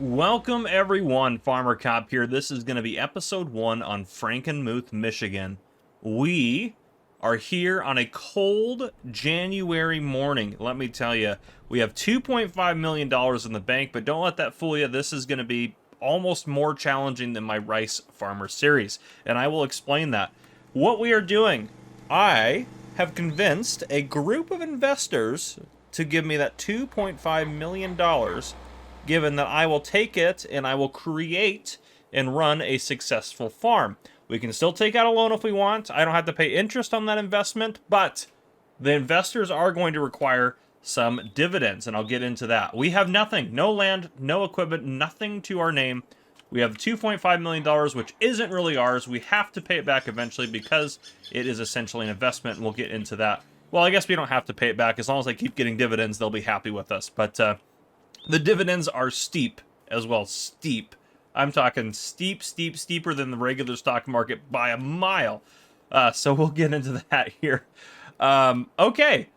Welcome everyone, Farmer Cop here. This is going to be episode 1 on Frankenmuth, Michigan. We are here on a cold January morning. Let me tell you, we have $2.5 million in the bank, but don't let that fool you. This is going to be almost more challenging than my rice farmer series, and I will explain that. What we are doing, I have convinced a group of investors to give me that $2.5 million, given that I will take it and I will create and run a successful farm. We can still take out a loan if we want. I don't have to pay interest on that investment, but the investors are going to require some dividends, and I'll get into that. We have nothing, no land, no equipment, nothing to our name. We have $2.5 million, which isn't really ours. We have to pay it back eventually because it is essentially an investment, and we'll get into that. Well, I guess we don't have to pay it back. As long as I keep getting dividends, they'll be happy with us. But the dividends are steep as well. Steep. I'm talking steeper than the regular stock market by a mile. So we'll get into that here. Okay.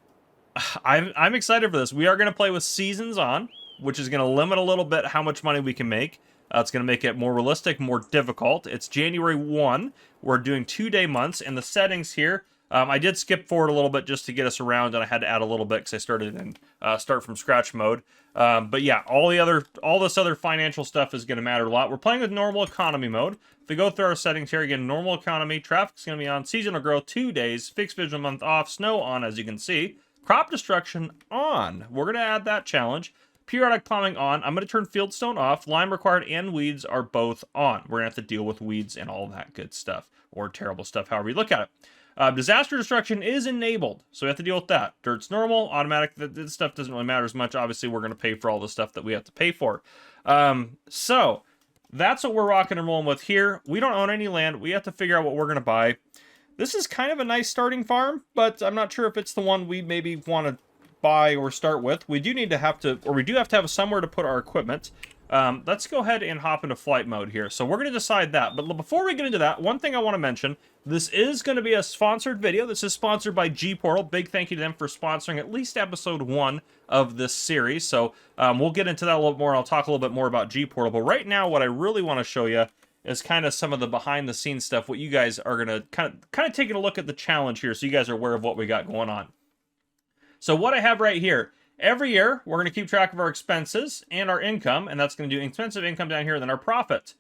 I'm excited for this. We are going to play with seasons on, which is going to limit a little bit how much money we can make. It's going to make it more realistic, more difficult. It's January 1. We're doing 2-day months, and the settings here, I did skip forward a little bit just to get us around, and I had to add a little bit because I started in start from scratch mode. But yeah, all this other financial stuff is going to matter a lot. We're playing with normal economy mode. If we go through our settings here again, normal economy, traffic's going to be on, seasonal growth 2 days, fixed vision month off, snow on, as you can see, crop destruction on. We're going to add that challenge. Periodic plowing on. I'm going to turn fieldstone off. Lime required and weeds are both on. We're going to have to deal with weeds and all that good stuff, or terrible stuff, however you look at it. Disaster destruction is enabled, so we have to deal with that. Dirt's normal, automatic, this stuff doesn't really matter as much. Obviously, we're going to pay for all the stuff that we have to pay for. So, that's what we're rocking and rolling with here. We don't own any land. We have to figure out what we're going to buy. This is kind of a nice starting farm, but I'm not sure if it's the one we maybe want to buy or start with. We do have to have somewhere to put our equipment. Let's go ahead and hop into flight mode here. So we're going to decide that. But before we get into that, one thing I want to mention, this is going to be a sponsored video. This is sponsored by G-Portal. Big thank you to them for sponsoring at least episode 1 of this series. So we'll get into that a little more. I'll talk a little bit more about G-Portal. But right now, what I really want to show you is kind of some of the behind-the-scenes stuff, what you guys are going to kind of taking a look at the challenge here so you guys are aware of what we got going on. So what I have right here, every year, we're going to keep track of our expenses and our income, and that's going to do expensive income down here, and then our profit.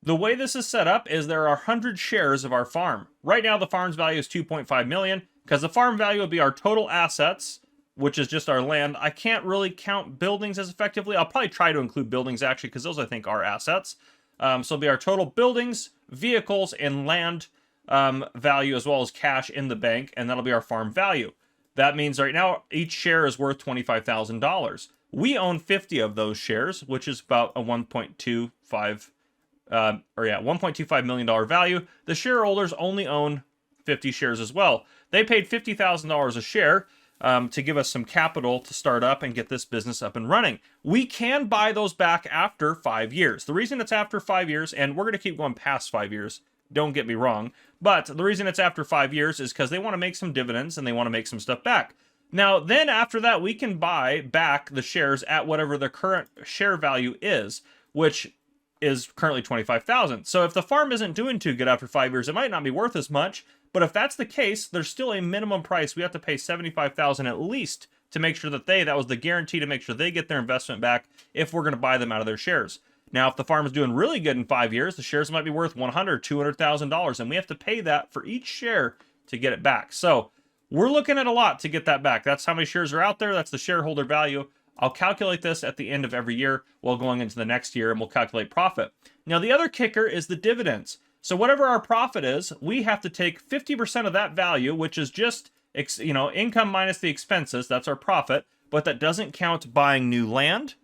The way this is set up is there are 100 shares of our farm. Right now, the farm's value is $2.5 million, because the farm value would be our total assets, which is just our land. I can't really count buildings as effectively. I'll probably try to include buildings, actually, because those, I think, are assets. So it'll be our total buildings, vehicles, and land value, as well as cash in the bank, and that'll be our farm value. That means right now, each share is worth $25,000. We own 50 of those shares, which is about a $1.25 million value. The shareholders only own 50 shares as well. They paid $50,000 a share to give us some capital to start up and get this business up and running. We can buy those back after 5 years. The reason it's after 5 years, and we're going to keep going past 5 years, don't get me wrong, but the reason it's after 5 years is because they want to make some dividends and they want to make some stuff back. Now, then after that, we can buy back the shares at whatever the current share value is, which is currently $25,000. So if the farm isn't doing too good after 5 years, it might not be worth as much. But if that's the case, there's still a minimum price. We have to pay $75,000 at least to make sure that was the guarantee to make sure they get their investment back if we're going to buy them out of their shares. Now, if the farm is doing really good in 5 years, the shares might be worth $100,000, $200,000, and we have to pay that for each share to get it back. So we're looking at a lot to get that back. That's how many shares are out there. That's the shareholder value. I'll calculate this at the end of every year while going into the next year, and we'll calculate profit. Now, the other kicker is the dividends. So whatever our profit is, we have to take 50% of that value, which is just income minus the expenses. That's our profit, but that doesn't count buying new land,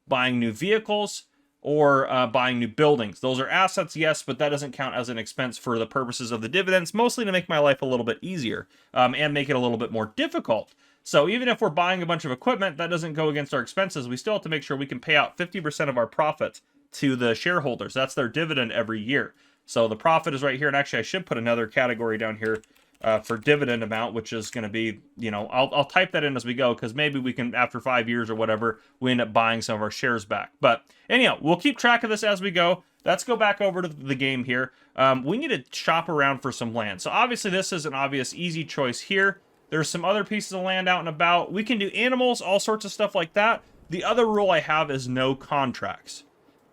buying new vehicles, or buying new buildings. Those are assets, yes, but that doesn't count as an expense for the purposes of the dividends, mostly to make my life a little bit easier and make it a little bit more difficult. So even if we're buying a bunch of equipment, that doesn't go against our expenses. We still have to make sure we can pay out 50% of our profit to the shareholders. That's their dividend every year. So the profit is right here, and actually I should put another category down here for dividend amount, which is going to be, you know, I'll type that in as we go, because maybe we can, after 5 years or whatever, we end up buying some of our shares back. But anyhow, we'll keep track of this as we go. Let's go back over to the game here. We need to shop around for some land. So obviously this is an obvious easy choice here. There's some other pieces of land out and about. We can do animals, all sorts of stuff like that. The other rule I have is no contracts.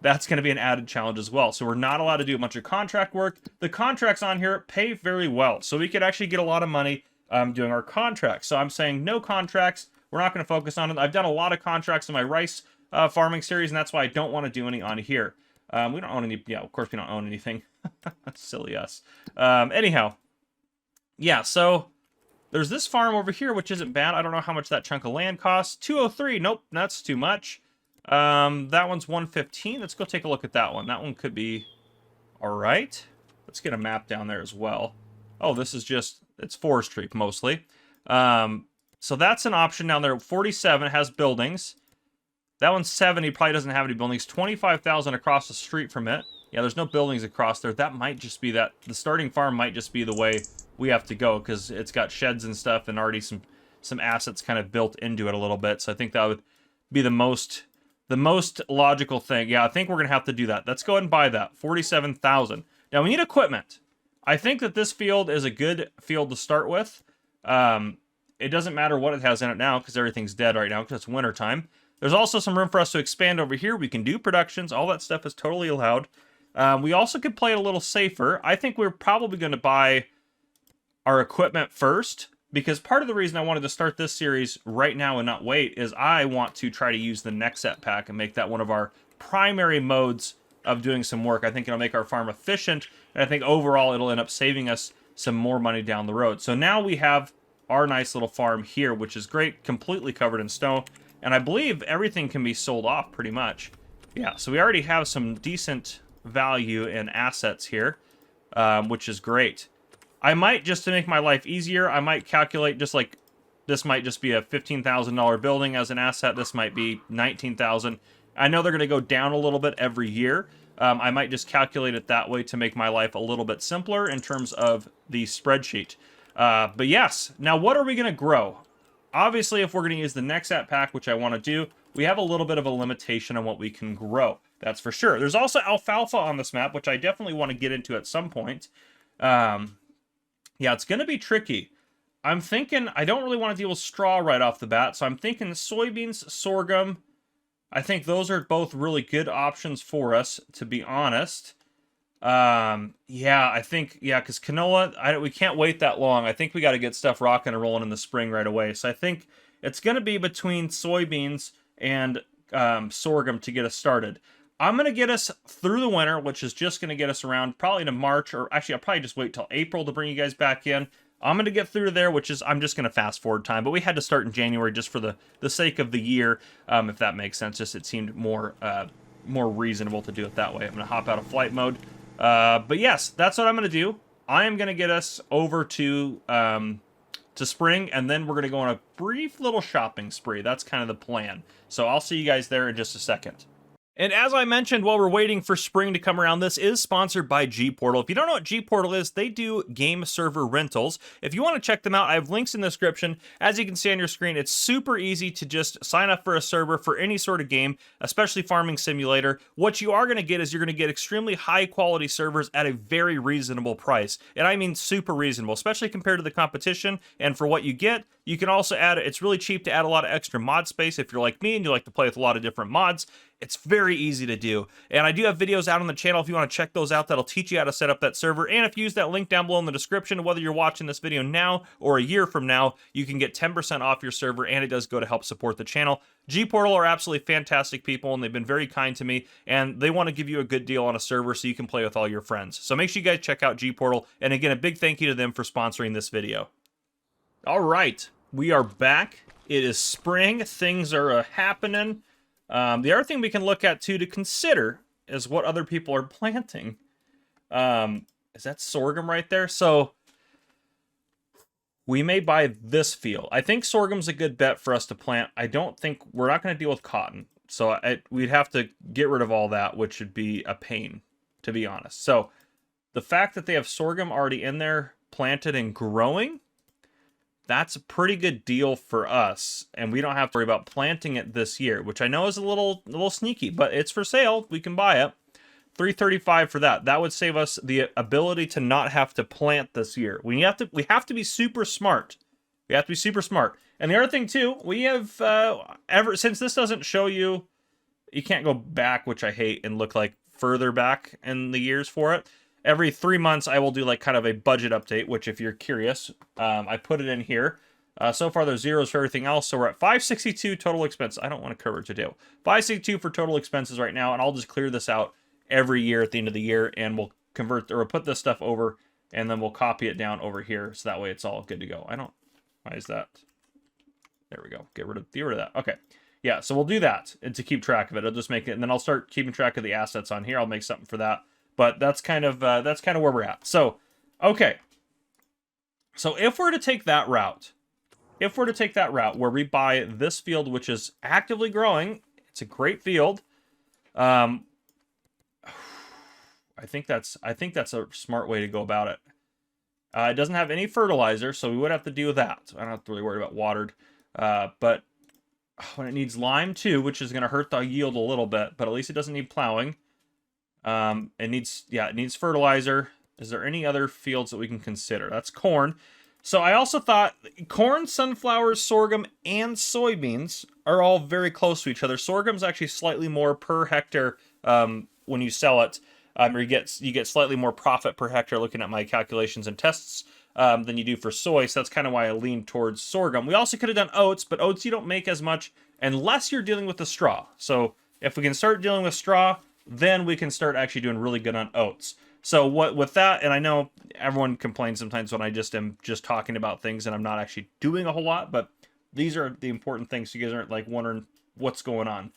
That's going to be an added challenge as well. So we're not allowed to do a bunch of contract work. The contracts on here pay very well. So we could actually get a lot of money doing our contracts. So I'm saying no contracts. We're not going to focus on it. I've done a lot of contracts in my rice farming series, and that's why I don't want to do any on here. We don't own any. Yeah, of course we don't own anything. Silly us. Anyhow, yeah, so there's this farm over here, which isn't bad. I don't know how much that chunk of land costs. 203. Nope, that's too much. That one's 115. Let's go take a look at that one. That one could be all right. Let's get a map down there as well. Oh, this is just, it's forestry mostly. So that's an option down there. 47 has buildings. That one's 70, probably doesn't have any buildings. 25,000 across the street from it. Yeah, there's no buildings across there. That might just be that, the starting farm might just be the way we have to go, because it's got sheds and stuff and already some assets kind of built into it a little bit. So I think that would be the most logical thing. Yeah, I think we're going to have to do that. Let's go ahead and buy that. 47,000. Now, we need equipment. I think that this field is a good field to start with. It doesn't matter what it has in it now, because everything's dead right now, because it's winter time. There's also some room for us to expand over here. We can do productions. All that stuff is totally allowed. We also could play it a little safer. I think we're probably going to buy our equipment first, because part of the reason I wanted to start this series right now and not wait is I want to try to use the Nexat pack and make that one of our primary modes of doing some work. I think it'll make our farm efficient, and I think overall it'll end up saving us some more money down the road. So now we have our nice little farm here, which is great, completely covered in snow, and I believe everything can be sold off pretty much. Yeah, so we already have some decent value in assets here, which is great. I might, just to make my life easier, I might calculate just like, this might just be a $15,000 building as an asset. This might be $19,000. I know they're going to go down a little bit every year. I might just calculate it that way to make my life a little bit simpler in terms of the spreadsheet. But yes, now what are we going to grow? Obviously, if we're going to use the Nexat pack, which I want to do, we have a little bit of a limitation on what we can grow. That's for sure. There's also alfalfa on this map, which I definitely want to get into at some point. Yeah, it's going to be tricky. I'm thinking I don't really want to deal with straw right off the bat, so I'm thinking soybeans, sorghum. I think those are both really good options for us, to be honest. Yeah, I think, yeah, because canola, we can't wait that long. I think we got to get stuff rocking and rolling in the spring right away. So I think it's going to be between soybeans and sorghum to get us started. I'm going to get us through the winter, which is just going to get us around probably to March, or actually I'll probably just wait till April to bring you guys back in. I'm going to get through to there, which is, I'm just going to fast forward time, but we had to start in January just for the sake of the year, if that makes sense. Just it seemed more reasonable to do it that way. I'm going to hop out of flight mode. But yes, that's what I'm going to do. I am going to get us over to spring, and then we're going to go on a brief little shopping spree. That's kind of the plan. So I'll see you guys there in just a second. And as I mentioned, while we're waiting for spring to come around, this is sponsored by G-Portal. If you don't know what G-Portal is, they do game server rentals. If you want to check them out, I have links in the description. As you can see on your screen, it's super easy to just sign up for a server for any sort of game, especially Farming Simulator. What you are going to get is you're going to get extremely high quality servers at a very reasonable price. And I mean super reasonable, especially compared to the competition. And for what you get, you can also add, it's really cheap to add a lot of extra mod space. If you're like me and you like to play with a lot of different mods, it's very easy to do. And I do have videos out on the channel if you want to check those out. That'll teach you how to set up that server. And if you use that link down below in the description, whether you're watching this video now or a year from now, you can get 10% off your server, and it does go to help support the channel. G-Portal are absolutely fantastic people, and they've been very kind to me, and they want to give you a good deal on a server so you can play with all your friends. So make sure you guys check out G-Portal. And again, a big thank you to them for sponsoring this video. All right, we are back. It is spring. Things are happening. The other thing we can look at, too, to consider is what other people are planting. Is that sorghum right there? So we may buy this field. I think sorghum's a good bet for us to plant. I don't think, we're not going to deal with cotton. So we'd have to get rid of all that, which would be a pain, to be honest. So the fact that they have sorghum already in there, planted and growing, that's a pretty good deal for us, and we don't have to worry about planting it this year, which I know is a little sneaky, but it's for sale. We can buy it. $335 for that. That would save us the ability to not have to plant this year. We have to be super smart. We have to be super smart. And the other thing too, we have ever since this doesn't show you, you can't go back, which I hate, and look like further back in the years for it. Every 3 months, I will do like kind of a budget update, which if you're curious, I put it in here. So far, there's zeros for everything else, so we're at 562 total expenses. I don't want to cover it today. 562 for total expenses right now, and I'll just clear this out every year at the end of the year, and we'll convert or put this stuff over, and then we'll copy it down over here, so that way it's all good to go. Why is that? There we go. Get rid of that. Okay. Yeah, so we'll do that, and to keep track of it. I'll just make it, and then I'll start keeping track of the assets on here. I'll make something for that. But that's kind of where we're at. So, okay. So if we're to take that route, where we buy this field, which is actively growing, it's a great field. I think that's a smart way to go about it. It doesn't have any fertilizer, so we would have to do that. I don't have to really worry about watered. But when it needs lime too, which is going to hurt the yield a little bit, but at least it doesn't need plowing. It needs fertilizer. Is there any other fields that we can consider? That's corn. So I also thought corn, sunflowers, sorghum, and soybeans are all very close to each other. Sorghum's actually slightly more per hectare when you sell it. Or you get slightly more profit per hectare looking at my calculations and tests than you do for soy. So that's kind of why I lean towards sorghum. We also could have done oats, but oats you don't make as much unless you're dealing with the straw. So if we can start dealing with straw, then we can start actually doing really good on oats. So with that, and I know everyone complains sometimes when I am just talking about things and I'm not actually doing a whole lot, but these are the important things so you guys aren't like wondering what's going on.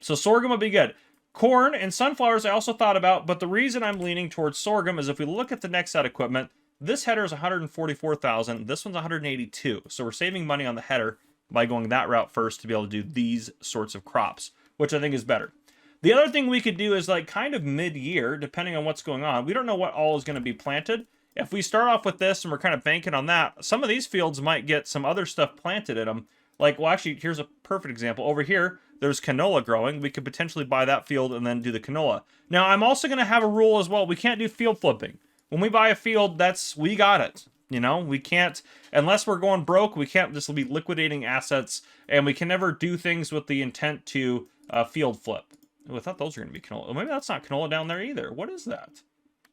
So sorghum would be good. Corn and sunflowers I also thought about, but the reason I'm leaning towards sorghum is if we look at the Nexat equipment, this header is $144,000, this one's $182,000. So we're saving money on the header by going that route first to be able to do these sorts of crops, which I think is better. The other thing we could do is like kind of mid-year, depending on what's going on. We don't know what all is going to be planted. If we start off with this and we're kind of banking on that, some of these fields might get some other stuff planted in them. Like, well, actually, here's a perfect example. Over here, there's canola growing. We could potentially buy that field and then do the canola. Now, I'm also going to have a rule as well. We can't do field flipping. When we buy a field, we got it. You know, we can't, unless we're going broke, we can't just be liquidating assets, and we can never do things with the intent to field flip. Oh, I thought those were going to be canola. Maybe that's not canola down there either. What is that?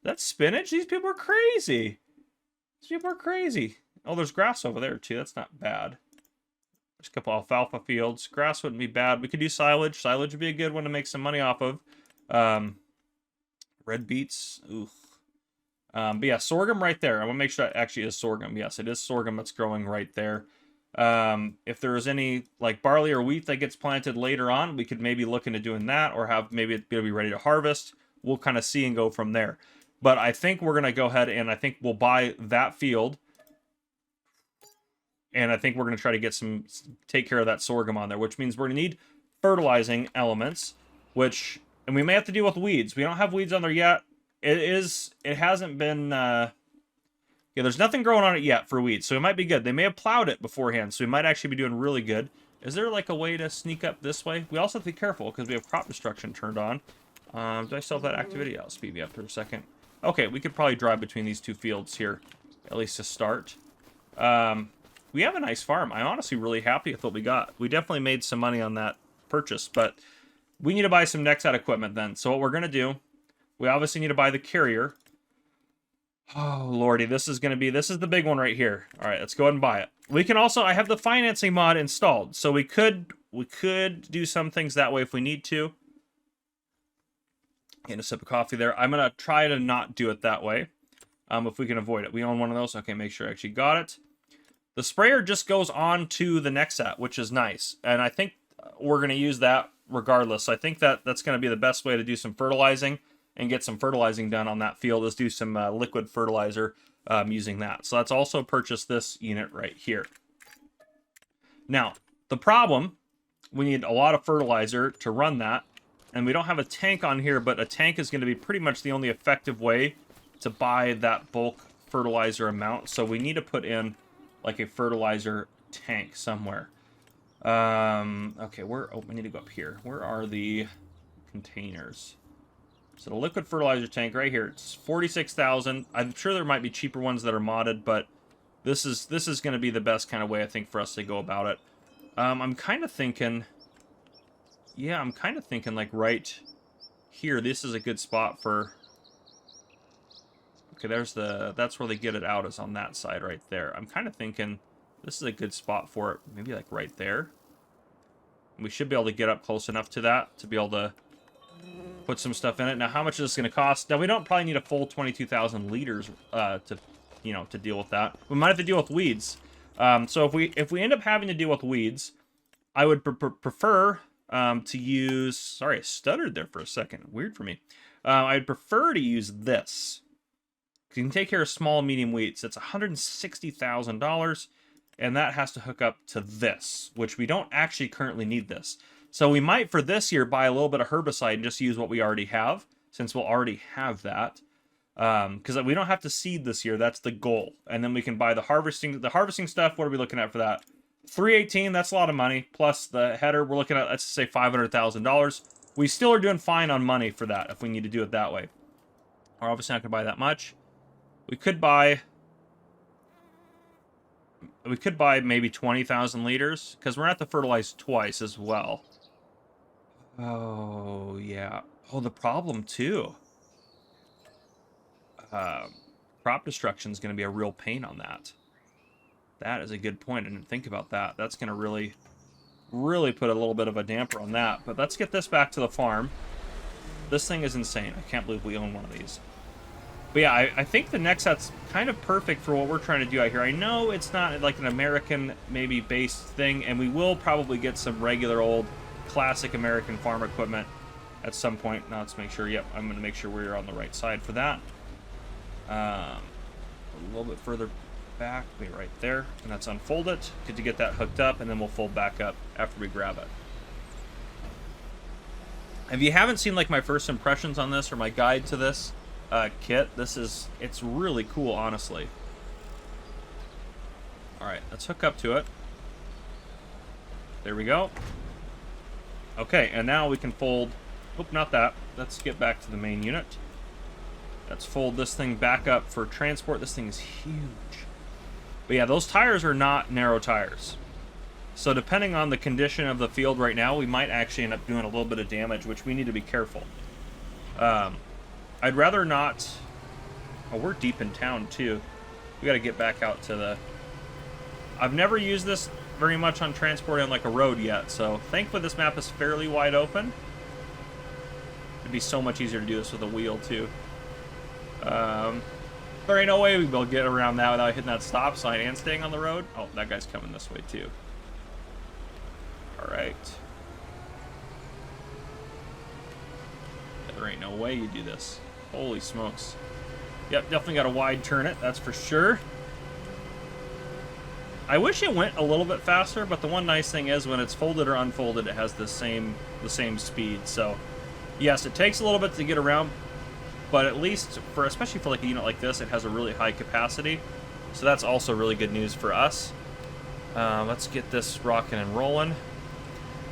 That's spinach? These people are crazy. These people are crazy. Oh, there's grass over there too. That's not bad. There's a couple alfalfa fields. Grass wouldn't be bad. We could do silage. Silage would be a good one to make some money off of. Red beets. Ooh. But yeah, sorghum right there. I want to make sure that actually is sorghum. Yes, it is sorghum that's growing right there. If there is any like barley or wheat that gets planted later on, we could maybe look into doing that, or have maybe it'll be ready to harvest. We'll kind of see and go from there. But I think we're going to go ahead and I think we'll buy that field. And I think we're going to try to take care of that sorghum on there, which means we're going to need fertilizing elements, and we may have to deal with weeds. We don't have weeds on there yet. It hasn't been, yeah, there's nothing growing on it yet for weeds, so it might be good. They may have plowed it beforehand, so we might actually be doing really good. Is there like a way to sneak up this way? We also have to be careful because we have crop destruction turned on. Do I still have that activity? I'll speed me up for a second. Okay, we could probably drive between these two fields here, at least to start. We have a nice farm. I'm honestly really happy with what we got. We definitely made some money on that purchase, but we need to buy some Nexat equipment then. So what we're going to do, we obviously need to buy the carrier. Oh, lordy, this is the big one right here. All right, let's go ahead and buy it. We can also, I have the financing mod installed, so we could do some things that way if we need to. Getting a sip of coffee there. I'm going to try to not do it that way, if we can avoid it. We own one of those. Okay, make sure I actually got it. The sprayer just goes on to the Nexat, which is nice. And I think we're going to use that regardless. I think that's going to be the best way to do some fertilizing and get some fertilizing done on that field, is do some liquid fertilizer using that. So let's also purchase this unit right here. Now, the problem, we need a lot of fertilizer to run that. And we don't have a tank on here, but a tank is going to be pretty much the only effective way to buy that bulk fertilizer amount, so we need to put in like a fertilizer tank somewhere. Okay, oh, we need to go up here. Where are the containers? So the liquid fertilizer tank right here, it's 46,000. I'm sure there might be cheaper ones that are modded, but this is going to be the best kind of way, I think, for us to go about it. I'm kind of thinking, yeah, I'm kind of thinking like right here, this is a good spot for... Okay, that's where they get it out, is on that side right there. I'm kind of thinking this is a good spot for it, maybe like right there. We should be able to get up close enough to that to be able to put some stuff in it. Now, how much is this going to cost? Now, we don't probably need a full 22,000 liters to deal with that. We might have to deal with weeds. So if we end up having to deal with weeds, I would prefer to use... Sorry, I stuttered there for a second. Weird for me. I'd prefer to use this. You can take care of small and medium weeds. It's $160,000, and that has to hook up to this, which we don't actually currently need this. So we might, for this year, buy a little bit of herbicide and just use what we already have, since we'll already have that. Because we don't have to seed this year. That's the goal. And then we can buy the harvesting stuff. What are we looking at for that? 318, that's a lot of money. Plus the header, we're looking at, let's say, $500,000. We still are doing fine on money for that if we need to do it that way. We're obviously not going to buy that much. We could buy maybe 20,000 liters, because we're going to have to fertilize twice as well. Oh, yeah. Oh, the problem, too. Crop destruction is going to be a real pain on that. That is a good point. I didn't think about that. That's going to really put a little bit of a damper on that. But let's get this back to the farm. This thing is insane. I can't believe we own one of these. But yeah, I think the Nexat's kind of perfect for what we're trying to do out here. I know it's not like an American, maybe, based thing, and we will probably get some regular old classic American farm equipment at some point. Now let's make sure, yep, I'm going to make sure we're on the right side for that. A little bit further back, be right there, and that's unfold it. Good to get that hooked up, and then we'll fold back up after we grab it. If you haven't seen like my first impressions on this or my guide to this kit, it's really cool, honestly. Alright, let's hook up to it. There we go. Okay, and now we can fold... Oop, not that. Let's get back to the main unit. Let's fold this thing back up for transport. This thing is huge. But yeah, those tires are not narrow tires. So depending on the condition of the field right now, we might actually end up doing a little bit of damage, which we need to be careful. I'd rather not... Oh, we're deep in town, too. We got to get back out to the... I've never used this very much on transport on like a road yet, so thankfully this map is fairly wide open. It'd be so much easier to do this with a wheel, too. There ain't no way we'll be able to get around that without hitting that stop sign and staying on the road. Oh, that guy's coming this way, too. Alright. There ain't no way you do this. Holy smokes. Yep, definitely got a wide turn it, that's for sure. I wish it went a little bit faster, but the one nice thing is when it's folded or unfolded, it has the same speed. So, yes, it takes a little bit to get around, but at least, especially for like a unit like this, it has a really high capacity. So that's also really good news for us. Let's get this rocking and rolling.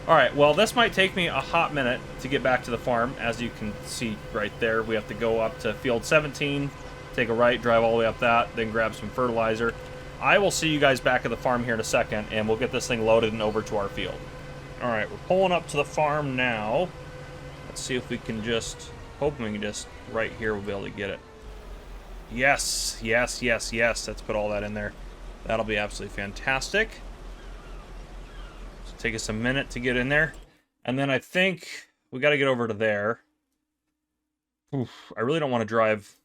Alright, well, this might take me a hot minute to get back to the farm. As you can see right there, we have to go up to field 17, take a right, drive all the way up that, then grab some fertilizer. I will see you guys back at the farm here in a second, and we'll get this thing loaded and over to our field. Alright, we're pulling up to the farm now. Let's see if we can just, hoping we can just, right here, we'll be able to get it. Yes, yes, yes, yes. Let's put all that in there. That'll be absolutely fantastic. So take us a minute to get in there. And then I think we got to get over to there. Oof, I really don't want to drive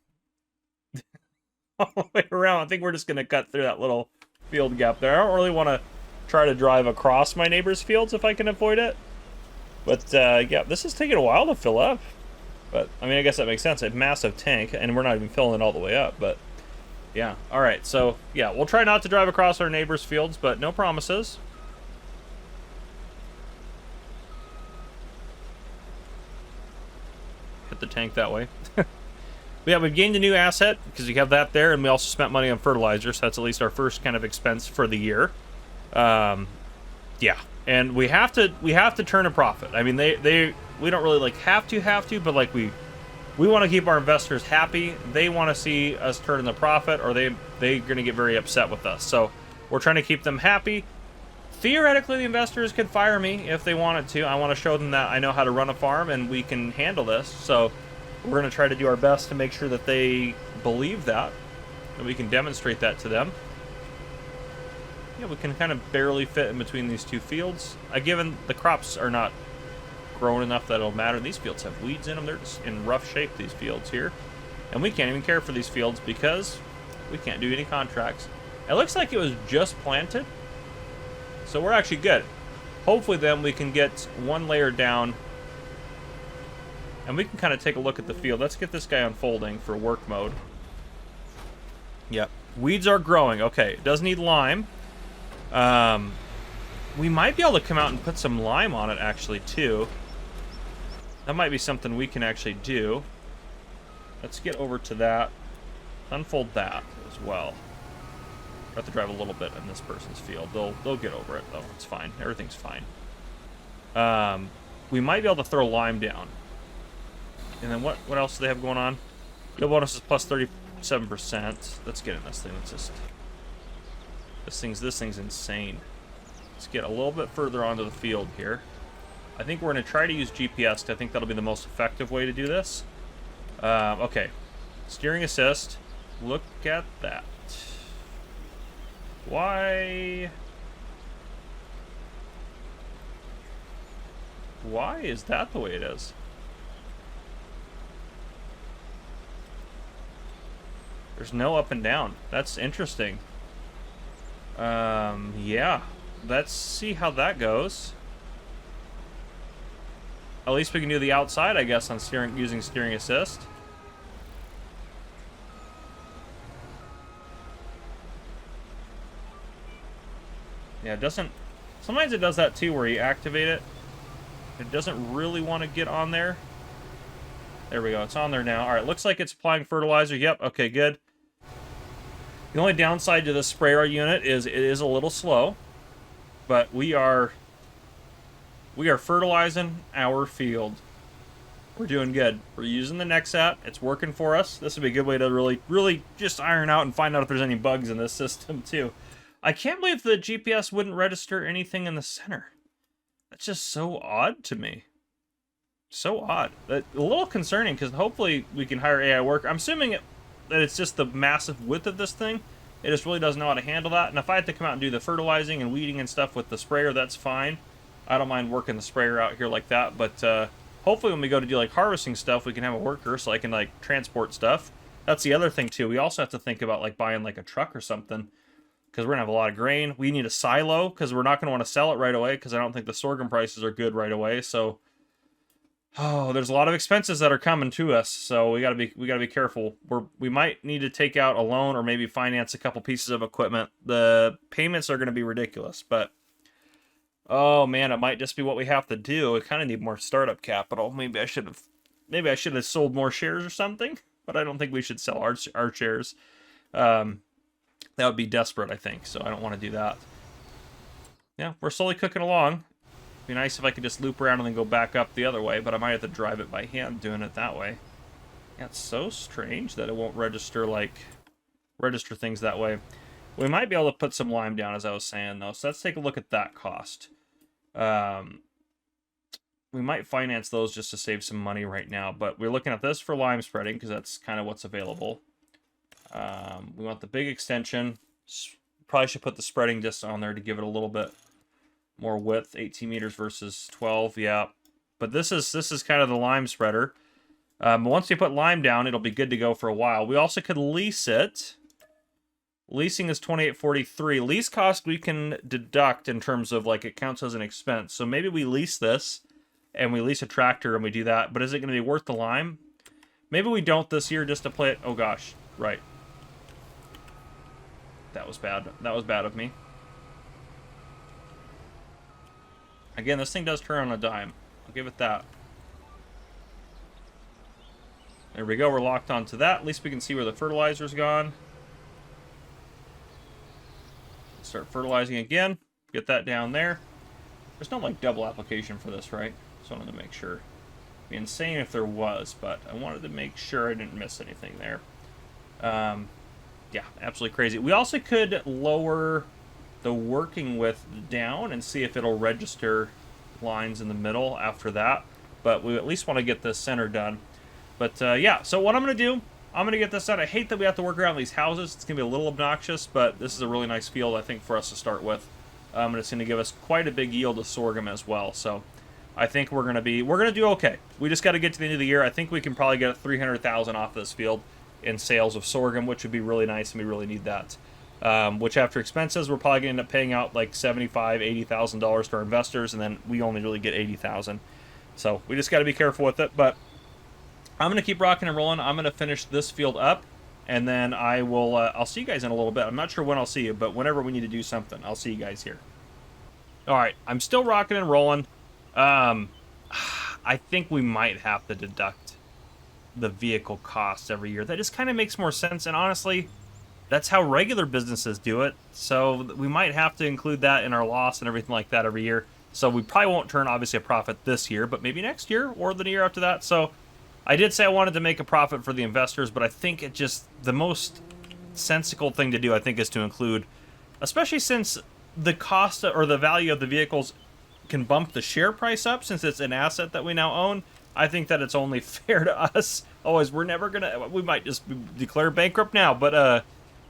all the way around. I think we're just going to cut through that little field gap there. I don't really want to try to drive across my neighbor's fields if I can avoid it. But, yeah, this is taking a while to fill up. But, I mean, I guess that makes sense. It's a massive tank, and we're not even filling it all the way up. But, yeah. All right, so, yeah, we'll try not to drive across our neighbor's fields, but no promises. Hit the tank that way. But But yeah, we've gained a new asset because we have that there, and we also spent money on fertilizer, so that's at least our first kind of expense for the year. Yeah, and we have to turn a profit. I mean, we don't really like have to, but like we want to keep our investors happy. They want to see us turn the profit, or they're going to get very upset with us. So we're trying to keep them happy. Theoretically, the investors could fire me if they wanted to. I want to show them that I know how to run a farm and we can handle this. So we're going to try to do our best to make sure that they believe that, and we can demonstrate that to them. Yeah, we can kind of barely fit in between these two fields. Given the crops are not grown enough that it'll matter. These fields have weeds in them. They're just in rough shape, these fields here. And we can't even care for these fields because we can't do any contracts. It looks like it was just planted. So we're actually good. Hopefully then we can get one layer down and we can kind of take a look at the field. Let's get this guy unfolding for work mode. Yep. Weeds are growing. Okay, it does need lime. We might be able to come out and put some lime on it actually too. That might be something we can actually do. Let's get over to that. Unfold that as well. I have to drive a little bit in this person's field. They'll get over it though. It's fine. Everything's fine. We might be able to throw lime down. And then what else do they have going on? Yield bonus is plus 37%. Let's get in this thing. Let's just this thing's insane. Let's get a little bit further onto the field here. I think we're going to try to use GPS. I think that'll be the most effective way to do this. Okay. Steering assist. Look at that. Why is that the way it is? There's no up and down. That's interesting. Yeah. Let's see how that goes. At least we can do the outside, I guess, on using steering assist. Yeah, it doesn't... Sometimes it does that too, where you activate it. It doesn't really want to get on there. There we go. It's on there now. All right, looks like it's applying fertilizer. Yep, okay, good. The only downside to this sprayer unit is it is a little slow, but we are fertilizing our field. We're doing good. We're using the Nexat. It's working for us. This would be a good way to really just iron out and find out if there's any bugs in this system too. I can't believe the GPS wouldn't register anything in the center. That's just so odd to me. So odd. A little concerning, because hopefully we can hire AI work. I'm assuming that it's just the massive width of this thing. It just really doesn't know how to handle that. And if I had to come out and do the fertilizing and weeding and stuff with the sprayer, that's fine. I don't mind working the sprayer out here like that. But hopefully when we go to do like harvesting stuff, we can have a worker so I can like transport stuff. That's the other thing too. We also have to think about like buying like a truck or something, because we're going to have a lot of grain. We need a silo because we're not going to want to sell it right away, because I don't think the sorghum prices are good right away. So, oh, there's a lot of expenses that are coming to us. So we got to be careful. We might need to take out a loan or maybe finance a couple pieces of equipment. The payments are going to be ridiculous, but oh man, it might just be what we have to do. We kind of need more startup capital. Maybe I should have sold more shares or something, but I don't think we should sell our shares. That would be desperate, I think, so I don't want to do that. Yeah, we're slowly cooking along. It'd be nice if I could just loop around and then go back up the other way, but I might have to drive it by hand doing it that way. Yeah, it's so strange that it won't register things that way. We might be able to put some lime down, as I was saying, though, so let's take a look at that cost. We might finance those just to save some money right now, but we're looking at this for lime spreading, because that's kind of what's available. We want the big extension. Probably should put the spreading disc on there to give it a little bit more width. 18 meters versus 12, yeah. But this is kind of the lime spreader. Once we put lime down, it'll be good to go for a while. We also could lease it. Leasing is $28.43. Lease cost we can deduct in terms of like it counts as an expense. So maybe we lease this and we lease a tractor and we do that. But is it going to be worth the lime? Maybe we don't this year just to play it. Oh gosh, right. That was bad. That was bad of me. Again, this thing does turn on a dime. I'll give it that. There we go. We're locked onto that. At least we can see where the fertilizer's gone. Start fertilizing again. Get that down there. There's no, like, double application for this, right? Just wanted to make sure. It'd be insane if there was, but I wanted to make sure I didn't miss anything there. Yeah, absolutely crazy. We also could lower the working width down and see if it'll register lines in the middle after that. But we at least want to get this center done. But yeah, so what I'm going to do, I'm going to get this done. I hate that we have to work around these houses. It's going to be a little obnoxious, but this is a really nice field, I think, for us to start with. And it's going to give us quite a big yield of sorghum as well. So I think we're going to do okay. We just got to get to the end of the year. I think we can probably get 300,000 off this field in sales of sorghum, which would be really nice, and we really need that. Which after expenses, we're probably going to end up paying out like $75,000, $80,000 to our investors, and then we only really get 80,000. So we just got to be careful with it. But I'm going to keep rocking and rolling. I'm going to finish this field up, and then I will. I'll see you guys in a little bit. I'm not sure when I'll see you, but whenever we need to do something, I'll see you guys here. All right, I'm still rocking and rolling. I think we might have to deduct the vehicle costs every year. That just kind of makes more sense, and honestly, that's how regular businesses do it. So we might have to include that in our loss and everything like that every year. So we probably won't turn, obviously, a profit this year, but maybe next year or the year after that. So I did say I wanted to make a profit for the investors, but I think it just, the most sensible thing to do, I think, is to include, especially since the cost or the value of the vehicles can bump the share price up, since it's an asset that we now own. I think that it's only fair to us. Always, we might just declare bankrupt now, but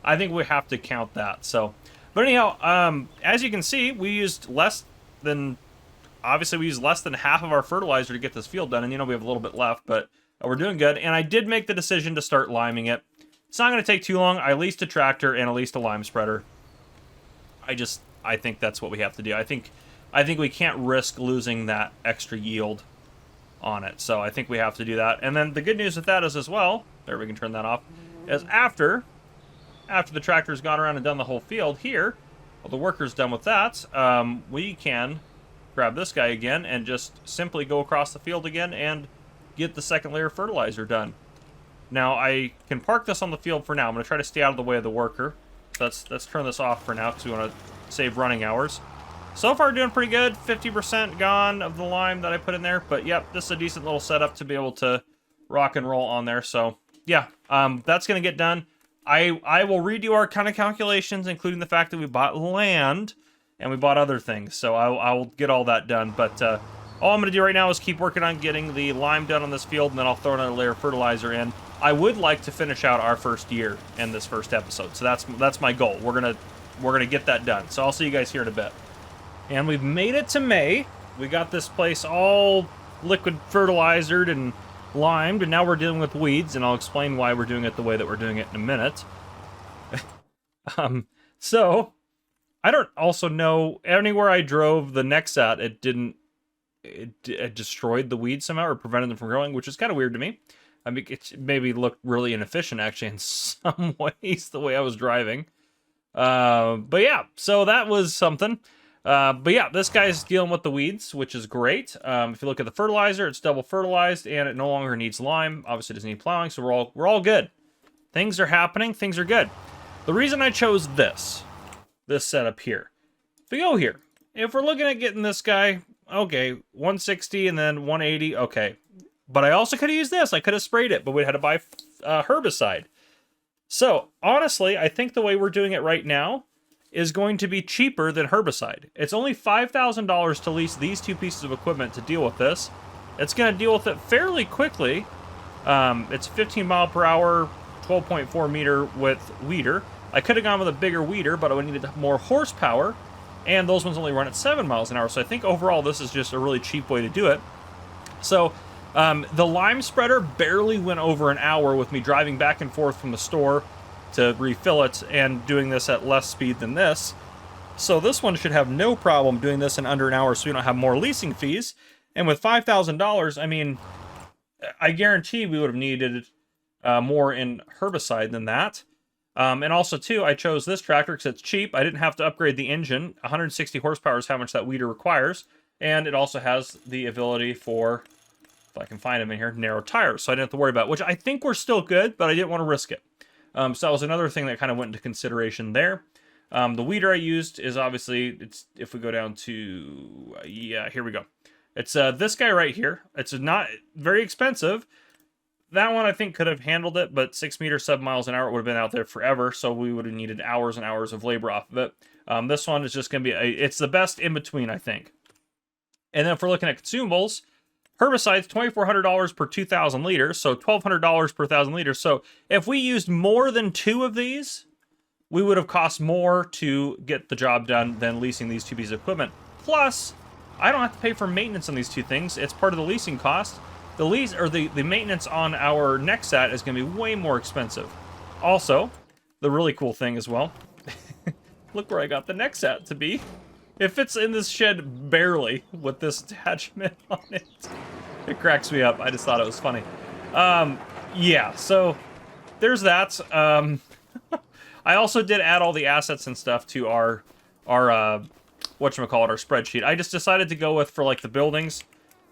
I think we have to count that. So, but anyhow, as you can see, we used less than half of our fertilizer to get this field done, and we have a little bit left, but we're doing good. And I did make the decision to start liming it. It's not going to take too long. I leased a tractor and I leased a lime spreader. I think that's what we have to do. I think we can't risk losing that extra yield on it. So I think we have to do that. And then the good news with that is as well, there, we can turn that off, is after the tractor's gone around and done the whole field here, well, the worker's done with that, we can grab this guy again and just simply go across the field again and get the second layer of fertilizer done. Now, I can park this on the field for now. I'm going to try to stay out of the way of the worker. So let's turn this off for now because we want to save running hours. So far, doing pretty good. 50% gone of the lime that I put in there. But, yep, this is a decent little setup to be able to rock and roll on there. So, yeah, that's going to get done. I will redo our kind of calculations, including the fact that we bought land and we bought other things. So I will get all that done. But all I'm going to do right now is keep working on getting the lime done on this field, and then I'll throw another layer of fertilizer in. I would like to finish out our first year in this first episode. So that's my goal. We're gonna get that done. So I'll see you guys here in a bit. And we've made it to May. We got this place all liquid fertilizered and limed, and now we're dealing with weeds, and I'll explain why we're doing it the way that we're doing it in a minute. So I don't also know, anywhere I drove the Nexat, it destroyed the weeds somehow or prevented them from growing, which is kind of weird to me. I mean, it maybe looked really inefficient, actually, in some ways, the way I was driving. But yeah, so that was something. But yeah, this guy's dealing with the weeds, which is great. If you look at the fertilizer, it's double fertilized, and it no longer needs lime. Obviously, it doesn't need plowing, so we're all good. Things are happening. Things are good. The reason I chose this setup here. If we go here, if we're looking at getting this guy, okay, 160 and then 180, okay. But I also could have used this. I could have sprayed it, but we had to buy herbicide. So, honestly, I think the way we're doing it right now is going to be cheaper than herbicide. It's only $5,000 to lease these two pieces of equipment to deal with this. It's going to deal with it fairly quickly. It's 15 mile per hour, 12.4 meter width weeder. I could have gone with a bigger weeder, but I needed more horsepower, and those ones only run at 7 miles an hour. So I think overall this is just a really cheap way to do it. So the lime spreader barely went over an hour with me driving back and forth from the store to refill it and doing this at less speed than this. So this one should have no problem doing this in under an hour so we don't have more leasing fees. And with $5,000, I mean, I guarantee we would have needed more in herbicide than that. And also, too, I chose this tractor because it's cheap. I didn't have to upgrade the engine. 160 horsepower is how much that weeder requires. And it also has the ability for if I can find them in here, narrow tires, so I didn't have to worry about it, which I think we're still good, but I didn't want to risk it. So that was another thing that kind of went into consideration there. The weeder I used is obviously, it's, if we go down to, yeah, here we go. It's this guy right here. It's not very expensive. That one I think could have handled it, but 6 meter sub miles an hour would have been out there forever, so we would have needed hours and hours of labor off of it. This one is just going to be, it's the best in between, I think. And then if we're looking at consumables, herbicides, $2,400 per 2,000 liters, so $1,200 per 1,000 liters. So if we used more than 2 of these, we would have cost more to get the job done than leasing these 2 pieces of equipment. Plus, I don't have to pay for maintenance on these 2 things. It's part of the leasing cost. The lease, or the maintenance on our Nexat is going to be way more expensive. Also, the really cool thing as well, look where I got the Nexat to be. It fits in this shed barely with this attachment on it. It cracks me up. I just thought it was funny. Yeah, so there's that. I also did add all the assets and stuff to our whatchamacallit, our spreadsheet. I just decided to go with, for like the buildings,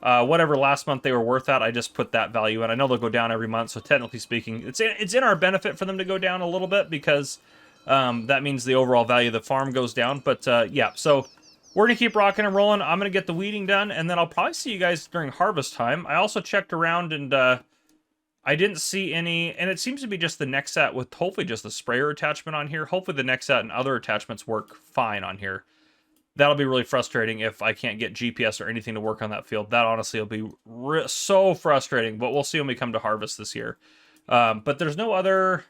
whatever last month they were worth at, I just put that value in. I know they'll go down every month, so technically speaking, it's in our benefit for them to go down a little bit, because that means the overall value of the farm goes down. But yeah, so we're going to keep rocking and rolling. I'm going to get the weeding done, and then I'll probably see you guys during harvest time. I also checked around, and I didn't see any, and it seems to be just the Nexat with hopefully just the sprayer attachment on here. Hopefully the Nexat and other attachments work fine on here. That'll be really frustrating if I can't get GPS or anything to work on that field. That honestly will be so frustrating, but we'll see when we come to harvest this year. But there's no other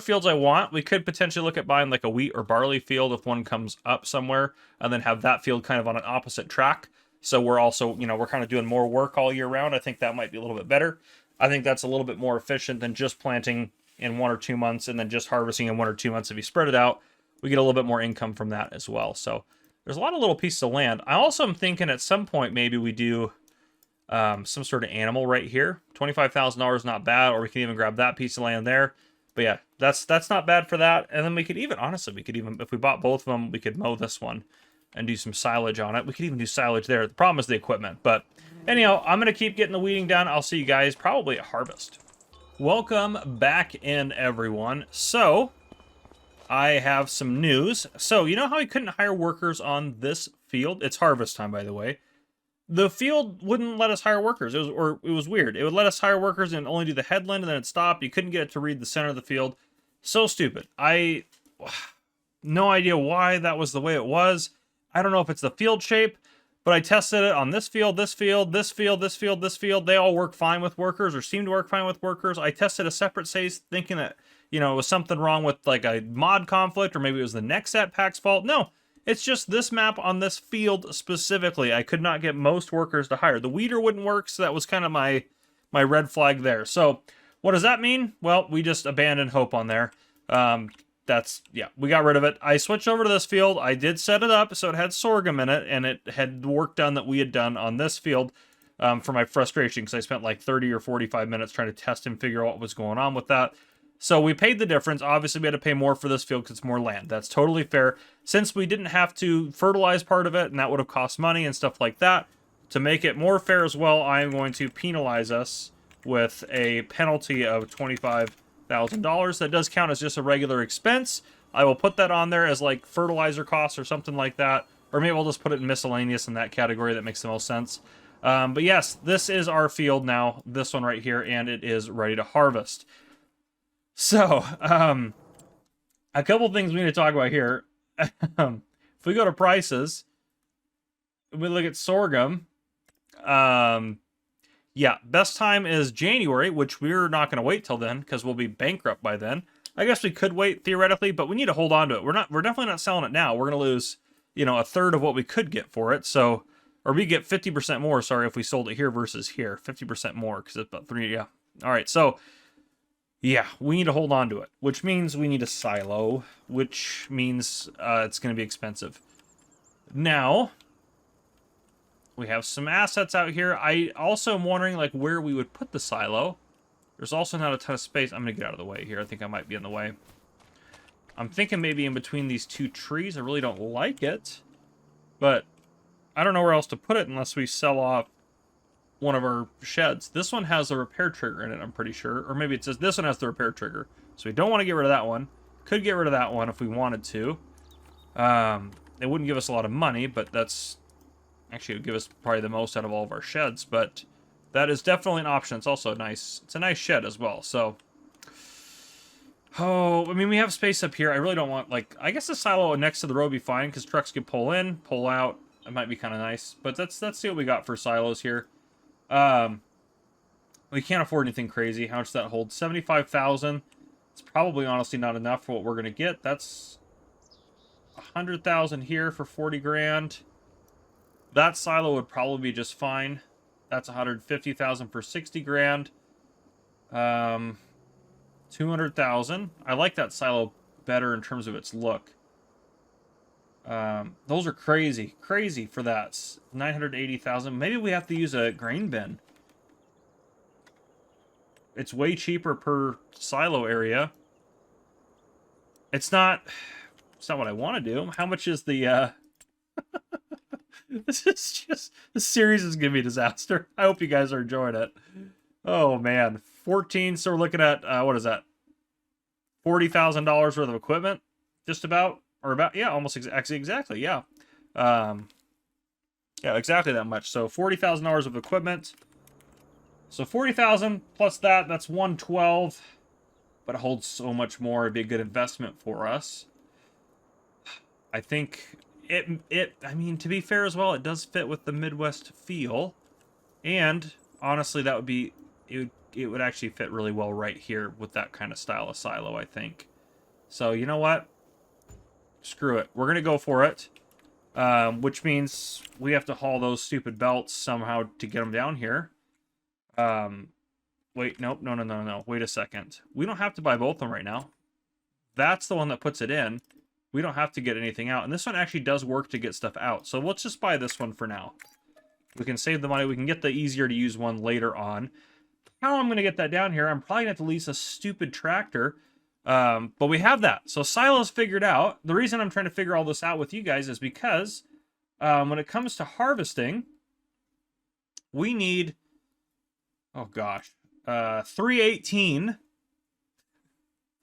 fields I want. We could potentially look at buying like a wheat or barley field if one comes up somewhere, and then have that field kind of on an opposite track. So we're also, we're kind of doing more work all year round. I think that might be a little bit better. I think that's a little bit more efficient than just planting in 1 or 2 months and then just harvesting in 1 or 2 months. If you spread it out, we get a little bit more income from that as well. So there's a lot of little pieces of land. I also am thinking at some point maybe we do some sort of animal right here. $25,000 not bad, or we can even grab that piece of land there. But yeah, that's not bad for that. And then we could even, honestly, if we bought both of them, we could mow this one and do some silage on it. We could even do silage there. The problem is the equipment. But anyhow, I'm going to keep getting the weeding done. I'll see you guys probably at harvest. Welcome back in, everyone. So I have some news. So you know how we couldn't hire workers on this field? It's harvest time, by the way. The field wouldn't let us hire workers. It was weird. It would let us hire workers and only do the headland, and then it stopped. You couldn't get it to read the center of the field. So stupid. No idea why that was the way it was. I don't know if it's the field shape, but I tested it on this field, this field, this field, this field, this field. They all work fine with workers, or seem to work fine with workers. I tested a separate space thinking that, it was something wrong with like a mod conflict, or maybe it was the Nexat pack's fault. No, it's just this map on this field specifically. I could not get most workers to hire. The weeder wouldn't work, so that was kind of my red flag there. So what does that mean? Well, we just abandoned hope on there. Yeah, we got rid of it. I switched over to this field. I did set it up so it had sorghum in it, and it had work done that we had done on this field for my frustration, because I spent like 30 or 45 minutes trying to test and figure out what was going on with that. So we paid the difference. Obviously, we had to pay more for this field because it's more land. That's totally fair. Since we didn't have to fertilize part of it, and that would have cost money and stuff like that, to make it more fair as well, I am going to penalize us with a penalty of $25,000. That does count as just a regular expense. I will put that on there as like fertilizer costs or something like that. Or maybe I'll just put it in miscellaneous in that category. That makes the most sense. But yes, this is our field now, this one right here, and it is ready to harvest. So, a couple things we need to talk about here. If we go to prices, we look at sorghum. Yeah, best time is January, which we're not going to wait till then because we'll be bankrupt by then. I guess we could wait theoretically, but we need to hold on to it. We're definitely not selling it now. We're going to lose, a third of what we could get for it. So, or we get 50% more, sorry, if we sold it here versus here. 50% more, because it's about 3, yeah. All right, so yeah, we need to hold on to it, which means we need a silo, which means it's going to be expensive. Now, we have some assets out here. I also am wondering like where we would put the silo. There's also not a ton of space. I'm going to get out of the way here. I think I might be in the way. I'm thinking maybe in between these 2 trees. I really don't like it, but I don't know where else to put it unless we sell off one of our sheds. This one has a repair trigger in it, I'm pretty sure. Or maybe it says this one has the repair trigger. So we don't want to get rid of that one. Could get rid of that one if we wanted to. It wouldn't give us a lot of money, but that's... Actually, it would give us probably the most out of all of our sheds, but that is definitely an option. It's also nice. It's a nice shed as well, so... Oh, I mean, we have space up here. I really don't want, like... I guess the silo next to the road would be fine, because trucks can pull in, pull out. It might be kind of nice. But let's see what we got for silos here. We can't afford anything crazy. How much does that hold? 75,000. It's probably honestly not enough for what we're going to get. That's 100,000 here for 40 grand. That silo would probably be just fine. That's 150,000 for 60 grand. 200,000. I like that silo better in terms of its look. Those are crazy for that. 980,000. Maybe we have to use a grain bin. It's way cheaper per silo area. It's not what I want to do. How much is the this series is gonna be a disaster. I hope you guys are enjoying it. Oh man, 14. So we're looking at what is that? $40,000 worth of equipment, just about, or about, yeah, almost exactly, yeah, yeah, exactly that much. So $40,000 of equipment. So 40,000 plus that's 112, but it holds so much more. It'd be a good investment for us. I think I mean, to be fair as well, it does fit with the Midwest feel, and honestly, that would be, it would actually fit really well right here with that kind of style of silo, I think. So you know what? Screw it. We're gonna go for it, which means we have to haul those stupid belts somehow to get them down here. Wait, nope, no. Wait a second. We don't have to buy both of them right now. That's the one that puts it in. We don't have to get anything out. And this one actually does work to get stuff out. So let's just buy this one for now. We can save the money. We can get the easier to use one later on. How I'm going to get that down here, I'm probably going to have to lease a stupid tractor. But we have that. So silos figured out. The reason I'm trying to figure all this out with you guys is because when it comes to harvesting, we need... Oh, gosh. 318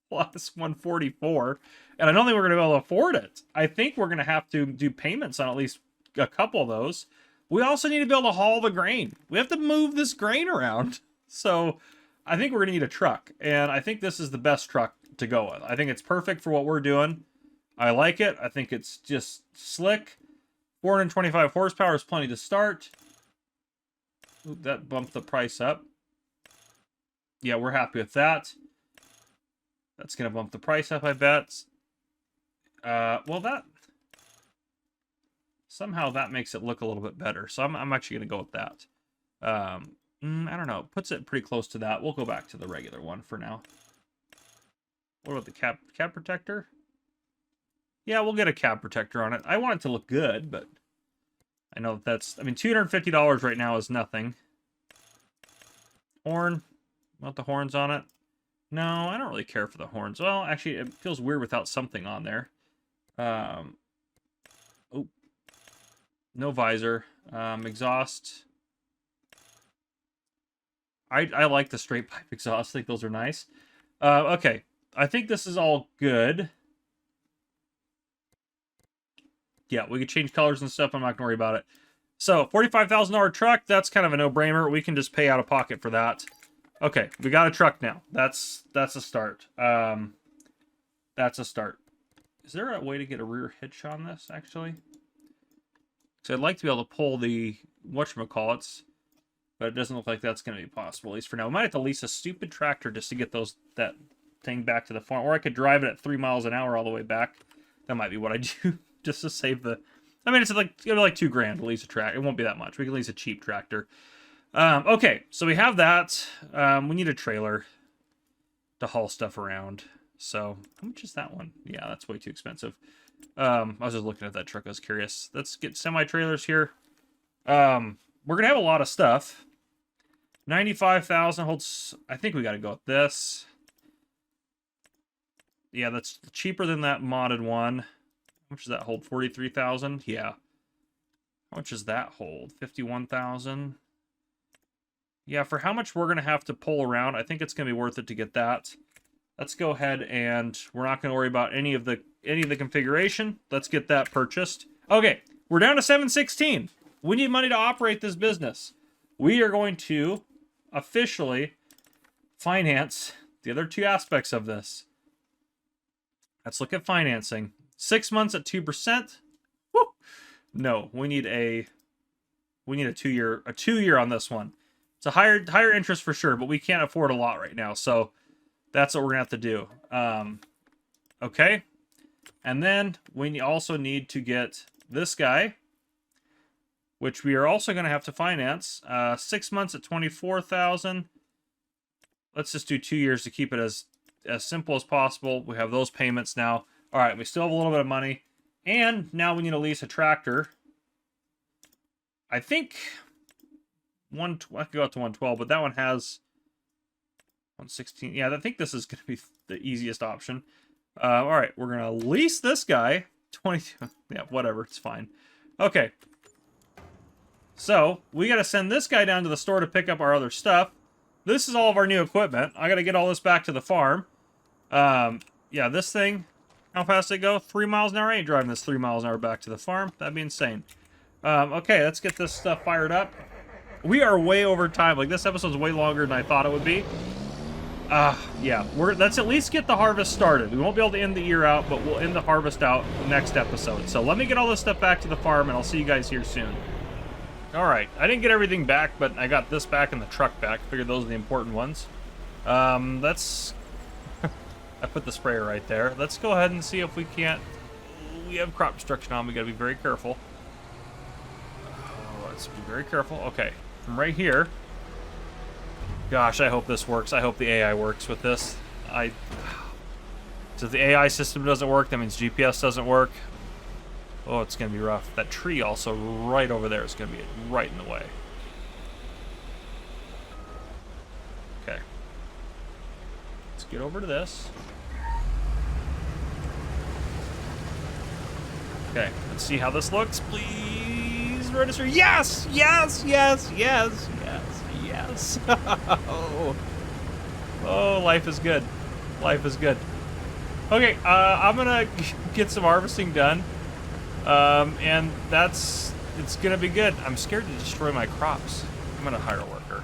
plus 144. And I don't think we're going to be able to afford it. I think we're going to have to do payments on at least a couple of those. We also need to be able to haul the grain. We have to move this grain around. So I think we're going to need a truck. And I think this is the best truck to go with. I think it's perfect for what we're doing. I like it. I think it's just slick. 425 horsepower is plenty to start. Ooh, that bumped the price up. Yeah, we're happy with that. That's going to bump the price up, I bet. Well, that... Somehow that makes it look a little bit better. So I'm actually going to go with that. I don't know. It puts it pretty close to that. We'll go back to the regular one for now. What about the cab protector? Yeah, we'll get a cab protector on it. I want it to look good, but I know that's... I mean, $250 right now is nothing. Horn. Want the horns on it? No, I don't really care for the horns. Well, actually, it feels weird without something on there. Oh. No visor. Exhaust. I like the straight pipe exhaust. I think those are nice. Okay. I think this is all good. Yeah, we could change colors and stuff. I'm not going to worry about it. So, $45,000 truck. That's kind of a no-brainer. We can just pay out of pocket for that. Okay, we got a truck now. That's a start. That's a start. Is there a way to get a rear hitch on this, actually? So I'd like to be able to pull the whatchamacallits, but it doesn't look like that's going to be possible, at least for now. We might have to lease a stupid tractor just to get that thing back to the farm. Or I could drive it at 3 miles an hour all the way back. That might be what I do, just to save the... I mean, it's like $2 grand to lease a tractor. It won't be that much. We can lease a cheap tractor. Okay, so we have that. We need a trailer to haul stuff around. So, how much is that one? Yeah, that's way too expensive. I was just looking at that truck. I was curious. Let's get semi-trailers here. We're going to have a lot of stuff. 95,000 holds... I think we got to go with this. Yeah, that's cheaper than that modded one. How much does that hold? 43,000? Yeah. How much does that hold? 51,000? Yeah, for how much we're going to have to pull around, I think it's going to be worth it to get that. Let's go ahead and we're not going to worry about any of the configuration. Let's get that purchased. Okay, we're down to 716. We need money to operate this business. We are going to officially finance the other two aspects of this. Let's look at financing. 6 months at 2%. Woo! No, we need a 2-year on this one. It's a higher interest for sure, but we can't afford a lot right now, so that's what we're gonna have to do. Okay, and then we also need to get this guy, which we are also gonna have to finance. 6 months at 24,000. Let's just do 2 years to keep it as simple as possible. We have those payments now. All right, we still have a little bit of money, and now we need to lease a tractor. I think I could go up to 112, but that one has 116. Yeah, I think this is going to be the easiest option. All right, we're going to lease this guy. 22. Yeah, whatever. It's fine. Okay. So, we got to send this guy down to the store to pick up our other stuff. This is all of our new equipment. I got to get all this back to the farm. Yeah, this thing, how fast did it go? 3 miles an hour? I ain't driving this 3 miles an hour back to the farm. That'd be insane. Okay, let's get this stuff fired up. We are way over time. Like, this episode's way longer than I thought it would be. Yeah, let's at least get the harvest started. We won't be able to end the year out, but we'll end the harvest out next episode. So let me get all this stuff back to the farm, and I'll see you guys here soon. Alright, I didn't get everything back, but I got this back and the truck back. I figured those are the important ones. Let's... I put the sprayer right there. Let's go ahead and see if we can't... We have crop destruction on. We gotta be very careful. Let's be very careful. Okay, from right here. Gosh, I hope this works. I hope the AI works with this. So if the AI system doesn't work, that means GPS doesn't work. Oh, it's going to be rough. That tree also right over there is going to be right in the way. Okay. Let's get over to this. Okay, let's see how this looks. Please register. Yes! Yes! Yes! Yes! Yes! Yes! Oh, life is good. Life is good. Okay, I'm gonna get some harvesting done. And it's gonna be good. I'm scared to destroy my crops. I'm gonna hire a worker.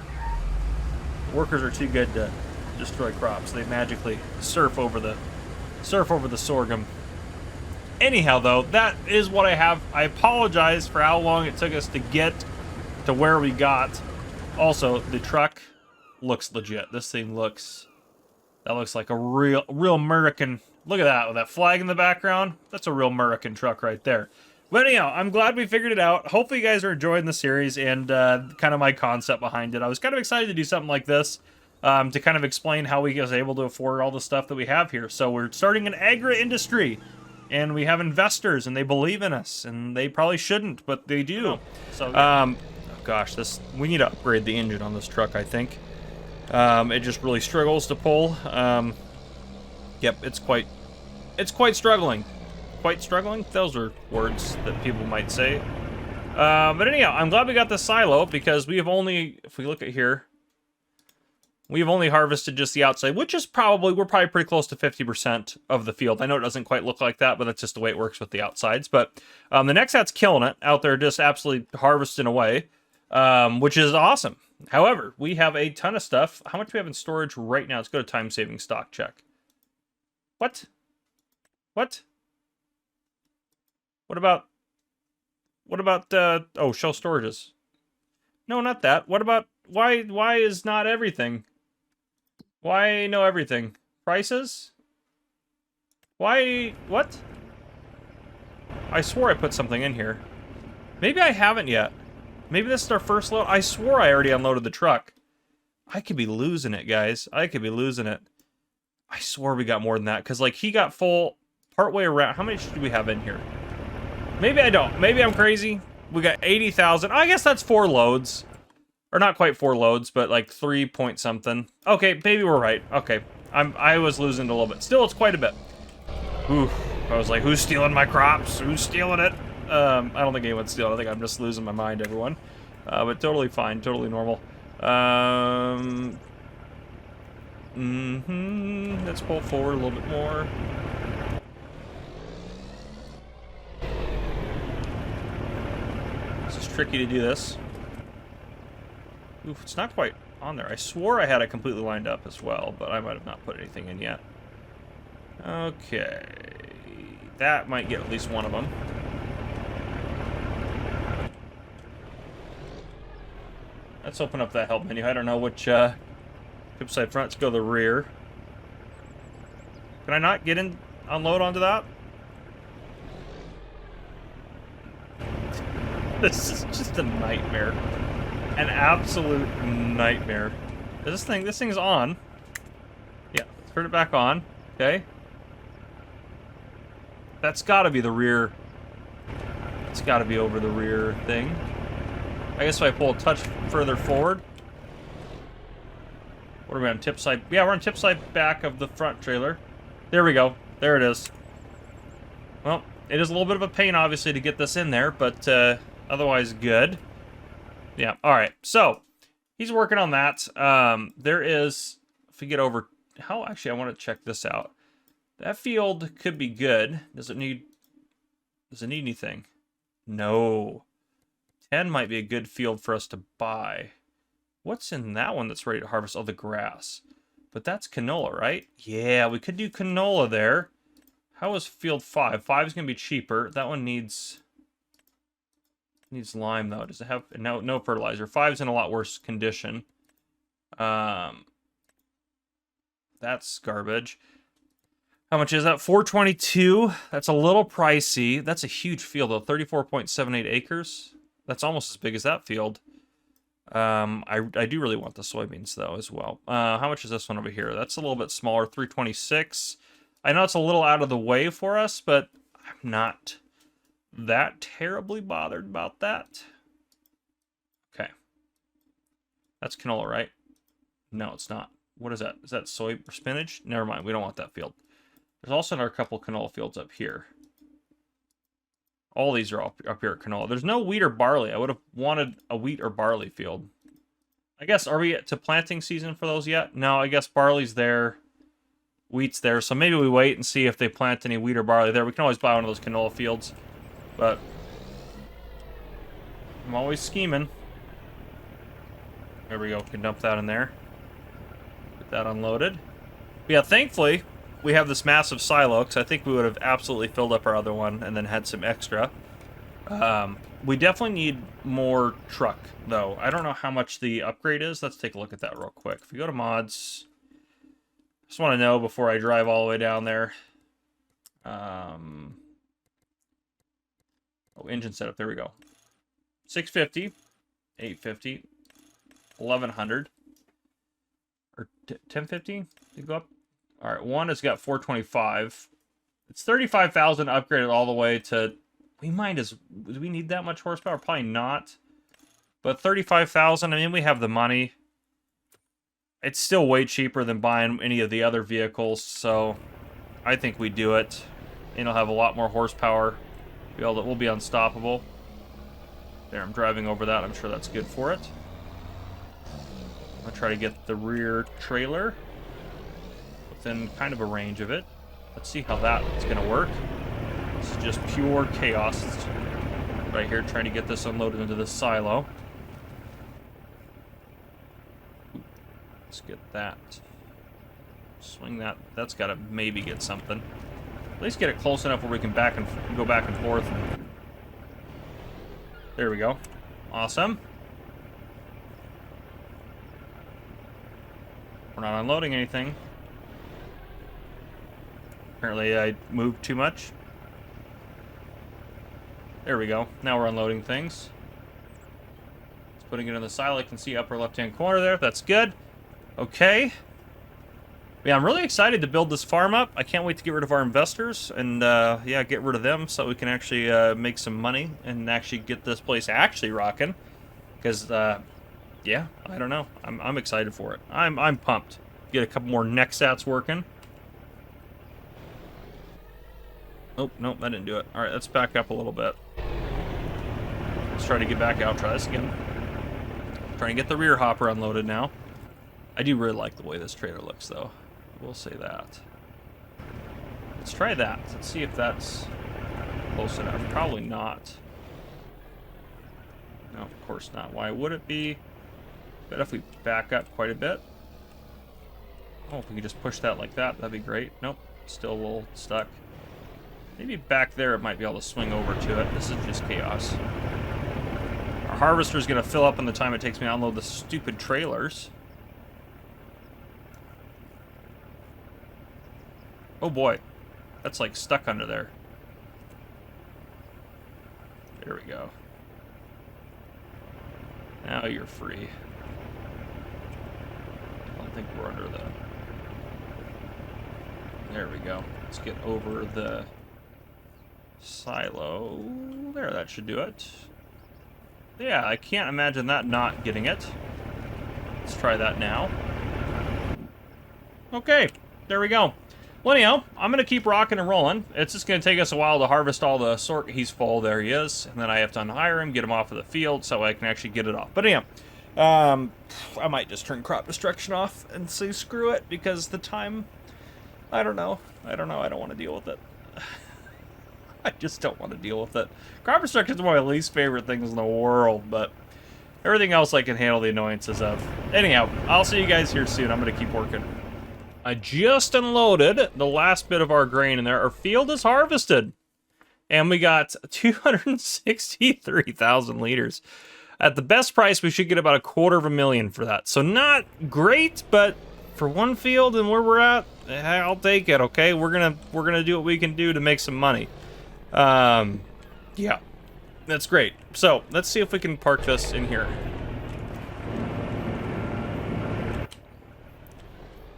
Workers are too good to destroy crops. They magically surf over the sorghum. Anyhow, though, that is what I have. I apologize for how long it took us to get to where we got. Also, the truck looks legit. This thing looks like a real American. Look at that with that flag in the background. That's a real American truck right there. But anyhow, I'm glad we figured it out. Hopefully you guys are enjoying the series and kind of my concept behind it. I was kind of excited to do something like this to kind of explain how we was able to afford all the stuff that we have here. So we're starting an agri-industry, and we have investors, and they believe in us, and they probably shouldn't, but they do. So, oh gosh, we need to upgrade the engine on this truck, I think. It just really struggles to pull. Yep, it's quite struggling. Quite struggling? Those are words that people might say. But anyhow, I'm glad we got this silo, because we have only, if we look at here, we've only harvested just the outside, which is we're probably pretty close to 50% of the field. I know it doesn't quite look like that, but that's just the way it works with the outsides. But the Nexat's killing it out there, just absolutely harvesting away, which is awesome. However, we have a ton of stuff. How much do we have in storage right now? Let's go to time-saving stock check. What? What? What about, oh, show storages. No, not that. What about, why is not everything? Why no everything? Prices? Why, what? I swore I put something in here. Maybe I haven't yet. Maybe this is our first load. I swore I already unloaded the truck. I could be losing it, guys. I could be losing it. I swore we got more than that, because, like, he got full partway around. How much do we have in here? Maybe I don't. Maybe I'm crazy. We got 80,000. I guess that's 4 loads. Or not quite 4 loads, but like 3 point something. Okay, maybe we're right. Okay. I was losing it a little bit. Still, it's quite a bit. Oof. I was like, who's stealing my crops? Who's stealing it? I don't think anyone's stealing it. I think I'm just losing my mind, everyone. But totally fine. Totally normal. Let's pull forward a little bit more. This is tricky to do this. Oof, it's not quite on there. I swore I had it completely lined up as well, but I might have not put anything in yet. Okay. That might get at least one of them. Let's open up that help menu. I don't know which tip side front. Let's go to the rear. Can I not get in, unload onto that? This is just a nightmare. An absolute nightmare. This thing's on. Yeah, let's turn it back on. Okay. That's gotta be the rear. It's gotta be over the rear thing. I guess if I pull a touch further forward. What are we on, tip side? Yeah, we're on tip side back of the front trailer. There we go. There it is. Well, it is a little bit of a pain, obviously, to get this in there, but otherwise good. Yeah, alright. So, he's working on that. There is, if we get over, actually, I want to check this out. That field could be good. Does it need anything? No. 10 might be a good field for us to buy. What's in that one that's ready to harvest? Oh, the grass. But that's canola, right? Yeah, we could do canola there. How is field 5? 5 is going to be cheaper. That one needs lime, though. Does it have... No fertilizer. 5's in a lot worse condition. That's garbage. How much is that? 422. That's a little pricey. That's a huge field, though. 34.78 acres. That's almost as big as that field. I do really want the soybeans, though, as well. How much is this one over here? That's a little bit smaller, 326. I know it's a little out of the way for us, but I'm not that terribly bothered about that. Okay. That's canola, right? No, it's not. What is that? Is that soy or spinach? Never mind. We don't want that field. There's also another couple canola fields up here. All these are up here at canola. There's no wheat or barley. I would have wanted a wheat or barley field. I guess, are we to planting season for those yet? No, I guess barley's there. Wheat's there. So maybe we wait and see if they plant any wheat or barley there. We can always buy one of those canola fields. But I'm always scheming. There we go. Can dump that in there. Get that unloaded. But yeah, thankfully, we have this massive silo, because I think we would have absolutely filled up our other one and then had some extra. We definitely need more truck, though. I don't know how much the upgrade is. Let's take a look at that real quick. If we go to mods, just want to know before I drive all the way down there. Oh, engine setup. There we go. 650, 850, 1100, or 1050. Did it go up? All right, one has got 425. It's 35,000 upgraded all the way to. Do we need that much horsepower? Probably not. But 35,000. I mean, we have the money. It's still way cheaper than buying any of the other vehicles, so I think we do it. And it'll have a lot more horsepower. We'll be unstoppable. There, I'm driving over that. I'm sure that's good for it. I'm gonna try to get the rear trailer within kind of a range of it. Let's see how that's gonna work. This is just pure chaos right here, trying to get this unloaded into the silo. Let's get that. Swing that. That's got to maybe get something. At least get it close enough where we can go back and forth. There we go. Awesome. We're not unloading anything. Apparently I moved too much. There we go. Now we're unloading things. Just putting it in the silo. I can see upper left-hand corner there. That's good. Okay. Yeah, I'm really excited to build this farm up. I can't wait to get rid of our investors and, yeah, get rid of them so we can actually make some money and actually get this place actually rocking. Because, yeah, I don't know. I'm excited for it. I'm pumped. Get a couple more Nexats working. Oh, nope, that didn't do it. All right, let's back up a little bit. Let's try to get back out. Try this again. Trying to get the rear hopper unloaded now. I do really like the way this trailer looks, though. I will say that. Let's try that. Let's see if that's close enough. Probably not. No, of course not. Why would it be? But if we back up quite a bit. Oh, if we could just push that like that, that'd be great. Nope, still a little stuck. Maybe back there it might be able to swing over to it. This is just chaos. Our harvester's gonna fill up in the time it takes me to unload the stupid trailers. Oh boy, that's like stuck under there. There we go. Now you're free. I don't think we're under the... There we go. Let's get over the silo. There, that should do it. Yeah, I can't imagine that not getting it. Let's try that now. Okay, there we go. Well, anyhow, I'm going to keep rocking and rolling. It's just going to take us a while to harvest all the sort. He's full, there he is. And then I have to unhire him, get him off of the field so I can actually get it off. But anyhow, I might just turn crop destruction off and say screw it because the time, I don't know. I don't want to deal with it. I just don't want to deal with it. Crop destruction is one of my least favorite things in the world, but everything else I can handle the annoyances of. Anyhow, I'll see you guys here soon. I'm going to keep working. I just unloaded the last bit of our grain in there. Our field is harvested. And we got 263,000 liters. At the best price, we should get about $250,000 for that. So not great, but for one field and where we're at, I'll take it, okay? We're gonna do what we can do to make some money. Yeah. That's great. So, let's see if we can park this in here.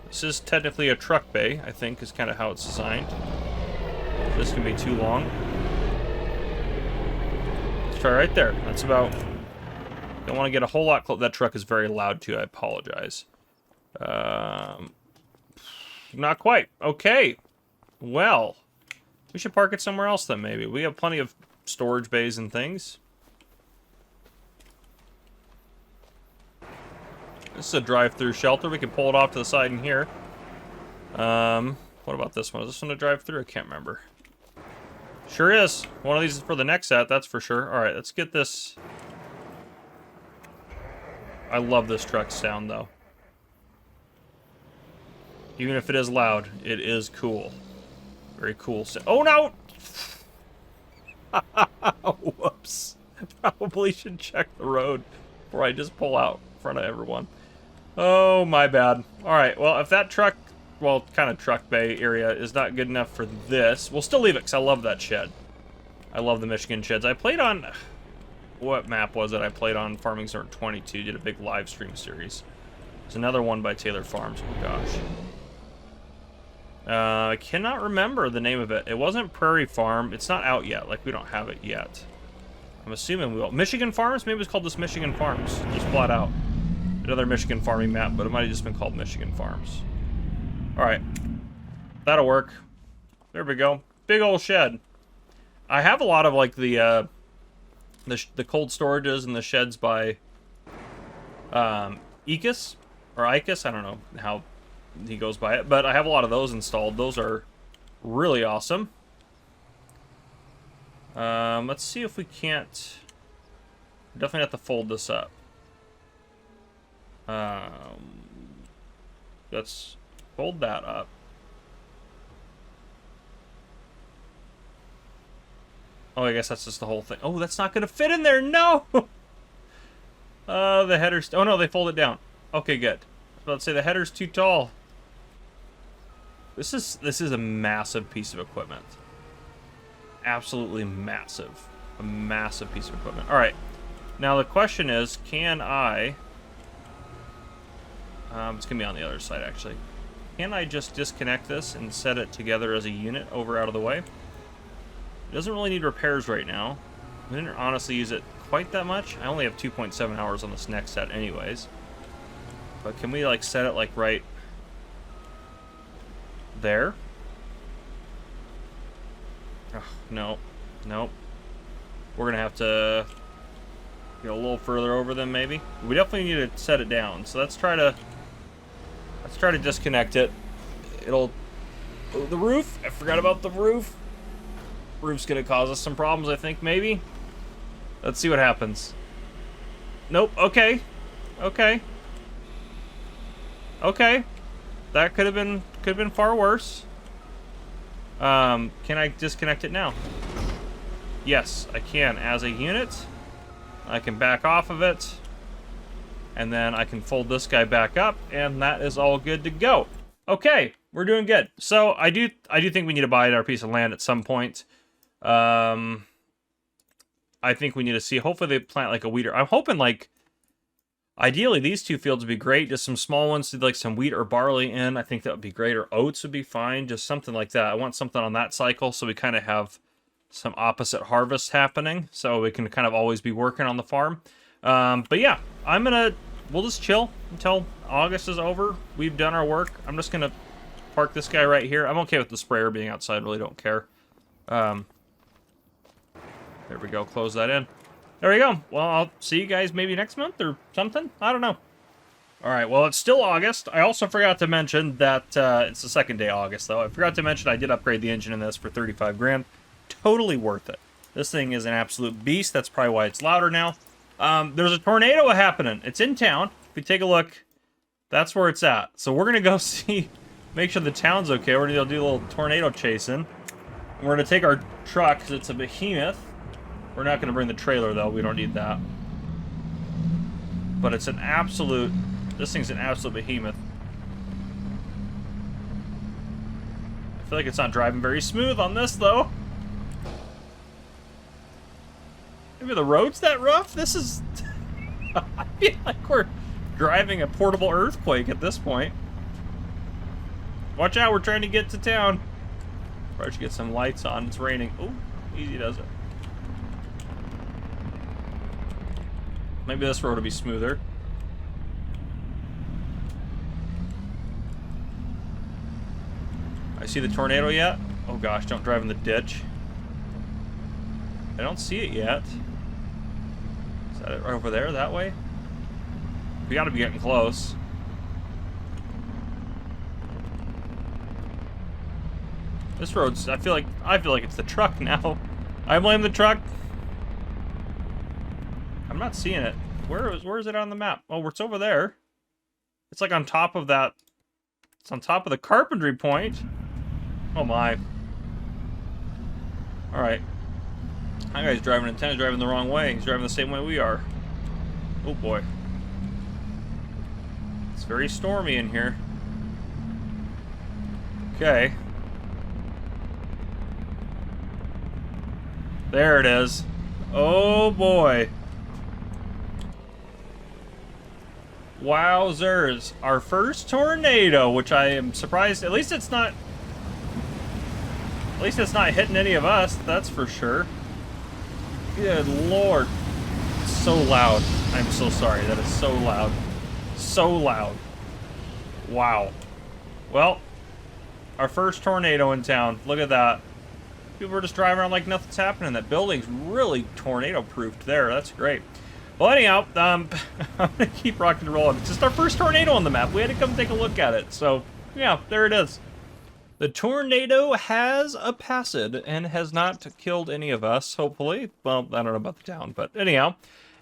This is technically a truck bay, I think, is kind of how it's designed. This can be too long. Let's try right there. That's about... Don't want to get a whole lot close. That truck is very loud, too. I apologize. Not quite. Okay. Well, we should park it somewhere else then, maybe. We have plenty of storage bays and things. This is a drive-through shelter. We can pull it off to the side in here. What about this one? Is this one a drive-through? I can't remember. Sure is. One of these is for the Nexat, that's for sure. All right, let's get this. I love this truck sound, though. Even if it is loud, it is cool. Very cool. Oh, no! Whoops. Probably should check the road before I just pull out in front of everyone. Oh, my bad. Alright, well, if that truck, well, kind of truck bay area is not good enough for this, we'll still leave it because I love that shed. I love the Michigan sheds. I played on... What map was it I played on? Farming Zone 22. Did a big live stream series. There's another one by Taylor Farms. Oh, gosh. I cannot remember the name of it. It wasn't Prairie Farm. It's not out yet. Like, we don't have it yet. I'm assuming we will. Michigan Farms? Maybe it's called this Michigan Farms. Just flat out. Another Michigan Farming Map, but it might have just been called Michigan Farms. Alright. That'll work. There we go. Big old shed. I have a lot of, like, the cold storages and the sheds by Ecus, or Icus, I don't know how he goes by it, but I have a lot of those installed. Those are really awesome. Let's see if we can't... Definitely have to fold this up. Let's fold that up. Oh, I guess that's just the whole thing. Oh, that's not going to fit in there. No! The header's... Oh, no, they fold it down. Okay, good. I was about to say the header's too tall. This is a massive piece of equipment. Absolutely massive. A massive piece of equipment. All right. Now, the question is, can I... it's going to be on the other side, actually. Can I just disconnect this and set it together as a unit over out of the way? It doesn't really need repairs right now. I didn't honestly use it quite that much. I only have 2.7 hours on this next set anyways. But can we, like, set it, like, right there? Oh, no. Nope. We're going to have to... Get a little further over them, maybe. We definitely need to set it down. So let's try to disconnect it. It'll... Oh, the roof. I forgot about the roof. Roof's gonna cause us some problems, I think, maybe. Let's see what happens. Nope. Okay. Okay. Okay. That could have been far worse. Can I disconnect it now? Yes, I can. As a unit, I can back off of it, and then I can fold this guy back up, and that is all good to go. Okay, we're doing good. So I do think we need to buy our piece of land at some point. I think we need to see. Hopefully they plant like a wheat. I'm hoping like, ideally these two fields would be great. Just some small ones to like some wheat or barley in. I think that would be great. Or oats would be fine. Just something like that. I want something on that cycle so we kind of have some opposite harvests happening, so we can kind of always be working on the farm. But yeah, we'll just chill until August is over. We've done our work. I'm just gonna park this guy right here. I'm okay with the sprayer being outside, really don't care. There we go, close that in. There we go. Well, I'll see you guys maybe next month or something. I don't know. All right, well, it's still August. I also forgot to mention that it's the second day of August, though. I forgot to mention I did upgrade the engine in this for 35 grand. Totally worth it. This thing is an absolute beast. That's probably why it's louder now. There's a tornado happening. It's in town. If you take a look, that's where it's at. So we're going to go see, make sure the town's okay. We're going to do a little tornado chasing. We're going to take our truck, because it's a behemoth. We're not going to bring the trailer, though. We don't need that. But it's an absolute... This thing's an absolute behemoth. I feel like it's not driving very smooth on this, though. Maybe the road's that rough? This is... I feel like we're driving a portable earthquake at this point. Watch out, we're trying to get to town. Probably should get some lights on. It's raining. Oh, easy does it. Maybe this road will be smoother. I see the tornado yet? Oh gosh, don't drive in the ditch. I don't see it yet. Is that it right over there, that way? We gotta be getting close. This road's, I feel like it's the truck now. I blame the truck. I'm not seeing it. Where is it on the map? Oh, it's over there. It's like on top of that. It's on top of the carpentry point. Oh my. Alright. That guy's driving in 10, he's driving the wrong way. He's driving the same way we are. Oh boy. It's very stormy in here. Okay. There it is. Oh boy. Wowzers. Our first tornado, which I am surprised, at least it's not hitting any of us, that's for sure. Good lord. It's so loud. I'm so sorry. That is so loud. So loud. Wow. Well, our first tornado in town. Look at that. People are just driving around like nothing's happening. That building's really tornado-proofed there. That's great. Well, anyhow, I'm going to keep rocking and rolling. It's just our first tornado on the map. We had to come take a look at it. So, yeah, there it is. The tornado has passed and has not killed any of us, hopefully. Well, I don't know about the town, but anyhow.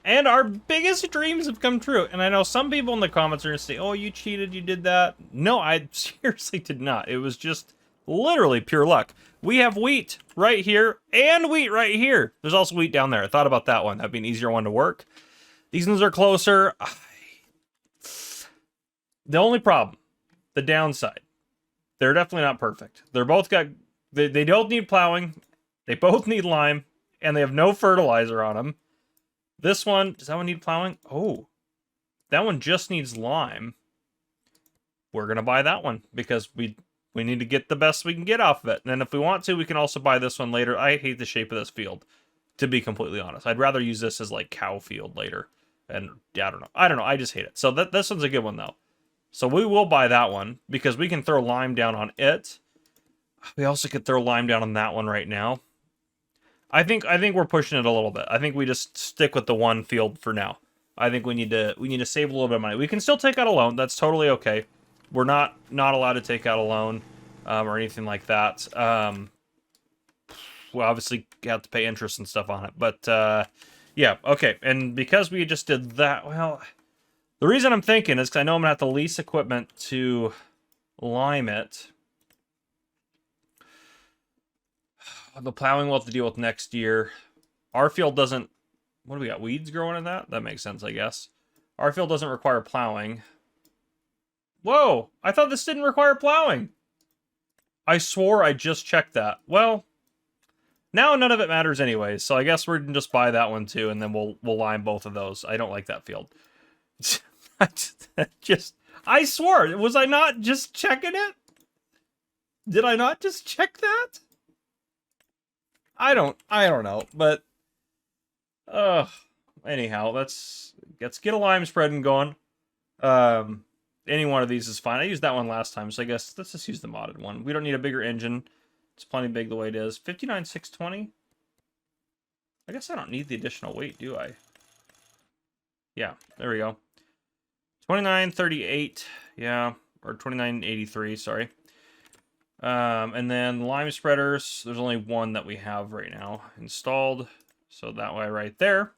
And our biggest dreams have come true. And I know some people in the comments are going to say, oh, you cheated, you did that. No, I seriously did not. It was just literally pure luck. We have wheat right here and wheat right here. There's also wheat down there. I thought about that one. That'd be an easier one to work. These ones are closer. The only problem, the downside, they're definitely not perfect. They're both got, they don't need plowing. They both need lime, and they have no fertilizer on them. This one, does that one need plowing? Oh, that one just needs lime. We're going to buy that one because we need to get the best we can get off of it. And then if we want to, we can also buy this one later. I hate the shape of this field, to be completely honest. I'd rather use this as like cow field later. And yeah, I don't know. I just hate it. So this one's a good one though. So we will buy that one because we can throw lime down on it. We also could throw lime down on that one right now. I think we're pushing it a little bit. I think we just stick with the one field for now. I think we need to save a little bit of money. We can still take out a loan. That's totally okay. We're not allowed to take out a loan or anything like that. We'll obviously have to pay interest and stuff on it. But yeah, okay. And because we just did that, well, the reason I'm thinking is because I know I'm gonna have to lease equipment to lime it. The plowing we'll have to deal with next year. Our field doesn't... What do we got? Weeds growing in that? That makes sense, I guess. Our field doesn't require plowing. Whoa! I thought this didn't require plowing. I swore I just checked that. Well, now none of it matters anyways, so I guess we're gonna just buy that one too, and then we'll lime both of those. I don't like that field. I swore, was I not just checking it? Did I not just check that? I don't know, but anyhow, let's get a lime spreading going. Any one of these is fine. I used that one last time, so I guess let's just use the modded one. We don't need a bigger engine. It's plenty big the way it is. 59,620. I guess I don't need the additional weight, do I? Yeah, there we go. 2938, yeah, or 2983, sorry. And then lime spreaders, there's only one that we have right now installed, so that way right there.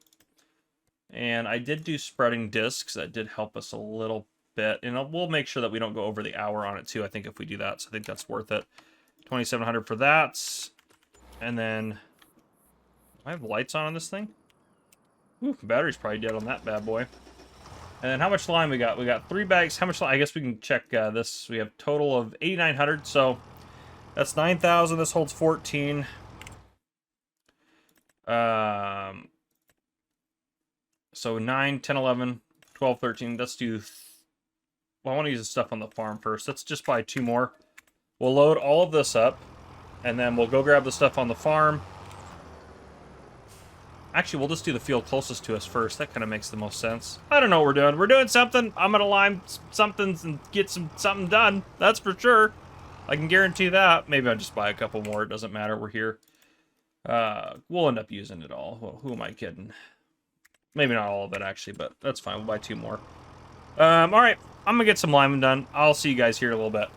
And I did do spreading discs, that did help us a little bit, and we'll make sure that we don't go over the hour on it too, I think, if we do that, so I think that's worth it. 2,700 for that, and then, do I have lights on this thing? Ooh, battery's probably dead on that bad boy. And then how much lime we got? We got 3 bags. How much lime? I guess we can check this. We have a total of 8,900, so that's 9,000. This holds 14. So 9, 10, 11, 12, 13. Let's do... Well, I want to use the stuff on the farm first. Let's just buy 2 more. We'll load all of this up, and then we'll go grab the stuff on the farm. Actually, we'll just do the field closest to us first. That kind of makes the most sense. I don't know what we're doing. We're doing something. I'm going to lime something and get something done. That's for sure. I can guarantee that. Maybe I'll just buy a couple more. It doesn't matter. We're here. We'll end up using it all. Well, who am I kidding? Maybe not all of it, actually, but that's fine. We'll buy 2 more. All right. I'm going to get some liming done. I'll see you guys here in a little bit.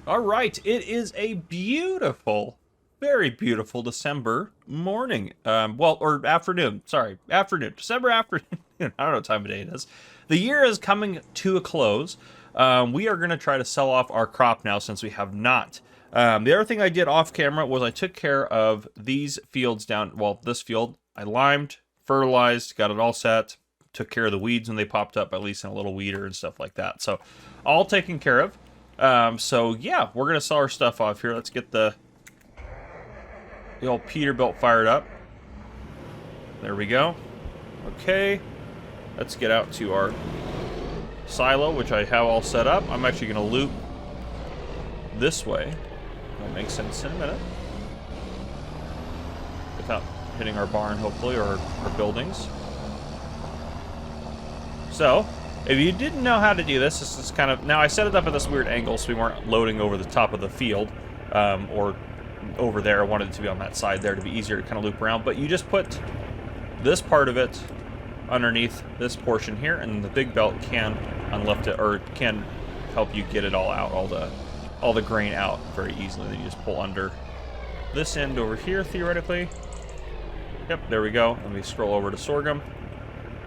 All right. It is a beautiful... very beautiful December morning. Well, or afternoon. Sorry, afternoon. December afternoon. I don't know what time of day it is. The year is coming to a close. We are going to try to sell off our crop now since we have not. The other thing I did off camera was I took care of these fields down. Well, this field I limed, fertilized, got it all set. Took care of the weeds when they popped up, at least in a little weeder and stuff like that. So all taken care of. So yeah, we're going to sell our stuff off here. Let's get the old Peterbilt fired up. There we go. Okay. Let's get out to our silo, which I have all set up. I'm actually going to loop this way. That'll make sense in a minute. Without hitting our barn, hopefully, or our buildings. So, if you didn't know how to do this, this is kind of... Now, I set it up at this weird angle so we weren't loading over the top of the field, or over there. I wanted it to be on that side there to be easier to kind of loop around, but you just put this part of it underneath this portion here, and the big belt can unlift it, or can help you get it all out, all the grain out very easily. Then you just pull under this end over here, theoretically. Yep, there we go. Let me scroll over to sorghum,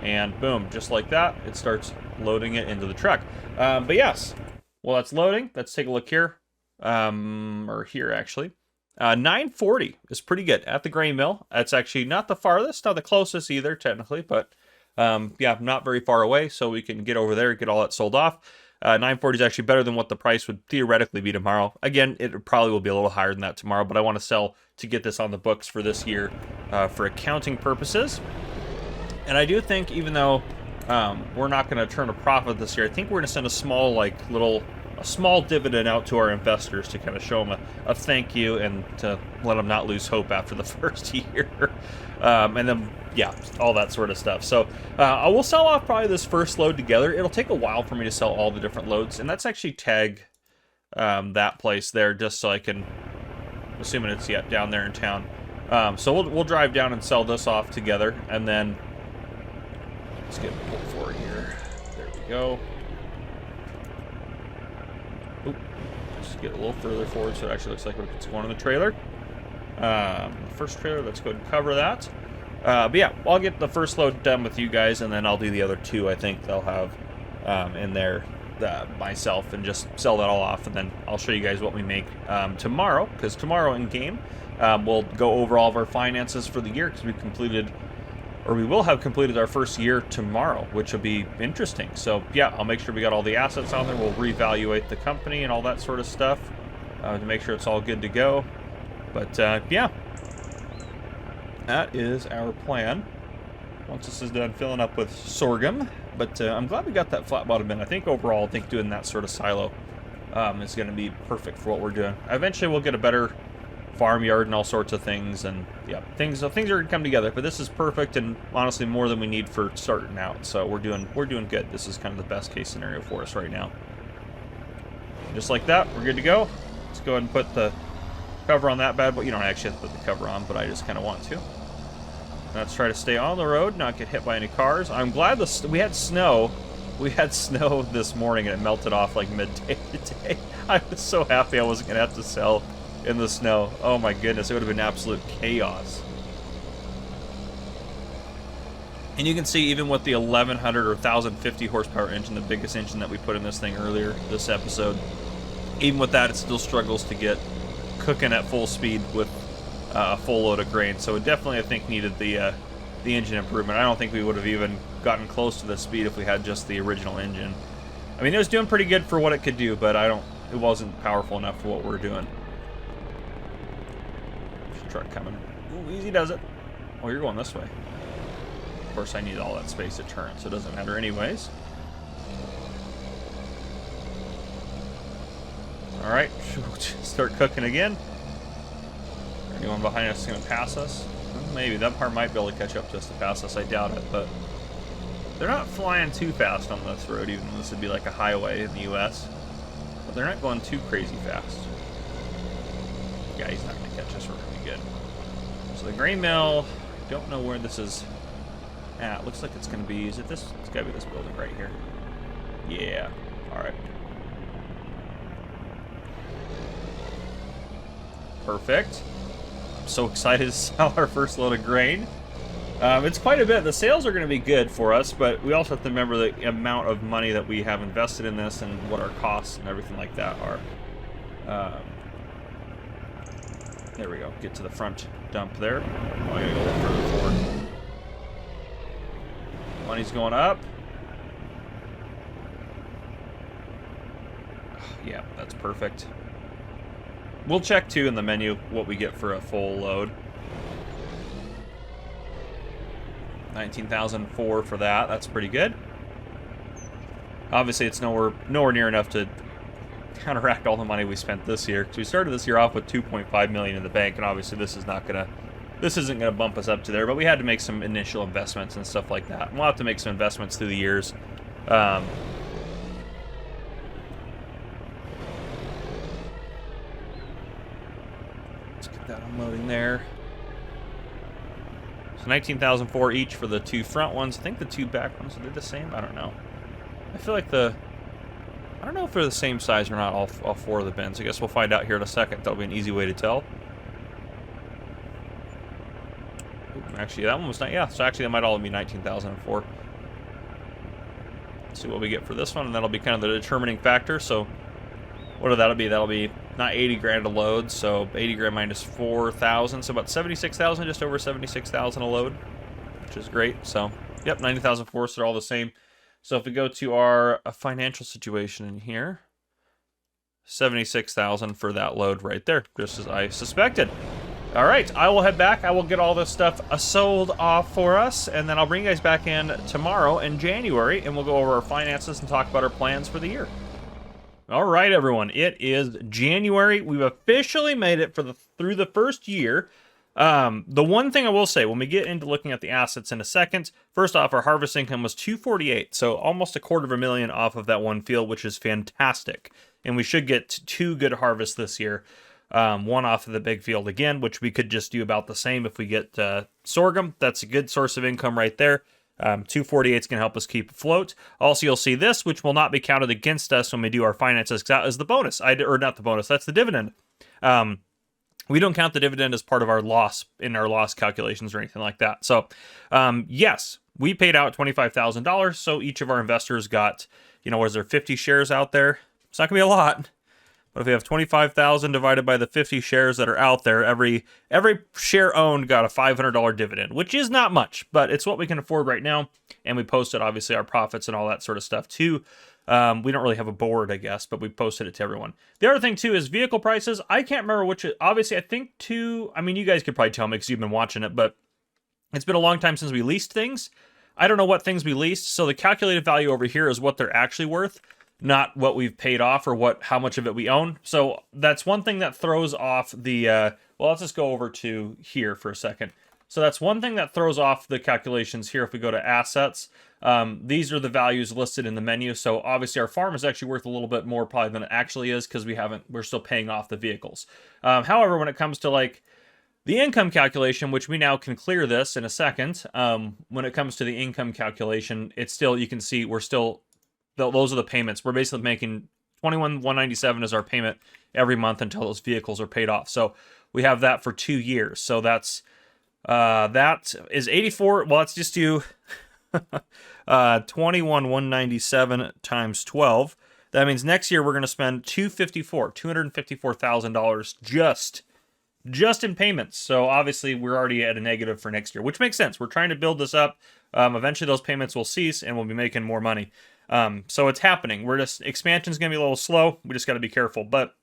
and boom, just like that, it starts loading it into the truck. But yes, well, that's loading. Let's take a look here, or here actually. 940 is pretty good at the grain mill. That's actually not the farthest, not the closest either, technically, but yeah, not very far away, so we can get over there and get all that sold off. 940 is actually better than what the price would theoretically be tomorrow. Again, it probably will be a little higher than that tomorrow, but I want to sell to get this on the books for this year for accounting purposes. And I do think, even though we're not going to turn a profit this year, I think we're going to send a small, a small dividend out to our investors to kind of show them a thank you and to let them not lose hope after the first year. And then, yeah, all that sort of stuff. So I will sell off probably this first load together. It'll take a while for me to sell all the different loads, and that's actually tag that place there just so I can, assuming it's, yeah, down there in town. So we'll drive down and sell this off together, and then let's get pulled forward here. There we go. Oop. Just get a little further forward so it actually looks like it's going in the trailer. First trailer, let's go ahead and cover that. But yeah, I'll get the first load done with you guys, and then I'll do the other two. I think they'll have in there myself, and just sell that all off, and then I'll show you guys what we make tomorrow, because tomorrow in game we'll go over all of our finances for the year, because we completed, or we will have completed our first year tomorrow, which will be interesting. So yeah, I'll make sure we got all the assets on there. We'll reevaluate the company and all that sort of stuff to make sure it's all good to go. But yeah, that is our plan once this is done filling up with sorghum. But I'm glad we got that flat bottom in. I think overall, I think doing that sort of silo is going to be perfect for what we're doing. Eventually we'll get a better farmyard and all sorts of things, and yeah, things are going to come together. But this is perfect, and honestly more than we need for starting out. So we're doing good. This is kind of the best case scenario for us right now. Just like that, we're good to go. Let's go ahead and put the cover on that bad boy. You don't actually have to put the cover on, but I just kind of want to. Let's try to stay on the road, not get hit by any cars. I'm glad we had snow. We had snow this morning, and it melted off like midday today. I was so happy I wasn't going to have to sell in the snow. Oh my goodness, it would have been absolute chaos. And you can see, even with the 1100 or 1050 horsepower engine, the biggest engine that we put in this thing earlier this episode, even with that, it still struggles to get cooking at full speed with a full load of grain. So it definitely, I think, needed the engine improvement. I don't think we would have even gotten close to the speed if we had just the original engine. I mean, it was doing pretty good for what it could do, but it wasn't powerful enough for what we're doing. Truck coming. Ooh, easy does it. Oh, you're going this way. Of course, I need all that space to turn, so it doesn't matter anyways. All right, start cooking again. Anyone behind us is going to pass us? Maybe. That part might be able to catch up to us to pass us. I doubt it, but they're not flying too fast on this road, even though this would be like a highway in the U.S. But they're not going too crazy fast. Yeah, he's not going to catch us. We're going to be good. So the grain mill, I don't know where this is at. It looks like it's going to be, is it this? It's got to be this building right here. Yeah. All right. Perfect. I'm so excited to sell our first load of grain. It's quite a bit. The sales are going to be good for us, but we also have to remember the amount of money that we have invested in this and what our costs and everything like that are. There we go. Get to the front dump there. Oh, I gotta go a little further forward. Money's going up. Yeah, that's perfect. We'll check, too, in the menu what we get for a full load. 19,004 for that. That's pretty good. Obviously, it's nowhere near enough to counteract all the money we spent this year. So we started this year off with 2.5 million in the bank, and obviously this isn't gonna bump us up to there. But we had to make some initial investments and stuff like that. And we'll have to make some investments through the years. Let's get that unloading there. So 19,004 each for the two front ones. I think the two back ones, are they the same? I don't know. I feel like I don't know if they're the same size or not, all four of the bins. I guess we'll find out here in a second. That'll be an easy way to tell. Ooh, actually, that one was not, yeah, so actually that might all be 19,004. Let's see what we get for this one, and that'll be kind of the determining factor. So what that'll be? That'll be not 80 grand a load, so 80 grand minus 4,000, so about 76,000, just over 76,000 a load, which is great. So, yep, 90,004, so they're all the same. So if we go to our financial situation in here, 76,000 for that load right there, just as I suspected. All right, I will head back. I will get all this stuff sold off for us, and then I'll bring you guys back in tomorrow in January, and we'll go over our finances and talk about our plans for the year. All right, everyone, it is January. We've officially made it through the first year. The one thing I will say, when we get into looking at the assets in a second, first off, our harvest income was 248, so almost $250,000 off of that one field, which is fantastic. And we should get two good harvests this year. one off of the big field again, which we could just do about the same if we get sorghum. That's a good source of income right there. 248 is going to help us keep afloat. Also, you'll see this, which will not be counted against us when we do our finances, because that is the bonus. Or not the bonus, that's the dividend. We don't count the dividend as part of our loss in our loss calculations or anything like that. So, yes, we paid out $25,000. So each of our investors got, was there 50 shares out there? It's not going to be a lot. But if we have 25,000 divided by the 50 shares that are out there, every share owned got a $500 dividend, which is not much, but it's what we can afford right now. And we posted, obviously, our profits and all that sort of stuff, too. We don't really have a board, I guess, but we posted it to everyone. The other thing, too, is vehicle prices. I can't remember which, obviously, I think, you guys could probably tell me because you've been watching it, but it's been a long time since we leased things. I don't know what things we leased, so the calculated value over here is what they're actually worth, not what we've paid off or how much of it we own. So that's one thing that throws off the, well, let's just go over to here for a second. So that's one thing that throws off the calculations here if we go to assets. These are the values listed in the menu. So obviously our farm is actually worth a little bit more probably than it actually is because we're still paying off the vehicles. However, when it comes to like the income calculation, which we now can clear this in a second, when it comes to the income calculation, it's still, you can see we're still, those are the payments. We're basically making $21,197 as our payment every month until those vehicles are paid off. So we have that for 2 years. So that is 84. Well, let's just do 21,197 times 12. That means next year we're going to spend $254,000 just in payments. So obviously we're already at a negative for next year, which makes sense. We're trying to build this up. Eventually those payments will cease and we'll be making more money. So it's happening. Expansion's going to be a little slow. We just got to be careful. But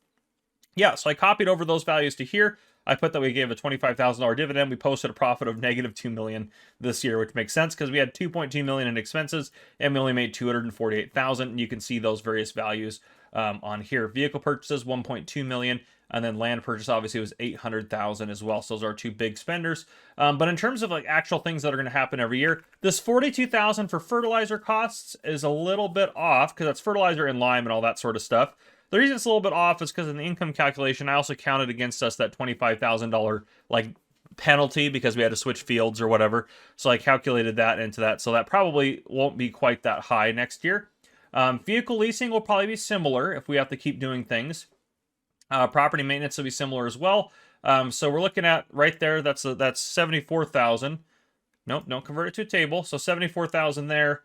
yeah, so I copied over those values to here. I put that we gave a $25,000 dividend. We posted a profit of negative $2 million this year, which makes sense because we had $2.2 million in expenses and we only made $248,000. And you can see those various values on here. Vehicle purchases, $1.2 million. And then land purchase obviously was $800,000 as well. So those are our two big spenders. But in terms of like actual things that are going to happen every year, this $42,000 for fertilizer costs is a little bit off because that's fertilizer and lime and all that sort of stuff. The reason it's a little bit off is because in the income calculation, I also counted against us that $25,000 like penalty because we had to switch fields or whatever. So I calculated that into that. So that probably won't be quite that high next year. Vehicle leasing will probably be similar if we have to keep doing things. Property maintenance will be similar as well. So we're looking at right there. That's 74,000. Nope, don't convert it to a table. So 74,000 there.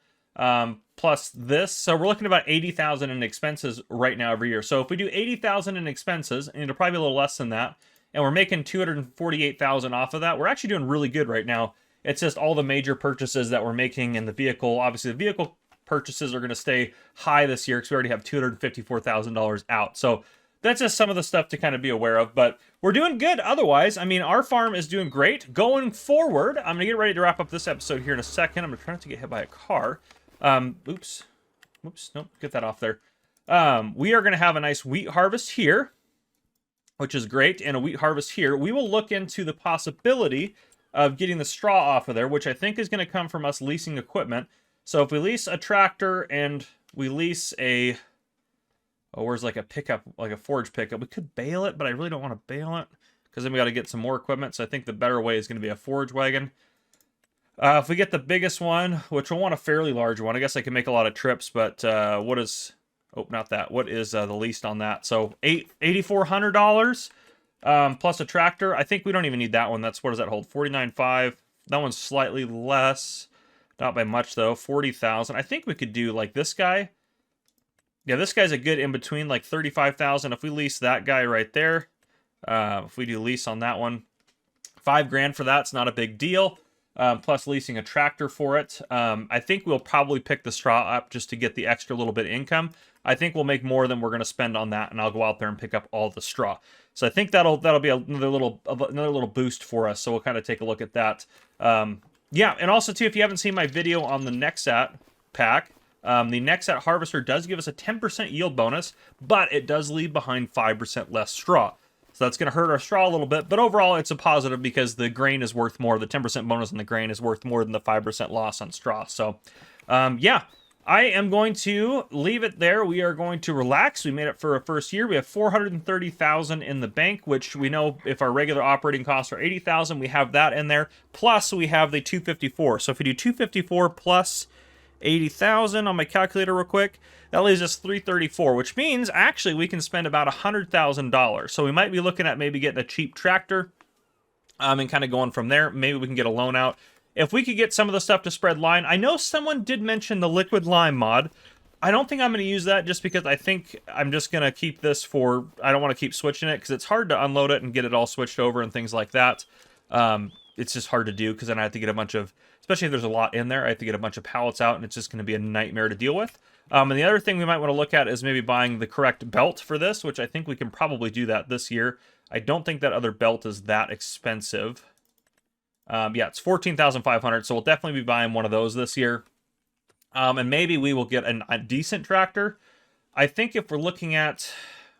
Plus this. So we're looking at about 80,000 in expenses right now every year. So if we do 80,000 in expenses, and it'll probably be a little less than that, and we're making 248,000 off of that, we're actually doing really good right now. It's just all the major purchases that we're making in the vehicle. Obviously, the vehicle purchases are going to stay high this year because we already have $254,000 out. So that's just some of the stuff to kind of be aware of, but we're doing good otherwise. I mean, our farm is doing great. Going forward, I'm going to get ready to wrap up this episode here in a second. I'm going to try not to get hit by a car. Oops, nope, get that off there. We are going to have a nice wheat harvest here, which is great, and a wheat harvest here. We will look into the possibility of getting the straw off of there, which I think is going to come from us leasing equipment. So if we lease a tractor and we lease a... where's like a pickup, like a forage pickup. We could bale it, but I really don't want to bale it because then we got to get some more equipment. So I think the better way is going to be a forage wagon. If we get the biggest one, which we'll want a fairly large one, I guess I can make a lot of trips, but what is, oh, not that. What is the least on that? So $8,400 plus a tractor. I think we don't even need that one. What does that hold? 49.5. That one's slightly less. Not by much though. 40,000. I think we could do like this guy. Yeah, this guy's a good in-between, like 35,000. If we lease that guy right there, if we do lease on that one, $5,000 for that's not a big deal. Plus leasing a tractor for it. I think we'll probably pick the straw up just to get the extra little bit of income. I think we'll make more than we're going to spend on that, and I'll go out there and pick up all the straw. So I think that'll be another little boost for us. So we'll kind of take a look at that. Yeah, and also too, if you haven't seen my video on the Nexat pack. The Nexat harvester does give us a 10% yield bonus, but it does leave behind 5% less straw. So that's going to hurt our straw a little bit, but overall it's a positive because the grain is worth more. The 10% bonus on the grain is worth more than the 5% loss on straw. So, yeah, I am going to leave it there. We are going to relax. We made it for a first year. We have 430,000 in the bank, which we know if our regular operating costs are 80,000, we have that in there. Plus, we have the 254. So if we do 254 plus 80,000 on my calculator real quick, that leaves us 334, which means actually we can spend about $100,000. So we might be looking at maybe getting a cheap tractor and kind of going from there. Maybe we can get a loan out. If we could get some of the stuff to spread line, I know someone did mention the liquid lime mod. I don't think I'm going to use that just because I think I'm just going to keep this for, I don't want to keep switching it because it's hard to unload it and get it all switched over and things like that. It's just hard to do because then I have to get a bunch of, especially if there's a lot in there, I have to get a bunch of pallets out and it's just going to be a nightmare to deal with. And the other thing we might want to look at is maybe buying the correct belt for this, which I think we can probably do that this year. I don't think that other belt is that expensive. Yeah, it's 14,500, so we'll definitely be buying one of those this year. And maybe we will get a decent tractor. I think if we're looking at,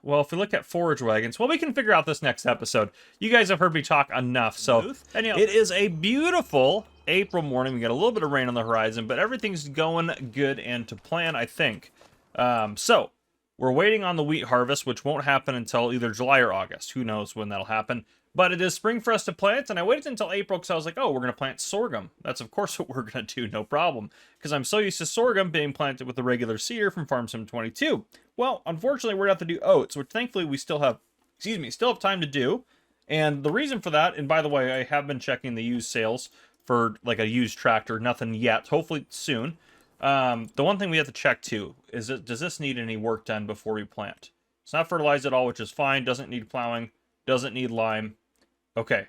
well, if we look at forage wagons, well, we can figure out this next episode. You guys have heard me talk enough, so anyhow, it is a beautiful April morning. We got a little bit of rain on the horizon, but everything's going good and to plan, I think. So we're waiting on the wheat harvest, which won't happen until either July or August. Who knows when that'll happen. But it is spring for us to plant, and I waited until April because I was like, oh, we're going to plant sorghum. That's, of course, what we're going to do, no problem. Because I'm so used to sorghum being planted with the regular seeder from Farm Sim 22. Well, unfortunately, we're going to have to do oats, which thankfully we still have, still have time to do. And the reason for that, and by the way, I have been checking the used sales for like a used tractor. Nothing yet, hopefully soon. The one thing we have to check too is, does this need any work done before we plant? It's not fertilized at all, which is fine. Doesn't need plowing. Doesn't need lime. Okay,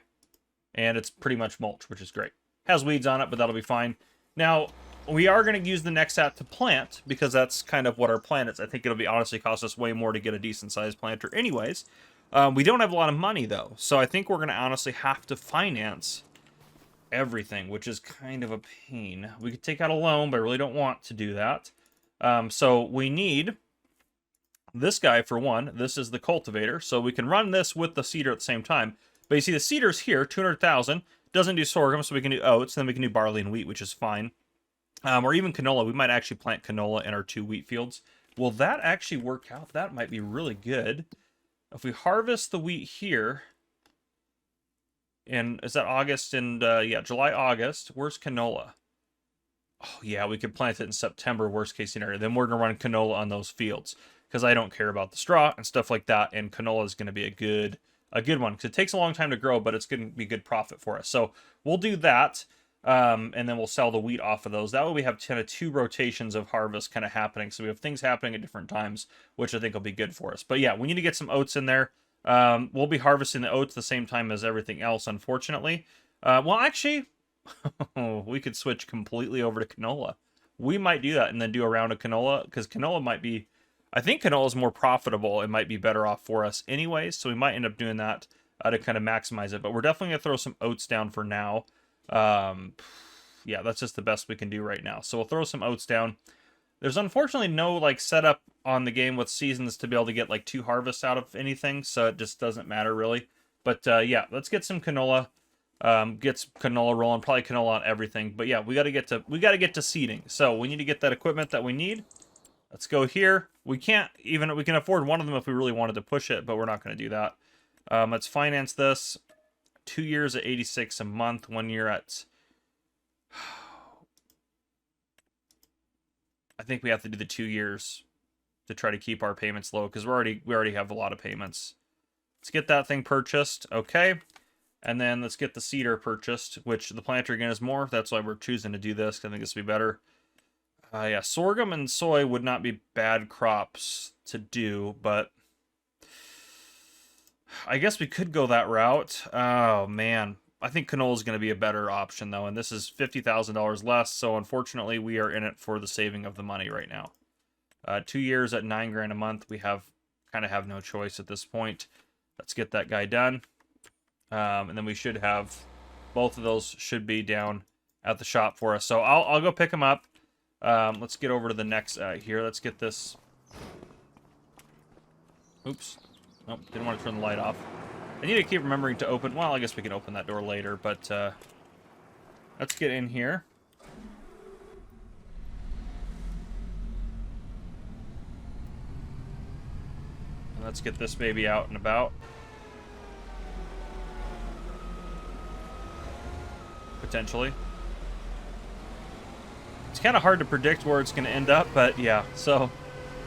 and it's pretty much mulch, which is great. Has weeds on it, but that'll be fine. Now, we are going to use the Nexat to plant, because that's kind of what our plan is. I think it'll be honestly cost us way more to get a decent-sized planter anyways. We don't have a lot of money, though, so I think we're going to honestly have to finance everything, which is kind of a pain. We could take out a loan, but I really don't want to do that. So we need this guy, for one. This is the cultivator, so we can run this with the seeder at the same time. But you see, the seeder's here, 200,000. Doesn't do sorghum, so we can do oats. Then we can do barley and wheat, which is fine. Or even canola. We might actually plant canola in our 2 wheat fields. Will that actually work out? That might be really good. If we harvest the wheat here, and is that August and, yeah, July, August. Where's canola? Oh, yeah, we could plant it in September, worst case scenario. Then we're going to run canola on those fields, because I don't care about the straw and stuff like that, and canola is going to be a good one, because it takes a long time to grow, but it's going to be good profit for us. So we'll do that, and then we'll sell the wheat off of those. That way we have kind of 2 rotations of harvest kind of happening. So we have things happening at different times, which I think will be good for us. But yeah, we need to get some oats in there. We'll be harvesting the oats the same time as everything else, unfortunately. Well, actually, we could switch completely over to canola. We might do that and then do a round of canola, because canola might be, I think canola is more profitable. It might be better off for us anyways, so we might end up doing that to kind of maximize it. But we're definitely going to throw some oats down for now. Yeah, that's just the best we can do right now. So we'll throw some oats down. There's unfortunately no like setup on the game with seasons to be able to get like 2 harvests out of anything, so it just doesn't matter really. But yeah, let's get some canola. Get some canola rolling, probably canola on everything. But yeah, we got to get to seeding. So we need to get that equipment that we need. Let's go here. We can afford one of them if we really wanted to push it, but we're not going to do that. Let's finance this. 2 years at 86 a month, 1 year at, I think we have to do the 2 years to try to keep our payments low, because we already have a lot of payments. Let's get that thing purchased. Okay. And then let's get the seeder purchased, which the planter again is more. That's why we're choosing to do this. I think this will be better. Yeah, sorghum and soy would not be bad crops to do, but I guess we could go that route. Oh, man. I think canola is going to be a better option, though, and this is $50,000 less, so unfortunately we are in it for the saving of the money right now. 2 years at $9 grand a month, we kind of have no choice at this point. Let's get that guy done. And then we should have, both of those should be down at the shop for us. So I'll go pick them up. Let's get over to the next here. Let's get this. Oops. Nope, didn't want to turn the light off. I need to keep remembering to open. Well, I guess we can open that door later, but let's get in here. Let's get this baby out and about. Potentially. It's kind of hard to predict where it's going to end up, but yeah. So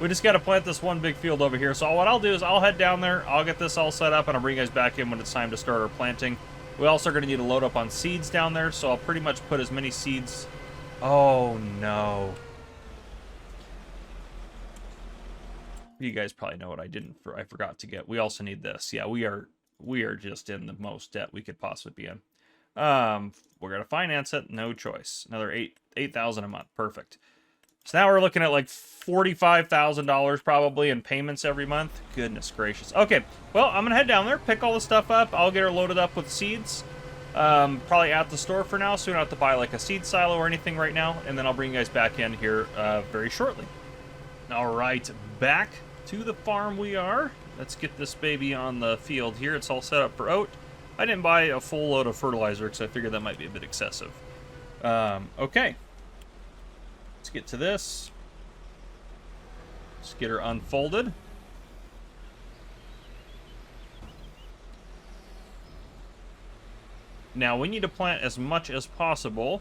we just got to plant this one big field over here. So what I'll do is I'll head down there. I'll get this all set up, and I'll bring you guys back in when it's time to start our planting. We also are going to need to load up on seeds down there, so I'll pretty much put as many seeds... Oh, no. You guys probably know what I forgot to get. We also need this. Yeah, we are just in the most debt we could possibly be in. We're gonna finance it, no choice. Another $8,000 a month, perfect. So now we're looking at like $45,000 probably in payments every month. Goodness gracious. Okay, well, I'm gonna head down there, pick all the stuff up. I'll get her loaded up with seeds. Probably at the store for now, so we don't have to buy like a seed silo or anything right now, and then I'll bring you guys back in here very shortly. All right, back to the farm we are. Let's get this baby on the field here. It's all set up for oat. I didn't buy a full load of fertilizer because I figured that might be a bit excessive. Okay. Let's get to this. Let's get her unfolded. Now, we need to plant as much as possible.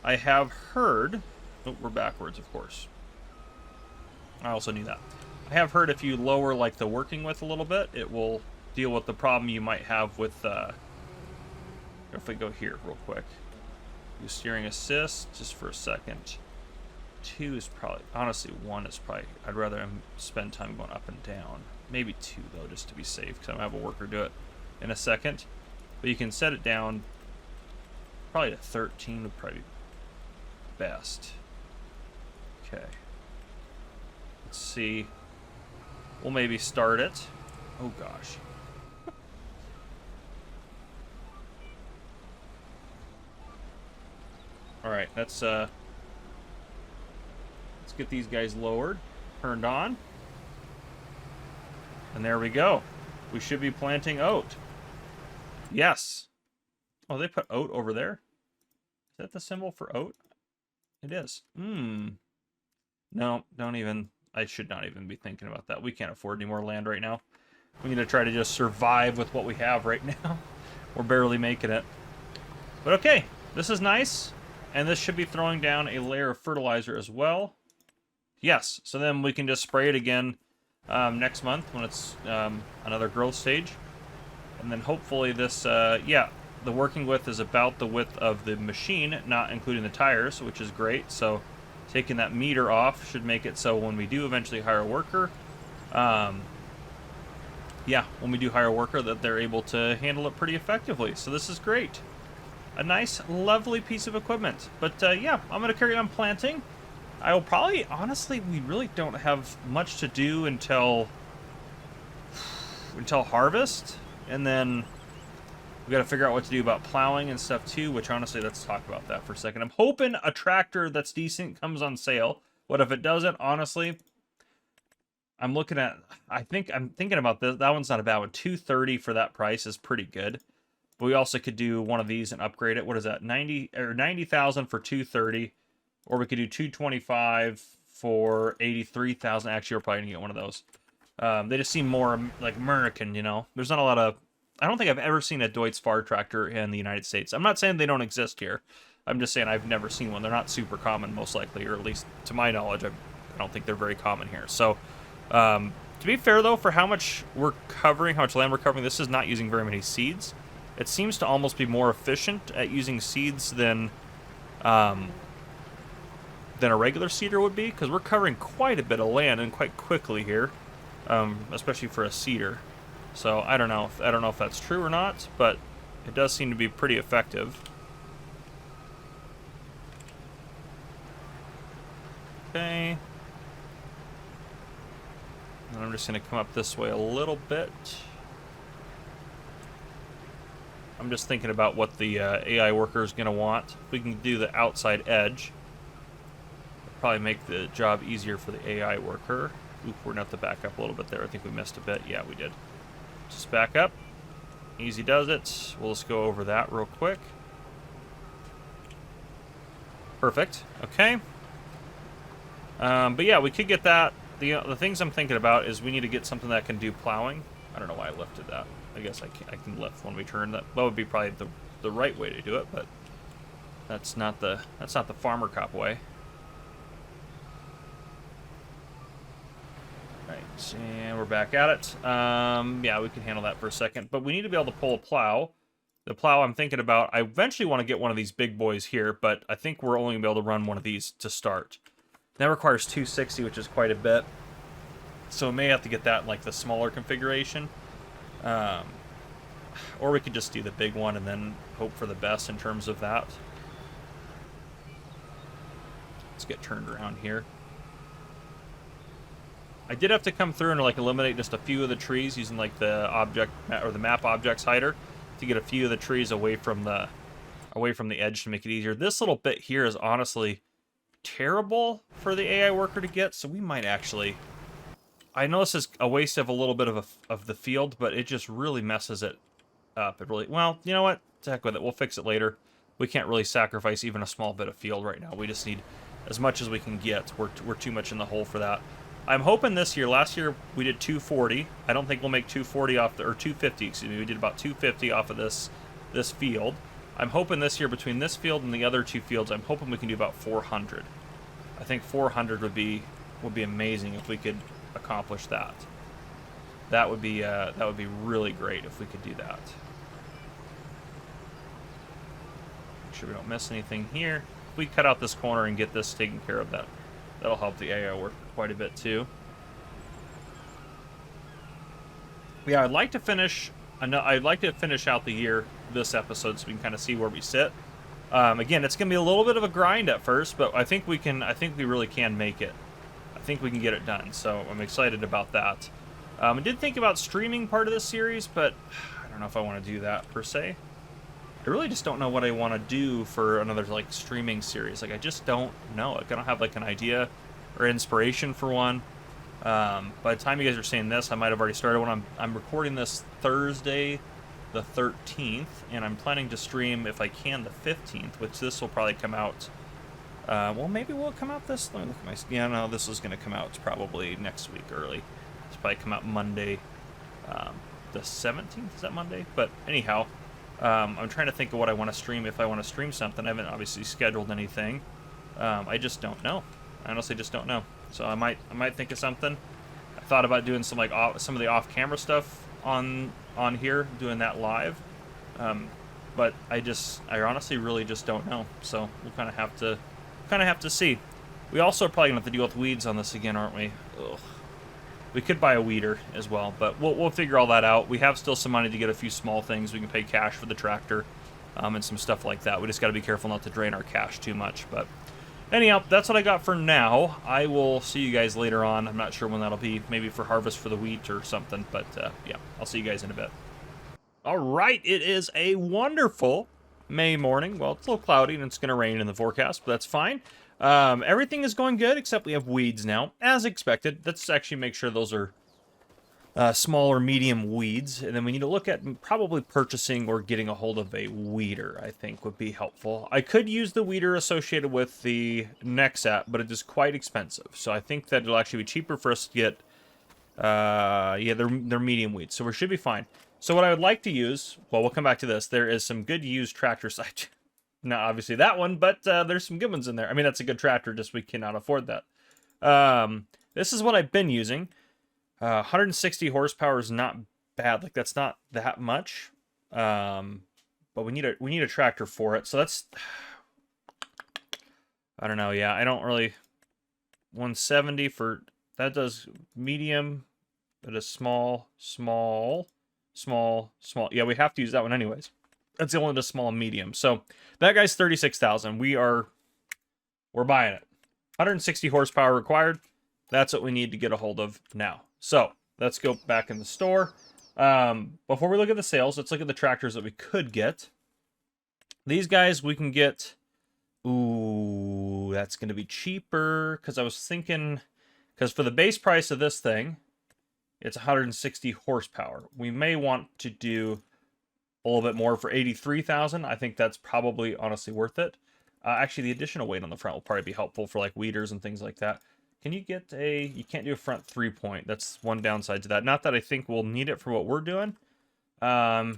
I have heard... Oh, we're backwards, of course. I also knew that. I have heard if you lower, like, the working width a little bit, it will deal with the problem you might have with, if we go here real quick. Do steering assist, just for a second. 2 is probably, honestly, 1 is probably, I'd rather spend time going up and down. Maybe 2, though, just to be safe, because I'm going to have a worker do it in a second. But you can set it down, probably to 13 would probably be best. Okay. Let's see. We'll maybe start it. Oh, gosh. All right, let's get these guys lowered, turned on. And there we go. We should be planting oat. Yes. Oh, they put oat over there? Is that the symbol for oat? It is. No, don't even... I should not even be thinking about that. We can't afford any more land right now. We need to try to just survive with what we have right now. We're barely making it. But okay, this is nice. And this should be throwing down a layer of fertilizer as well. Yes, so then we can just spray it again next month when it's another growth stage. And then hopefully this, yeah, the working width is about the width of the machine, not including the tires, which is great. So taking that meter off should make it so when we do eventually hire a worker, yeah, when we do hire a worker, that they're able to handle it pretty effectively. So this is great. A nice, lovely piece of equipment. But yeah, I'm going to carry on planting. I will probably, honestly, we really don't have much to do until harvest. And then we got to figure out what to do about plowing and stuff too, which honestly, let's talk about that for a second. I'm hoping a tractor that's decent comes on sale. What if it doesn't? Honestly, I'm looking at, I'm thinking about this. That one's not a bad one. $230 for that price is pretty good. But we also could do one of these and upgrade it. What is that? 90,000 for $230, or we could do $225 for $83,000. Actually, we're probably gonna get one of those. They just seem more like American, you know. There's not a lot of. I don't think I've ever seen a Deutz Fahr tractor in the United States. I'm not saying they don't exist here. I'm just saying I've never seen one. They're not super common, most likely, or at least to my knowledge, I don't think they're very common here. So, to be fair though, for how much we're covering, how much land we're covering, this is not using very many seeds. It seems to almost be more efficient at using seeds than a regular seeder would be, because we're covering quite a bit of land and quite quickly here, especially for a seeder. So I don't know if that's true or not, but it does seem to be pretty effective. Okay. And I'm just going to come up this way a little bit. I'm just thinking about what the AI worker is going to want. If we can do the outside edge, it'll probably make the job easier for the AI worker. Oop, we're going to have to back up a little bit there. I think we missed a bit. Yeah, we did. Just back up. Easy does it. We'll just go over that real quick. Perfect. Okay. But yeah, we could get that the things I'm thinking about is we need to get something that can do plowing. I don't know why I lifted that. I guess I can lift when we turn. That would be probably the right way to do it, but that's not the farmer cop way. Right, and we're back at it. Yeah, we can handle that for a second, but we need to be able to pull a plow. The plow I'm thinking about, I eventually want to get one of these big boys here, but I think we're only going to be able to run one of these to start. That requires 260, which is quite a bit. So we may have to get that in like the smaller configuration. Or we could just do the big one and then hope for the best in terms of that. Let's get turned around here. I did have to come through and like eliminate just a few of the trees using like the object or the map objects hider to get a few of the trees away from the edge to make it easier. This little bit here is honestly terrible for the AI worker to get, so we might actually... I know this is a waste of a little bit of the field, but it just really messes it up. It really... Well, you know what? To heck with it. We'll fix it later. We can't really sacrifice even a small bit of field right now. We just need as much as we can get. We're too much in the hole for that. I'm hoping this year, last year we did 240. I don't think we'll make 240 off the, or 250, excuse me. We did about 250 off of this field. I'm hoping this year between this field and the other two fields, I'm hoping we can do about 400. I think 400 would be amazing if we could accomplish that. That would be really great if we could do that. Make sure we don't miss anything here. If we cut out this corner and get this taken care of, that'll help the AI work quite a bit too. Yeah, I'd like to finish out the year this episode so we can kind of see where we sit. Again, it's gonna be a little bit of a grind at first, but I think we really can make it. I think we can get it done, so I'm excited about that. I did think about streaming part of this series, but I don't know if I want to do that per se. I really just don't know what I want to do for another like streaming series. Like I just don't know. Like I don't have like an idea or inspiration for one. By the time you guys are saying this, I might have already started one. I'm recording this Thursday, the 13th, and I'm planning to stream if I can the 15th, which this will probably come out. Well, maybe will it come out this? Let me look at my. Yeah, no, this is going to come out probably next week early. It's probably come out Monday, the 17th. Is that Monday? But anyhow. I'm trying to think of what I want to stream if I want to stream something. I haven't obviously scheduled anything. I just don't know. I honestly just don't know. So I might think of something. I thought about doing some like some of the off-camera stuff on here, doing that live. But I honestly really just don't know. So we'll kind of have to see. We also are probably gonna have to deal with weeds on this again, aren't we? Ugh. We could buy a weeder as well, but we'll figure all that out. We have still some money to get a few small things. We can pay cash for the tractor and some stuff like that. We just got to be careful not to drain our cash too much. But anyhow, that's what I got for now. I will see you guys later on. I'm not sure when that'll be. Maybe for harvest for the wheat or something. But yeah, I'll see you guys in a bit. All right, it is a wonderful May morning. Well, it's a little cloudy and it's going to rain in the forecast, but that's fine. Everything is going good, except we have weeds now, as expected. Let's actually make sure those are small or medium weeds, and then we need to look at probably purchasing or getting a hold of a weeder, I think would be helpful. I could use the weeder associated with the Nexat, but it is quite expensive, so I think that it'll actually be cheaper for us to get, yeah, they're medium weeds, so we should be fine. So what I would like to use, well, we'll come back to this, there is some good used tractor site. Not obviously that one, but there's some good ones in there. I mean, that's a good tractor, just we cannot afford that. This is what I've been using. 160 horsepower is not bad. Like, that's not that much. But we need a tractor for it. So that's... I don't know, yeah. I don't really... 170 for... That does medium. That is small. Yeah, we have to use that one anyways. That's the only the small and medium. So that guy's 36,000. We're buying it. 160 horsepower required. That's what we need to get a hold of now. So let's go back in the store. Before we look at the sales, let's look at the tractors that we could get. These guys we can get. Ooh, that's going to be cheaper. Because I was thinking, because for the base price of this thing, it's 160 horsepower. We may want to do a little bit more for 83,000. I think that's probably honestly worth it. Actually, the additional weight on the front will probably be helpful for like weeders and things like that. Can you get a... You can't do a front 3-point. That's one downside to that. Not that I think we'll need it for what we're doing. I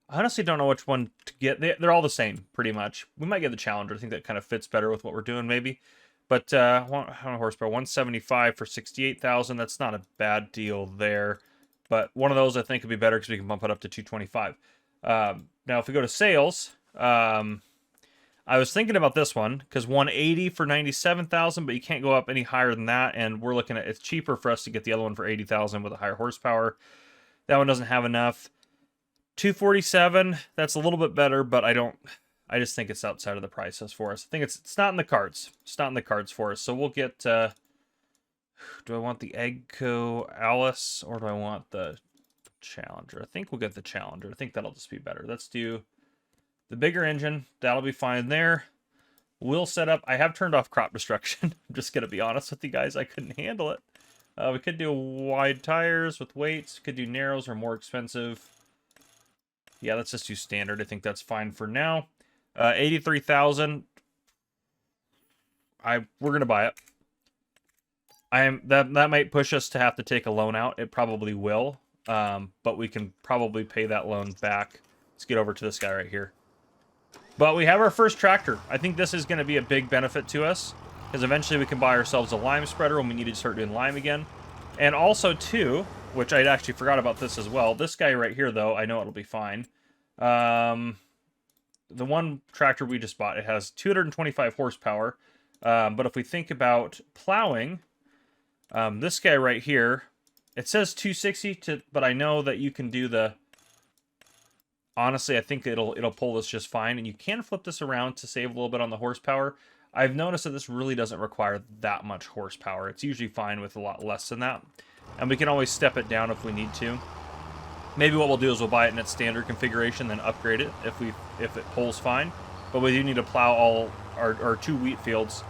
honestly don't know which one to get. They're all the same, pretty much. We might get the Challenger. I think that kind of fits better with what we're doing, maybe. But, how many horsepower? 175 for 68,000. That's not a bad deal there. But one of those I think would be better because we can bump it up to 225. Now, if we go to sales, I was thinking about this one because 180 for 97,000, but you can't go up any higher than that. And we're looking at, it's cheaper for us to get the other one for 80,000 with a higher horsepower. That one doesn't have enough. 247, that's a little bit better, but I just think it's outside of the prices for us. I think it's not in the cards. It's not in the cards for us. So we'll get, do I want the Eggco Alice or do I want the Challenger? I think we'll get the Challenger. I think that'll just be better. Let's do the bigger engine. That'll be fine there. We'll set up, I have turned off crop destruction. I'm just going to be honest with you guys. I couldn't handle it. We could do wide tires with weights. Could do narrows or more expensive. Yeah, let's just do standard. I think that's fine for now. 83,000. We're gonna buy it. That might push us to have to take a loan out. It probably will. But we can probably pay that loan back. Let's get over to this guy right here. But we have our first tractor. I think this is going to be a big benefit to us because eventually we can buy ourselves a lime spreader when we need to start doing lime again. And also, too, which I'd actually forgot about this as well. This guy right here, though, I know it'll be fine. The one tractor we just bought, it has 225 horsepower. But if we think about plowing, this guy right here, it says 260, but I know that you can do the... Honestly, I think it'll pull this just fine, and you can flip this around to save a little bit on the horsepower. I've noticed that this really doesn't require that much horsepower. It's usually fine with a lot less than that. And we can always step it down if we need to. Maybe what we'll do is we'll buy it in its standard configuration, then upgrade it if it pulls fine. But we do need to plow all our 2 wheat fields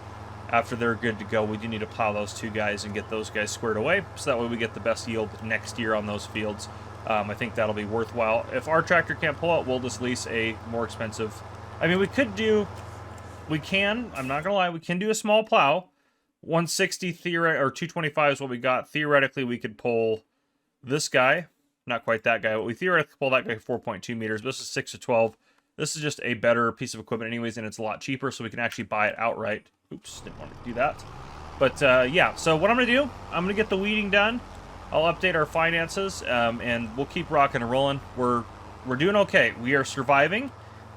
after they're good to go. We do need to plow those 2 guys and get those guys squared away, so that way we get the best yield next year on those fields. I think that'll be worthwhile. If our tractor can't pull it, we'll just lease a more expensive... I mean, we can, I'm not going to lie, we can do a small plow. 160 or 225 is what we got. Theoretically, we could pull this guy. Not quite that guy, but we theoretically pull that guy 4.2 meters. This is 6 to 12. This is just a better piece of equipment anyways, and it's a lot cheaper, so we can actually buy it outright. Oops, didn't want to do that. But, yeah, so what I'm going to do, I'm going to get the weeding done. I'll update our finances, and we'll keep rocking and rolling. We're doing okay. We are surviving.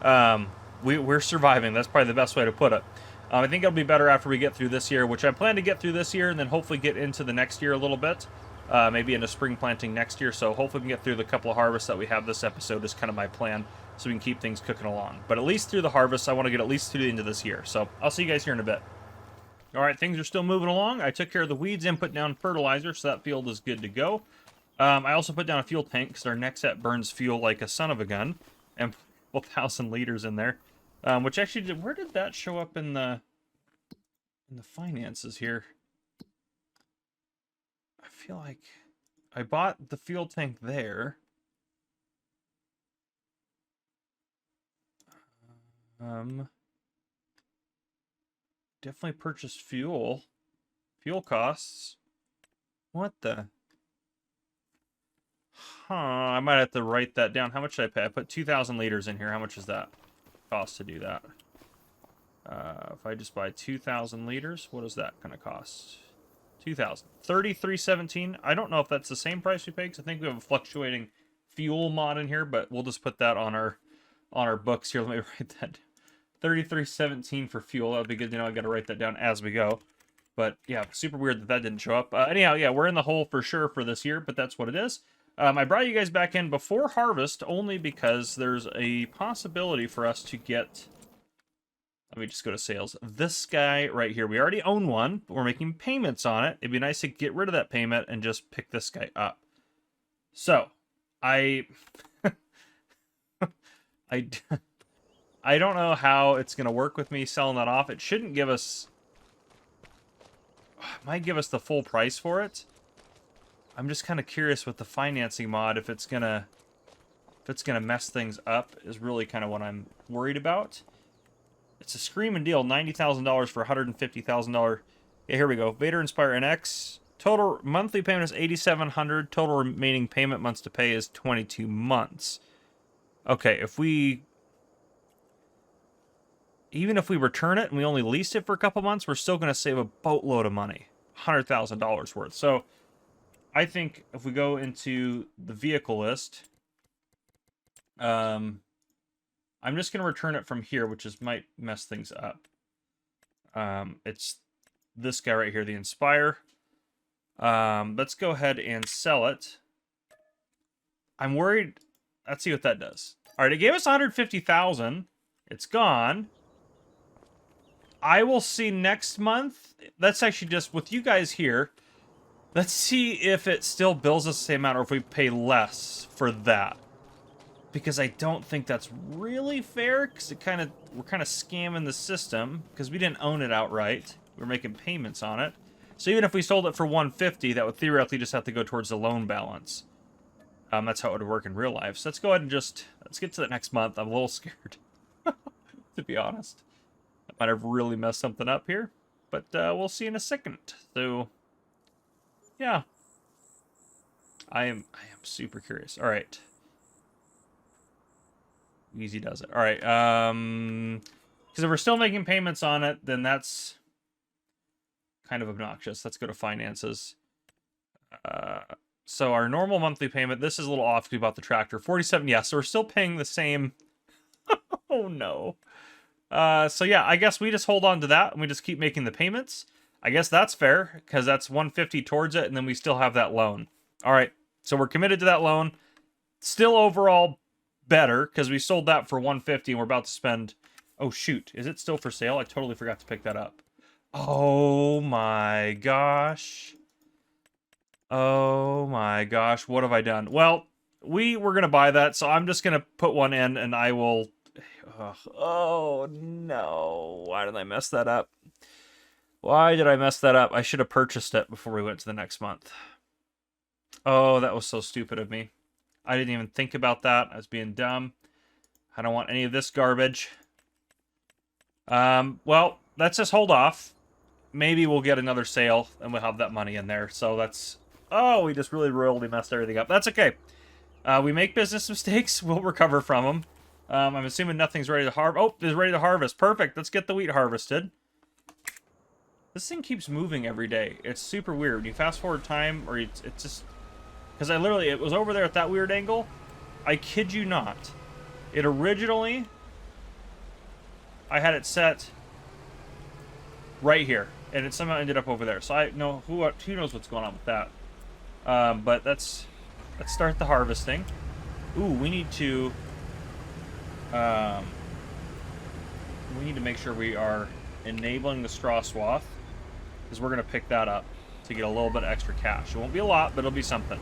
We're surviving. That's probably the best way to put it. I think it'll be better after we get through this year, which I plan to get through this year, and then hopefully get into the next year a little bit. Maybe into spring planting next year. So hopefully we can get through the couple of harvests that we have this episode is kind of my plan, so we can keep things cooking along. But at least through the harvest, I want to get at least through the end of this year. So I'll see you guys here in a bit. All right, things are still moving along. I took care of the weeds and put down fertilizer, so that field is good to go. I also put down a fuel tank because our Nexat burns fuel like a son of a gun, and 1,000 liters in there. Which actually, where did that show up in the finances here? I feel like I bought the fuel tank there. Definitely purchased fuel. Fuel costs. What the? Huh, I might have to write that down. How much did I pay? I put 2,000 liters in here. How much is that cost to do that? If I just buy 2,000 liters, what is that going to cost? 2,000. 33.17. I don't know if that's the same price we pay, because I think we have a fluctuating fuel mod in here, but we'll just put that on our books here. Let me write that down. 33.17 for fuel. That'll be good to know. I got to write that down as we go. But yeah, super weird that didn't show up. Anyhow, yeah, we're in the hole for sure for this year, but that's what it is. I brought you guys back in before harvest only because there's a possibility for us to get... Let me just go to sales. This guy right here, we already own one, but we're making payments on it. It'd be nice to get rid of that payment and just pick this guy up. So, I don't know how it's going to work with me selling that off. It shouldn't give us... It might give us the full price for it. I'm just kind of curious with the financing mod if it's gonna mess things up is really kind of what I'm worried about. It's a screaming deal, $90,000 for $150,000 Yeah, here we go. Vader Inspire NX. Total monthly payment is $8,700. Total remaining payment months to pay is 22 months. Okay, even if we return it and we only leased it for a couple months, we're still going to save a boatload of money. $100,000 worth. So I think if we go into the vehicle list, I'm just going to return it from here, which might mess things up. It's this guy right here, the Inspire. Let's go ahead and sell it. I'm worried. Let's see what that does. All right, it gave us 150,000. It's gone. I will see next month. That's actually just with you guys here. Let's see if it still bills us the same amount or if we pay less for that. Because I don't think that's really fair, because we're kind of scamming the system because we didn't own it outright. We're making payments on it. So even if we sold it for 150, that would theoretically just have to go towards the loan balance. That's how it would work in real life. So let's go ahead and let's get to the next month. I'm a little scared, to be honest. I might have really messed something up here, but we'll see in a second. So, yeah, I am super curious. All right, easy does it. All right, because if we're still making payments on it, then that's kind of obnoxious. Let's go to finances. So our normal monthly payment, this is a little off because we bought the tractor. 47, yeah, so we're still paying the same. Oh, no. So yeah, I guess we just hold on to that and we just keep making the payments. I guess that's fair because that's 150 towards it and then we still have that loan. All right, so we're committed to that loan. Still overall better because we sold that for 150 and we're about to spend... Oh, shoot. Is it still for sale? I totally forgot to pick that up. Oh my gosh. Oh my gosh, what have I done? Well, we were going to buy that, so I'm just going to put one in and I will... Ugh. Oh no, why did I mess that up? Why did I mess that up? I should have purchased it before we went to the next month. Oh, that was so stupid of me. I didn't even think about that. I was being dumb. I don't want any of this garbage. Well, let's just hold off. Maybe we'll get another sale and we'll have that money in there. So that's... Oh, we just really royally messed everything up. That's okay. We make business mistakes. We'll recover from them. I'm assuming nothing's ready to harvest. Oh, it's ready to harvest. Perfect. Let's get the wheat harvested. This thing keeps moving every day. It's super weird. When you fast forward time, or it's just... Because it was over there at that weird angle. I kid you not. It originally... I had it set right here. And it somehow ended up over there. So I know who knows what's going on with that. But let's start the harvesting. Ooh, we need to make sure we are enabling the straw swath, because we're going to pick that up to get a little bit of extra cash. It won't be a lot, but it'll be something.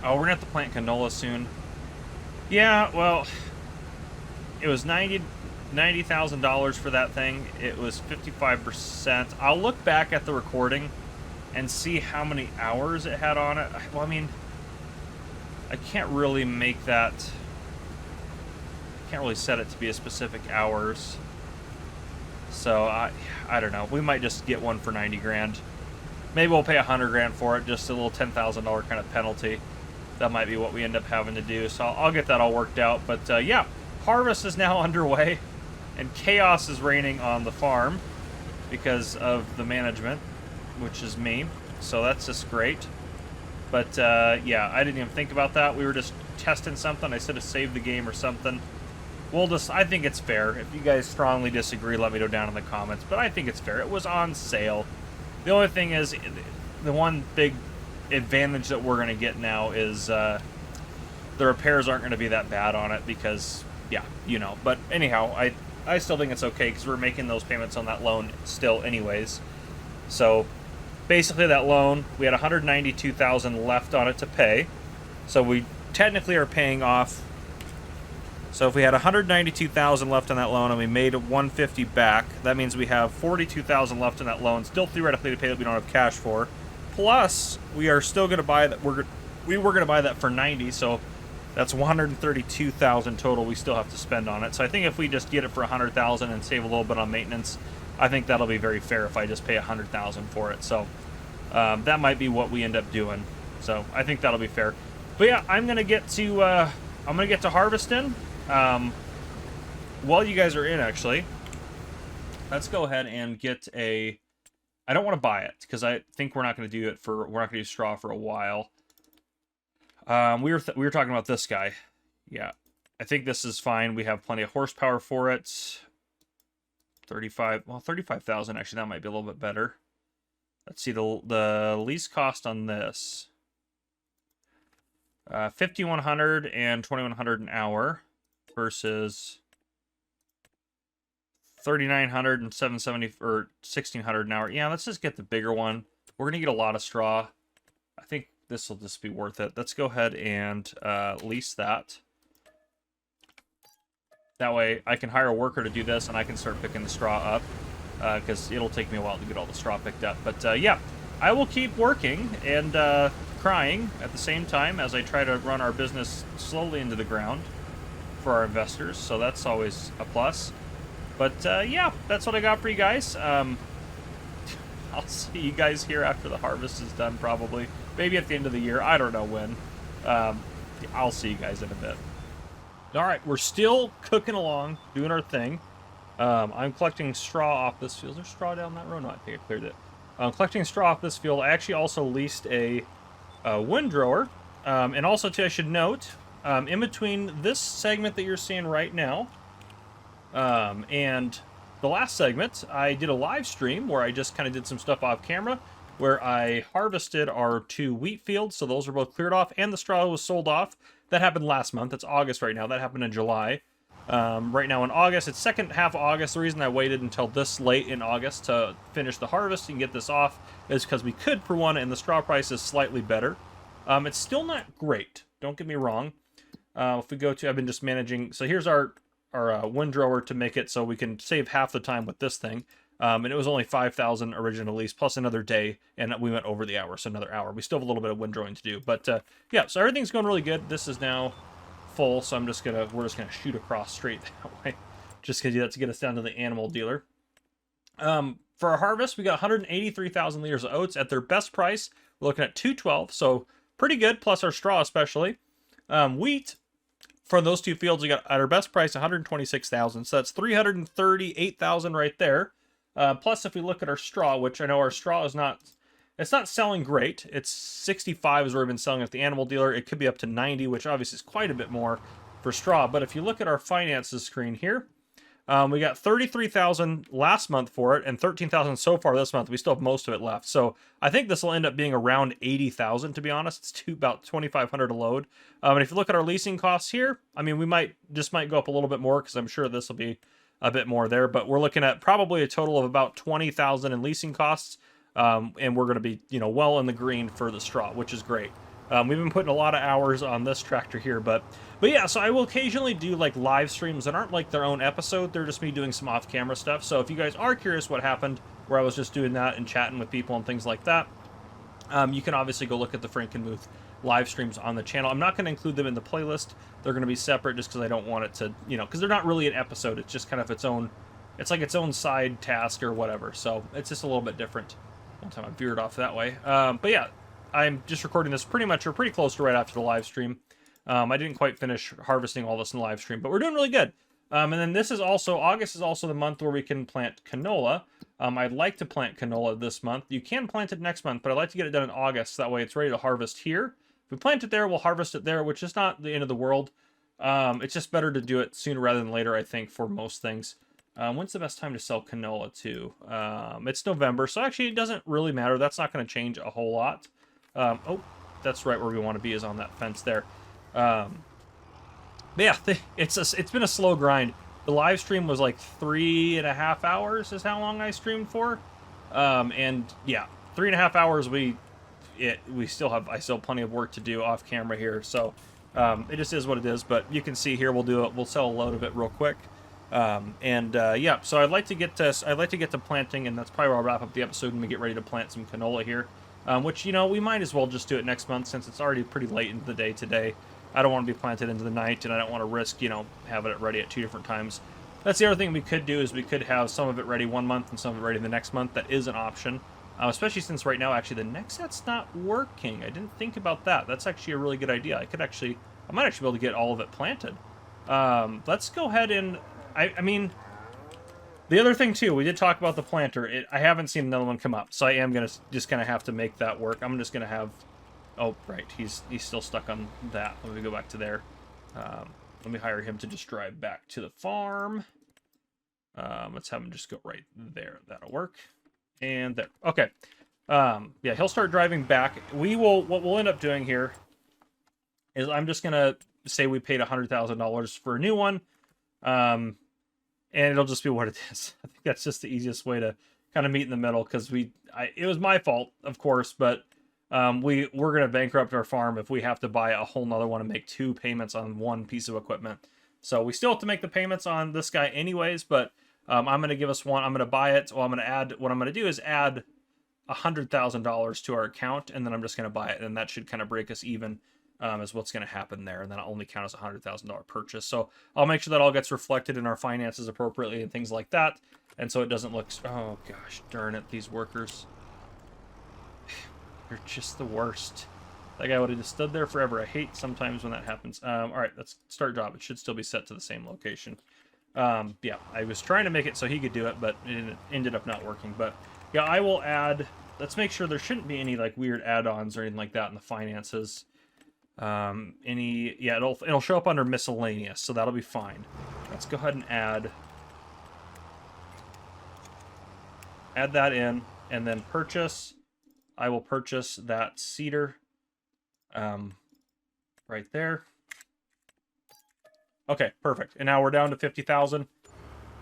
Oh, we're going to have to plant canola soon. Yeah, well, it was $90,000 for that thing. It was 55%. I'll look back at the recording and see how many hours it had on it. Well, I mean, I can't really make that... Can't really set it to be a specific hours. So I don't know. We might just get one for 90 grand. Maybe we'll pay 100 grand for it, just a little $10,000 kind of penalty. That might be what we end up having to do. So I'll get that all worked out. But yeah, harvest is now underway, and chaos is reigning on the farm because of the management, which is me. So that's just great. But yeah, I didn't even think about that. We were just testing something. I should have saved the game or something. I think it's fair. If you guys strongly disagree, let me know down in the comments. But I think it's fair. It was on sale. The only thing is, the one big advantage that we're going to get now is the repairs aren't going to be that bad on it because, yeah, you know. But anyhow, I still think it's okay because we're making those payments on that loan still anyways. So basically that loan, we had $192,000 left on it to pay. So we technically are paying off. So if we had $192,000 left on that loan and we made $150 back, that means we have $42,000 left on that loan, still theoretically to pay that we don't have cash for. Plus, we are still going to buy that. We were going to buy that for $90,000. So That's 132,000 total we still have to spend on it. So I think if we just get it for 100,000 and save a little bit on maintenance, I think that'll be very fair if I just pay 100,000 for it. So that might be what we end up doing. So I think that'll be fair. But yeah, I'm gonna get to harvesting. While you guys are in, actually, let's go ahead and get a. I don't want to buy it because I think we're not going to do it for. We're not going to do straw for a while. We were talking about this guy. Yeah, I think this is fine. We have plenty of horsepower for it. 35,000 actually. That might be a little bit better. Let's see the lease cost on this. 5,100 and 2,100 an hour versus 3,900 and 770 or 1,600 an hour. Yeah, let's just get the bigger one. We're gonna get a lot of straw. I think this will just be worth it. Let's go ahead and lease that. That way I can hire a worker to do this and I can start picking the straw up because it'll take me a while to get all the straw picked up. But yeah, I will keep working and crying at the same time as I try to run our business slowly into the ground for our investors. So that's always a plus. But yeah, that's what I got for you guys. I'll see you guys here after the harvest is done, probably. Maybe at the end of the year. I don't know when. I'll see you guys in a bit. All right, we're still cooking along, doing our thing. I'm collecting straw off this field. Is there straw down that road? No, I think I cleared it. I'm collecting straw off this field. I actually also leased a windrower. And also, too, I should note, in between this segment that you're seeing right now and the last segment, I did a live stream where I just kind of did some stuff off camera, where I harvested our 2 wheat fields. So those were both cleared off, and the straw was sold off. That happened last month. It's August right now. That happened in July. Right now in August, it's second half of August. The reason I waited until this late in August to finish the harvest and get this off is because we could, for one, and the straw price is slightly better. It's still not great. Don't get me wrong. If we go to, I've been just managing. So here's our windrower to make it so we can save half the time with this thing. And it was only 5,000 original lease plus another day, and we went over the hour, so another hour. We still have a little bit of windrowing to do, but yeah. So everything's going really good. This is now full, so we're just gonna shoot across straight that way, just because that's to get us down to the animal dealer. For our harvest, we got 183,000 liters of oats at their best price. We're looking at 212, so pretty good. Plus our straw, especially wheat. For those 2 fields, we got at our best price 126,000, so that's 338,000 right there. Plus, if we look at our straw, which I know our straw is not, it's not selling great. It's 65 is where we've been selling at the animal dealer. It could be up to 90, which obviously is quite a bit more for straw. But if you look at our finances screen here, we got 33,000 last month for it and 13,000 so far this month. We still have most of it left. So I think this will end up being around 80,000, to be honest. It's about 2,500 a load. And if you look at our leasing costs here, I mean, we might go up a little bit more because I'm sure this will be a bit more there, but we're looking at probably a total of about 20,000 in leasing costs, and we're going to be, well in the green for the straw, which is great. We've been putting a lot of hours on this tractor here, but yeah, so I will occasionally do like live streams that aren't like their own episode. They're just me doing some off-camera stuff. So if you guys are curious what happened, where I was just doing that and chatting with people and things like that, you can obviously go look at the Frankenmuth live streams on the channel. I'm not going to include them in the playlist. They're going to be separate just because I don't want it to, because they're not really an episode. It's just kind of its own, it's like its own side task or whatever. So it's just a little bit different. One time I veered off that way. But yeah, I'm just recording this pretty much or pretty close to right after the live stream. I didn't quite finish harvesting all this in the live stream, but we're doing really good. And then this is also, August is also the month where we can plant canola. I'd like to plant canola this month. You can plant it next month, but I'd like to get it done in August. That way it's ready to harvest here. If we plant it there, we'll harvest it there, which is not the end of the world. It's just better to do it sooner rather than later, I think, for most things. When's the best time to sell canola to? It's November, so actually it doesn't really matter. That's not going to change a whole lot. Oh, that's right where we want to be, is on that fence there. But yeah, it's been a slow grind. The live stream was like 3.5 hours is how long I streamed for. And yeah, 3.5 hours I still have plenty of work to do off camera here, so it just is what it is. But you can see here we'll sell a load of it real quick. Yeah, so I'd like to get to planting, and that's probably where I'll wrap up the episode and we get ready to plant some canola here. Which we might as well just do it next month since it's already pretty late in the day today. I don't want to be planted into the night, and I don't want to risk, you know, having it ready at 2 different times. That's the other thing we could do, is we could have some of it ready one month and some of it ready the next month. That is an option, especially since right now, actually, the Nexat's not working. I didn't think about that. That's actually a really good idea. I might actually be able to get all of it planted. Let's go ahead and, I mean, the other thing, too, we did talk about the planter. I haven't seen another one come up, so I am just going to have to make that work. I'm just going to have... Oh, right, he's still stuck on that. Let me go back to there. Let me hire him to just drive back to the farm. Let's have him just go right there. That'll work. And there. Okay. Yeah, he'll start driving back. What we'll end up doing here is I'm just going to say we paid $100,000 for a new one. And it'll just be what it is. I think that's just the easiest way to kind of meet in the middle, because it was my fault, of course, but we're going to bankrupt our farm if we have to buy a whole nother one and make 2 payments on one piece of equipment. So we still have to make the payments on this guy anyways, but I'm going to give us one. I'm going to buy it. Well, what I'm going to do is add $100,000 to our account, and then I'm just going to buy it, and that should kind of break us even. Is what's going to happen there, and then I'll only count as a $100,000 purchase. So I'll make sure that all gets reflected in our finances appropriately and things like that, and so it doesn't look... Oh, gosh, darn it, these workers. They're just the worst. That guy would have just stood there forever. I hate sometimes when that happens. All right, let's start job. It should still be set to the same location. Yeah, I was trying to make it so he could do it, but it ended up not working. But, yeah, I will add... Let's make sure there shouldn't be any, like, weird add-ons or anything like that in the finances. Yeah, it'll show up under miscellaneous, so that'll be fine. Let's go ahead and add that in, and then purchase. I will purchase that cedar right there. Okay, perfect. And now we're down to 50,000.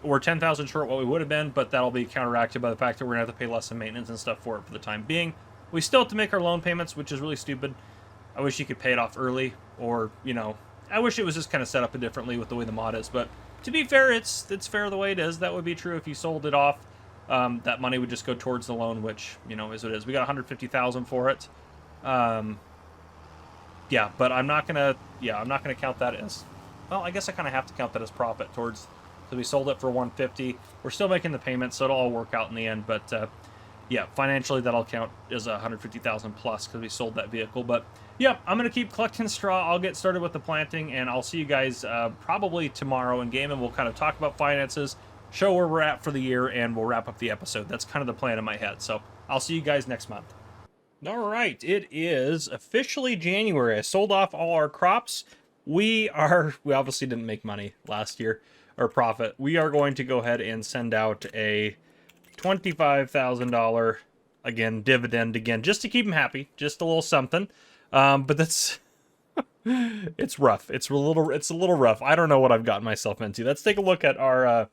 We're 10,000 short what we would have been, but that'll be counteracted by the fact that we're gonna have to pay less in maintenance and stuff for it for the time being. We still have to make our loan payments, which is really stupid. I wish you could pay it off early, or, you know, I wish it was just kind of set up differently with the way the mod is, but to be fair, it's fair the way it is. That would be true if you sold it off. That money would just go towards the loan, which, you know, is what it is. We got 150,000 for it. Yeah, but I'm not gonna count that as, well, I guess I kind of have to count that as profit towards, because we sold it for 150. We're still making the payments, so it'll all work out in the end, but, yeah, financially that'll count as 150,000 plus because we sold that vehicle. But yeah, I'm gonna keep collecting straw. I'll get started with the planting, and I'll see you guys probably tomorrow in game, and we'll kind of talk about finances, show where we're at for the year, and we'll wrap up the episode. That's kind of the plan in my head. So I'll see you guys next month. All right, it is officially January. I sold off all our crops. We obviously didn't make money last year, or profit. We are going to go ahead and send out a $25,000 again dividend again, just to keep him happy, just a little something. But that's it's rough. It's a little rough. I don't know what I've gotten myself into. Let's take a look at our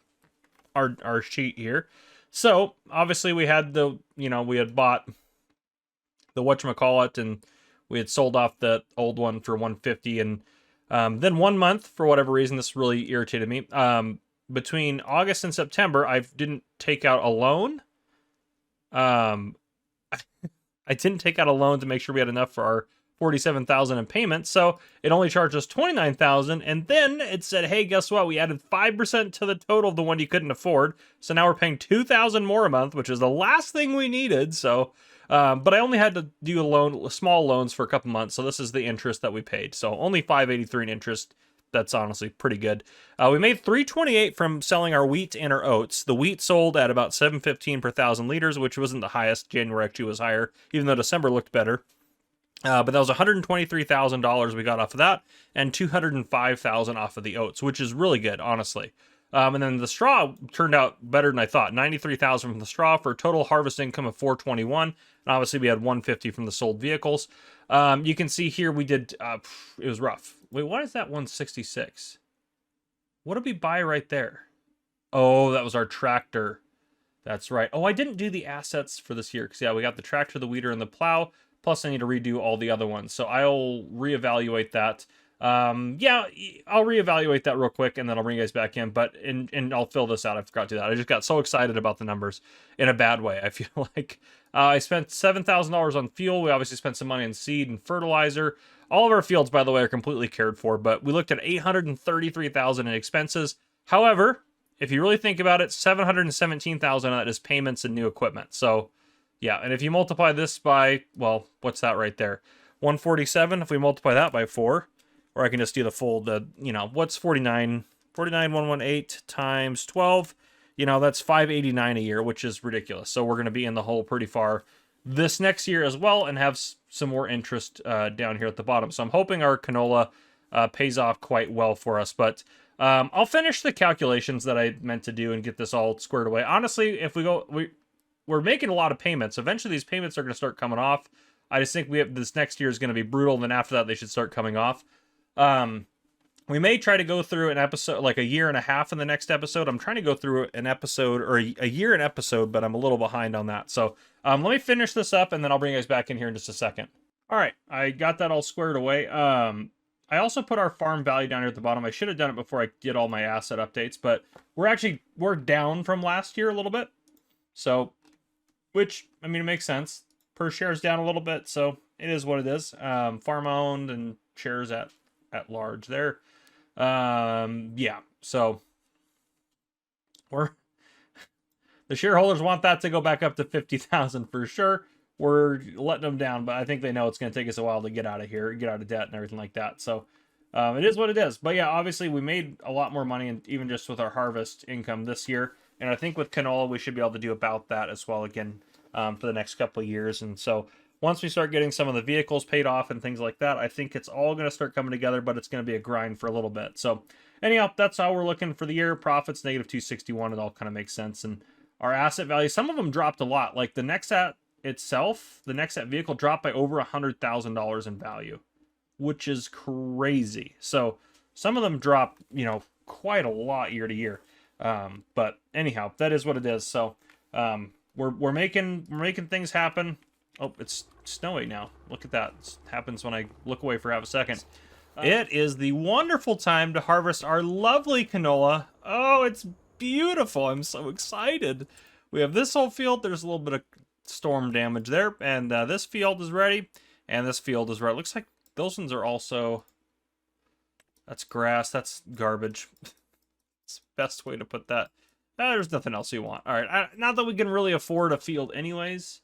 sheet here. So obviously we had we had bought the whatchamacallit, and we had sold off the old one for 150, and then 1 month, for whatever reason, this really irritated me. Between August and September, I didn't take out a loan. I didn't take out a loan to make sure we had enough for our $47,000 in payments, so it only charged us $29,000, and then it said, hey, guess what? We added 5% to the total of the one you couldn't afford, so now we're paying $2,000 more a month, which is the last thing we needed. So, but I only had to do small loans for a couple months, so this is the interest that we paid. So only $583 in interest. That's honestly pretty good. We made $328 from selling our wheat and our oats. The wheat sold at about $7.15 per 1,000 liters, which wasn't the highest. January actually was higher, even though December looked better. But that was $123,000 we got off of that, and $205,000 off of the oats, which is really good, honestly. And then the straw turned out better than I thought. $93,000 from the straw for a total harvest income of $421. And obviously we had $150 from the sold vehicles. You can see here we did, it was rough. Wait, what is that 166? What did we buy right there? Oh, that was our tractor. That's right. Oh, I didn't do the assets for this year, because yeah, we got the tractor, the weeder, and the plow. Plus I need to redo all the other ones. So I'll reevaluate that. Yeah, I'll reevaluate that real quick, and then I'll bring you guys back in. But and I'll fill this out. I forgot to do that. I just got so excited about the numbers in a bad way. I feel like I spent $7,000 on fuel. We obviously spent some money on seed and fertilizer. All of our fields, by the way, are completely cared for, but we looked at $833,000 in expenses. However, if you really think about it, $717,000 of that is payments and new equipment. So, yeah, and if you multiply this by, well, what's that right there? 147, if we multiply that by 4, or I can just do the full, what's 49? 49,118 times 12, that's $589 a year, which is ridiculous. So we're going to be in the hole pretty far this next year as well and have some more interest down here at the bottom. So I'm hoping our canola pays off quite well for us. But I'll finish the calculations that I meant to do and get this all squared away. Honestly, if we're making a lot of payments. Eventually, these payments are going to start coming off. I just think this next year is going to be brutal, and then after that, they should start coming off. We may try to go through an episode, like a year and a half in the next episode. I'm trying to go through an episode, or a year an episode, but I'm a little behind on that. So let me finish this up, and then I'll bring you guys back in here in just a second. All right, I got that all squared away. I also put our farm value down here at the bottom. I should have done it before I did all my asset updates, but we're down from last year a little bit. So, which, I mean, it makes sense. Per share is down a little bit, so it is what it is. Farm owned and shares at large there. Yeah, so the shareholders want that to go back up to 50,000 for sure. We're letting them down, but I think they know it's going to take us a while to get out of here, get out of debt and everything like that. So it is what it is. But yeah, obviously we made a lot more money, and even just with our harvest income this year. And I think with canola, we should be able to do about that as well again for the next couple of years. And so once we start getting some of the vehicles paid off and things like that, I think it's all going to start coming together, but it's going to be a grind for a little bit. So anyhow, that's how we're looking for the year. Profits negative 261. It all kind of makes sense. And our asset value, some of them dropped a lot. Like the Nexat itself, the Nexat vehicle dropped by over $100,000 in value, which is crazy. So some of them dropped, quite a lot year to year. But anyhow, that is what it is. So we're making things happen. Oh, it's snowy now. Look at that. It happens when I look away for half a second. It is the wonderful time to harvest our lovely canola. Oh, it's beautiful. I'm so excited. We have this whole field. There's a little bit of storm damage there, and this field is ready, and this field is ready. Looks like those ones are also, that's grass, that's garbage. It's the best way to put that. There's nothing else you want. All right, not that we can really afford a field anyways,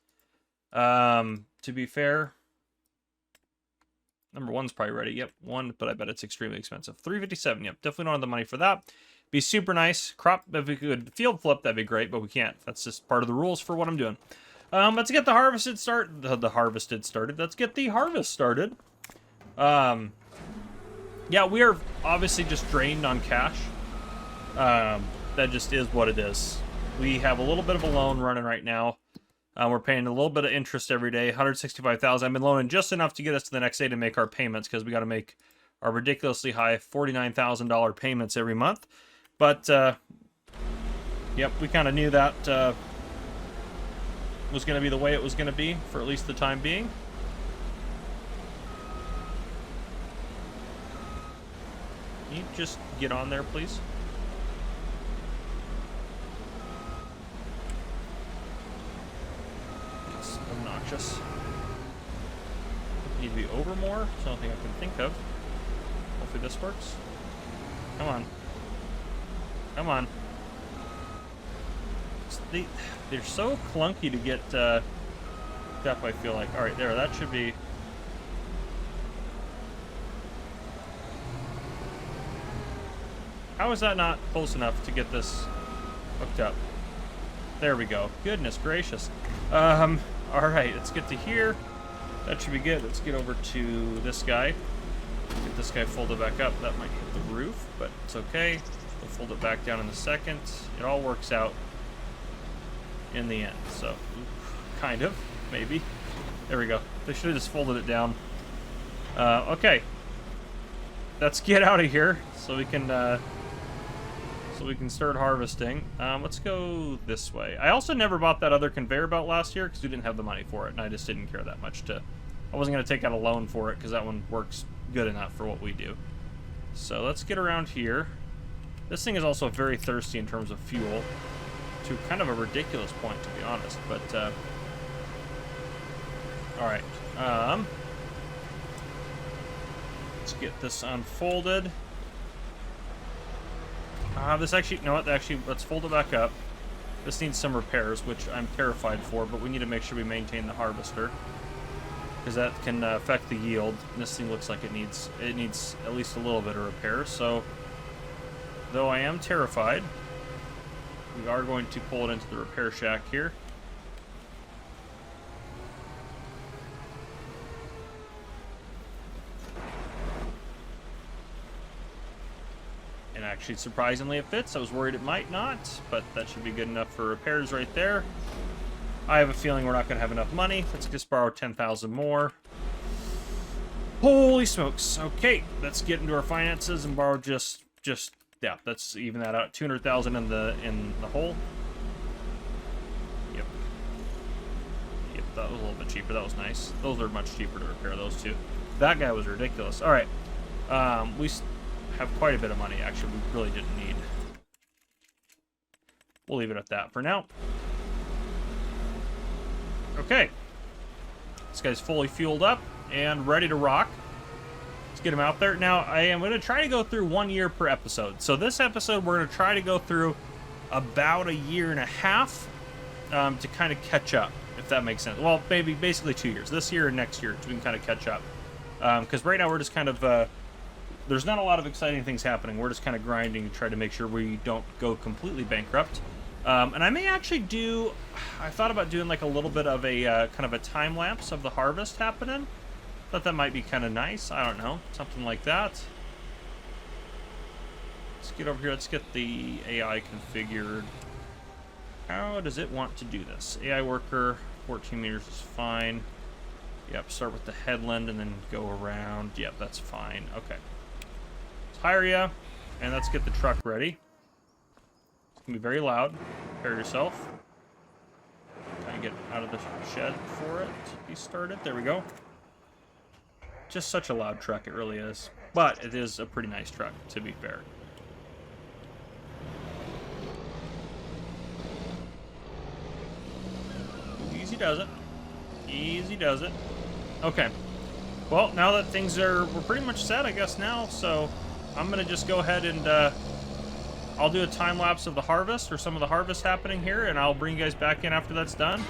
to be fair. Number one's probably ready. Yep, one, but I bet it's extremely expensive. $357. Yep, definitely don't have the money for that. Be super nice. Crop, if we could field flip, that'd be great, but we can't. That's just part of the rules for what I'm doing. Let's get the harvested start. The harvested started. Let's get the harvest started. Yeah, we are obviously just drained on cash. That just is what it is. We have a little bit of a loan running right now. We're paying a little bit of interest every day, $165,000. I've been loaning just enough to get us to the next day to make our payments, because we got to make our ridiculously high $49,000 payments every month. But yep, we kind of knew that was going to be the way it was going to be for at least the time being. Can you just get on there, please? It's obnoxious. Need to be over more. It's the only thing I can think of. Hopefully this works. Come on. Come on. They're so clunky to get up, I feel like. Alright, there, that should be... How is that not close enough to get this hooked up? There we go. Goodness gracious. Alright, let's get to here. That should be good. Let's get over to this guy. Get this guy folded back up. That might hit the roof, but it's okay. We'll fold it back down in a second. It all works out in the end. So, kind of, maybe. There we go. They should have just folded it down. Okay. Let's get out of here so we can start harvesting. Let's go this way. I also never bought that other conveyor belt last year because we didn't have the money for it, and I just didn't care that much to... I wasn't going to take out a loan for it because that one works good enough for what we do. So let's get around here. This thing is also very thirsty in terms of fuel, to kind of a ridiculous point, to be honest. But, alright. Let's get this unfolded. This actually, you know what? Actually, let's fold it back up. This needs some repairs, which I'm terrified for, but we need to make sure we maintain the harvester, because that can affect the yield. And this thing looks like it needs at least a little bit of repair. So, though I am terrified, we are going to pull it into the repair shack here. And actually, surprisingly, it fits. I was worried it might not, but that should be good enough for repairs right there. I have a feeling we're not going to have enough money. Let's just borrow 10,000 more. Holy smokes. Okay, let's get into our finances and borrow just yeah, let's even that out. 200,000 in the hole. Yep. Yep, that was a little bit cheaper. That was nice. Those are much cheaper to repair, those two. That guy was ridiculous. All right. We have quite a bit of money, actually. We really didn't need. We'll leave it at that for now. Okay. This guy's fully fueled up and ready to rock. Let's get him out there. Now, I am going to try to go through 1 year per episode. So this episode, we're going to try to go through about 1.5 years to kind of catch up, if that makes sense. Well, maybe basically 2 years. This year and next year, so we can kind of catch up. Because right now, we're just kind of... there's not a lot of exciting things happening. We're just kind of grinding to try to make sure we don't go completely bankrupt. And I may actually do... I thought about doing like a little bit of a kind of a time lapse of the harvest happening. Thought that might be kind of nice. I don't know. Something like that. Let's get over here. Let's get the AI configured. How does it want to do this? AI worker, 14 meters is fine. Yep, start with the headland and then go around. Yep, that's fine. Okay. Let's hire ya, and let's get the truck ready. It's going to be very loud. Prepare yourself. Kind of get out of the shed for it to be started. There we go. Just such a loud truck, it really is. But it is a pretty nice truck, to be fair. Easy does it. Easy does it. Okay. Well, now that we're pretty much set, I guess, now. So I'm going to just go ahead and I'll do a time lapse of the harvest, or some of the harvest happening here, and I'll bring you guys back in after that's done.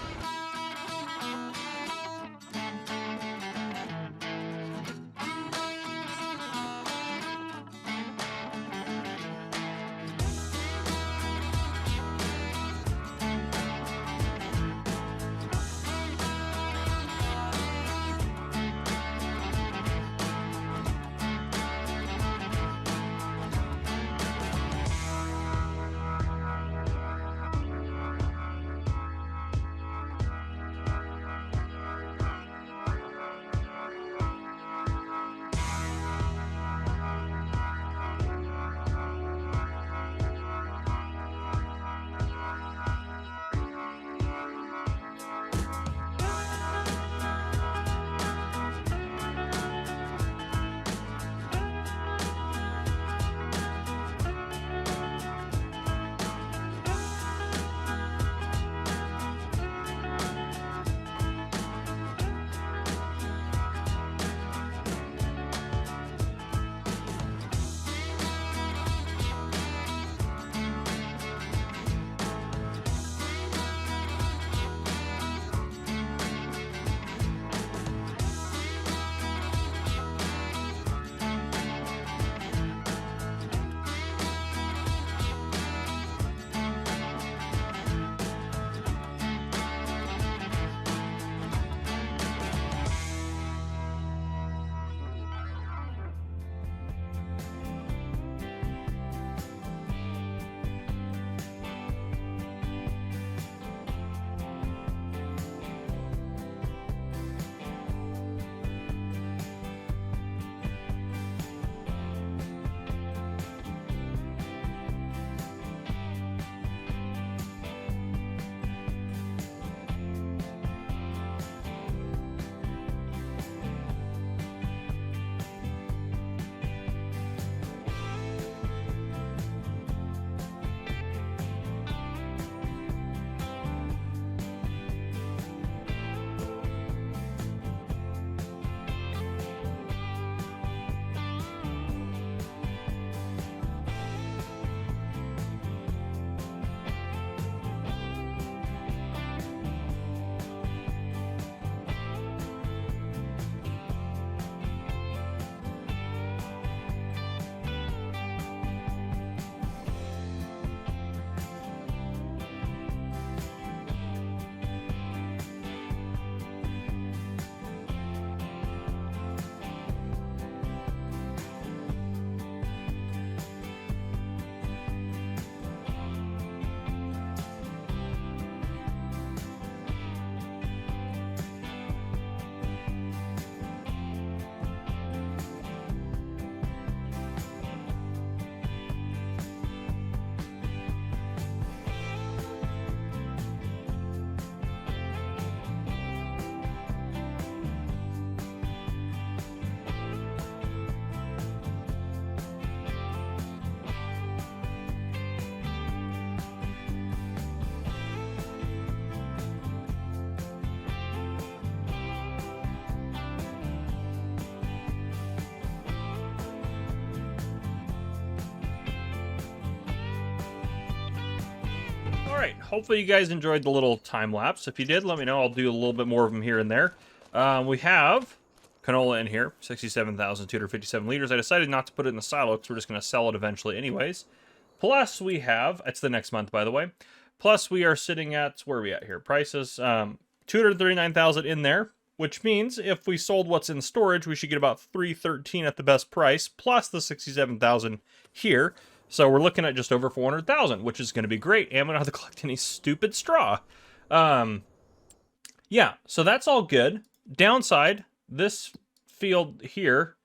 right, hopefully you guys enjoyed the little time lapse. If you did, let me know. I'll do a little bit more of them here and there. We have canola in here, 67,257 liters. I decided not to put it in the silo because we're just going to sell it eventually anyways. Plus we have, it's the next month by the way, plus we are sitting at, where are we at here? Prices, 239,000 in there, which means if we sold what's in storage, we should get about 313 at the best price, plus the 67,000 here. So we're looking at just over 400,000, which is going to be great, and we don't have to collect any stupid straw. Yeah, so that's all good. Downside, this field here,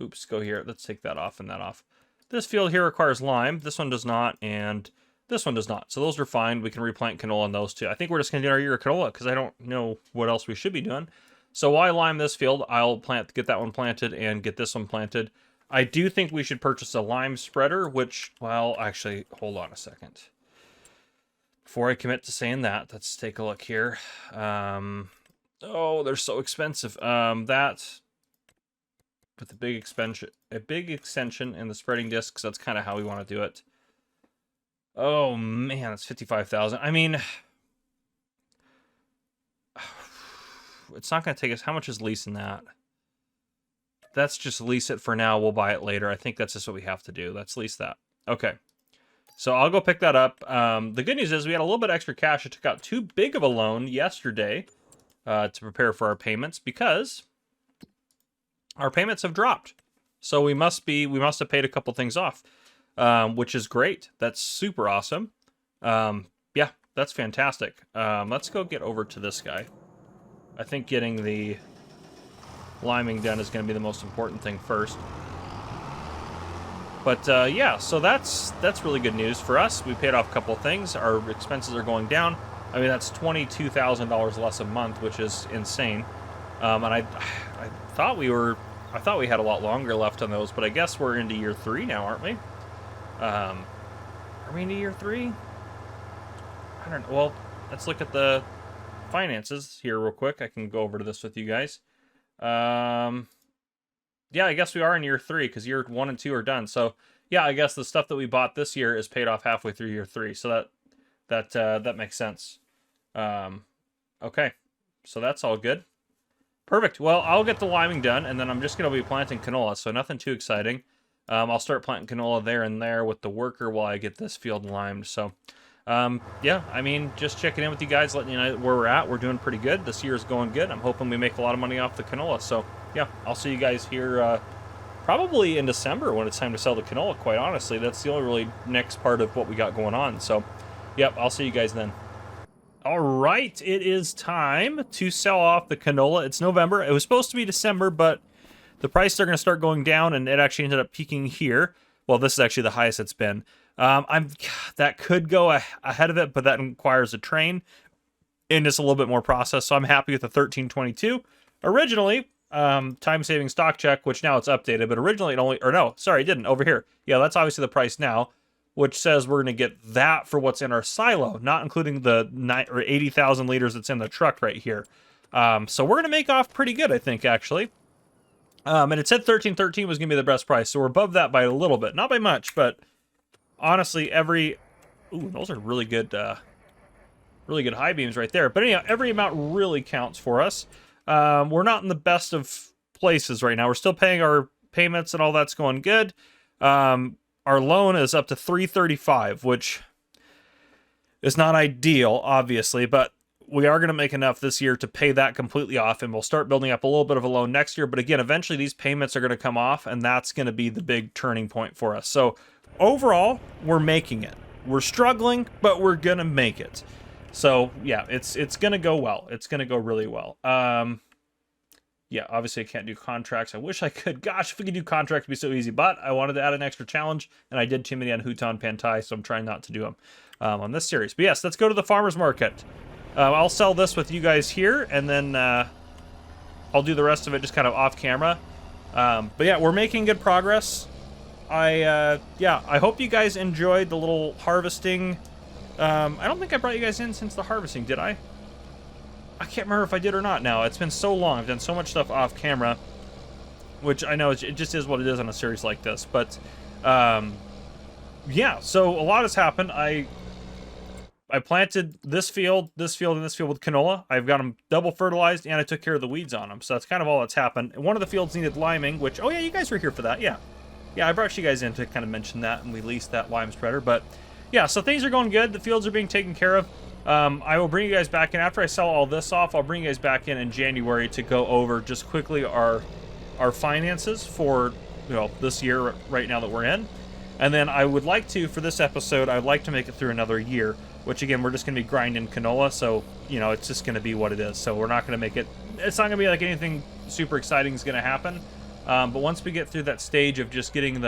oops, go here. Let's take that off and that off. This field here requires lime. This one does not, and this one does not. So those are fine. We can replant canola on those two. I think we're just going to do our year of canola because I don't know what else we should be doing. So while I lime this field, I'll get that one planted and get this one planted. I do think we should purchase a lime spreader, which, well, actually, hold on a second. Before I commit to saying that, let's take a look here. Oh, they're so expensive. That with a big extension in the spreading discs, that's kind of how we want to do it. Oh man, that's 55,000. I mean, it's not going to take us. How much is leasing that? Let's just lease it for now. We'll buy it later. I think that's just what we have to do. Let's lease that. Okay. So I'll go pick that up. The good news is we had a little bit extra cash. I took out too big of a loan yesterday to prepare for our payments because our payments have dropped. So we must have paid a couple things off, which is great. That's super awesome. Yeah, that's fantastic. Let's go get over to this guy. I think getting the liming done is going to be the most important thing first. But yeah, so that's really good news for us. We paid off a couple of things. Our expenses are going down. I mean, that's $22,000 less a month, which is insane. And I thought we had a lot longer left on those, but I guess we're into year 3 now, aren't we? Are we into year 3? I don't know. Well, let's look at the finances here real quick. I can go over to this with you guys. Yeah, I guess we are in year 3 because year 1 and 2 are done. So yeah, I guess the stuff that we bought this year is paid off halfway through year 3. So that makes sense. Okay, so that's all good. Perfect. Well, I'll get the liming done, and then I'm just going to be planting canola, so nothing too exciting. I'll start planting canola there and there with the worker while I get this field limed. So yeah, I mean, just checking in with you guys, letting you know where we're at. We're doing pretty good. This year is going good. I'm hoping we make a lot of money off the canola. So yeah, I'll see you guys here probably in December when it's time to sell the canola, quite honestly. That's the only really next part of what we got going on. So yep, I'll see you guys then. All right, it is time to sell off the canola. It's November. It was supposed to be December, but the prices are going to start going down, and it actually ended up peaking here. Well, this is actually the highest it's been. That could go ahead of it, but that requires a train, and it's a little bit more process, so I'm happy with the 1322. Originally, time-saving stock check, which now it's updated, but originally it only, or no, sorry, it didn't, over here. Yeah, that's obviously the price now, which says we're going to get that for what's in our silo, not including the 80,000 liters that's in the truck right here. So we're going to make off pretty good, I think, actually. And it said 1313 was going to be the best price, so we're above that by a little bit. Not by much, but honestly, ooh, those are really good high beams right there. But anyhow, every amount really counts for us. We're not in the best of places right now. We're still paying our payments and all that's going good. Our loan is up to 335, which is not ideal, obviously, but we are going to make enough this year to pay that completely off, and we'll start building up a little bit of a loan next year. But again, eventually these payments are going to come off, and that's going to be the big turning point for us. So overall, we're making it. We're struggling, but we're going to make it. So yeah, it's going to go well. It's going to go really well. Yeah, obviously I can't do contracts. I wish I could. Gosh, if we could do contracts, it'd be so easy. But I wanted to add an extra challenge, and I did too many on Huton Pantai, so I'm trying not to do them on this series. But yes, let's go to the farmer's market. I'll sell this with you guys here, and then I'll do the rest of it just kind of off camera. But yeah, we're making good progress. Yeah, I hope you guys enjoyed the little harvesting. I don't think I brought you guys in since the harvesting, did I? I can't remember if I did or not now. It's been so long. I've done so much stuff off camera, which I know it just is what it is on a series like this. But yeah, so a lot has happened. I I planted this field, and this field with canola. I've got them double fertilized, and I took care of the weeds on them. So that's kind of all that's happened. And one of the fields needed liming, which, oh yeah, you guys were here for that. Yeah. Yeah, I brought you guys in to kind of mention that, and we leased that lime spreader. But yeah, so things are going good. The fields are being taken care of. I will bring you guys back in. After I sell all this off, I'll bring you guys back in January to go over just quickly our finances for, you know, this year right now that we're in. And then I would like to, for this episode, I'd like to make it through another year, which again, we're just going to be grinding canola. So, you know, it's just going to be what it is. So we're not going to make it, it's not going to be like anything super exciting is going to happen. But once we get through that stage of just getting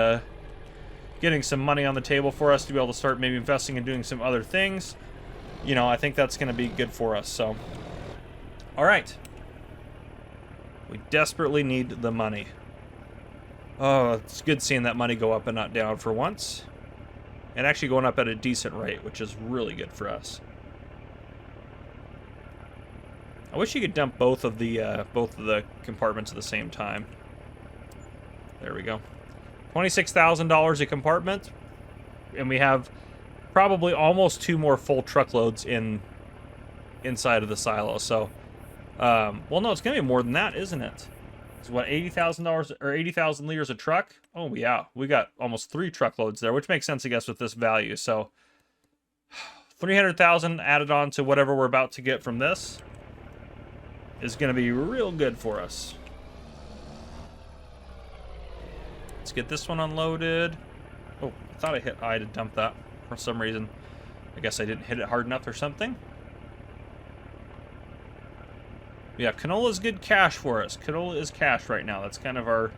some money on the table for us to be able to start maybe investing and doing some other things, you know, I think that's going to be good for us. So, all right. We desperately need the money. Oh, it's good seeing that money go up and not down for once. And actually going up at a decent rate, which is really good for us. I wish you could dump both of the compartments at the same time. There we go. $26,000 a compartment. And we have probably almost 2 more full truckloads inside of the silo. So, well, no, it's going to be more than that, isn't it? It's what, $80,000 or 80,000 liters a truck? Oh, yeah. We got almost 3 truckloads there, which makes sense, I guess, with this value. So, 300,000 added on to whatever we're about to get from this is going to be real good for us. Let's get this one unloaded. Oh, I thought I hit I to dump that for some reason. I guess I didn't hit it hard enough or something. Yeah, canola is good cash for us. Canola is cash right now. That's kind of our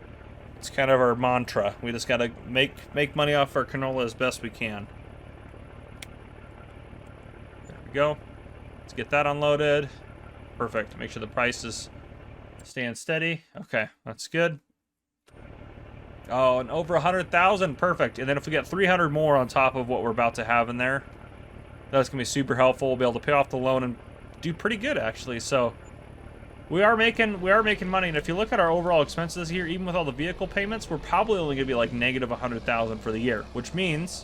mantra. We just gotta make money off our canola as best we can. There we go. Let's get that unloaded. Perfect. Make sure the price is staying steady. Okay, that's good. Oh, and over 100,000. Perfect. And then if we get 300 more on top of what we're about to have in there, that's gonna be super helpful. We'll be able to pay off the loan and do pretty good, actually. So we are making money, and if you look at our overall expenses here, even with all the vehicle payments, we're probably only going to be like negative 100,000 for the year, which means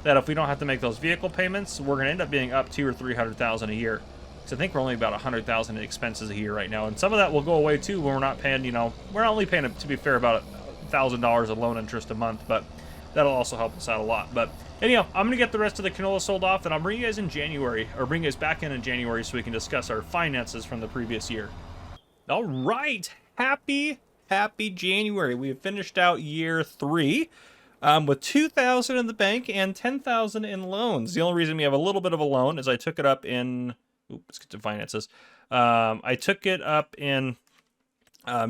that if we don't have to make those vehicle payments, we're going to end up being up 200,000 or 300,000 a year. So I think we're only about 100,000 in expenses a year right now, and some of that will go away too when we're not paying. You know, we're only paying, to be fair, about $1,000 of loan interest a month, but that'll also help us out a lot. But anyhow, I'm going to get the rest of the canola sold off, and I'll bring you guys in January, or bring you guys back in January so we can discuss our finances from the previous year. All right, happy January. We have finished out year 3 with 2,000 in the bank and 10,000 in loans. The only reason we have a little bit of a loan is I took it up in, let's get to finances. I took it up in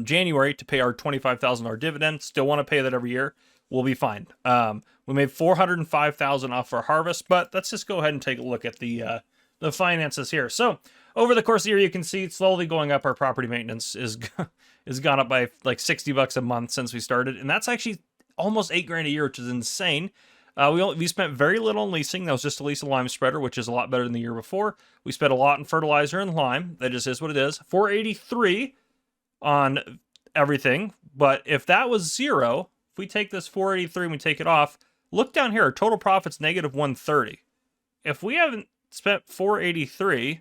January to pay our $25,000 dividend. Still want to pay that every year. We'll be fine. We made $405,000 off our harvest, but let's just go ahead and take a look at the finances here. So over the course of the year, you can see it's slowly going up. Our property maintenance is gone up by like $60 a month since we started, and that's actually almost $8,000 a year, which is insane. We spent very little on leasing. That was just to lease a lime spreader, which is a lot better than the year before. We spent a lot on fertilizer and lime. That just is what it is. $483 on everything. But if that was zero, if we take this $483 and we take it off, look down here. Our total profit's negative $130. If we haven't spent $483,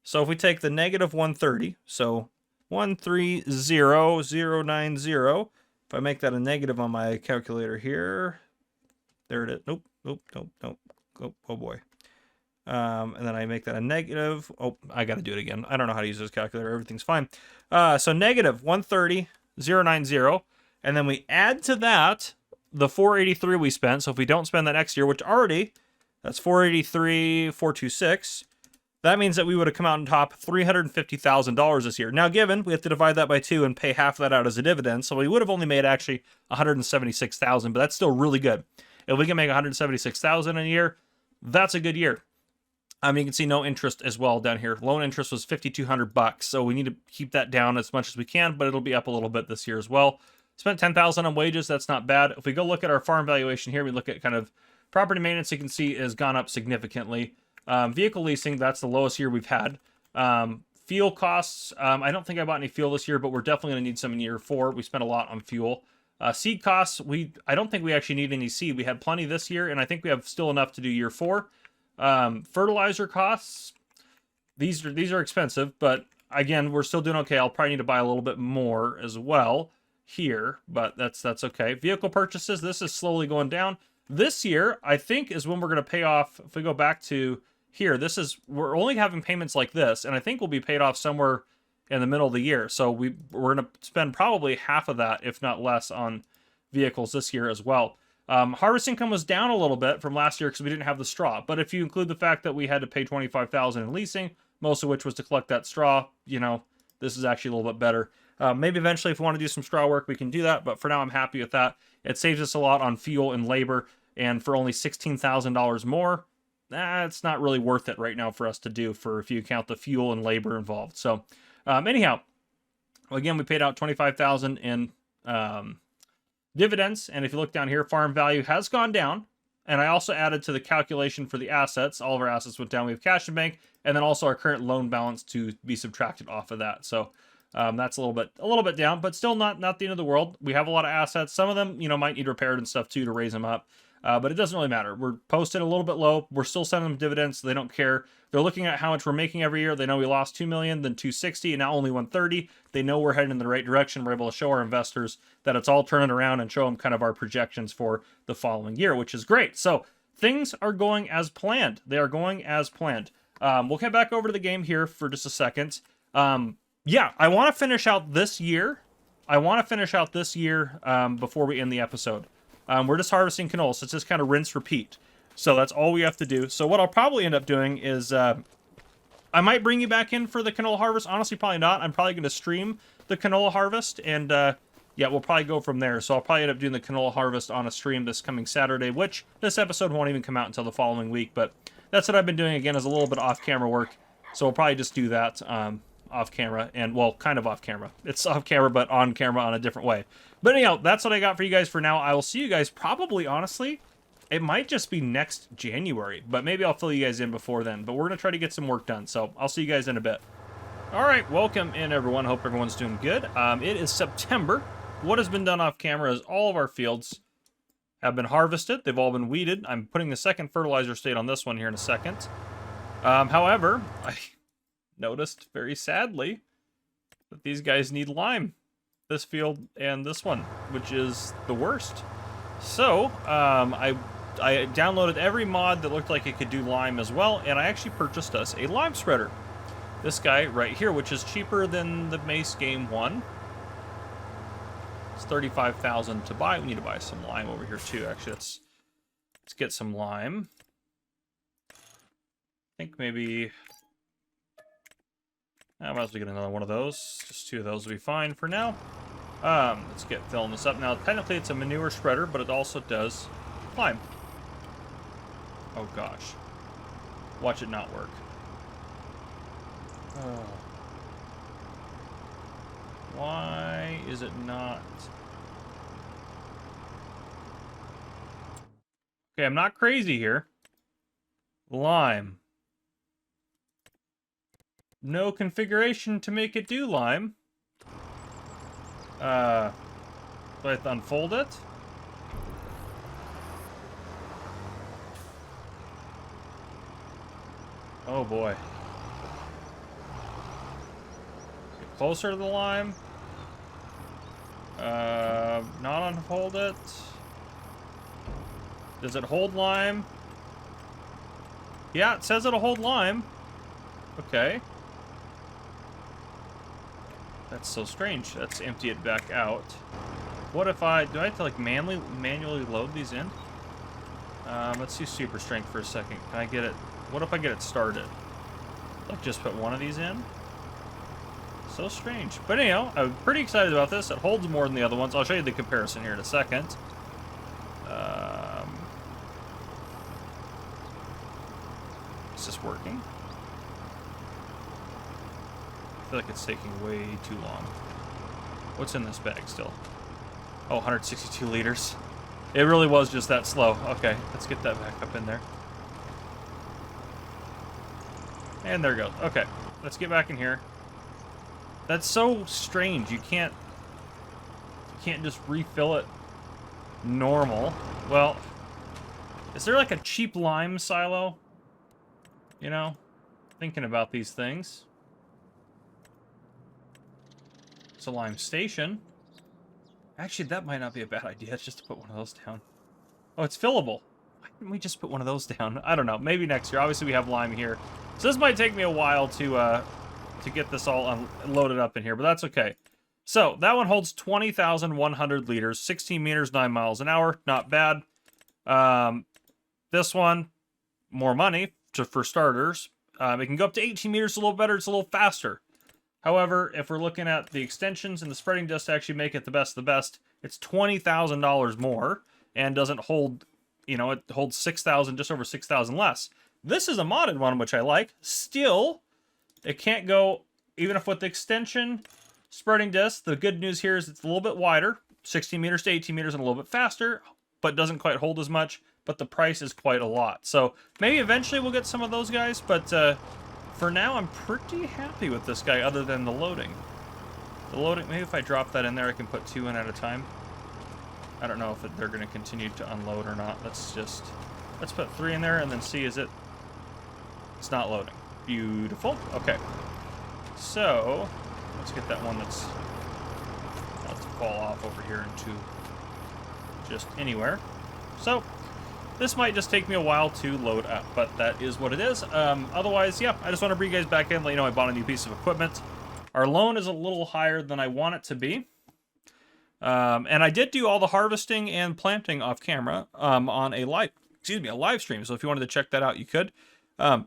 so if we take the negative $130, so 130,090, if I make that a negative on my calculator here, there it is. Nope. Oh boy. And then I make that a negative. Oh, I got to do it again. I don't know how to use this calculator. Everything's fine. So negative 130,090, and then we add to that the 483 we spent. So if we don't spend that next year, which already, that's 483,426. That means that we would have come out on top $350,000 this year. Now, given we have to divide that by 2 and pay half of that out as a dividend, so we would have only made actually $176,000, but that's still really good. If we can make $176,000 a year, that's a good year. You can see no interest as well down here. Loan interest was $5,200, so we need to keep that down as much as we can, but it'll be up a little bit this year as well. Spent $10,000 on wages. That's not bad. If we go look at our farm valuation here, we look at kind of property maintenance. You can see it has gone up significantly. Vehicle leasing, that's the lowest year we've had. Fuel costs, I don't think I bought any fuel this year, but we're definitely going to need some in year 4. We spent a lot on fuel. Seed costs, I don't think we actually need any seed. We had plenty this year, and I think we have still enough to do year 4. Fertilizer costs, these are expensive, but again, we're still doing okay. I'll probably need to buy a little bit more as well here, but that's okay. Vehicle purchases, this is slowly going down. This year, I think, is when we're going to pay off. If we go back to here, we're only having payments like this, and I think we'll be paid off somewhere in the middle of the year. So we're going to spend probably half of that, if not less, on vehicles this year as well. Harvest income was down a little bit from last year because we didn't have the straw. But if you include the fact that we had to pay $25,000 in leasing, most of which was to collect that straw, you know, this is actually a little bit better. Maybe eventually if we want to do some straw work, we can do that. But for now, I'm happy with that. It saves us a lot on fuel and labor. And for only $16,000 more, it's not really worth it right now for us to do for if you count the fuel and labor involved. So anyhow, again, we paid out $25,000 in dividends, and if you look down here, farm value has gone down, and I also added to the calculation for the assets. All of our assets went down. We have cash in bank, and then also our current loan balance to be subtracted off of that. So that's a little bit down, but still not the end of the world. We have a lot of assets. Some of them, you know, might need repaired and stuff too to raise them up. But it doesn't really matter. We're posted a little bit low. We're still sending them dividends, so they don't care. They're looking at how much we're making every year. They know we lost $2 million, then $260, and now only $130. They know we're heading in the right direction. We're able to show our investors that it's all turning around and show them kind of our projections for the following year, which is great. So things are going as planned. They are going as planned. We'll get back over to the game here for just a second. Yeah, I want to finish out this year. Before we end the episode. We're just harvesting canola, so it's just kind of rinse, repeat. So that's all we have to do. So what I'll probably end up doing is I might bring you back in for the canola harvest. Honestly, probably not. I'm probably going to stream the canola harvest, and yeah, we'll probably go from there. So I'll probably end up doing the canola harvest on a stream this coming Saturday, which this episode won't even come out until the following week. But that's what I've been doing, again, is a little bit off-camera work. So we'll probably just do that off-camera, and, well, kind of off-camera. It's off-camera, but on-camera on a different way. But anyhow, that's what I got for you guys for now. I will see you guys probably, honestly, it might just be next January, but maybe I'll fill you guys in before then. But we're going to try to get some work done, so I'll see you guys in a bit. All right, welcome in, everyone. Hope everyone's doing good. It is September. What has been done off camera is all of our fields have been harvested. They've all been weeded. I'm putting the second fertilizer state on this one here in a second. However, I noticed very sadly that these guys need lime. This field and this one, which is the worst. So, I downloaded every mod that looked like it could do lime as well, and I actually purchased us a lime spreader. This guy right here, which is cheaper than the Mace Game 1. It's $35,000 to buy. We need to buy some lime over here too. Actually, let's get some lime. I think maybe I might as well get another one of those. Just 2 of those will be fine for now. Let's get filling this up. Now, technically it's a manure spreader, but it also does lime. Oh gosh. Watch it not work. Oh. Why is it not? Okay, I'm not crazy here. Lime. No configuration to make it do lime. Do I have to unfold it? Oh boy. Get closer to the lime. Not unfold it. Does it hold lime? Yeah, it says it'll hold lime. Okay. That's so strange. Let's empty it back out. What if do I have to like manually load these in? Let's use super strength for a second. Can I get it? What if I get it started? Like just put one of these in? So strange. But anyhow, I'm pretty excited about this. It holds more than the other ones. I'll show you the comparison here in a second. Is this working? I feel like it's taking way too long. What's in this bag still? Oh, 162 liters. It really was just that slow. Okay, let's get that back up in there. And there it goes. Okay, let's get back in here. That's so strange. You can't just refill it normal. Well, is there like a cheap lime silo? You know, thinking about these things. It's a lime station. Actually, that might not be a bad idea. It's just to put one of those down. Oh, it's fillable. Why didn't we just put one of those down? I don't know. Maybe next year. Obviously, we have lime here. So this might take me a while to get this all loaded up in here, but that's okay. So that one holds 20,100 liters, 16 meters, 9 miles an hour. Not bad. This one, more money for starters. It can go up to 18 meters, a little better. It's a little faster. However, if we're looking at the extensions and the spreading disc to actually make it the best of the best, it's $20,000 more and doesn't hold, it holds 6,000, just over 6,000 less. This is a modded one, which I like. Still, it can't go, even if with the extension spreading disc, the good news here is it's a little bit wider, 16 meters to 18 meters and a little bit faster, but doesn't quite hold as much, but the price is quite a lot. So maybe eventually we'll get some of those guys, but for now, I'm pretty happy with this guy other than the loading. The loading, maybe if I drop that in there, I can put 2 in at a time. I don't know if they're going to continue to unload or not. Let's put 3 in there and then see, it's not loading. Beautiful. Okay. So, let's get that one that's about to fall off over here into just anywhere. So, this might just take me a while to load up, but that is what it is. Otherwise, yeah, I just want to bring you guys back in, let you know I bought a new piece of equipment. Our loan is a little higher than I want it to be. And I did do all the harvesting and planting off camera on a live stream. So if you wanted to check that out, you could. But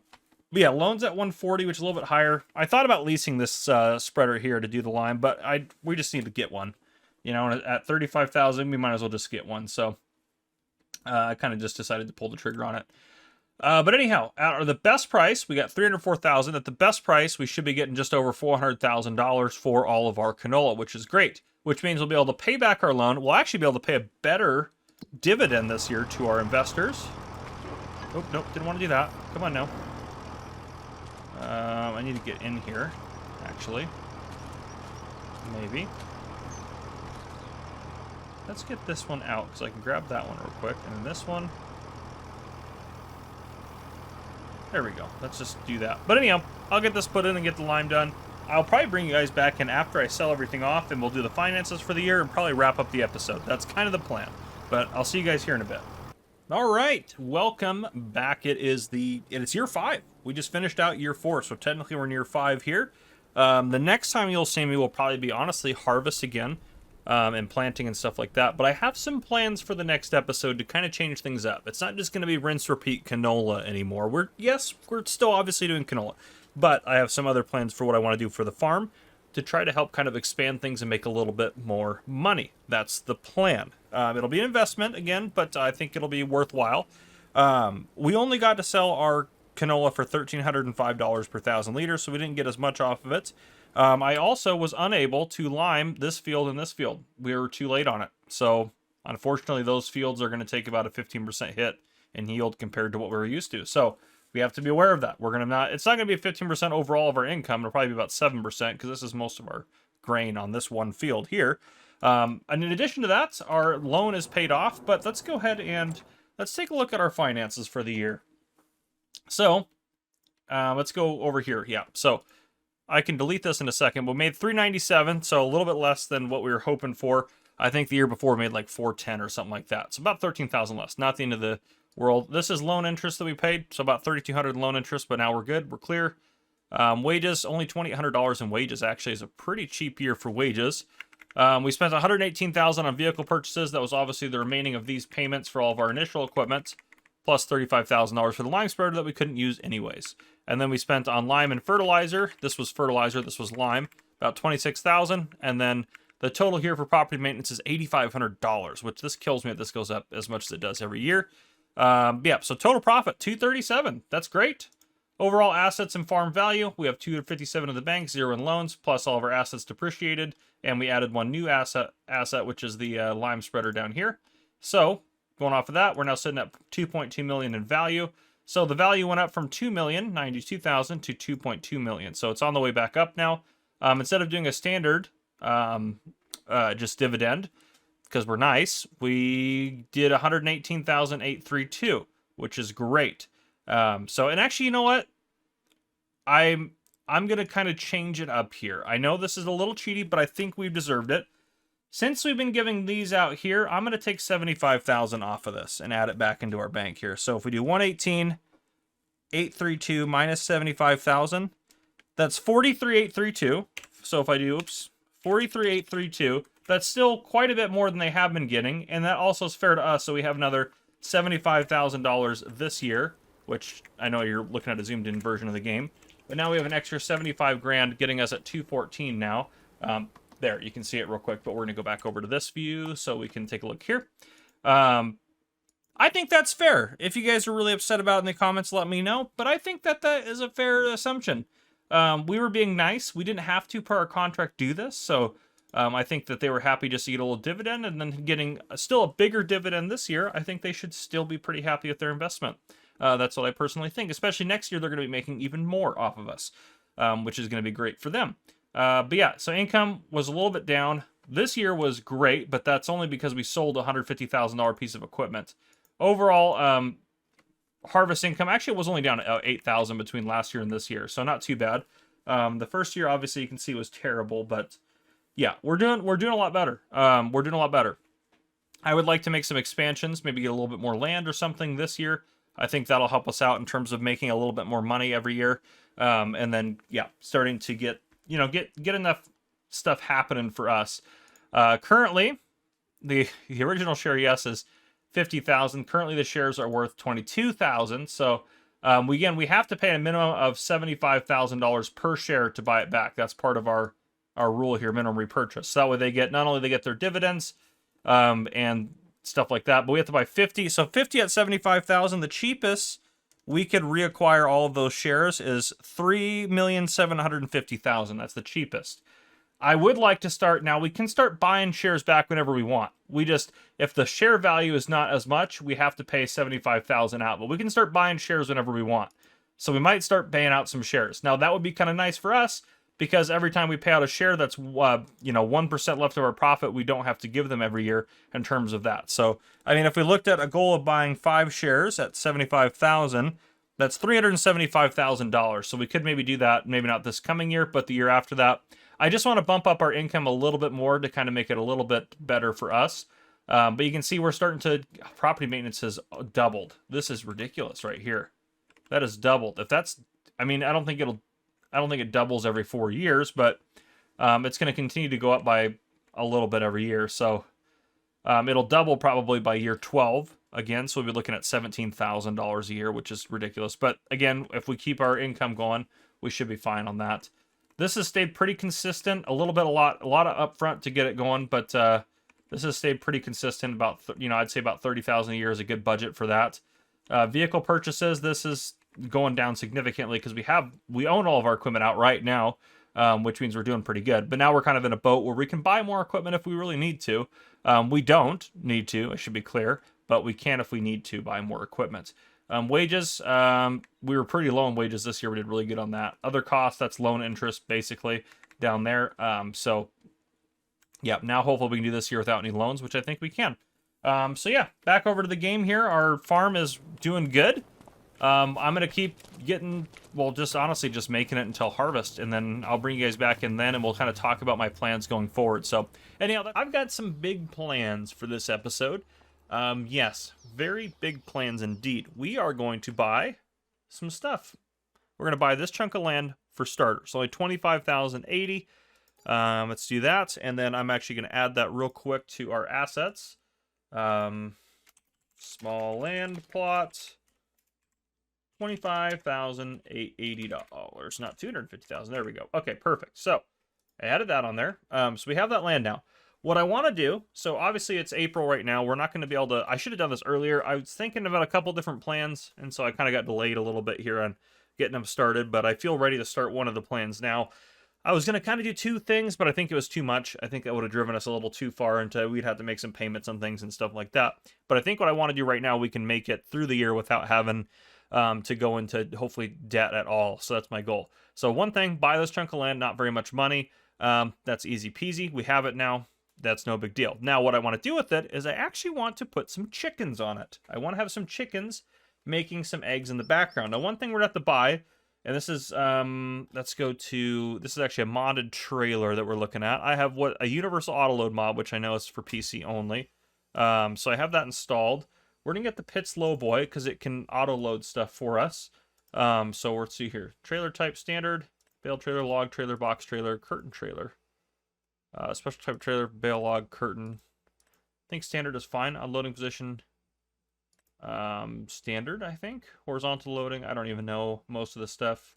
yeah, loan's at 140, which is a little bit higher. I thought about leasing this spreader here to do the lime, but we just need to get one. At 35,000, we might as well just get one. So I kind of just decided to pull the trigger on it. But anyhow, at the best price, we got 304,000. At the best price, we should be getting just over $400,000 for all of our canola, which is great. Which means we'll be able to pay back our loan. We'll actually be able to pay a better dividend this year to our investors. Oh, nope, didn't want to do that. Come on now. I need to get in here, actually. Maybe. Let's get this one out, because I can grab that one real quick. And then this one. There we go. Let's just do that. But anyhow, I'll get this put in and get the lime done. I'll probably bring you guys back in after I sell everything off, and we'll do the finances for the year and probably wrap up the episode. That's kind of the plan. But I'll see you guys here in a bit. All right, welcome back. It's year 5. We just finished out year 4, so technically we're in year 5 here. The next time you'll see me will probably be, honestly, harvest again. And planting and stuff like that. But I have some plans for the next episode to kind of change things up. It's not just going to be rinse, repeat canola anymore. We're still obviously doing canola. But I have some other plans for what I want to do for the farm to try to help kind of expand things and make a little bit more money. That's the plan. It'll be an investment again, but I think it'll be worthwhile. We only got to sell our canola for $1,305 per 1,000 liters, so we didn't get as much off of it. I also was unable to lime this field and this field. We were too late on it. So, unfortunately, those fields are going to take about a 15% hit in yield compared to what we were used to. So, we have to be aware of that. It's not going to be 15% overall of our income. It'll probably be about 7% because this is most of our grain on this one field here. And in addition to that, our loan is paid off. But let's go ahead and let's take a look at our finances for the year. So, let's go over here. Yeah, so I can delete this in a second, but we made $397, so a little bit less than what we were hoping for. I think the year before we made like $410 or something like that. So about $13,000 less. Not the end of the world. This is loan interest that we paid, so about $3,200 in loan interest, but now we're good. We're clear. Wages, only $2,800 in wages. Actually, is a pretty cheap year for wages. We spent $118,000 on vehicle purchases. That was obviously the remaining of these payments for all of our initial equipment, plus $35,000 for the lime spreader that we couldn't use anyways. And then we spent on lime and fertilizer. This was fertilizer, this was lime, about $26,000. And then the total here for property maintenance is $8,500, which this kills me if this goes up as much as it does every year. Yeah, so total profit, $237. That's great. Overall assets and farm value, we have $257 in the bank, 0 in loans, plus all of our assets depreciated. And we added one new asset which is the lime spreader down here. So, going off of that, we're now sitting at $2.2 million in value. So the value went up from $2,092,000 to $2.2 million. So it's on the way back up now. Instead of doing a standard just dividend, because we're nice, we did $118,832, which is great. And actually, you know what? I'm gonna kind of change it up here. I know this is a little cheaty, but I think we've deserved it. Since we've been giving these out here, I'm gonna take 75,000 off of this and add it back into our bank here. So if we do 118,832 minus 75,000, that's 43,832. So if I do, 43,832, that's still quite a bit more than they have been getting, and that also is fair to us. So we have another $75,000 this year, which I know you're looking at a zoomed in version of the game. But now we have an extra 75 grand, getting us at 214 now. There, you can see it real quick, but we're gonna go back over to this view so we can take a look here. I think that's fair. If you guys are really upset about it in the comments, let me know. But I think that that is a fair assumption. We were being nice. We didn't have to, per our contract, do this. So I think that they were happy just to get a little dividend, and then getting still a bigger dividend this year. I think they should still be pretty happy with their investment. That's what I personally think. Especially next year, they're going to be making even more off of us, which is going to be great for them. But yeah, so income was a little bit down. This year was great, but that's only because we sold a $150,000 piece of equipment. Overall, harvest income actually was only down 8,000 between last year and this year, so not too bad. The first year, obviously, you can see was terrible, but yeah, we're doing a lot better. We're doing a lot better. I would like to make some expansions, maybe get a little bit more land or something this year. I think that'll help us out in terms of making a little bit more money every year. And then, yeah, starting to get enough stuff happening for us. Currently, the original share, yes, is 50,000. Currently, the shares are worth 22,000. So, we have to pay a minimum of $75,000 per share to buy it back. That's part of our rule here, minimum repurchase. So that way they get, not only they get their dividends, and stuff like that, but we have to buy 50. So 50 at 75,000. The cheapest we could reacquire all of those shares is 3,750,000. That's the cheapest. I would like to start now. We can start buying shares back whenever we want. We just, if the share value is not as much, we have to pay 75,000 out. But we can start buying shares whenever we want. So we might start paying out some shares. Now that would be kind of nice for us, because every time we pay out a share, that's 1% left of our profit. We don't have to give them every year in terms of that. So I mean, if we looked at a goal of buying 5 shares at 75,000, that's $375,000. So we could maybe do that. Maybe not this coming year, but the year after that. I just want to bump up our income a little bit more to kind of make it a little bit better for us. But you can see we're starting to, property maintenance has doubled. This is ridiculous right here. That is doubled. If that's, I mean, I don't think it doubles every 4 years, but it's going to continue to go up by a little bit every year. So it'll double probably by year 12 again. So we'll be looking at $17,000 a year, which is ridiculous. But again, if we keep our income going, we should be fine on that. This has stayed pretty consistent. A lot of upfront to get it going, but this has stayed pretty consistent. About I'd say about 30,000 a year is a good budget for that. Vehicle purchases. This is going down significantly because we own all of our equipment outright now, which means we're doing pretty good. But now we're kind of in a boat where we can buy more equipment if we really need to. We don't need to, I should be clear, but we can if we need to buy more equipment. Wages, we were pretty low on wages this year. We did really good on that. Other costs, that's loan interest basically down there. So yeah, now hopefully we can do this year without any loans, which I think we can. So yeah, back over to the game here. Our farm is doing good. I'm going to keep getting, well, just honestly just making it until harvest, and then I'll bring you guys back in then, and we'll kind of talk about my plans going forward. So anyhow, I've got some big plans for this episode. Yes, very big plans indeed. We are going to buy some stuff. We're going to buy this chunk of land for starters. Only $25,080. Let's do that, and then I'm actually going to add that real quick to our assets. Small land plot. $25,880, not $250,000. There we go. Okay, perfect. So I added that on there. So we have that land now. What I want to do, so obviously it's April right now. We're not going to be able to, I should have done this earlier. I was thinking about a couple different plans, and so I kind of got delayed a little bit here on getting them started, but I feel ready to start one of the plans now. I was going to kind of do 2 things, but I think it was too much. I think that would have driven us a little too far into, we'd have to make some payments on things and stuff like that. But I think what I want to do right now, we can make it through the year without having to go into hopefully debt at all. So that's my goal. So one thing, buy this chunk of land, not very much money. That's easy peasy. We have it now. That's no big deal. Now what I want to do with it is I actually want to put some chickens on it. I want to have some chickens making some eggs in the background. Now one thing we're going to have to buy And this is, let's go to, this is actually a modded trailer that we're looking at. I have a universal autoload mod, which I know is for PC only. So I have that installed. We're gonna get the Pitts Lowboy because it can auto load stuff for us. So let's see here. Trailer type standard, bale trailer, log trailer, box trailer, curtain trailer. Special type trailer, bale log, curtain. I think standard is fine. Unloading position, standard, I think. Horizontal loading, I don't even know most of the stuff.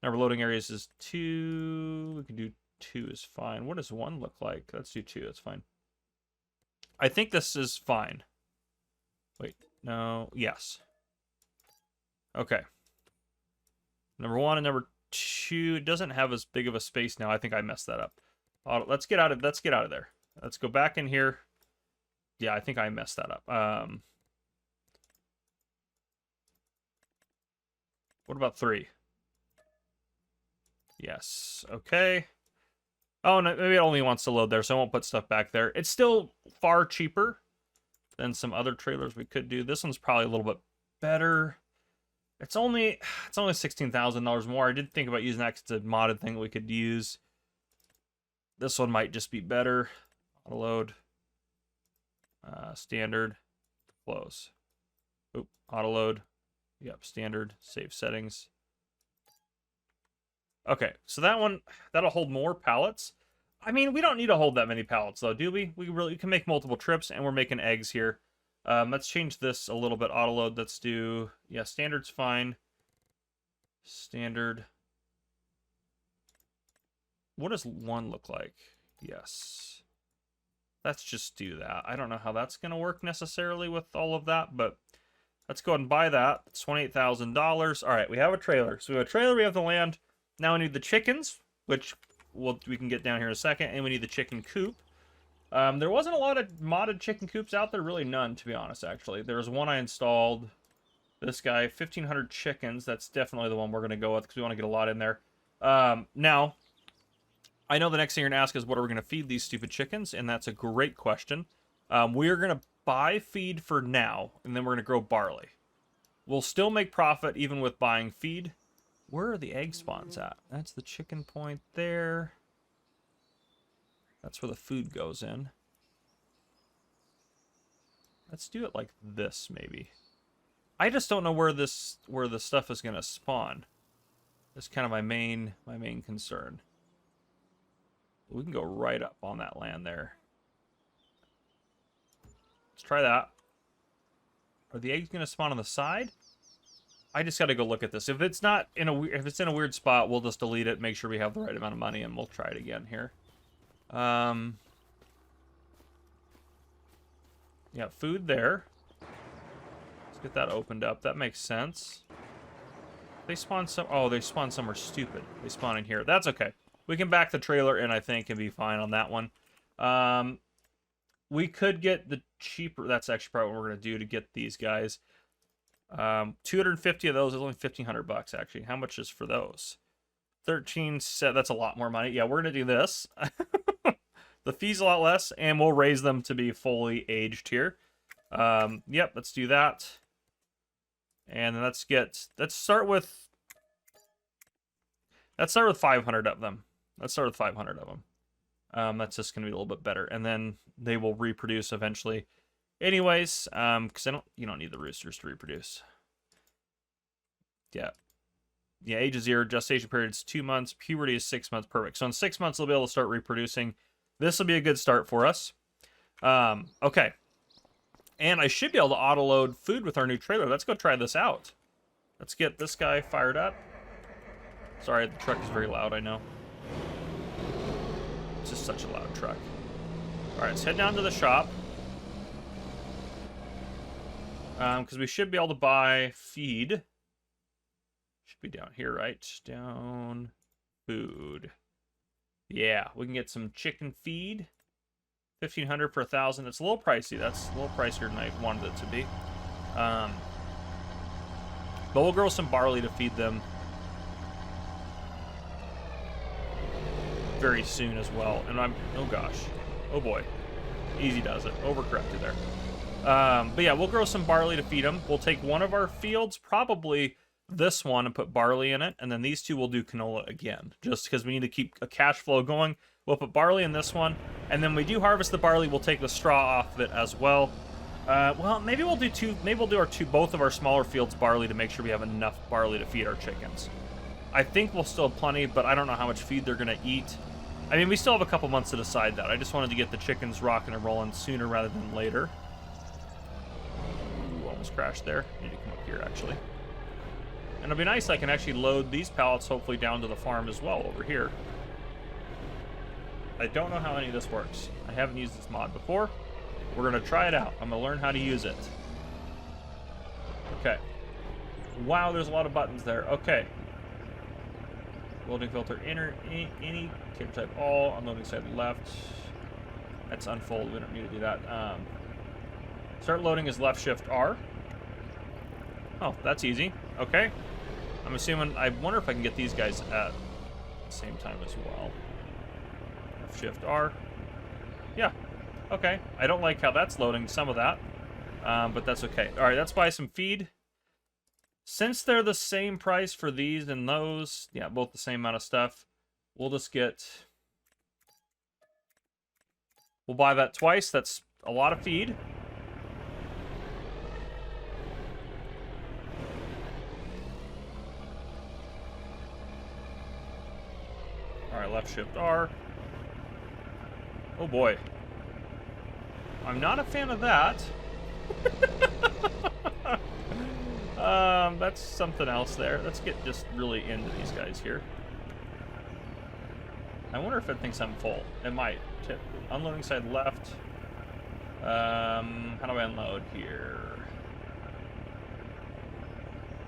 Number of loading areas is 2. We can do 2 is fine. What does 1 look like? Let's do 2, that's fine. I think this is fine. Wait, no, yes. Okay. Number 1 and number 2, it doesn't have as big of a space now. I think I messed that up. Let's get out of there. Let's go back in here. Yeah, I think I messed that up. What about 3? Yes. Okay. Oh, no, maybe it only wants to load there, so I won't put stuff back there. It's still far cheaper than some other trailers we could do. This one's probably a little bit better. It's only $16,000 more. I did think about using that 'cause it's a modded thing that we could use. This one might just be better. Auto load. Standard. Close. Oop. Auto load. Yep. Standard. Save settings. Okay. So that one, that'll hold more pallets. I mean, we don't need to hold that many pallets though, do we? We can make multiple trips, and we're making eggs here. Let's change this a little bit. Auto load. Let's do, yeah, standard's fine. Standard. What does 1 look like? Yes. Let's just do that. I don't know how that's going to work necessarily with all of that, but let's go ahead and buy that. It's $28,000. All right, we have a trailer. So we have a trailer, we have the land. Now we need the chickens, which we can get down here in a second, and we need the chicken coop. There wasn't a lot of modded chicken coops out there. Really none, to be honest, actually. There was one I installed. This guy, 1,500 chickens. That's definitely the one we're going to go with because we want to get a lot in there. Now, I know the next thing you're going to ask is what are we going to feed these stupid chickens? And that's a great question. We are going to buy feed for now, and then we're going to grow barley. We'll still make profit even with buying feed. Where are the egg spawns at? That's the chicken point there. That's where the food goes in. Let's do it like this, maybe. I just don't know where the stuff is going to spawn. That's kind of my main concern. We can go right up on that land there. Let's try that. Are the eggs going to spawn on the side? I just got to go look at this. If it's not in if it's in a weird spot, we'll just delete it, make sure we have the right amount of money, and we'll try it again here. Yeah, food there. Let's get that opened up. That makes sense. They spawn some. Oh, they spawn somewhere stupid. They spawn in here. That's okay. We can back the trailer in, I think, and be fine on that one. We could get the cheaper. That's actually probably what we're gonna do to get these guys. 250 of those is only $1,500 actually. How much is for those? 13 set. That's a lot more money. Yeah, we're gonna do this. The fee's a lot less, and we'll raise them to be fully aged here. Yep, let's do that. And then let's start with 500 of them. Let's start with 500 of them. That's just gonna be a little bit better, and then they will reproduce eventually. Anyways, because you don't need the roosters to reproduce. Yeah. Yeah, age is 0, gestation period is 2 months, puberty is 6 months, perfect. So in 6 months, they'll be able to start reproducing. This will be a good start for us. Okay. And I should be able to auto-load food with our new trailer. Let's go try this out. Let's get this guy fired up. Sorry, the truck is very loud, I know. It's just such a loud truck. All right, let's head down to the shop. Because we should be able to buy feed. Should be down here, right? Down. Food. Yeah, we can get some chicken feed. 1,500 for 1,000. It's a little pricey. That's a little pricier than I wanted it to be. But we'll grow some barley to feed them very soon as well. And oh gosh. Oh boy. Easy does it. Overcorrected there. But yeah, we'll grow some barley to feed them. We'll take one of our fields, probably this one and put barley in it, and then these two will do canola again, just because we need to keep a cash flow going. We'll put barley in this one, and then we do harvest the barley. We'll take the straw off of it as well. Well, maybe we'll do two. Maybe we'll do both of our smaller fields barley to make sure we have enough barley to feed our chickens. I think we'll still have plenty, but I don't know how much feed they're gonna eat. I mean, we still have a couple months to decide that. I just wanted to get the chickens rocking and rolling sooner rather than later. Ooh, almost crashed there. Need to come up here actually. And it'll be nice. I can actually load these pallets hopefully down to the farm as well over here. I don't know how any of this works. I haven't used this mod before. We're gonna try it out. I'm gonna learn how to use it. Okay. Wow, there's a lot of buttons there. Okay. Loading filter inner, any, table type all, unloading side left. That's unfold, we don't need to do that. Start loading is left shift R. Oh, that's easy. Okay. I'm assuming, I wonder if I can get these guys at the same time as well. Left shift R. Yeah. Okay. I don't like how that's loading some of that. But that's okay. Alright, let's buy some feed. Since they're the same price for these and those, yeah, both the same amount of stuff, we'll just get... We'll buy that twice. That's a lot of feed. Alright, left shift R. Oh boy. I'm not a fan of that. That's something else there. Let's get just really into these guys here. I wonder if it thinks I'm full. It might. Tip. Unloading side left. How do I unload here?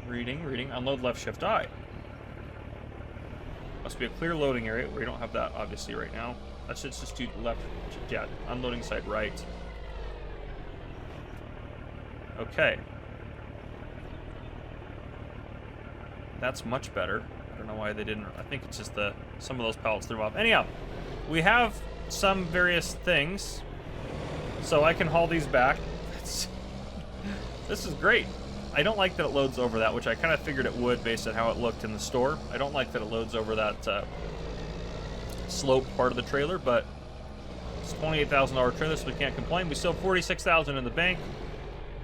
Reading. Unload left shift I. Must be a clear loading area. We don't have that obviously right now. Let's just do left. Yeah, unloading side right. Okay. That's much better. I don't know why they didn't. I think it's just some of those pallets threw off. Anyhow, we have some various things, so I can haul these back. This is great. I don't like that it loads over that, which I kind of figured it would based on how it looked in the store. I don't like that it loads over that slope part of the trailer, but it's a $28,000 trailer, so we can't complain. We still have $46,000 in the bank.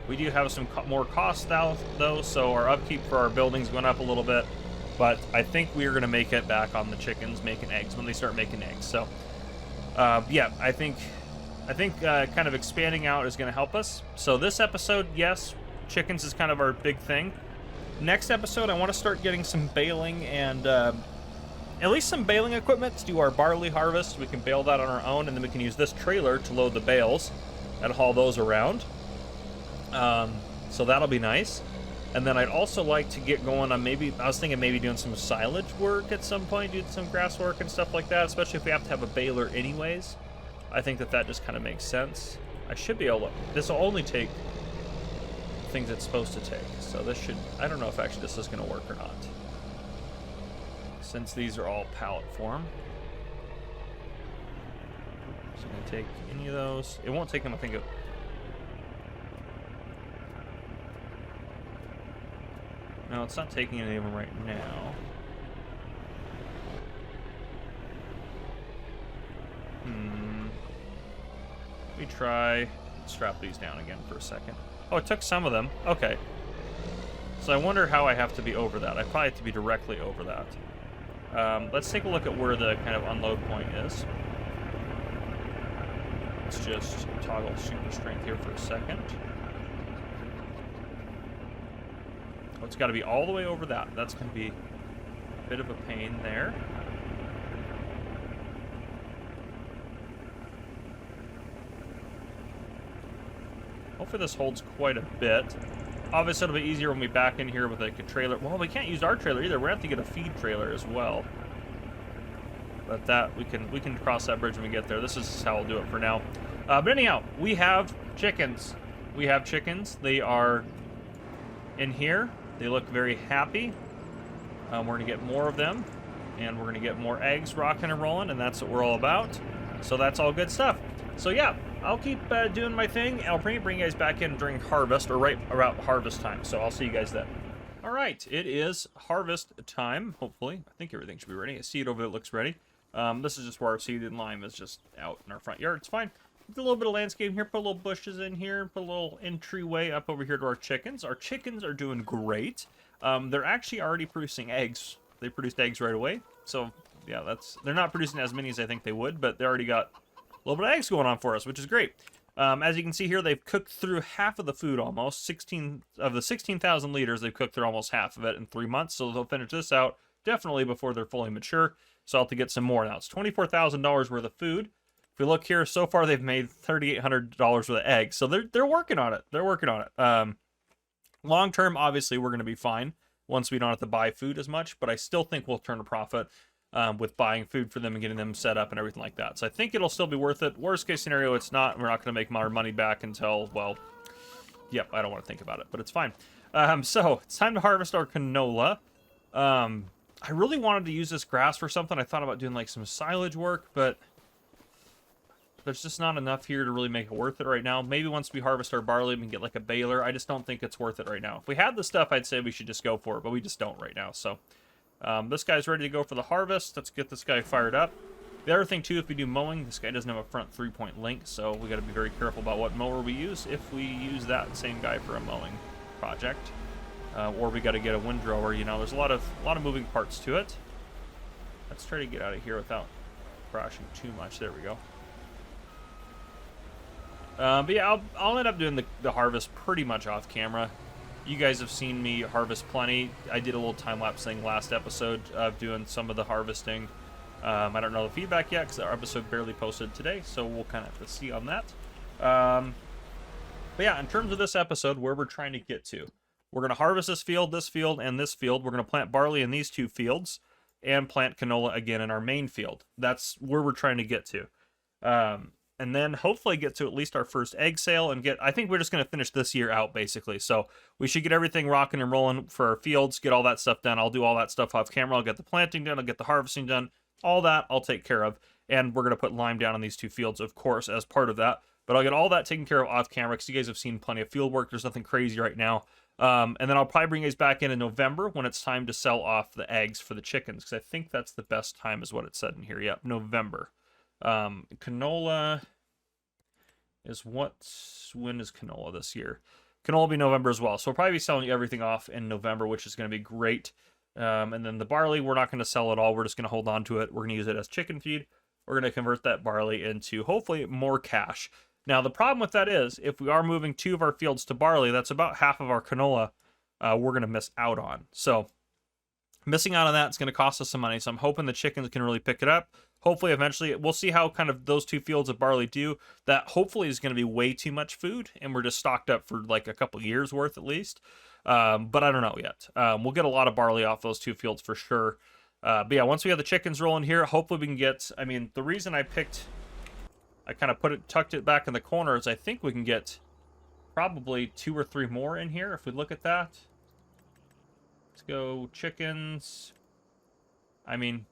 We do have some more costs though, so our upkeep for our buildings went up a little bit. But I think we're going to make it back on the chickens making eggs when they start making eggs. So, yeah, I think kind of expanding out is going to help us. So this episode, yes, chickens is kind of our big thing. Next episode, I want to start getting some baling and at least some baling equipment to do our barley harvest. We can bale that on our own, and then we can use this trailer to load the bales and haul those around. So that'll be nice. And then I'd also like to get going on I was thinking maybe doing some silage work at some point, doing some grass work and stuff like that, especially if we have to have a baler anyways. I think that just kind of makes sense. I should be able to, this will only take things it's supposed to take. So this should, I don't know if actually this is going to work or not. Since these are all pallet form. So I'm going to take any of those. It won't take them, I think, no, it's not taking any of them right now. Let me try strap these down again for a second. Oh, it took some of them. Okay. So I wonder how I have to be over that. I probably have to be directly over that. Let's take a look at where the kind of unload point is. Let's just toggle super strength here for a second. Oh, it's got to be all the way over that. That's going to be a bit of a pain there. Hopefully this holds quite a bit. Obviously it'll be easier when we back in here with like a trailer. Well, we can't use our trailer either. We're going to have to get a feed trailer as well. But that, we can cross that bridge when we get there. This is how we'll do it for now. But anyhow, we have chickens. We have chickens. They are in here. They look very happy. We're going to get more of them, and we're going to get more eggs rocking and rolling, and that's what we're all about. So that's all good stuff. So yeah, I'll keep doing my thing. I'll bring you guys back in during harvest, or right around harvest time. So I'll see you guys then. All right, it is harvest time, hopefully. I think everything should be ready. I see it over there, it looks ready. This is just where our seeded lime is just out in our front yard. It's fine. Put a little bit of landscape here, put a little bushes in here, put a little entryway up over here to our chickens. Our chickens are doing great. They're actually already producing eggs. They produced eggs right away. So, yeah, they're not producing as many as I think they would, but they already got a little bit of eggs going on for us, which is great. As you can see here, they've cooked through half of the food almost. 16 of the 16,000 liters, they've cooked through almost half of it in 3 months. So they'll finish this out definitely before they're fully mature. So I'll have to get some more. Now, it's $24,000 worth of food. If we look here, so far they've made $3,800 worth of eggs. So they're working on it. They're working on it. Long term, obviously, we're going to be fine once we don't have to buy food as much. But I still think we'll turn a profit with buying food for them and getting them set up and everything like that. So I think it'll still be worth it. Worst case scenario, it's not. We're not going to make our money back until, well, yep, I don't want to think about it, but it's fine. So it's time to harvest our canola. I really wanted to use this grass for something. I thought about doing like some silage work, but there's just not enough here to really make it worth it right now. Maybe once we harvest our barley, we can get like a baler. I just don't think it's worth it right now. If we had the stuff, I'd say we should just go for it, but we just don't right now. So this guy's ready to go for the harvest. Let's get this guy fired up. The other thing too, if we do mowing, this guy doesn't have a front 3-point link, so we got to be very careful about what mower we use if we use that same guy for a mowing project. Or we got to get a windrower. You know, there's a lot of moving parts to it. Let's try to get out of here without crashing too much. There we go. But yeah, I'll end up doing the harvest pretty much off camera. You guys have seen me harvest plenty. I did a little time-lapse thing last episode of doing some of the harvesting. I don't know the feedback yet because our episode barely posted today, so we'll kind of have to see on that. But yeah, in terms of this episode, where we're trying to get to, we're going to harvest this field, and this field. We're going to plant barley in these 2 fields and plant canola again in our main field. That's where we're trying to get to. And then hopefully get to at least our first egg sale and I think we're just going to finish this year out basically. So we should get everything rocking and rolling for our fields, get all that stuff done. I'll do all that stuff off camera. I'll get the planting done. I'll get the harvesting done. All that I'll take care of. And we're going to put lime down on these 2 fields, of course, as part of that. But I'll get all that taken care of off camera because you guys have seen plenty of field work. There's nothing crazy right now. And then I'll probably bring you guys back in November when it's time to sell off the eggs for the chickens because I think that's the best time is what it said in here. Yep, November. Canola is when is canola this year? Canola will be November as well. So we'll probably be selling everything off in November, which is going to be great. And then the barley, we're not going to sell it all. We're just going to hold on to it. We're going to use it as chicken feed. We're going to convert that barley into hopefully more cash. Now, the problem with that is if we are moving 2 of our fields to barley, that's about half of our canola we're going to miss out on. So missing out on that is going to cost us some money. So I'm hoping the chickens can really pick it up. Hopefully, eventually, we'll see how kind of those 2 fields of barley do. That hopefully is going to be way too much food, and we're just stocked up for like a couple years worth at least. But I don't know yet. We'll get a lot of barley off those 2 fields for sure. But yeah, once we have the chickens rolling here, hopefully we can get. I mean, the reason I kind of tucked it back in the corner is I think we can get probably 2 or 3 more in here if we look at that. Let's go chickens. I mean,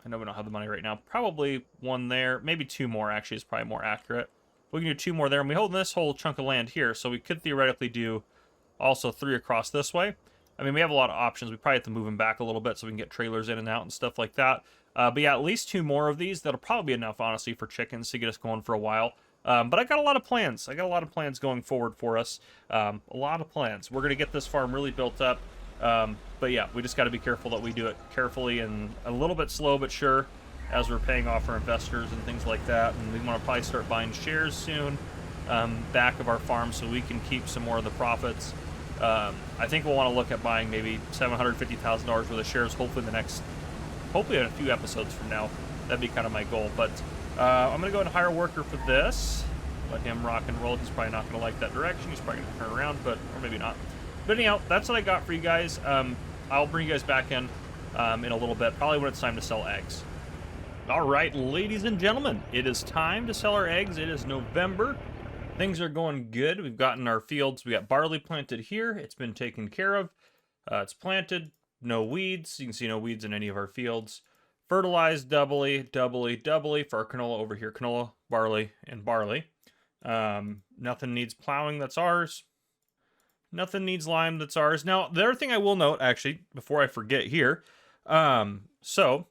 I know we don't have the money right now. Probably 1 there. Maybe 2 more, actually, is probably more accurate. We can do 2 more there. And we hold this whole chunk of land here, so we could theoretically do also 3 across this way. I mean, we have a lot of options. We probably have to move them back a little bit so we can get trailers in and out and stuff like that. But yeah, at least 2 more of these. That'll probably be enough, honestly, for chickens to get us going for a while. But I got a lot of plans. I got a lot of plans going forward for us. A lot of plans. We're going to get this farm really built up. But yeah, we just got to be careful that we do it carefully and a little bit slow but sure as we're paying off our investors and things like that. And we want to probably start buying shares soon back of our farm so we can keep some more of the profits. I think we'll want to look at buying maybe $750,000 worth of shares hopefully in a few episodes from now. That'd be kind of my goal. But I'm going to go ahead and hire a worker for this. Let him rock and roll. He's probably not going to like that direction. He's probably going to turn around, or maybe not. But anyhow, that's what I got for you guys. I'll bring you guys back in a little bit, probably when it's time to sell eggs. All right, ladies and gentlemen, it is time to sell our eggs. It is November. Things are going good. We've gotten our fields. We got barley planted here. It's been taken care of. It's planted. No weeds. You can see no weeds in any of our fields. Fertilized doubly for our canola over here. Canola, barley, and barley. Nothing needs plowing. That's ours. Nothing needs lime that's ours. Now, the other thing I will note, actually, before I forget here, so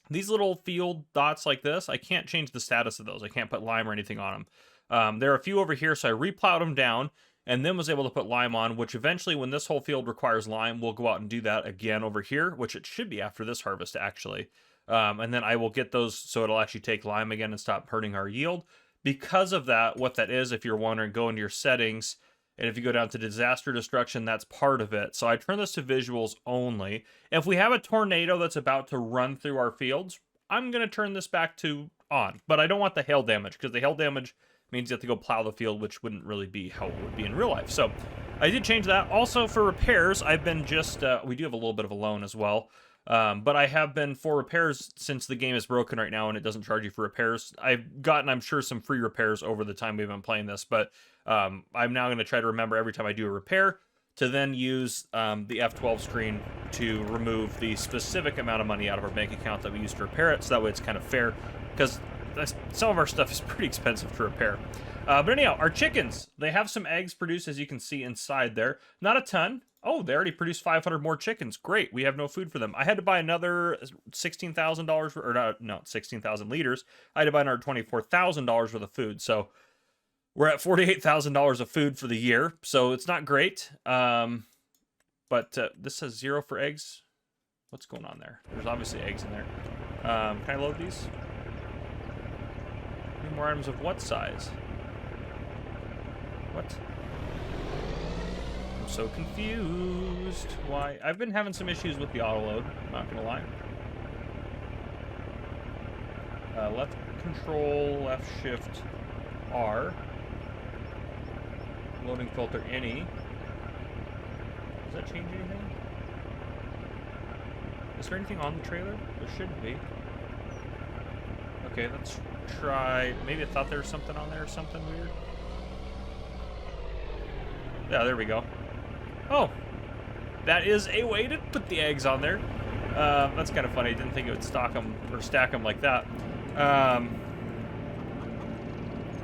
these little field dots like this, I can't change the status of those. I can't put lime or anything on them. There are a few over here, so I replowed them down and then was able to put lime on, which eventually, when this whole field requires lime, we'll go out and do that again over here, which it should be after this harvest, actually. And then I will get those so it'll actually take lime again and stop hurting our yield. Because of that, what that is, if you're wondering, go into your settings, and if you go down to disaster destruction, that's part of it. So I turn this to visuals only. If we have a tornado that's about to run through our fields, I'm going to turn this back to on. But I don't want the hail damage, because the hail damage means you have to go plow the field, which wouldn't really be how it would be in real life. So I did change that. Also for repairs, I've been just, we do have a little bit of a loan as well. But I have been for repairs since the game is broken right now and it doesn't charge you for repairs. I've gotten, I'm sure, some free repairs over the time we've been playing this, but I'm now going to try to remember every time I do a repair to then use the F12 screen to remove the specific amount of money out of our bank account that we use to repair it, so that way it's kind of fair, because some of our stuff is pretty expensive to repair. But anyhow, our chickens, they have some eggs produced, as you can see inside there. Not a ton. Oh, they already produced 500 more chickens. Great. We have no food for them. I had to buy another $16,000, or no, 16,000 liters. I had to buy another $24,000 worth of food. So we're at $48,000 of food for the year. So it's not great. But this says 0 for eggs. What's going on there? There's obviously eggs in there. Can I load these? Any more items of what size? What? I'm so confused. Why? I've been having some issues with the auto load, I'm not gonna lie. Left control, left shift R. Loading filter any. Does that change anything? Is there anything on the trailer? There shouldn't be. Okay, let's try. Maybe I thought there was something on there or something weird. Yeah, there we go. Oh, that is a way to put the eggs on there. That's kind of funny. I didn't think it would stock them or stack them like that. I'm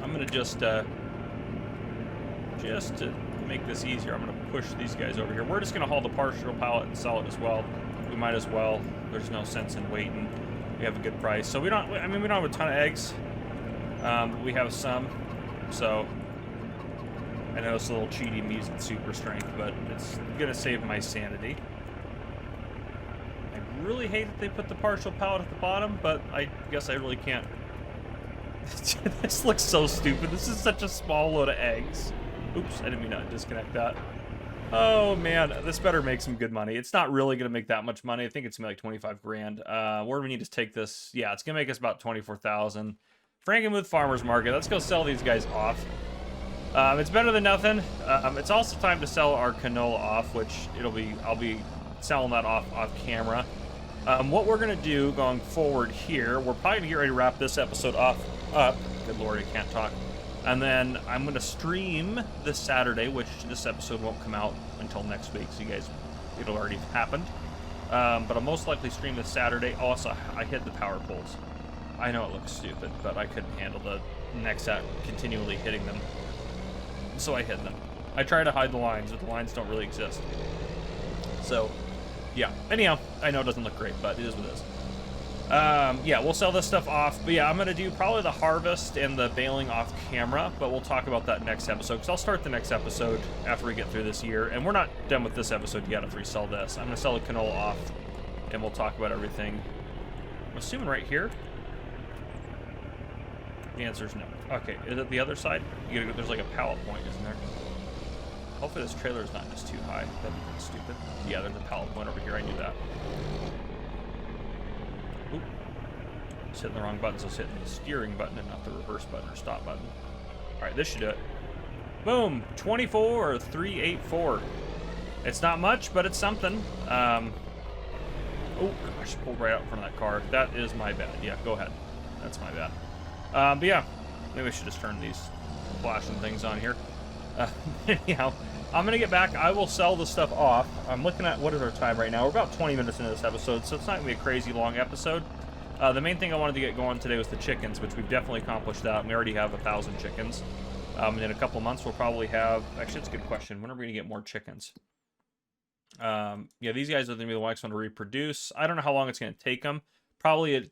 gonna just to make this easier, I'm gonna push these guys over here. We're just gonna haul the partial pallet and sell it as well. We might as well. There's no sense in waiting. We have a good price, so we don't. I mean, we don't have a ton of eggs. But we have some, so. I know it's a little cheaty, me using super strength, but it's gonna save my sanity. I really hate that they put the partial pallet at the bottom, but I guess I really can't. This looks so stupid. This is such a small load of eggs. Oops, I didn't mean to disconnect that. Oh man, this better make some good money. It's not really gonna make that much money. I think it's gonna be like 25 grand. Where do we need to take this? Yeah, it's gonna make us about 24,000. Frankenmuth Farmers Market. Let's go sell these guys off. It's better than nothing. It's also time to sell our canola off, which I'll be selling that off camera. What we're gonna do going forward here, we're probably gonna get ready to wrap this episode up. Good lord, I can't talk. And then I'm gonna stream this Saturday, which this episode won't come out until next week, so you guys, it'll already have happened. But I'll most likely stream this Saturday. Also, I hit the power poles. I know it looks stupid, but I couldn't handle the Nexat continually hitting them. So I hid them. I try to hide the lines, but the lines don't really exist. So, yeah. Anyhow, I know it doesn't look great, but it is what it is. Yeah, we'll sell this stuff off. But yeah, I'm going to do probably the harvest and the baling off camera, but we'll talk about that next episode, because I'll start the next episode after we get through this year. And we're not done with this episode yet after we sell this. I'm going to sell the canola off, and we'll talk about everything. I'm assuming right here. The answer is no. Okay, is it the other side? There's like a pallet point, isn't there? Hopefully this trailer is not just too high. That'd be kind of stupid. Yeah, there's a pallet point over here. I knew that. Oop. I was hitting the wrong button, so I was hitting the steering button and not the reverse button or stop button. Alright, this should do it. Boom! 24,384. It's not much, but it's something. Oh, gosh, pulled right out in front of that car. That is my bad. Yeah, go ahead. That's my bad. But yeah, maybe I should just turn these flashing things on here. Anyhow, I'm going to get back. I will sell the stuff off. I'm looking at what is our time right now. We're about 20 minutes into this episode, so it's not going to be a crazy long episode. The main thing I wanted to get going today was the chickens, which we've definitely accomplished that. We already have 1,000 chickens. In a couple months, we'll probably have... Actually, that's a good question. When are we going to get more chickens? Yeah, these guys are going to be the next one to reproduce. I don't know how long it's going to take them. Probably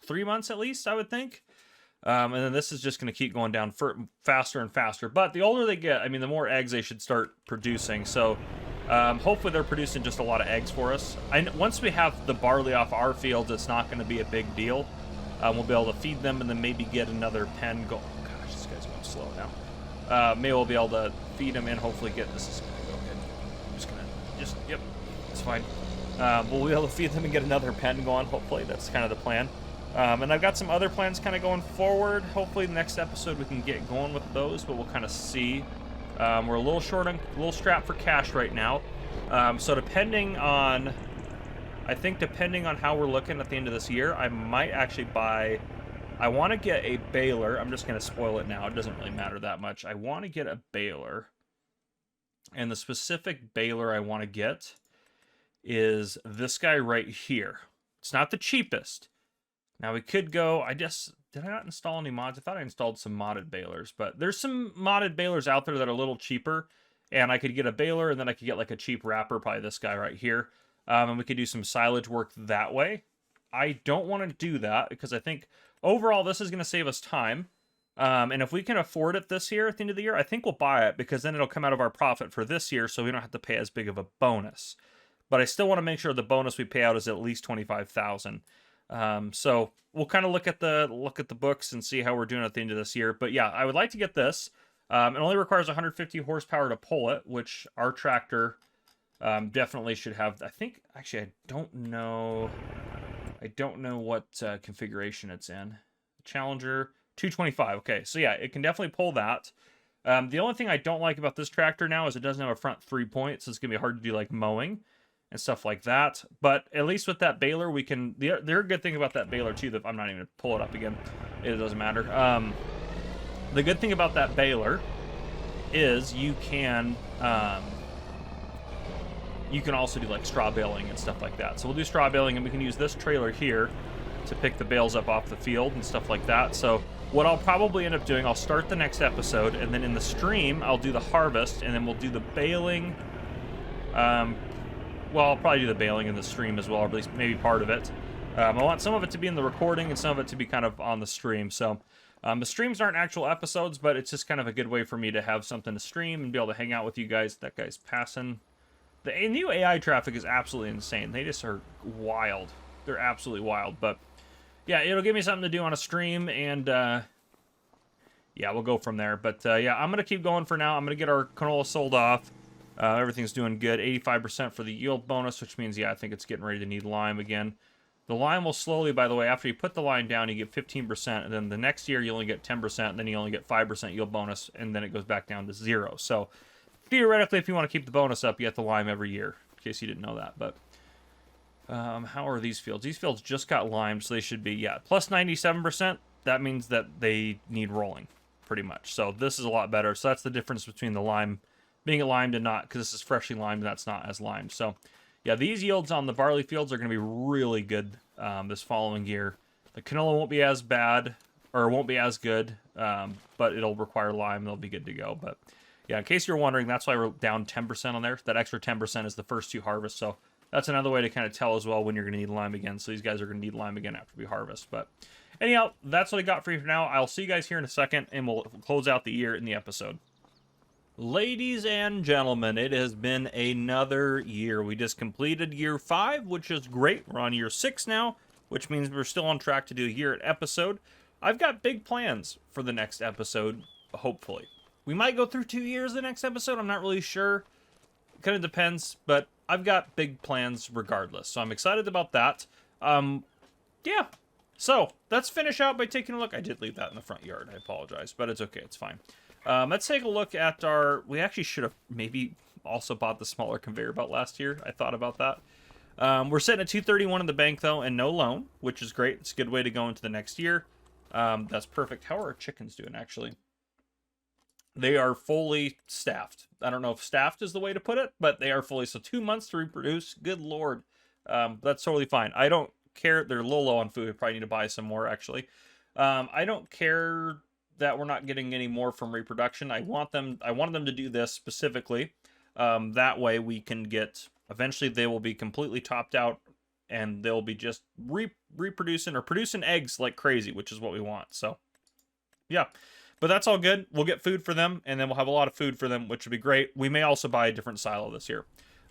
3 months at least, I would think. And then this is just going to keep going down faster and faster. But the older they get, I mean, the more eggs they should start producing. So hopefully they're producing just a lot of eggs for us. Once we have the barley off our fields, it's not going to be a big deal. We'll be able to feed them and then maybe get another pen go. Oh gosh, this guy's going slow now. Maybe we'll be able to feed them and hopefully get this. Is going to go good. I'm just going to yep, it's fine. We'll be able to feed them and get another pen going. Hopefully that's kind of the plan. And I've got some other plans kind of going forward. Hopefully the next episode we can get going with those, but we'll kind of see. We're a little short on, a little strapped for cash right now. So depending on, I think depending on how we're looking at the end of this year, I might actually buy, I want to get a baler. I'm just going to spoil it now. It doesn't really matter that much. I want to get a baler. And the specific baler I want to get is this guy right here. It's not the cheapest. Now we could go, did I not install any mods? I thought I installed some modded balers, but there's some modded balers out there that are a little cheaper, and I could get a baler, and then I could get like a cheap wrapper, probably this guy right here, and we could do some silage work that way. I don't want to do that, because I think overall this is going to save us time, and if we can afford it this year, at the end of the year, I think we'll buy it, because then it'll come out of our profit for this year, so we don't have to pay as big of a bonus. But I still want to make sure the bonus we pay out is at least $25,000. So we'll kind of look at the books and see how we're doing at the end of this year. But yeah, I would like to get this. It only requires 150 horsepower to pull it, which our tractor definitely should have. I think actually I don't know what configuration it's in. Challenger 225. Okay, so yeah, it can definitely pull that. The only thing I don't like about this tractor now is it doesn't have a front 3-point, so it's gonna be hard to do like mowing and stuff like that. But at least with that baler, we can... The other good thing about that baler, too, that I'm not even going to pull it up again. It doesn't matter. The good thing about that baler is you can also do, like, straw baling and stuff like that. So we'll do straw baling, and we can use this trailer here to pick the bales up off the field and stuff like that. So what I'll probably end up doing, I'll start the next episode, and then in the stream, I'll do the harvest, and then we'll do the baling... Well, I'll probably do the baling in the stream as well, or at least maybe part of it. I want some of it to be in the recording and some of it to be kind of on the stream. So the streams aren't actual episodes, but it's just kind of a good way for me to have something to stream and be able to hang out with you guys. That guy's passing. The new AI traffic is absolutely insane. They just are wild. They're absolutely wild. But yeah, it'll give me something to do on a stream, and yeah, we'll go from there. But yeah, I'm going to keep going for now. I'm going to get our canola sold off. Everything's doing good. 85% for the yield bonus, which means, yeah, I think it's getting ready to need lime again. The lime will slowly, by the way, after you put the lime down, you get 15%, and then the next year you only get 10%, and then you only get 5% yield bonus, and then it goes back down to 0. So, theoretically, if you want to keep the bonus up, you get the lime every year, in case you didn't know that. But how are these fields? These fields just got limed, so they should be, yeah, plus 97%. That means that they need rolling, pretty much. So, this is a lot better. So, that's the difference between the lime being limed and not, because this is freshly limed and that's not as limed. So yeah, these yields on the barley fields are going to be really good this following year. The canola won't be as bad, or won't be as good, but it'll require lime and they'll be good to go. But yeah, in case you're wondering, that's why we're down 10% on there. That extra 10% is the first 2 harvests. So that's another way to kind of tell as well when you're going to need lime again. So these guys are going to need lime again after we harvest. But anyhow, that's what I got for you for now. I'll see you guys here in a second, and we'll close out the year in the episode. Ladies and gentlemen, it has been another year. We just completed year 5, which is great. We're on year 6 now, which means we're still on track to do a year episode. I've got big plans for the next episode, hopefully. We might go through 2 years the next episode. I'm not really sure. It kind of depends, but I've got big plans regardless. So I'm excited about that. Yeah. So let's finish out by taking a look. I did leave that in the front yard. I apologize, but it's okay. It's fine. Let's take a look at our... We actually should have maybe also bought the smaller conveyor belt last year. I thought about that. We're sitting at 231 in the bank, though, and no loan, which is great. It's a good way to go into the next year. That's perfect. How are our chickens doing, actually? They are fully staffed. I don't know if staffed is the way to put it, but they are fully. So 2 months to reproduce. Good Lord. That's totally fine. I don't care. They're a little low on food. I probably need to buy some more, actually. I don't care that we're not getting any more from reproduction. I wanted them to do this specifically. That way we can get, eventually they will be completely topped out and they'll be just reproducing or producing eggs like crazy, which is what we want. So yeah, but that's all good. We'll get food for them, and then we'll have a lot of food for them, which would be great. We may also buy a different silo this year.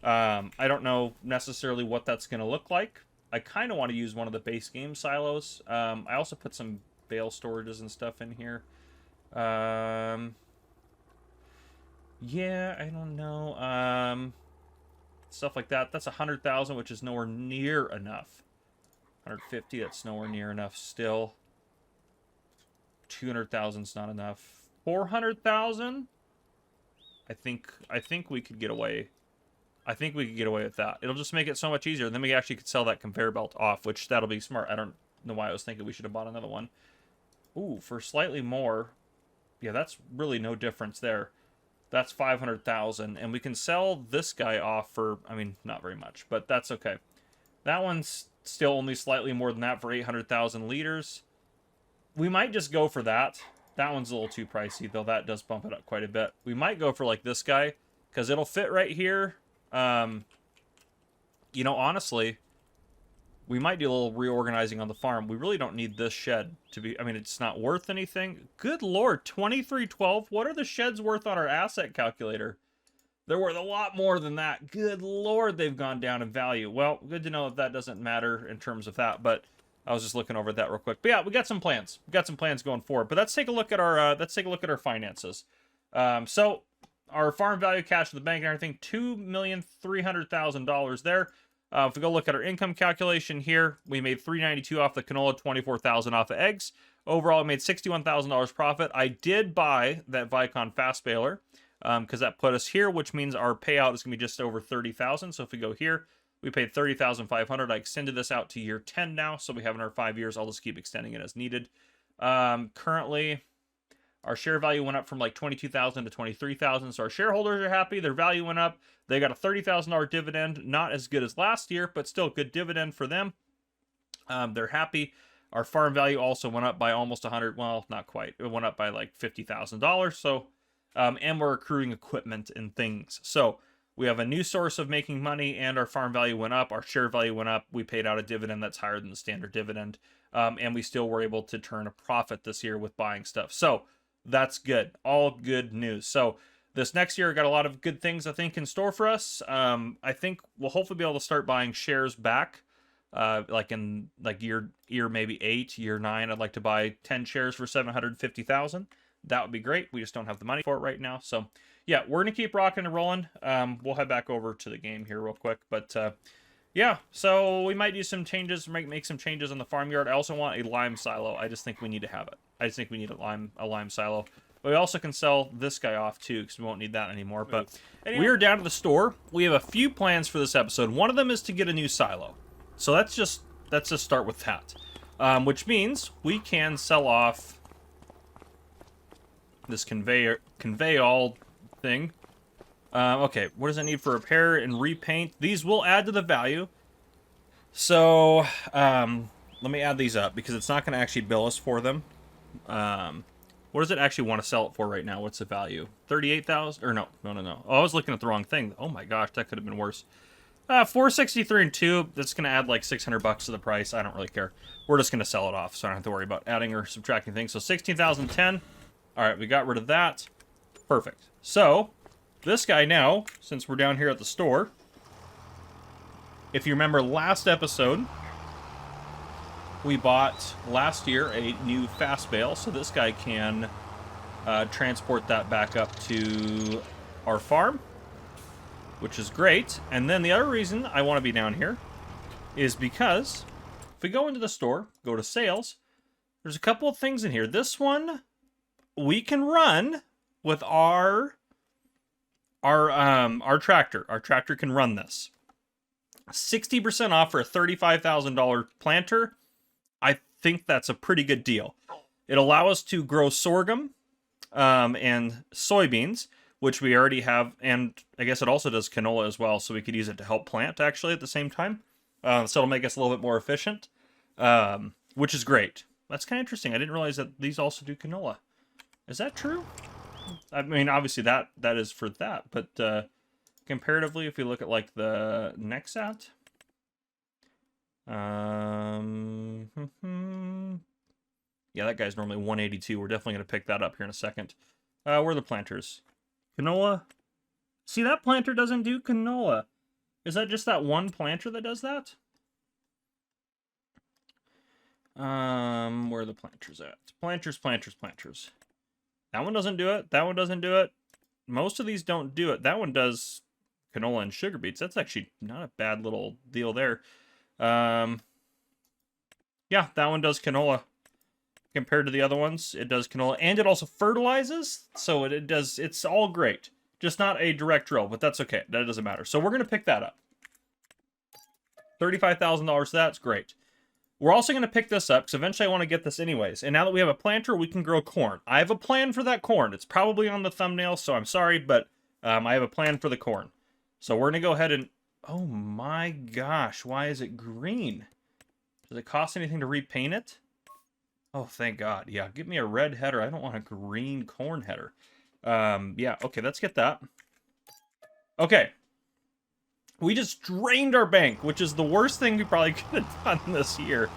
I don't know necessarily what that's going to look like. I kind of want to use one of the base game silos. I also put some bale storages and stuff in here. Yeah, I don't know. Stuff like that. That's 100,000, which is nowhere near enough. 150, that's nowhere near enough still. 200,000 is not enough. 400,000? I think we could get away. I think we could get away with that. It'll just make it so much easier. Then we actually could sell that conveyor belt off, which that'll be smart. I don't know why I was thinking we should have bought another one. Ooh, for slightly more. Yeah, that's really no difference there. That's 500,000, and we can sell this guy off for, I mean, not very much, but that's okay. That one's still only slightly more than that for 800,000 liters. We might just go for that. That one's a little too pricey, though. That does bump it up quite a bit. We might go for, like, this guy, because it'll fit right here. You know, honestly, we might do a little reorganizing on the farm. We really don't need this shed to be, I mean, it's not worth anything. Good Lord, 2312? What are the sheds worth on our asset calculator? They're worth a lot more than that. Good Lord, they've gone down in value. Well, good to know that doesn't matter in terms of that, but I was just looking over that real quick. But yeah, we got some plans. We got some plans going forward. But let's take a look at our finances. So our farm value, cash in the bank, and everything, $2,300,000 there. If we go look at our income calculation here, we made $392 off the canola, $24,000 off of eggs. Overall, we made $61,000 profit. I did buy that Vicon fast baler because that put us here, which means our payout is going to be just over $30,000. So if we go here, we paid $30,500. I extended this out to year 10 now, so we have another 5 years. I'll just keep extending it as needed. Currently, our share value went up from like $22,000 to $23,000, so our shareholders are happy. Their value went up. They got a $30,000 dividend, not as good as last year, but still a good dividend for them. They're happy. Our farm value also went up by almost 100. Well, not quite. It went up by like $50,000. So, and we're accruing equipment and things. So we have a new source of making money, and our farm value went up. Our share value went up. We paid out a dividend that's higher than the standard dividend, and we still were able to turn a profit this year with buying stuff. So that's good. All good news. So this next year, got a lot of good things, I think, in store for us. I think we'll hopefully be able to start buying shares back, like in like year maybe 8, year 9. I'd like to buy 10 shares for $750,000. That would be great. We just don't have the money for it right now. So yeah, we're gonna keep rocking and rolling. We'll head back over to the game here real quick, but yeah. So we might do some changes, make some changes on the farmyard. I also want a lime silo. I just think we need to have it. I just think we need a lime silo. But we also can sell this guy off too, because we won't need that anymore. But anyway, we are down to the store. We have a few plans for this episode. One of them is to get a new silo. So let's just start with that. Which means we can sell off this conveyor thing. Okay, what does it need for repair and repaint? These will add to the value. So let me add these up because it's not going to actually bill us for them. What does it actually want to sell it for right now? What's the value? 38,000? Or no. Oh, I was looking at the wrong thing. Oh my gosh, that could have been worse. 463 and 2. That's going to add like $600 to the price. I don't really care. We're just going to sell it off, so I don't have to worry about adding or subtracting things. So 16,010. All right, we got rid of that. Perfect. So this guy now, since we're down here at the store, if you remember last episode, we bought last year a new fast bale, so this guy can transport that back up to our farm, which is great. And then the other reason I want to be down here is because if we go into the store, go to sales, there's a couple of things in here. This one we can run with our tractor. Our tractor can run this. 60% off for a $35,000 planter. I think that's a pretty good deal. It allows us to grow sorghum and soybeans, which we already have, and I guess it also does canola as well, so we could use it to help plant, actually, at the same time. So it'll make us a little bit more efficient, which is great. That's kind of interesting. I didn't realize that these also do canola. Is that true? I mean, obviously that is for that, but comparatively, if we look at like the Nexat, yeah, that guy's normally 182. We're definitely gonna pick that up here in a second. Where are the planters? Canola. See, that planter doesn't do canola. Is that just that one planter that does that? Where are the planters at? Planters, planters, planters. That one doesn't do it. That one doesn't do it. Most of these don't do it. That one does canola and sugar beets. That's actually not a bad little deal there. Yeah, that one does canola. Compared to the other ones, it does canola. And it also fertilizes. So it does, it's all great. Just not a direct drill, but that's okay. That doesn't matter. So we're going to pick that up. $35,000, that's great. We're also going to pick this up, because eventually I want to get this anyways. And now that we have a planter, we can grow corn. I have a plan for that corn. It's probably on the thumbnail, so I'm sorry, but I have a plan for the corn. So we're going to go ahead and... Oh my gosh, why is it green? Does it cost anything to repaint it? Oh, thank God. Yeah, give me a red header. I don't want a green corn header. Yeah, okay, let's get that. Okay. We just drained our bank, which is the worst thing we probably could have done this year.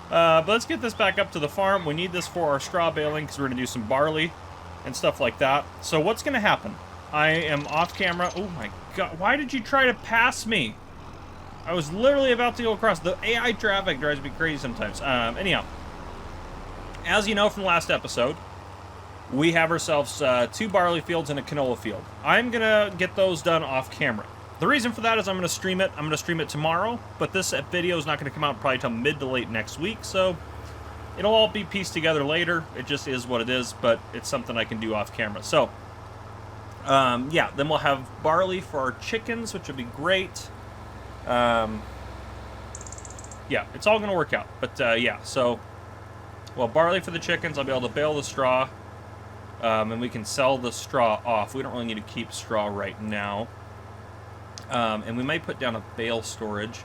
But let's get this back up to the farm. We need this for our straw baling, because we're going to do some barley and stuff like that. So what's going to happen? I am off camera. Oh my God, why did you try to pass me? I was literally about to go across. The AI traffic drives me crazy sometimes. Anyhow, as you know from the last episode, we have ourselves 2 barley fields and a canola field. I'm going to get those done off camera. The reason for that is I'm going to stream it. I'm going to stream it tomorrow, but this video is not going to come out probably till mid to late next week, so it'll all be pieced together later. It just is what it is, but it's something I can do off camera. So, yeah, then we'll have barley for our chickens, which would be great. Yeah, it's all going to work out, but yeah, so, well, barley for the chickens. I'll be able to bale the straw, and we can sell the straw off. We don't really need to keep straw right now. And we might put down a bale storage.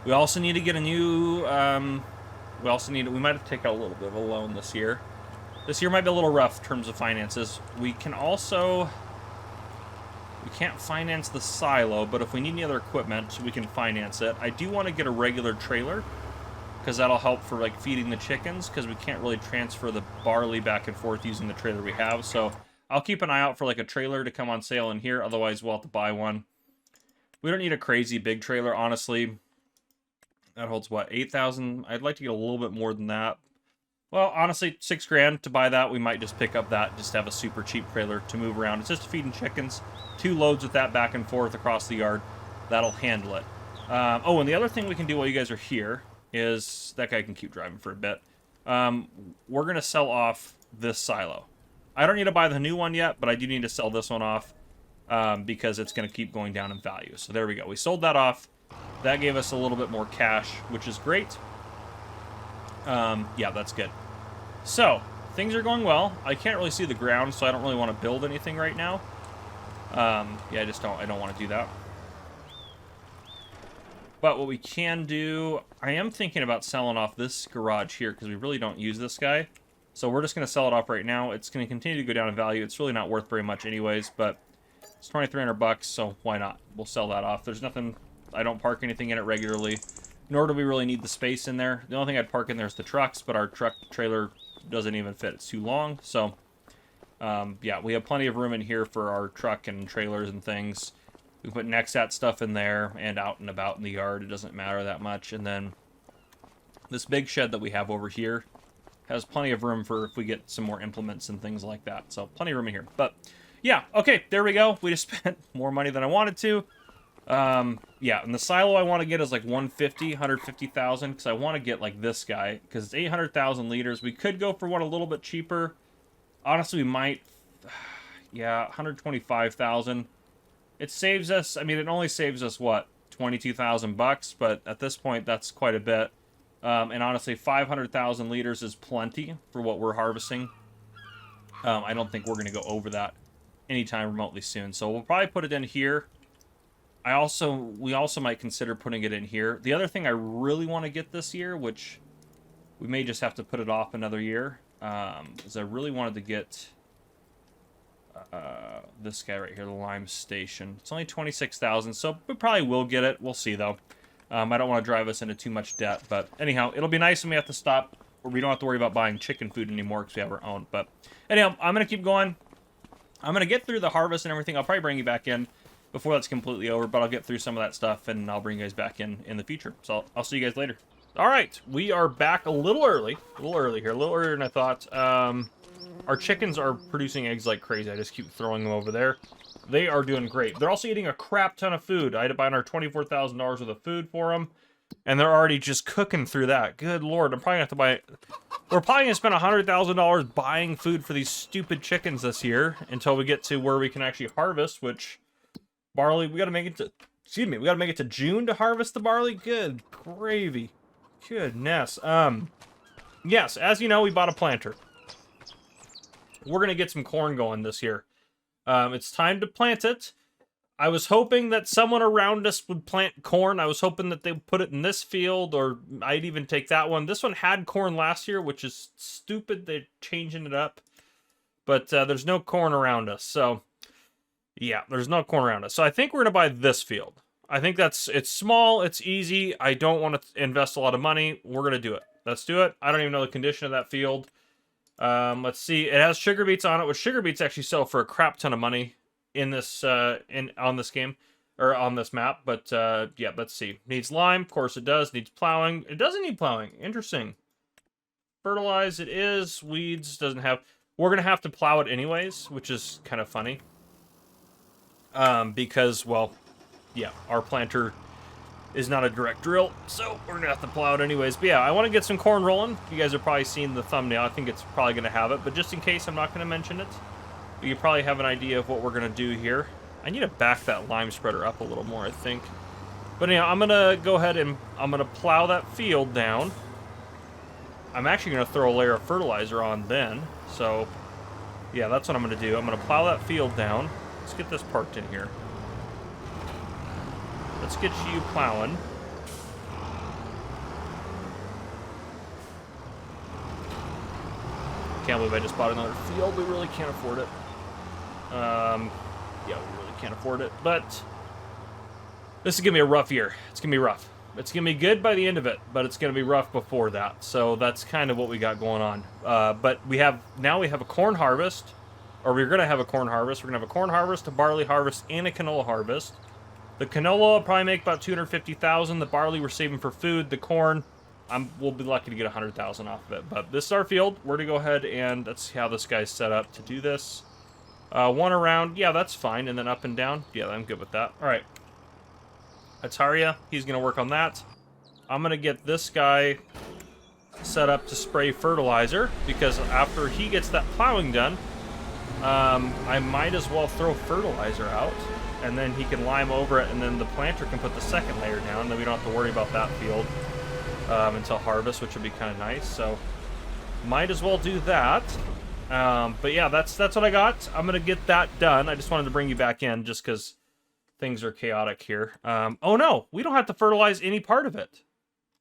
We also need to get a new, we might have to take out a little bit of a loan this year. This year might be a little rough in terms of finances. We can also, we can't finance the silo, but if we need any other equipment, we can finance it. I do want to get a regular trailer, because that'll help for like feeding the chickens, because we can't really transfer the barley back and forth using the trailer we have. So I'll keep an eye out for like a trailer to come on sale in here, otherwise we'll have to buy one. We don't need a crazy big trailer, honestly. That holds, what, 8,000? I'd like to get a little bit more than that. Well, honestly, 6 grand to buy that. We might just pick up that, just have a super cheap trailer to move around. It's just feeding chickens. 2 loads with that back and forth across the yard. That'll handle it. Oh, and the other thing we can do while you guys are here is... That guy can keep driving for a bit. We're going to sell off this silo. I don't need to buy the new one yet, but I do need to sell this one off. Because it's going to keep going down in value. So there we go. We sold that off. That gave us a little bit more cash, which is great. Yeah, that's good. So, things are going well. I can't really see the ground, so I don't really want to build anything right now. Yeah, I don't want to do that. But what we can do, I am thinking about selling off this garage here, because we really don't use this guy. So we're just going to sell it off right now. It's going to continue to go down in value. It's really not worth very much anyways, but... It's $2,300, so why not? We'll sell that off. There's nothing... I don't park anything in it regularly, nor do we really need the space in there. The only thing I'd park in there is the trucks, but our truck trailer doesn't even fit. It's too long, so... yeah, we have plenty of room in here for our truck and trailers and things. We put Nexat stuff in there and out and about in the yard. It doesn't matter that much. And then this big shed that we have over here has plenty of room for if we get some more implements and things like that. So plenty of room in here. But... yeah, okay, there we go. We just spent more money than I wanted to. Yeah, and the silo I want to get is like 150,000, because I want to get like this guy, because it's 800,000 liters. We could go for one a little bit cheaper. Honestly, we might, yeah, 125,000. It saves us, I mean, it only saves us, what, 22,000 bucks, but at this point, that's quite a bit. And honestly, 500,000 liters is plenty for what we're harvesting. I don't think we're going to go over that anytime remotely soon. So we'll probably put it in here. We also might consider putting it in here. The other thing I really want to get this year, which we may just have to put it off another year, is I really wanted to get this guy right here, the lime station. It's only 26,000, so we probably will get it. We'll see though. I don't want to drive us into too much debt, but anyhow, it'll be nice when we have to stop, or we don't have to worry about buying chicken food anymore because we have our own. But anyhow, I'm gonna keep going. I'm gonna get through the harvest and everything. I'll probably bring you back in before that's completely over, but I'll get through some of that stuff and I'll bring you guys back in the future. So I'll see you guys later. All right, we are back a little early here, a little earlier than I thought. Our chickens are producing eggs like crazy. I just keep throwing them over there. They are doing great. They're also eating a crap ton of food. I had to buy another $24,000 worth of food for them, and they're already just cooking through that. Good Lord, I'm probably gonna have to buy. We're probably gonna spend $100,000 buying food for these stupid chickens this year until we get to where we can actually harvest. Which barley? We gotta make it to. Excuse me. We gotta make it to June to harvest the barley. Good gravy. Goodness. Yes, as you know, we bought a planter. We're going to get some corn going this year. It's time to plant it. I was hoping that someone around us would plant corn. I was hoping that they would put it in this field, or I'd even take that one. This one had corn last year, which is stupid. They're changing it up. But there's no corn around us. So, yeah, there's no corn around us. So I think we're going to buy this field. I think it's small, it's easy. I don't want to invest a lot of money. We're going to do it. Let's do it. I don't even know the condition of that field. Let's see. It has sugar beets on it, which sugar beets actually sell for a crap ton of money in this on this game, or on this map. But yeah, let's see. Needs lime, of course it does. Needs plowing. It doesn't need plowing. Interesting. Fertilize, it is. Weeds doesn't have. We're gonna have to plow it anyways, which is kind of funny. Because, well, yeah, our planter is not a direct drill, so we're gonna have to plow it anyways. But yeah, I want to get some corn rolling. You guys have probably seen the thumbnail. I think it's probably gonna have it, but just in case I'm not gonna mention it, you probably have an idea of what we're gonna do here. I need to back that lime spreader up a little more, I think. But anyhow, I'm gonna go ahead and I'm gonna plow that field down. I'm actually gonna throw a layer of fertilizer on then. So yeah, that's what I'm gonna do. I'm gonna plow that field down. Let's get this parked in here. Let's get you plowing. Can't believe I just bought another field. We really can't afford it. Yeah, we really can't afford it. But this is gonna be a rough year. It's gonna be rough. It's gonna be good by the end of it, but it's gonna be rough before that. So that's kind of what we got going on. But we have a corn harvest, or we're gonna have a corn harvest. We're gonna have a corn harvest, a barley harvest, and a canola harvest. The canola will probably make about $250,000. The barley we're saving for food. The corn, we'll be lucky to get $100,000 off of it. But this is our field. We're gonna go ahead and let's see how this guy's set up to do this. One around, yeah, that's fine, and then up and down. Yeah, I'm good with that. All right, Ataria, he's gonna work on that. I'm gonna get this guy set up to spray fertilizer because after he gets that plowing done, I might as well throw fertilizer out. And then he can lime over it, and then the planter can put the second layer down, and then we don't have to worry about that field until harvest, which would be kind of nice. So, might as well do that. But yeah, that's what I got. I'm gonna get that done. I just wanted to bring you back in just because things are chaotic here. Oh no, we don't have to fertilize any part of it.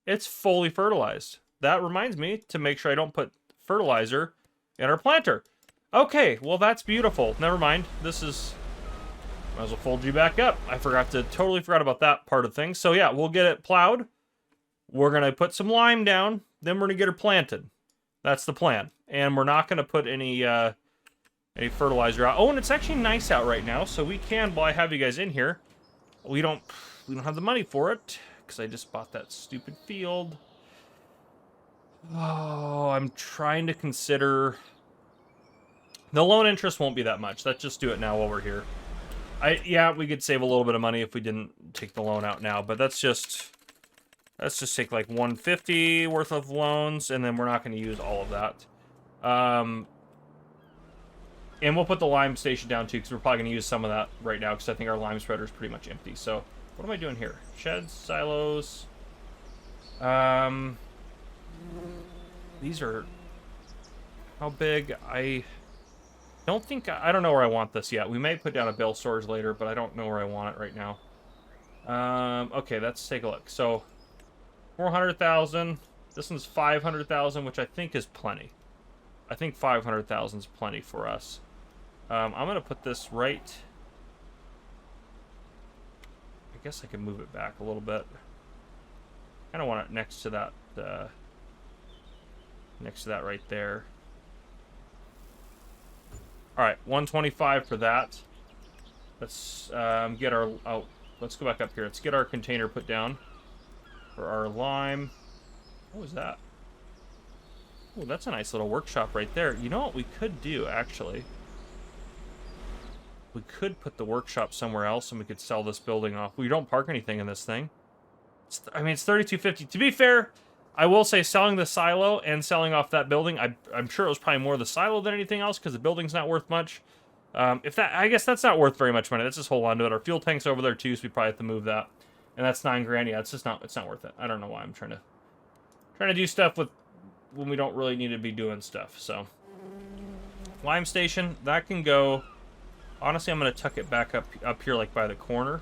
It's fully fertilized. That reminds me to make sure I don't put fertilizer in our planter. Okay, well that's beautiful. Never mind. This is. Might as well fold you back up. I totally forgot about that part of things. So yeah, we'll get it plowed. We're gonna put some lime down. Then we're gonna get her planted. That's the plan. And we're not gonna put any fertilizer out. Oh, and it's actually nice out right now, so we can. While I have you guys in here, we don't have the money for it because I just bought that stupid field. Oh, I'm trying to consider. The loan interest won't be that much. Let's just do it now while we're here. Yeah, we could save a little bit of money if we didn't take the loan out now, but let's just take like 150 worth of loans, and then we're not going to use all of that. And we'll put the lime station down too, because we're probably going to use some of that right now, because I think our lime spreader is pretty much empty. So, what am I doing here? Sheds, silos. These are how big? I don't know where I want this yet. We may put down a bale storage later, but I don't know where I want it right now. Okay, let's take a look. So, 400,000. This one's 500,000, which I think is plenty. I think 500,000 is plenty for us. I'm going to put this right... I guess I can move it back a little bit. Kind of want it next to that right there. All right, 125 for that. Let's get our... Oh, let's go back up here. Let's get our container put down for our lime. What was that? Oh, that's a nice little workshop right there. You know what we could do, actually? We could put the workshop somewhere else and we could sell this building off. We don't park anything in this thing. I mean, it's $32.50. To be fair, I will say selling the silo and selling off that building, I'm sure it was probably more the silo than anything else because the building's not worth much. I guess that's not worth very much money. Let's just hold on to it. Our fuel tank's over there too, so we probably have to move that. And that's $9,000. Yeah, it's not worth it. I don't know why I'm trying to do stuff with when we don't really need to be doing stuff. So lime station, that can go. Honestly, I'm going to tuck it back up here like by the corner.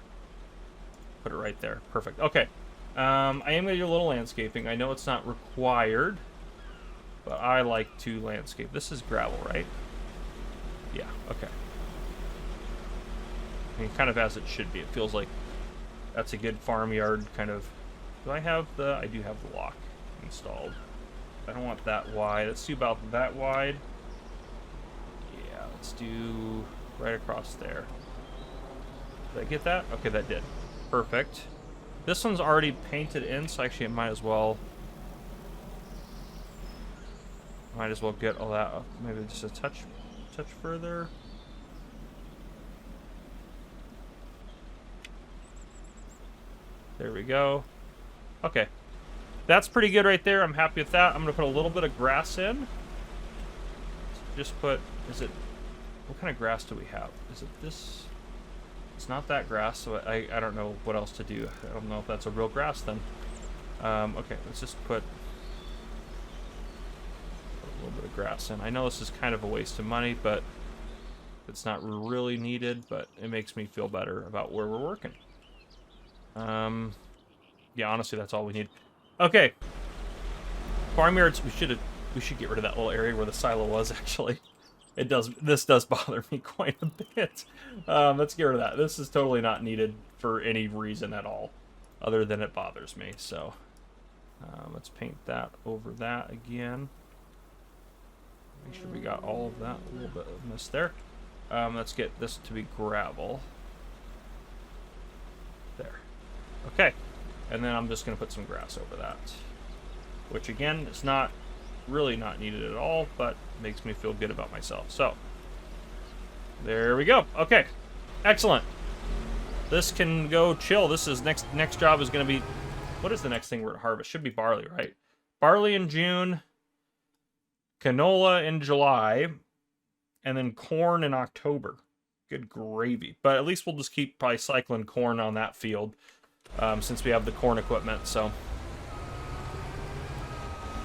Put it right there. Perfect. Okay. I am going to do a little landscaping. I know it's not required, but I like to landscape. This is gravel, right? Yeah, okay. I mean, kind of as it should be. It feels like that's a good farmyard kind of... I do have the lock installed. I don't want that wide. Let's do about that wide. Yeah, let's do right across there. Did I get that? Okay, that did. Perfect. This one's already painted in, so actually it might as well get all that up. Maybe just a touch further. There we go. Okay. That's pretty good right there. I'm happy with that. I'm going to put a little bit of grass in. Just put, what kind of grass do we have? Is it this? It's not that grass, so I don't know what else to do. I don't know if that's a real grass then. Okay, let's just put a little bit of grass in. I know this is kind of a waste of money, but it's not really needed, but it makes me feel better about where we're working. Yeah, honestly, that's all we need. Okay. Farmyards, we should get rid of that little area where the silo was, actually. This does bother me quite a bit. Let's get rid of that. This is totally not needed for any reason at all, other than it bothers me. So, let's paint that over that again. Make sure we got all of that. A little bit of mist there. Let's get this to be gravel. There. Okay. And then I'm just going to put some grass over that. Which, again, is really not needed at all, but makes me feel good about myself. So, there we go. Okay. Excellent. This can go chill. This is next job is going to be... What is the next thing we're to harvest? Should be barley, right? Barley in June. Canola in July. And then corn in October. Good gravy. But at least we'll just keep probably cycling corn on that field. Since we have the corn equipment, so.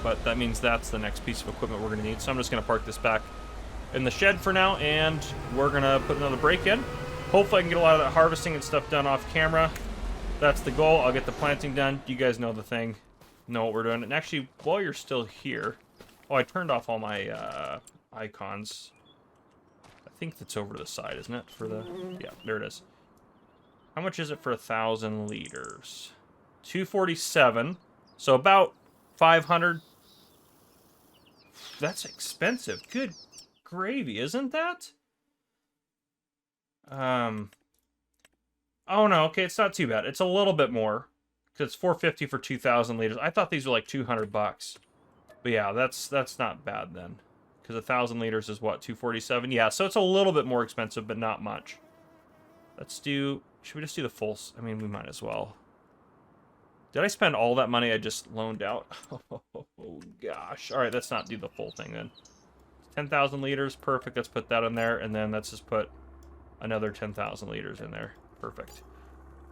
But that means that's the next piece of equipment we're going to need. So I'm just going to park this back in the shed for now, and we're going to put another break in. Hopefully I can get a lot of that harvesting and stuff done off camera. That's the goal. I'll get the planting done. You guys know the thing. Know what we're doing. And actually, while you're still here... Oh, I turned off all my icons. I think that's over to the side, isn't it? For the... Yeah, there it is. How much is it for 1,000 liters? $247. So about 500. That's expensive. Good gravy, isn't that? Oh no, okay, it's not too bad. It's a little bit more because it's $450 for 2,000 liters. I thought these were like $200. But yeah, that's not bad then. Because 1,000 liters is what, $247? Yeah, so it's a little bit more expensive, but not much. Let's do... Should we just do the full... I mean, we might as well. Did I spend all that money I just loaned out? Oh, gosh. All right, let's not do the full thing then. 10,000 liters. Perfect. Let's put that in there. And then let's just put another 10,000 liters in there. Perfect.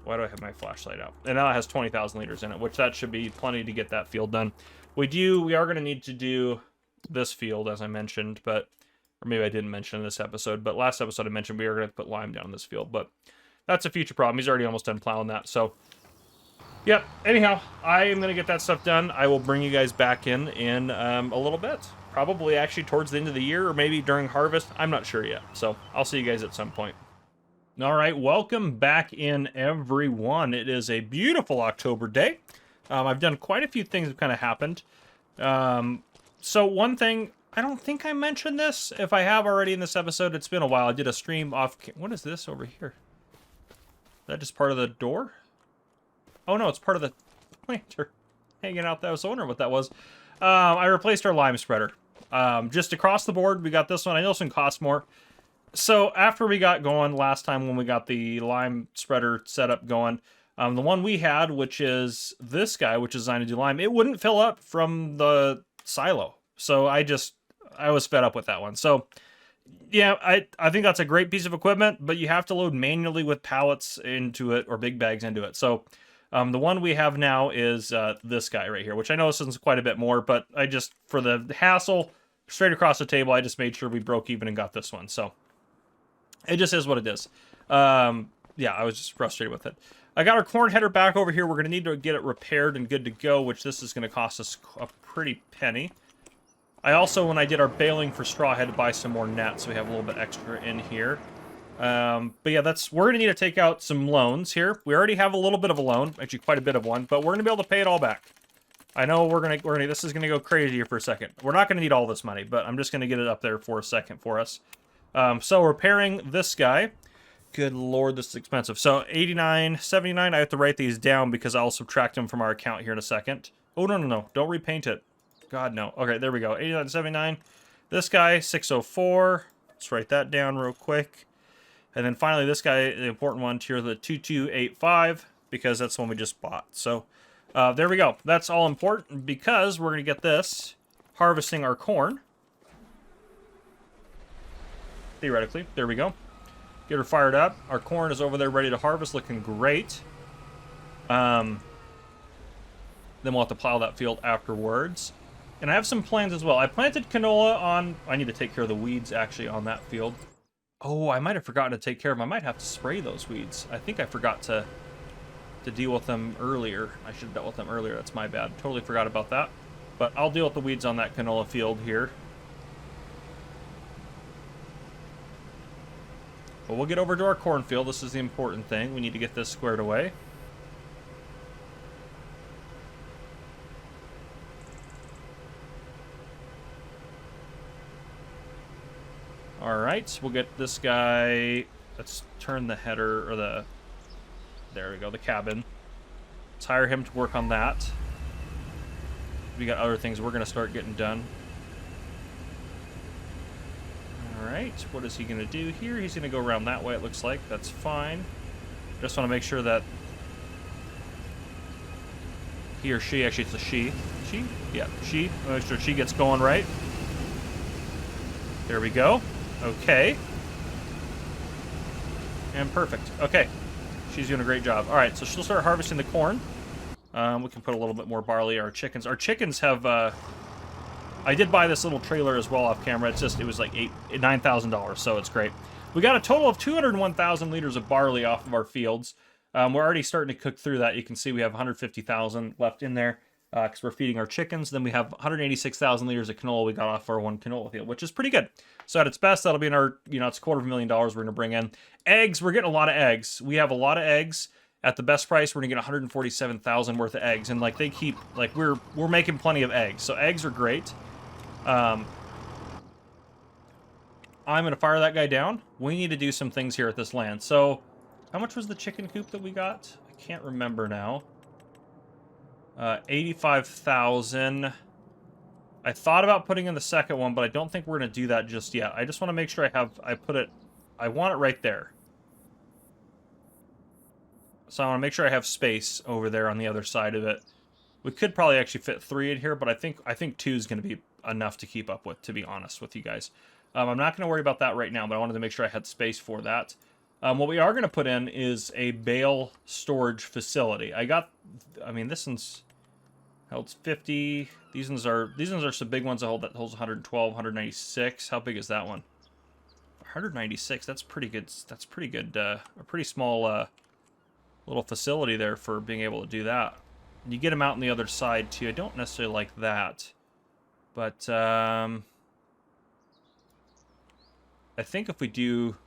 Why do I have my flashlight out? And now it has 20,000 liters in it, which that should be plenty to get that field done. We are going to need to do this field, as I mentioned, but... Or maybe I didn't mention in this episode, but last episode I mentioned we are going to put lime down in this field, but that's a future problem. He's already almost done plowing that, so... Yep, anyhow, I am going to get that stuff done. I will bring you guys back in a little bit. probably actually towards the end of the year or maybe during harvest. I'm not sure yet. So I'll see you guys at some point. All right, welcome back in, everyone. It is a beautiful October day. I've done quite a few things that kind of happened. So one thing, I don't think I mentioned this. If I have already in this episode, it's been a while. I did a stream off... What is this over here? Is that just part of the door? Oh, no, it's part of the planter hanging out there. I was wondering what that was. I replaced our lime spreader. Just across the board, we got this one. I know this one costs more. So after we got going last time when we got the lime spreader setup going, the one we had, which is this guy, which is designed to do lime, it wouldn't fill up from the silo. So I was fed up with that one. So yeah, I think that's a great piece of equipment, but you have to load manually with pallets into it or big bags into it. So the one we have now is this guy right here, which I know this is quite a bit more, but I just, for the hassle, straight across the table, I just made sure we broke even and got this one. So it just is what it is. Yeah, I was just frustrated with it. I got our corn header back over here. We're going to need to get it repaired and good to go, which this is going to cost us a pretty penny. I also, when I did our baling for straw, I had to buy some more nets, so we have a little bit extra in here. But yeah, we're going to need to take out some loans here. We already have a little bit of a loan, actually quite a bit of one, but we're going to be able to pay it all back. I know this is going to go crazy here for a second. We're not going to need all this money, but I'm just going to get it up there for a second for us. So repairing this guy. Good Lord, this is expensive. So $89.79. I have to write these down because I'll subtract them from our account here in a second. Oh, no. Don't repaint it. God, no. Okay, there we go. $89.79. This guy, $604. Let's write that down real quick. And then finally, this guy, the important one here, the $22.85, because that's the one we just bought. So there we go. That's all important because we're going to get this harvesting our corn. Theoretically. There we go. Get her fired up. Our corn is over there ready to harvest, looking great. Then we'll have to plow that field afterwards. And I have some plans as well. I planted canola on... I need to take care of the weeds, actually, on that field. Oh, I might have forgotten to take care of them. I might have to spray those weeds. I think I forgot to deal with them earlier. I should have dealt with them earlier. That's my bad. Totally forgot about that. But I'll deal with the weeds on that canola field here. But we'll get over to our cornfield. This is the important thing. We need to get this squared away. Alright, we'll get this guy... Let's turn the header, or the... There we go, the cabin. Let's hire him to work on that. We got other things we're going to start getting done. Alright, what is he going to do here? He's going to go around that way, it looks like. That's fine. Just want to make sure that he or she, actually it's a she. She? Yeah, she. Make sure she gets going right. There we go. Okay. And perfect. Okay. She's doing a great job. Alright, so she'll start harvesting the corn. We can put a little bit more barley. Our chickens have... I did buy this little trailer as well off camera. It was like $9,000, so it's great. We got a total of 201,000 liters of barley off of our fields. We're already starting to cook through that. You can see we have 150,000 left in there because we're feeding our chickens. Then we have 186,000 liters of canola we got off our one canola field, which is pretty good. So at its best, that'll be in our, it's $250,000 we're going to bring in. Eggs, we're getting a lot of eggs. We have a lot of eggs. At the best price, we're going to get 147,000 worth of eggs. And they keep, we're making plenty of eggs. So eggs are great. I'm going to fire that guy down. We need to do some things here at this land. So, how much was the chicken coop that we got? I can't remember now. 85,000. I thought about putting in the second one, but I don't think we're going to do that just yet. I just want to make sure I want it right there. So I want to make sure I have space over there on the other side of it. We could probably actually fit 3 in here, but I think 2 is going to be enough to keep up with, to be honest with you guys. I'm not going to worry about that right now, but I wanted to make sure I had space for that. What we are going to put in is a bale storage facility. This one's holds 50. These ones are some big ones that holds 112, 196. How big is that one? 196. That's pretty good. That's pretty good. A pretty small little facility there for being able to do that. And you get them out on the other side too. I don't necessarily like that. But I think if we do...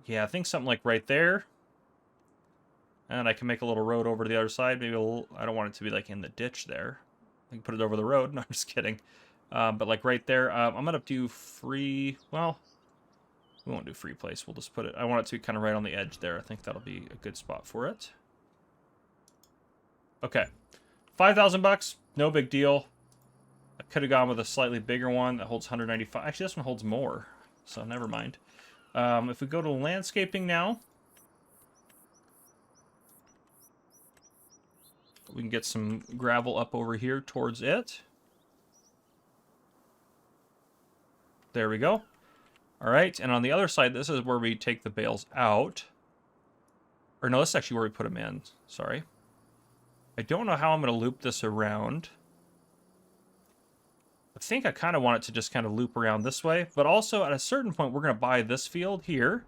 Yeah, I think something like right there. And I can make a little road over to the other side. Maybe a little, I don't want it to be like in the ditch there. I can put it over the road. No, I'm just kidding. But like right there, I'm going to do free... Well, we won't do free place. We'll just put it... I want it to be kind of right on the edge there. I think that'll be a good spot for it. Okay. 5,000 bucks. No big deal. I could have gone with a slightly bigger one that holds 195. Actually, this one holds more. So never mind. If we go to landscaping now... We can get some gravel up over here towards it. There we go. All right, and on the other side, this is where we take the bales out. Or no, this is actually where we put them in. Sorry. I don't know how I'm going to loop this around. I think I kind of want it to just kind of loop around this way. But also, at a certain point, we're going to buy this field here.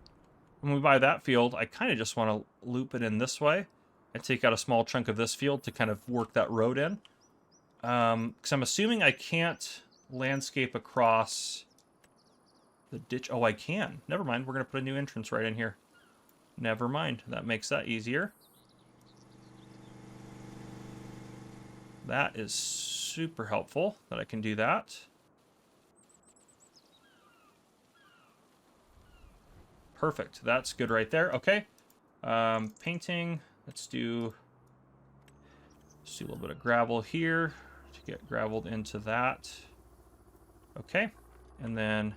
When we buy that field, I kind of just want to loop it in this way. And take out a small chunk of this field to kind of work that road in. Because I'm assuming I can't landscape across the ditch. Oh, I can. Never mind. We're going to put a new entrance right in here. Never mind. That makes that easier. That is super helpful that I can do that. Perfect. That's good right there. Okay. Painting... Let's do a little bit of gravel here to get graveled into that. Okay. And then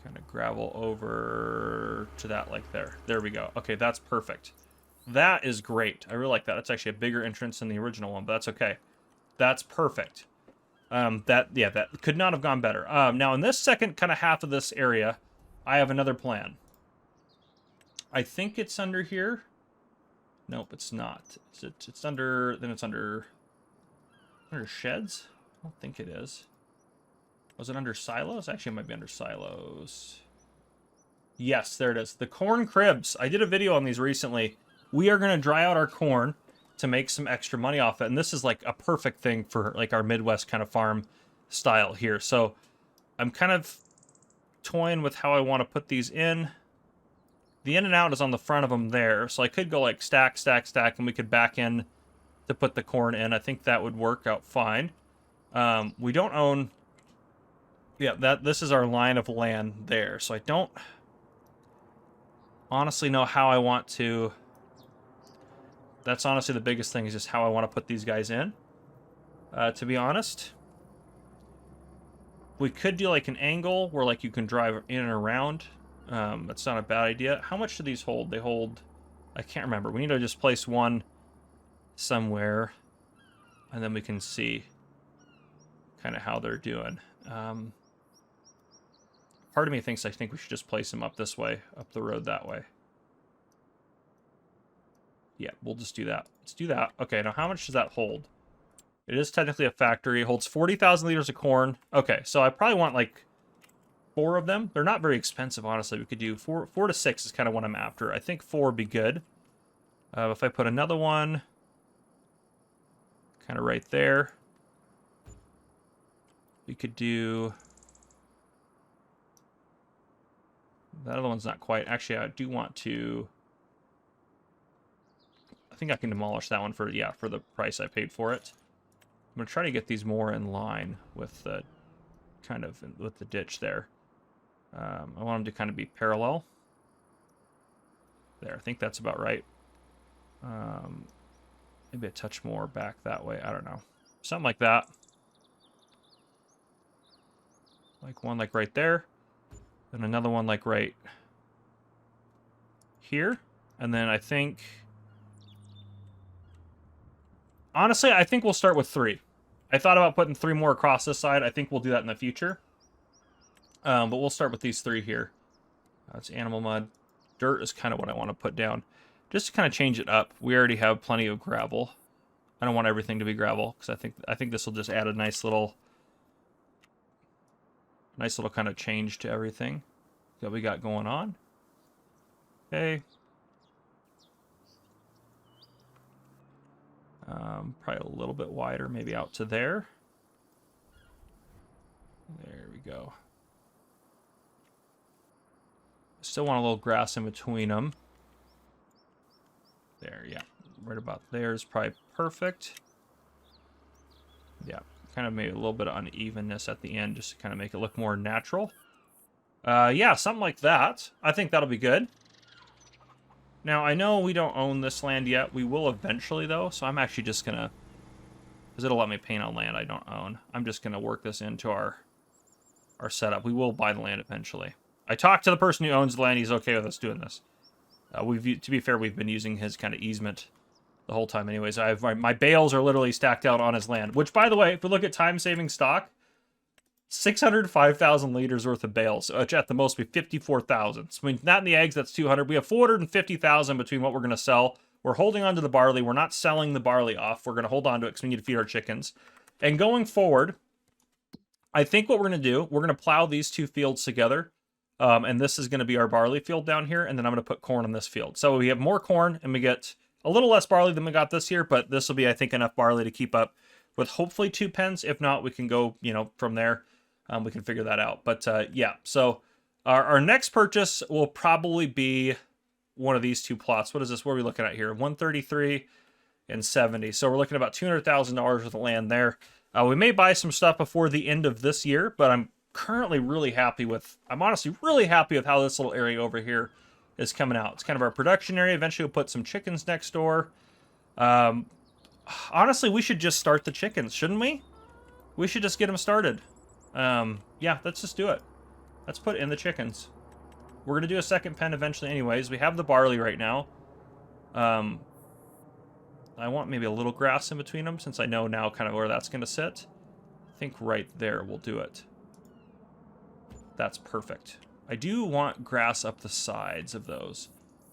kind of gravel over to that like there. There we go. Okay, that's perfect. That is great. I really like that. That's actually a bigger entrance than the original one, but that's okay. That's perfect. That could not have gone better. Now in this second kind of half of this area, I have another plan. I think it's under here. Nope, it's not. It's under... Then it's under sheds? I don't think it is. Was it under silos? Actually, it might be under silos. Yes, there it is. The corn cribs. I did a video on these recently. We are going to dry out our corn to make some extra money off it. And this is like a perfect thing for like our Midwest kind of farm style here. So I'm kind of toying with how I want to put these in. The in and out is on the front of them there. So I could go like stack, stack, stack, and we could back in to put the corn in. I think that would work out fine. We don't own... Yeah, this is our line of land there. So I don't honestly know how I want to... That's honestly the biggest thing, is just how I want to put these guys in. To be honest. We could do like an angle where like you can drive in and around. That's not a bad idea. How much do these hold? They hold... I can't remember. We need to just place one somewhere. And then we can see kind of how they're doing. Part of me thinks I think we should just place them up this way. Up the road that way. Yeah, we'll just do that. Let's do that. Okay, now how much does that hold? It is technically a factory. It holds 40,000 liters of corn. Okay, so I probably want like 4 of them. They're not very expensive, honestly. We could do 4 to 6 is kind of what I'm after. I think 4 would be good. If I put another one kind of right there, we could do... That other one's not quite... Actually, I do want to... I think I can demolish that one for, yeah, for the price I paid for it. I'm going to try to get these more in line with the kind of with the ditch there. I want them to kind of be parallel. There, I think that's about right. Maybe a touch more back that way. I don't know. Something like that. Like one like right there. And another one like right here. And then I think... Honestly, I think we'll start with 3. I thought about putting 3 more across this side. I think we'll do that in the future. But we'll start with these 3 here. That's animal mud. Dirt is kind of what I want to put down. Just to kind of change it up. We already have plenty of gravel. I don't want everything to be gravel, because I think this will just add a nice little kind of change to everything that we got going on. Okay. Probably a little bit wider, maybe out to there. There we go. Still want a little grass in between them. There, yeah. Right about there is probably perfect. Yeah, kind of made a little bit of unevenness at the end just to kind of make it look more natural. Yeah, something like that. I think that'll be good. Now, I know we don't own this land yet. We will eventually, though, so I'm actually just going to... Because it'll let me paint on land I don't own. I'm just going to work this into our setup. We will buy the land eventually. I talked to the person who owns the land. He's okay with us doing this. To be fair, we've been using his kind of easement the whole time anyways. My bales are literally stacked out on his land. Which, by the way, if we look at time-saving stock, 605,000 liters worth of bales, which at the most be 54,000. So, I mean, not in the eggs, that's 200. We have 450,000 between what we're going to sell. We're holding on to the barley. We're not selling the barley off. We're going to hold on to it because we need to feed our chickens. And going forward, I think what we're going to do, we're going to plow these two fields together. And this is going to be our barley field down here. And then I'm going to put corn on this field. So we have more corn and we get a little less barley than we got this year. But this will be, I think, enough barley to keep up with hopefully 2 pens. If not, we can go, from there. We can figure that out. But yeah, so our next purchase will probably be one of these two plots. What is this? What are we looking at here? 133 and 70. So we're looking at about $200,000 worth of land there. We may buy some stuff before the end of this year, but I'm currently really happy with, I'm honestly really happy with how this little area over here is coming out. It's kind of our production area. Eventually we'll put some chickens next door. Honestly, we should just start the chickens, shouldn't we? We should just get them started. Yeah, let's just do it. Let's put in the chickens. We're going to do a second pen eventually anyways. We have the barley right now. I want maybe a little grass in between them since I know now kind of where that's going to sit. I think right there will do it. That's perfect. I do want grass up the sides of those,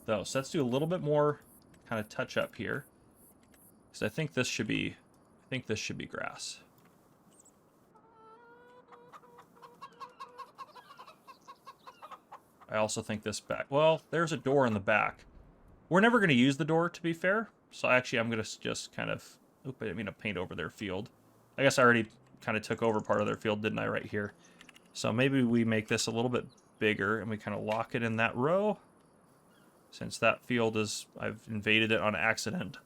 though. So let's do a little bit more kind of touch up here. Because I think this should be grass. I also think this back... Well, there's a door in the back. We're never going to use the door, to be fair. So actually, I'm going to just kind of... Oop, I didn't mean to paint over their field. I guess I already kind of took over part of their field, didn't I, right here? So maybe we make this a little bit bigger, and we kind of lock it in that row. Since that field is... I've invaded it on accident.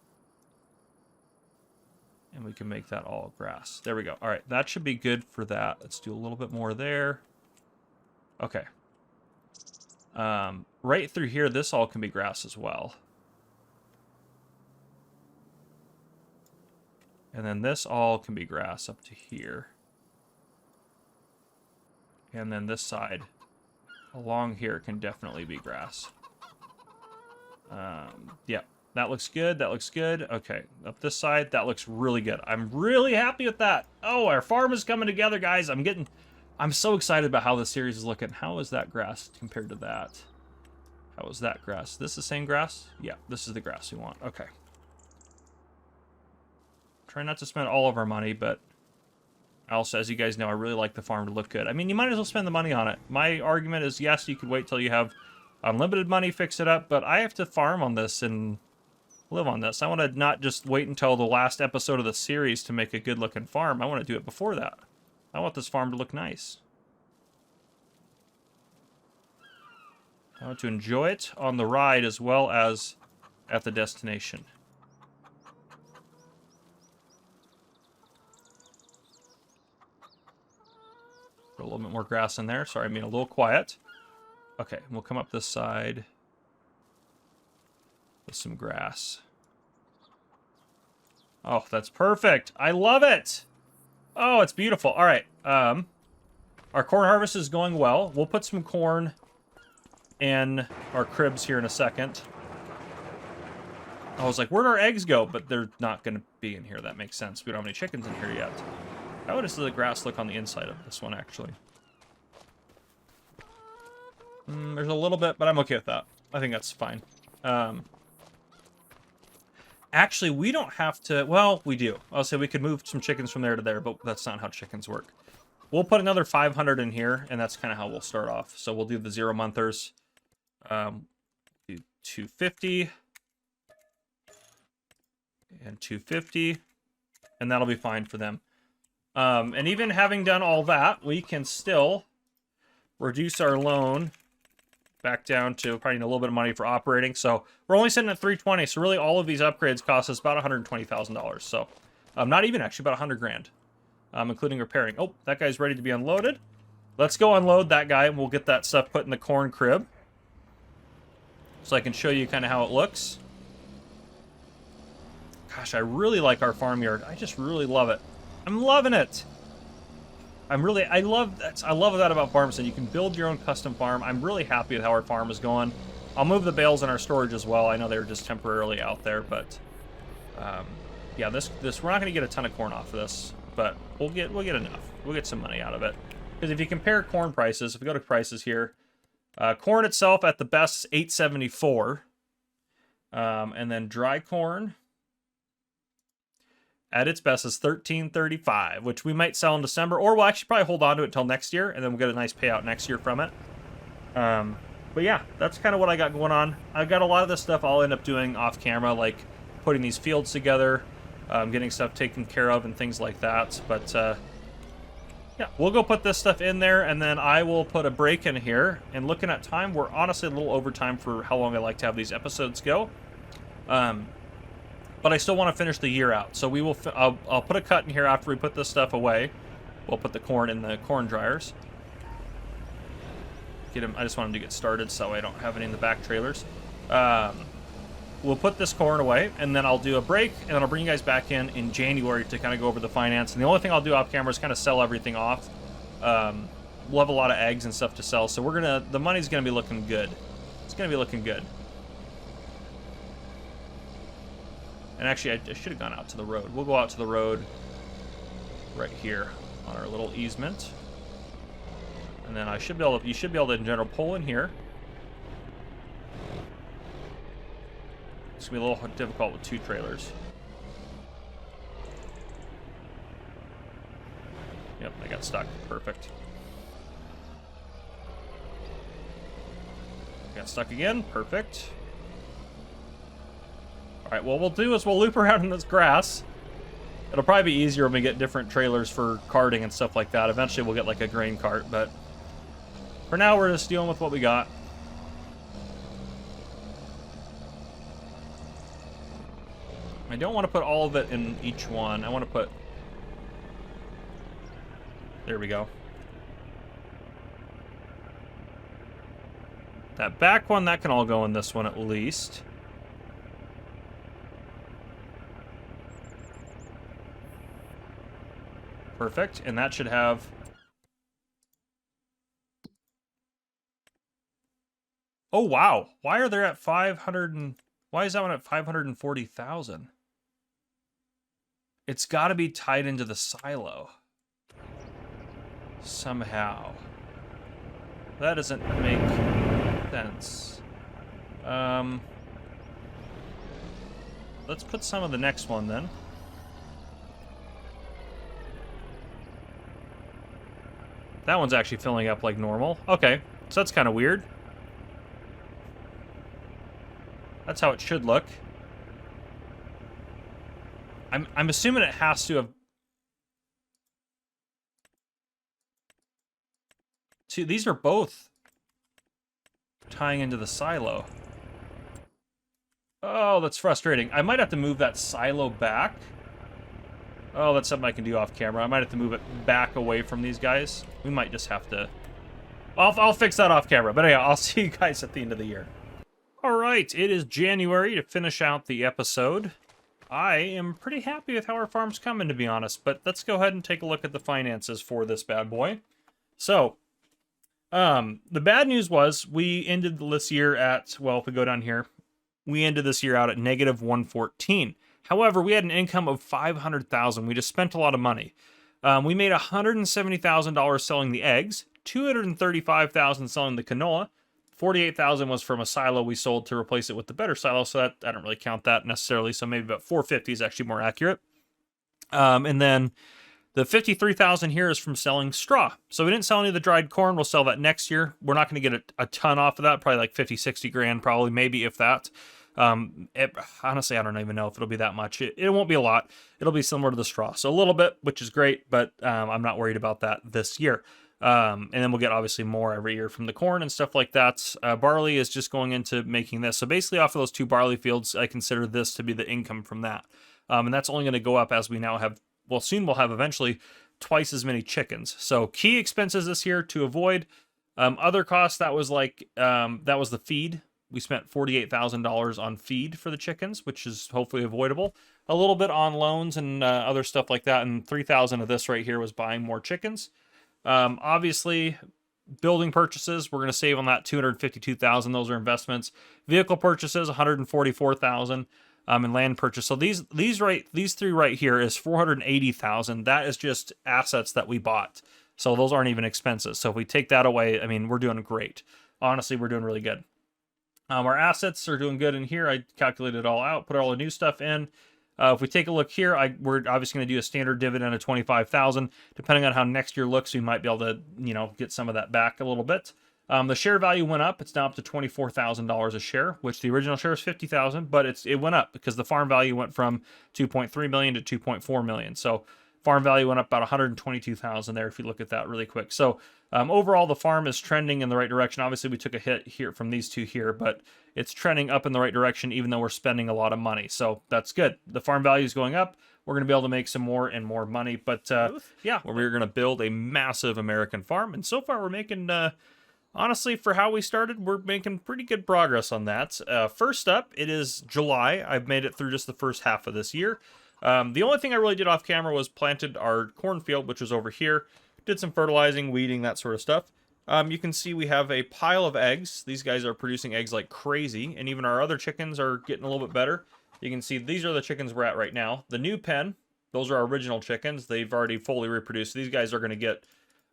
And we can make that all grass. There we go. All right, that should be good for that. Let's do a little bit more there. Okay. Right through here, this all can be grass as well. And then this all can be grass up to here. And then this side along here can definitely be grass. Yeah, that looks good. That looks good. Okay, up this side, that looks really good. I'm really happy with that. Oh, our farm is coming together, guys. I'm so excited about how this series is looking. How is that grass compared to that? How is that grass? This the same grass? Yeah, this is the grass we want. Okay. Try not to spend all of our money, but also, as you guys know, I really like the farm to look good. I mean, you might as well spend the money on it. My argument is, yes, you could wait till you have unlimited money, fix it up, but I have to farm on this and live on this. I want to not just wait until the last episode of the series to make a good-looking farm. I want to do it before that. I want this farm to look nice. I want to enjoy it on the ride as well as at the destination. Put a little bit more grass in there. Sorry, I'm being a little quiet. Okay, we'll come up this side with some grass. Oh, that's perfect. I love it. Oh, it's beautiful. All right. Our corn harvest is going well. We'll put some corn in our cribs here in a second. I was like, where'd our eggs go? But they're not going to be in here. That makes sense. We don't have any chickens in here yet. How does the grass look on the inside of this one, actually? There's a little bit, but I'm okay with that. I think that's fine. Actually, we don't have to... Well, we do. I'll say we could move some chickens from there to there, but that's not how chickens work. We'll put another 500 in here, and that's kind of how we'll start off. So we'll do the 0-monthers. Do 250. and 250, and that'll be fine for them. And even having done all that, we can still reduce our loan back down to probably need a little bit of money for operating. So we're only sitting at 320. So really, all of these upgrades cost us about $120,000. So not even actually about 100 grand, including repairing. Oh, that guy's ready to be unloaded. Let's go unload that guy, and we'll get that stuff put in the corn crib, so I can show you kind of how it looks. Gosh, I really like our farmyard. I just really love it. I'm loving it. I love that. I love that about farms, and you can build your own custom farm. I'm really happy with how our farm is going. I'll move the bales in our storage as well. I know they were just temporarily out there, but yeah, this we're not going to get a ton of corn off of this, but we'll get enough. We'll get some money out of it. Because if you compare corn prices, if we go to prices here, corn itself at the best is $8.74, and then dry corn at its best is $13.35, which we might sell in December, or we'll actually probably hold on to it until next year, and then we'll get a nice payout next year from it. But yeah, that's kind of what I got going on. I've got a lot of this stuff I'll end up doing off camera, like putting these fields together, getting stuff taken care of, and things like that. But yeah, we'll go put this stuff in there, and then I will put a break in here. And looking at time, we're honestly a little over time for how long I like to have these episodes go. But I still want to finish the year out, so we will. I'll put a cut in here after we put this stuff away. We'll put the corn in the corn dryers. Get him. I just want him to get started, so I don't have any in the back trailers. We'll put this corn away, and then I'll do a break, and then I'll bring you guys back in January to kind of go over the finance. And the only thing I'll do off camera is kind of sell everything off. We'll have a lot of eggs and stuff to sell, so the money's gonna be looking good. It's gonna be looking good. And actually, I should have gone out to the road. We'll go out to the road right here on our little easement. And then you should be able to, in general, pull in here. It's going to be a little difficult with two trailers. Yep, I got stuck. Perfect. Got stuck again. Perfect. Alright, what we'll do is we'll loop around in this grass. It'll probably be easier when we get different trailers for carting and stuff like that. Eventually we'll get like a grain cart, but for now we're just dealing with what we got. I don't want to put all of it in each one. I want to put... There we go. That back one, that can all go in this one at least. Perfect, and that should have... Oh, wow. Why are they at 500 and... Why is that one at 540,000? It's got to be tied into the silo. Somehow. That doesn't make sense. Let's put some of the next one then. That one's actually filling up like normal. Okay, so that's kind of weird. That's how it should look. I'm assuming it has to have... See, these are both tying into the silo. Oh, that's frustrating. I might have to move that silo back. Oh, that's something I can do off camera. I might have to move it back away from these guys. We might just have to... I'll fix that off camera. But anyhow, I'll see you guys at the end of the year. All right, it is January to finish out the episode. I am pretty happy with how our farm's coming, to be honest. But let's go ahead and take a look at the finances for this bad boy. So, the bad news was we ended this year at, well, if we go down here, we ended this year out at negative 114. However, we had an income of $500,000. We just spent a lot of money. We made $170,000 selling the eggs, $235,000 selling the canola, $48,000 was from a silo we sold to replace it with the better silo, so that I don't really count that necessarily, so maybe about $450 is actually more accurate. And then the $53,000 here is from selling straw. So we didn't sell any of the dried corn. We'll sell that next year. We're not going to get a ton off of that, probably like 50, 60 grand, probably, maybe if that. Honestly, I don't even know if it'll be that much. It won't be a lot. It'll be similar to the straw. So a little bit, which is great, but I'm not worried about that this year. And then we'll get obviously more every year from the corn and stuff like that. Barley is just going into making this. So basically off of those 2 barley fields, I consider this to be the income from that. And that's only going to go up as we now have, well, soon we'll have eventually twice as many chickens. So key expenses this year to avoid. Other costs, that was the feed. We spent $48,000 on feed for the chickens, which is hopefully avoidable. A little bit on loans and other stuff like that, and $3,000 of this right here was buying more chickens. Obviously, building purchases, we're going to save on that $252,000. Those are investments. Vehicle purchases, $144,000. And land purchase. So these three right here is $480,000. That is just assets that we bought. So those aren't even expenses. So if we take that away, I mean, we're doing great. Honestly, we're doing really good. Our assets are doing good in here. I calculated it all out, put all the new stuff in. If we take a look here, we're obviously going to do a standard dividend of $25,000. Depending on how next year looks, we might be able to, get some of that back a little bit. The share value went up. It's now up to $24,000 a share, which the original share is $50,000, but it went up because the farm value went from $2.3 million to $2.4 million. So farm value went up about $122,000 there if you look at that really quick. So overall, the farm is trending in the right direction. Obviously, we took a hit here from these two here, but it's trending up in the right direction even though we're spending a lot of money. So that's good. The farm value is going up. We're going to be able to make some more and more money. But yeah, we're going to build a massive American farm. And so far, we're making... honestly, for how we started, we're making pretty good progress on that. First up, it is July. I've made it through just the first half of this year. The only thing I really did off camera was planted our cornfield, which was over here. Did some fertilizing, weeding, that sort of stuff. You can see we have a pile of eggs. These guys are producing eggs like crazy, and even our other chickens are getting a little bit better. You can see these are the chickens we're at right now. The new pen, those are our original chickens. They've already fully reproduced. These guys are going to get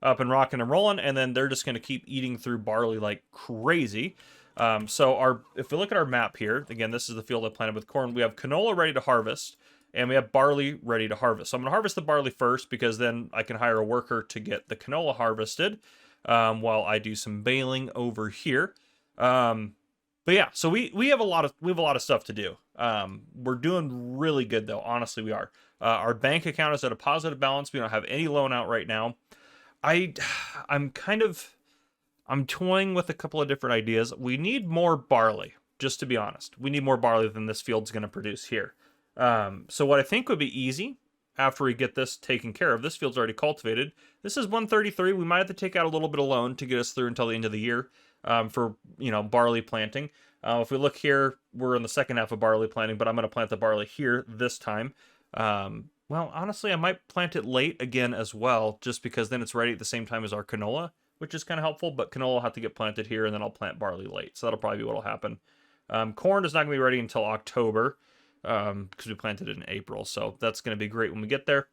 up and rocking and rolling, and then they're just going to keep eating through barley like crazy. So if we look at our map here, again, this is the field I planted with corn. We have canola ready to harvest, and we have barley ready to harvest. So I'm going to harvest the barley first because then I can hire a worker to get the canola harvested while I do some baling over here. But yeah, so we have a lot of stuff to do. We're doing really good though. Honestly, we are. Our bank account is at a positive balance. We don't have any loan out right now. I'm toying with a couple of different ideas. We need more barley, just to be honest. We need more barley than this field's going to produce here. So what I think would be easy after we get this taken care of, this field's already cultivated. This is 133. We might have to take out a little bit of loan to get us through until the end of the year for, barley planting. If we look here, we're in the second half of barley planting, but I'm going to plant the barley here this time. Well, honestly, I might plant it late again as well, just because then it's ready at the same time as our canola, which is kind of helpful, but canola will have to get planted here, and then I'll plant barley late. So that'll probably be what'll happen. Corn is not going to be ready until October, because we planted it in April, so that's going to be great when we get there.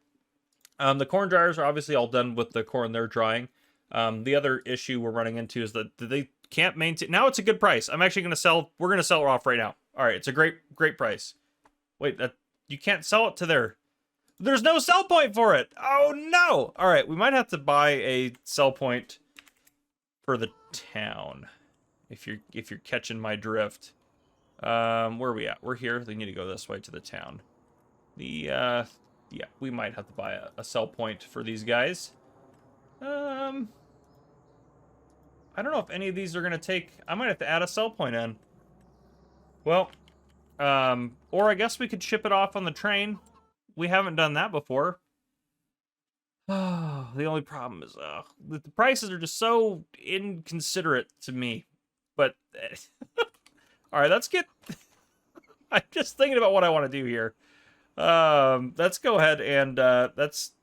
The corn dryers are obviously all done with the corn they're drying. The other issue we're running into is that they can't maintain... Now it's a good price. I'm actually going to sell... We're going to sell it off right now. All right, it's a great price. Wait, you can't sell it to their... There's no sell point for it. Oh no! All right, we might have to buy a sell point for the town. If you're catching my drift. Where are we at? We're here. They need to go this way to the town. Yeah, we might have to buy a sell point for these guys. I don't know if any of these are gonna take. I might have to add a sell point in. Well, or I guess we could ship it off on the train. We haven't done that before. Oh, the only problem is the prices are just so inconsiderate to me. But all right, let's get... I'm just thinking about what I want to do here. Let's go ahead and that's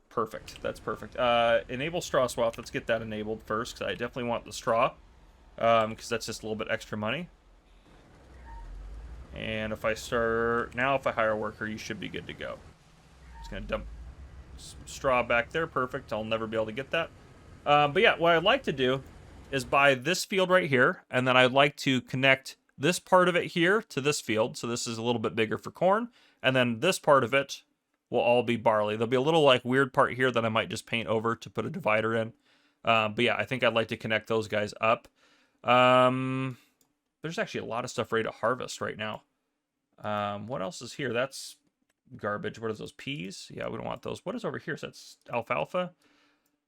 perfect. That's perfect. Enable straw swap. Let's get that enabled first, because I definitely want the straw, because that's just a little bit extra money. And if I hire a worker, you should be good to go. Just gonna dump straw back there. Perfect. I'll never be able to get that. But yeah, what I'd like to do is buy this field right here, and then I'd like to connect this part of it here to this field. So this is a little bit bigger for corn, and then this part of it will all be barley. There'll be a little like weird part here that I might just paint over to put a divider in. But yeah, I think I'd like to connect those guys up. there's actually a lot of stuff ready to harvest right now. What else is here? That's garbage. What is those, peas? Yeah, we don't want those. What is over here? So that's alfalfa.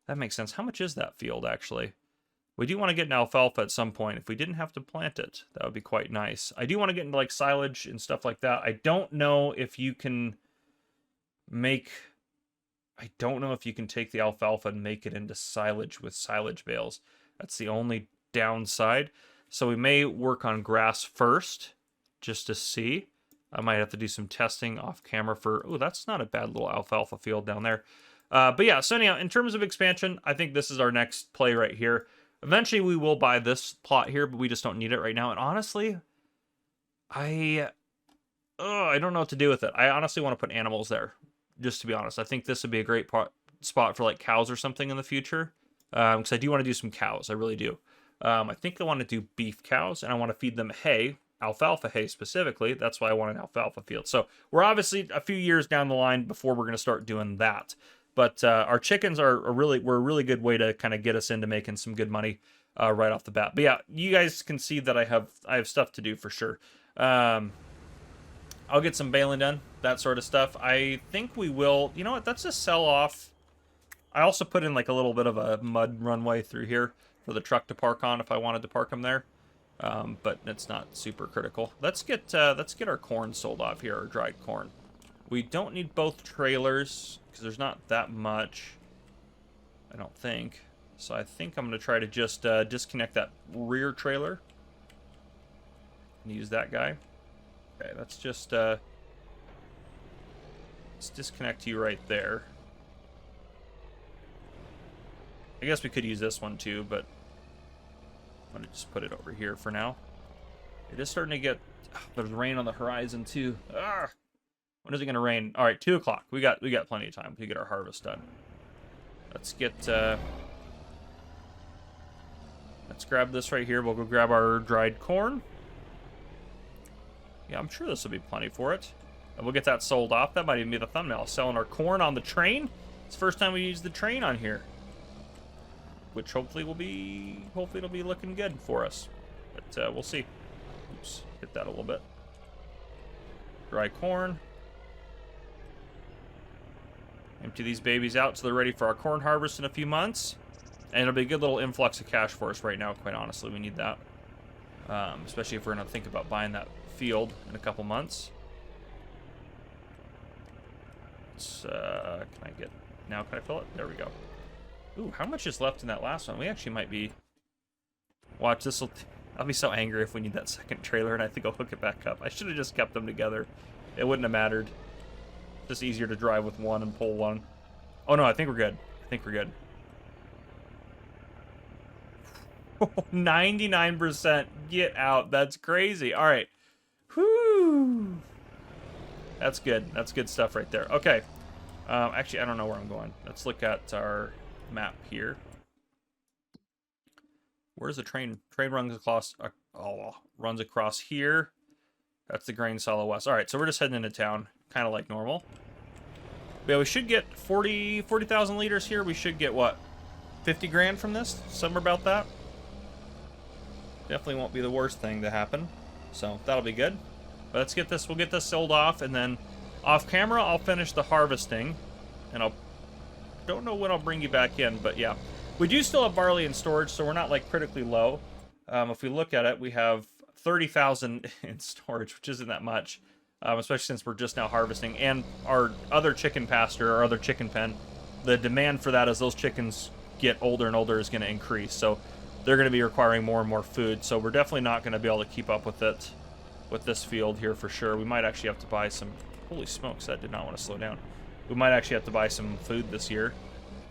That makes sense. How much is that field, actually? We do want to get an alfalfa at some point. If we didn't have to plant it, that would be quite nice. I do want to get into like silage and stuff like that. I don't know if you can make... I don't know if you can take the alfalfa and make it into silage with silage bales. That's the only downside. So we may work on grass first, just to see. I might have to do some testing off camera for... Oh, that's not a bad little alfalfa field down there. But yeah, so anyhow, in terms of expansion, I think this is our next play right here. Eventually, we will buy this plot here, but we just don't need it right now. And honestly, I don't know what to do with it. I honestly want to put animals there, just to be honest. I think this would be a great spot for like cows or something in the future. Because I do want to do some cows. I really do. I think I want to do beef cows, and I want to feed them hay, alfalfa hay specifically. That's why I want an alfalfa field. So we're obviously a few years down the line before we're going to start doing that. But our chickens were a really good way to kind of get us into making some good money right off the bat. But yeah, you guys can see that I have stuff to do for sure. I'll get some baling done, that sort of stuff. I think we will. You know what? Let's just sell off. I also put in like a little bit of a mud runway through here for the truck to park on if I wanted to park them there. But it's not super critical. Let's get our corn sold off here, our dried corn. We don't need both trailers because there's not that much, I don't think. So I think I'm going to try to just disconnect that rear trailer and use that guy. Okay, let's just let's disconnect you right there. I guess we could use this one too, but I'm going to just put it over here for now. It is starting to get... there's rain on the horizon too. When is it going to rain? All right, 2 o'clock. We got plenty of time to get our harvest done. Let's get... let's grab this right here. We'll go grab our dried corn. Yeah, I'm sure this will be plenty for it. And we'll get that sold off. That might even be the thumbnail. Selling our corn on the train. It's the first time we use the train on here. Which hopefully it'll be looking good for us. But we'll see. Oops, hit that a little bit. Dry corn. Empty these babies out so they're ready for our corn harvest in a few months. And it'll be a good little influx of cash for us right now, quite honestly. We need that. Especially if we're going to think about buying that field in a couple months. Can I fill it? There we go. Ooh, how much is left in that last one? We actually might be... Watch, this'll... I'll be so angry if we need that second trailer, and I think I'll hook it back up. I should have just kept them together. It wouldn't have mattered. Just easier to drive with one and pull one. Oh, no, I think we're good. I think we're good. 99%. Get out. That's crazy. All right. Whew. That's good. That's good stuff right there. Okay. Actually, I don't know where I'm going. Let's look at our map here. Where's the train? Train runs across here. That's the grain silo west. All right, so we're just heading into town, kind of like normal. But yeah, we should get 40,000 liters here. We should get, what, 50 grand from this? Somewhere about that. Definitely won't be the worst thing to happen. So that'll be good. But let's get this, we'll get this sold off, and then off camera, I'll finish the harvesting. And don't know when I'll bring you back in, but yeah. We do still have barley in storage, so we're not like critically low. If we look at it, we have 30,000 in storage, which isn't that much, especially since we're just now harvesting. And our other chicken pasture, our other chicken pen, the demand for that as those chickens get older and older is going to increase. So they're going to be requiring more and more food. So we're definitely not going to be able to keep up with it with this field here for sure. We might actually have to buy some... Holy smokes, that did not want to slow down. We might actually have to buy some food this year.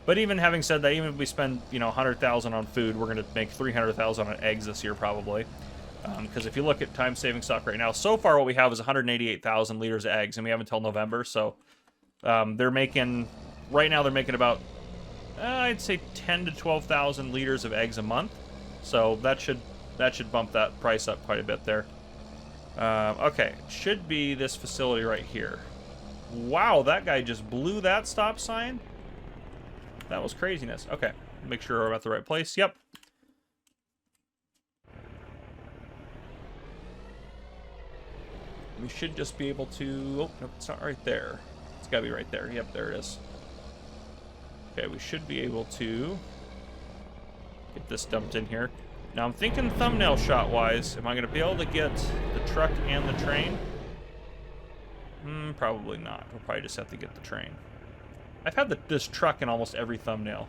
But even having said that, even if we spend, you know, 100,000 on food, we're going to make 300,000 on eggs this year probably. Because if you look at time-saving stock right now, so far what we have is 188,000 liters of eggs, and we have until November. So they're making, right now they're making about, I'd say 10 to 12,000 liters of eggs a month. So that should bump that price up quite a bit there. Okay, should be this facility right here. Wow, that guy just blew that stop sign. That was craziness. Okay, make sure we're at the right place. Yep. We should just be able to... Oh, no, it's not right there. It's got to be right there. Yep, there it is. Okay, we should be able to get this dumped in here. Now, I'm thinking thumbnail shot-wise, am I going to be able to get the truck and the train? Probably not. We'll probably just have to get the train. I've had this truck in almost every thumbnail,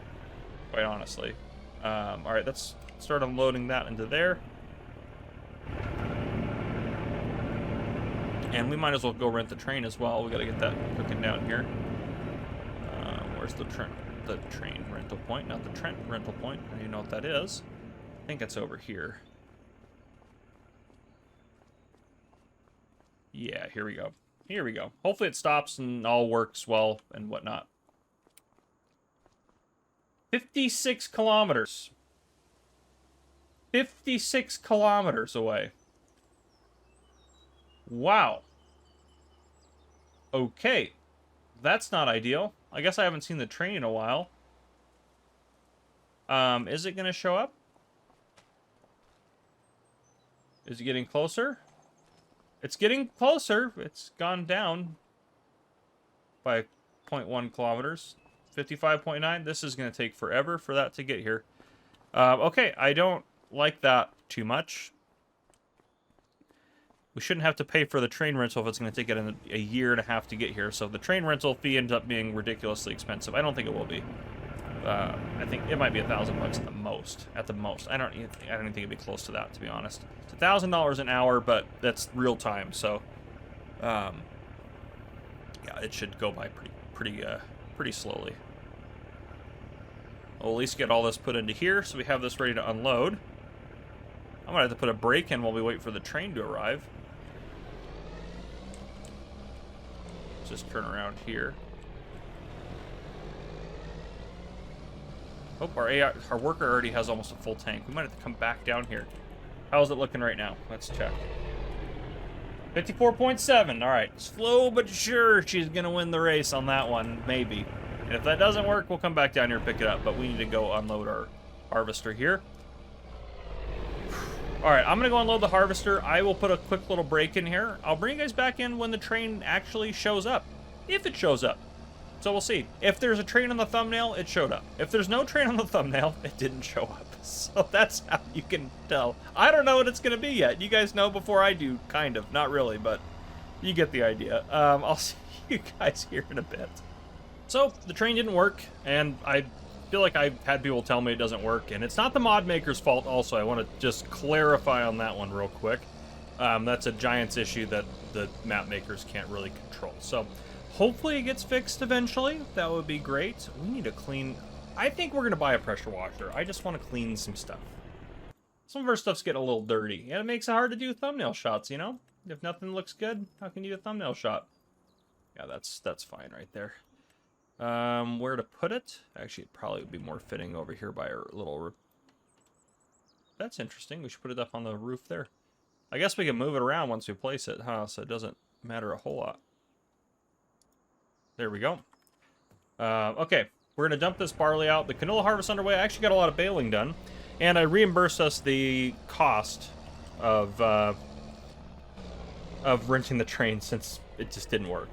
quite honestly. All right, let's start unloading that into there. And we might as well go rent the train as well. We got to get that cooking down here. Where's the train rental point? Not the Trent rental point. I don't even know what that is. I think it's over here. Yeah, here we go. Here we go. Hopefully it stops and all works well and whatnot. 56 kilometers. 56 kilometers away. Wow. Okay. That's not ideal. I guess I haven't seen the train in a while. Is it going to show up? Is it getting closer? It's getting closer. It's gone down by 0.1 kilometers. 55.9. This is going to take forever for that to get here. Okay, I don't like that too much. We shouldn't have to pay for the train rental if it's going to take it a year and a half to get here. So if the train rental fee ends up being ridiculously expensive, I don't think it will be. I think it might be $1,000 at the most. At the most, I don't even think it'd be close to that, to be honest. It's $1,000 an hour, but that's real time. So, yeah, it should go by pretty slowly. We'll at least get all this put into here, so we have this ready to unload. I'm gonna have to put a brake in while we wait for the train to arrive. Just turn around here. Oh, our worker already has almost a full tank. We might have to come back down here. How's it looking right now? Let's check. 54.7. All right. Slow but sure she's going to win the race on that one. Maybe. And if that doesn't work, we'll come back down here and pick it up. But we need to go unload our harvester here. All right. I'm going to go unload the harvester. I will put a quick little break in here. I'll bring you guys back in when the train actually shows up. If it shows up. So we'll see. If there's a train on the thumbnail, it showed up. If there's no train on the thumbnail, it didn't show up. So that's how you can tell. I don't know what it's going to be yet. You guys know before I do, kind of. Not really, but you get the idea. I'll see you guys here in a bit. So the train didn't work, and I feel like I've had people tell me it doesn't work, and it's not the mod maker's fault also. I want to just clarify on that one real quick. That's a Giants issue that the map makers can't really control. So hopefully it gets fixed eventually. That would be great. We need to clean... I think we're going to buy a pressure washer. I just want to clean some stuff. Some of our stuff's getting a little dirty. And it makes it hard to do thumbnail shots, you know? If nothing looks good, how can you do a thumbnail shot? Yeah, that's fine right there. Where to put it? Actually, it probably would be more fitting over here by our little... That's interesting. We should put it up on the roof there. I guess we can move it around once we place it, huh? So it doesn't matter a whole lot. There we go. Okay, we're going to dump this barley out. The canola harvest underway. I actually got a lot of baling done. And I reimbursed us the cost of renting the train since it just didn't work.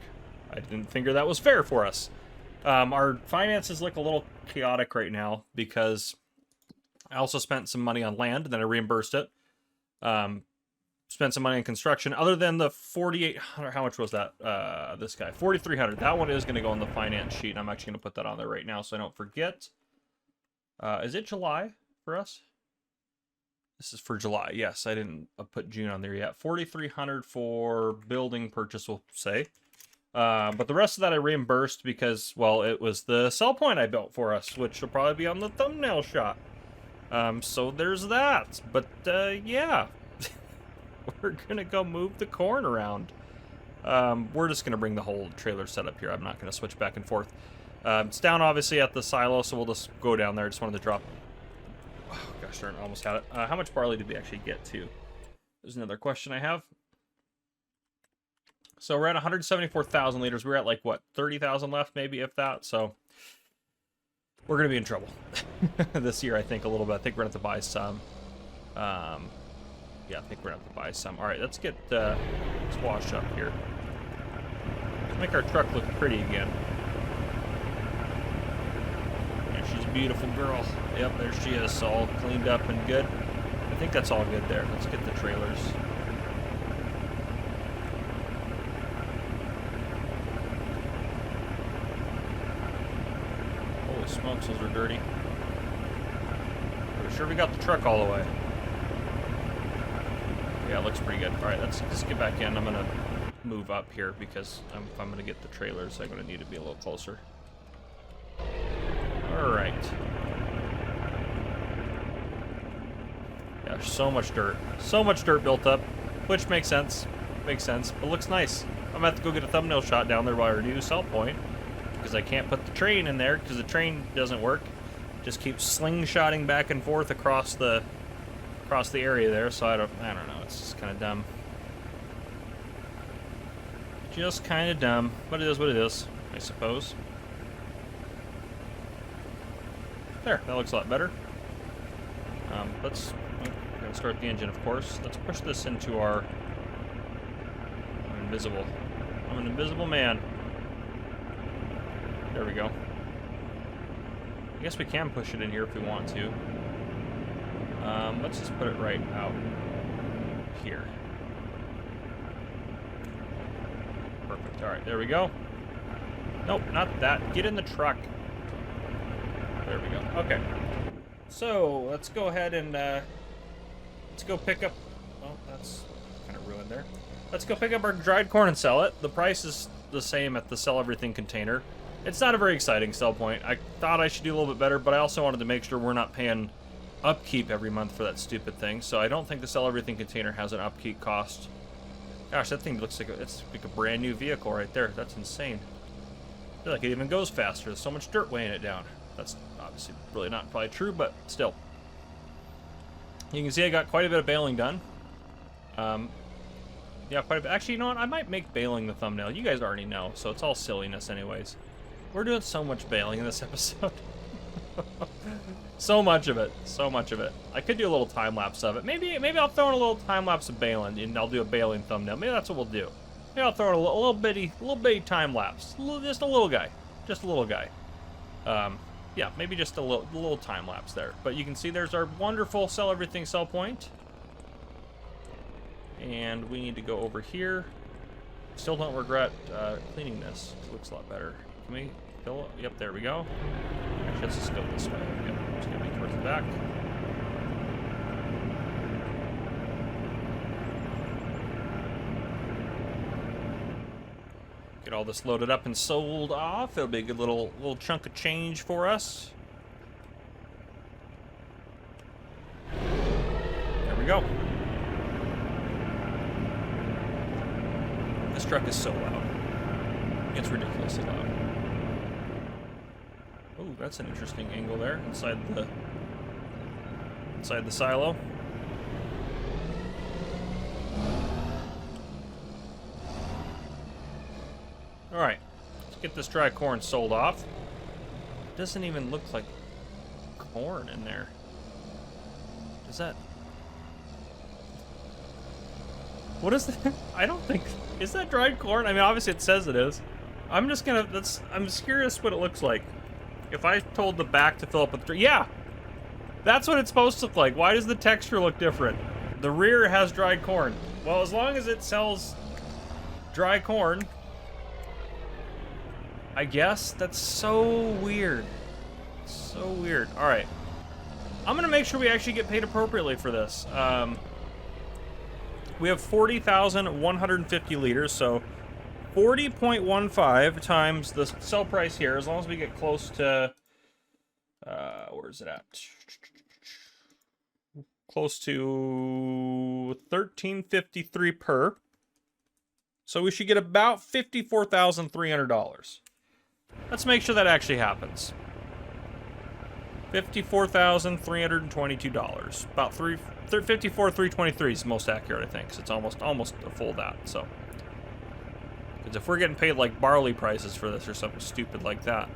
I didn't figure that was fair for us. Our finances look a little chaotic right now because I also spent some money on land and then I reimbursed it. Spent some money on construction. Other than the 4,800, how much was that? This guy, 4,300. That one is going to go on the finance sheet. I'm actually going to put that on there right now so I don't forget. Is it July for us? This is for July. Yes, I didn't put June on there yet. 4,300 for building purchase, we'll say. But the rest of that I reimbursed because, well, it was the sell point I built for us, which will probably be on the thumbnail shot. So there's that. But yeah. We're going to go move the corn around. We're just going to bring the whole trailer set up here. I'm not going to switch back and forth. It's down, obviously, at the silo, so we'll just go down there. I just wanted to drop... Oh, gosh darn, I almost had it. How much barley did we actually get to? There's another question I have. So we're at 174,000 liters. We're at, like, what, 30,000 left, maybe, if that. So we're going to be in trouble this year, I think, a little bit. I think we're going to have to buy some... Yeah, I think we're gonna have to buy some. All right, let's get let's wash up here. Let's make our truck look pretty again. Yeah, she's a beautiful girl. Yep, there she is, all cleaned up and good. I think that's all good there. Let's get the trailers. Holy smokes, those are dirty. Are we sure we got the truck all the way? Yeah, it looks pretty good. All right, let's get back in. I'm gonna move up here because if I'm gonna get the trailers, I'm gonna need to be a little closer. All right. Yeah, so much dirt. So much dirt built up, which makes sense. Makes sense, but looks nice. I'm gonna have to go get a thumbnail shot down there by our new sell point because I can't put the train in there because the train doesn't work. Just keeps slingshotting back and forth across the area there, so I don't know. It's just kind of dumb. Just kind of dumb, but it is what it is, I suppose. There, that looks a lot better. We're gonna start the engine, of course. Let's push this into our... I'm invisible. I'm an invisible man. There we go. I guess we can push it in here if we want to. Let's just put it right out here. Perfect. All right, there we go. Nope, not that. Get in the truck. There we go. Okay. So let's go ahead and let's go pick up. Well, that's kind of ruined there. Let's go pick up our dried corn and sell it. The price is the same at the sell everything container. It's not a very exciting sell point. I thought I should do a little bit better, but I also wanted to make sure we're not paying upkeep every month for that stupid thing. So I don't think the sell everything container has an upkeep cost. Gosh, that thing looks like it's like a brand new vehicle right there. That's insane. I feel like it even goes faster. There's so much dirt weighing it down. That's obviously really not probably true, but still. You can see I got quite a bit of baling done. Yeah, quite a bit. Actually, you know what? I might make baling the thumbnail. You guys already know, so it's all silliness anyways. We're doing so much baling in this episode. So much of it. So much of it. I could do a little time-lapse of it. Maybe I'll throw in a little time-lapse of baling, and I'll do a baling thumbnail. Maybe that's what we'll do. Maybe I'll throw in a little bitty time-lapse. Just a little guy. Just a little guy. Yeah, maybe just a little time-lapse there. But you can see there's our wonderful sell everything sell point. And we need to go over here. Still don't regret cleaning this. It looks a lot better. Can we fill it? Yep, there we go. Actually, let's just go this way. Yep, just gonna be towards the back. Get all this loaded up and sold off. It'll be a good little chunk of change for us. There we go. This truck is so loud. It's ridiculously loud. Oh, that's an interesting angle there inside the silo. All right, let's get this dry corn sold off. It doesn't even look like corn in there. Does that? What is that? I don't think. Is that dried corn? I mean, obviously it says it is. I'm just gonna. I'm just curious what it looks like. If I told the back to fill up with, yeah, that's what it's supposed to look like. Why does the texture look different? The rear has dried corn. Well, as long as it sells dry corn, I guess. That's so weird. So weird. All right, I'm gonna make sure we actually get paid appropriately for this. We have 40,150 liters, so 40.15 times the sell price here, as long as we get close to, where is it at? Close to 13.53 per. So we should get about $54,300. Let's make sure that actually happens. $54,322. About $54,323 is most accurate, I think, because it's almost a full that. So, because if we're getting paid like barley prices for this or something stupid like that,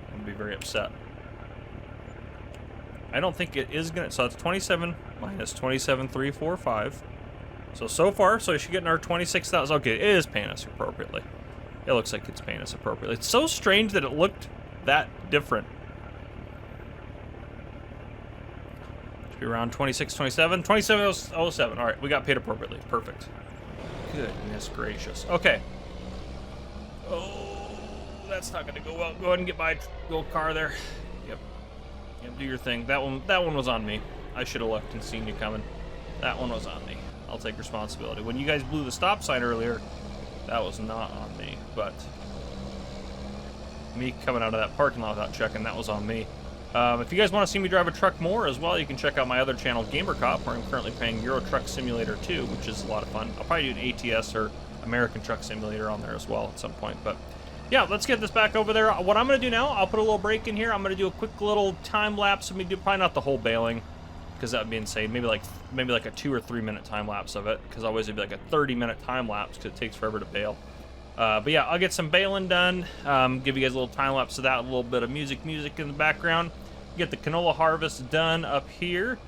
I'm gonna be very upset. I don't think it is gonna, so it's 27 minus 27,345. So far, so you should get our 26,000. Okay, it is paying us appropriately. It looks like it's paying us appropriately. It's so strange that it looked that different. Should be around 26, 27, 2707. All right, we got paid appropriately. Perfect. Goodness gracious. Okay. Oh, that's not gonna go well. Go ahead and get my old car there. Yep. Yep, do your thing. That one was on me. I should have looked and seen you coming. That one was on me. I'll take responsibility. When you guys blew the stop sign earlier, that was not on me, but me coming out of that parking lot without checking, that was on me. If you guys want to see me drive a truck more as well, you can check out my other channel, Gamer Cop, where I'm currently playing Euro Truck Simulator 2, which is a lot of fun. I'll probably do an ATS or American Truck Simulator on there as well at some point, but yeah, let's get this back over there. What I'm going to do now, I'll put a little break in here. I'm going to do a quick little time lapse of me, probably not the whole baling, because that would be insane. Maybe like a 2 or 3 minute time lapse of it, because otherwise it'd be like a 30-minute time lapse because it takes forever to bale. But yeah, I'll get some baling done. Give you guys a little time lapse of that, a little bit of music in the background. Get the canola harvest done up here,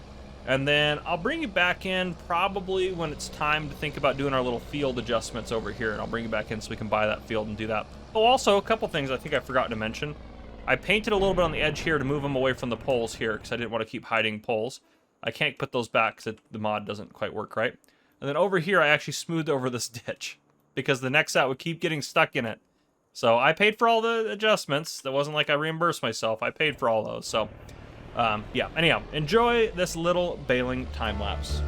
and then I'll bring you back in probably when it's time to think about doing our little field adjustments over here, and I'll bring you back in so we can buy that field and do that. Oh, also a couple things I think I forgot to mention. I painted a little bit on the edge here to move them away from the poles here because I didn't want to keep hiding poles. I can't put those back because the mod doesn't quite work right. And then over here, I actually smoothed over this ditch because the Nexat would keep getting stuck in it. So I paid for all the adjustments. That wasn't like I reimbursed myself. I paid for all those. So, yeah. Anyhow, enjoy this little baling time lapse.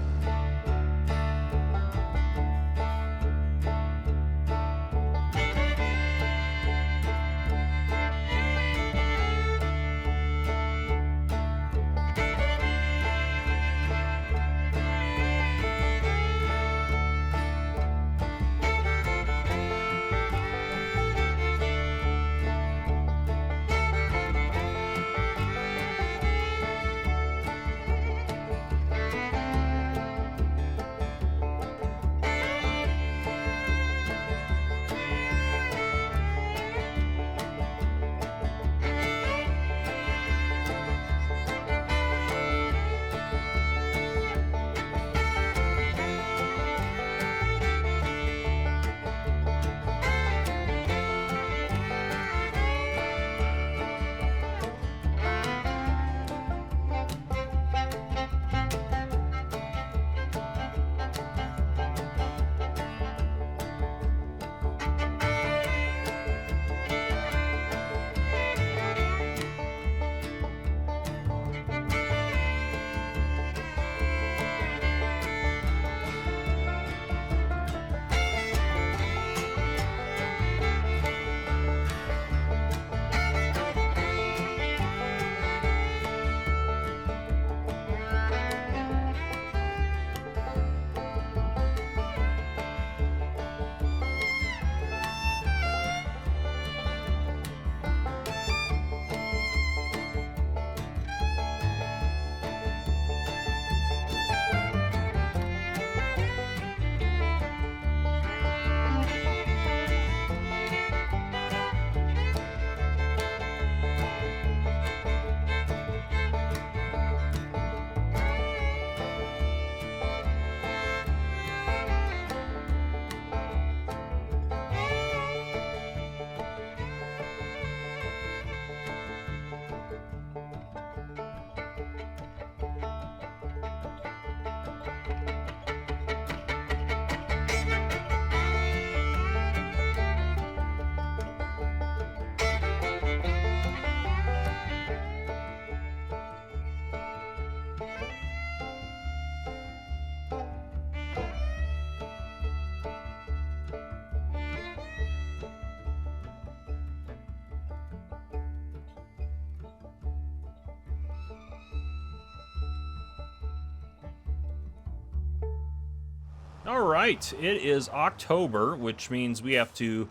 All right, it is October, which means we have to,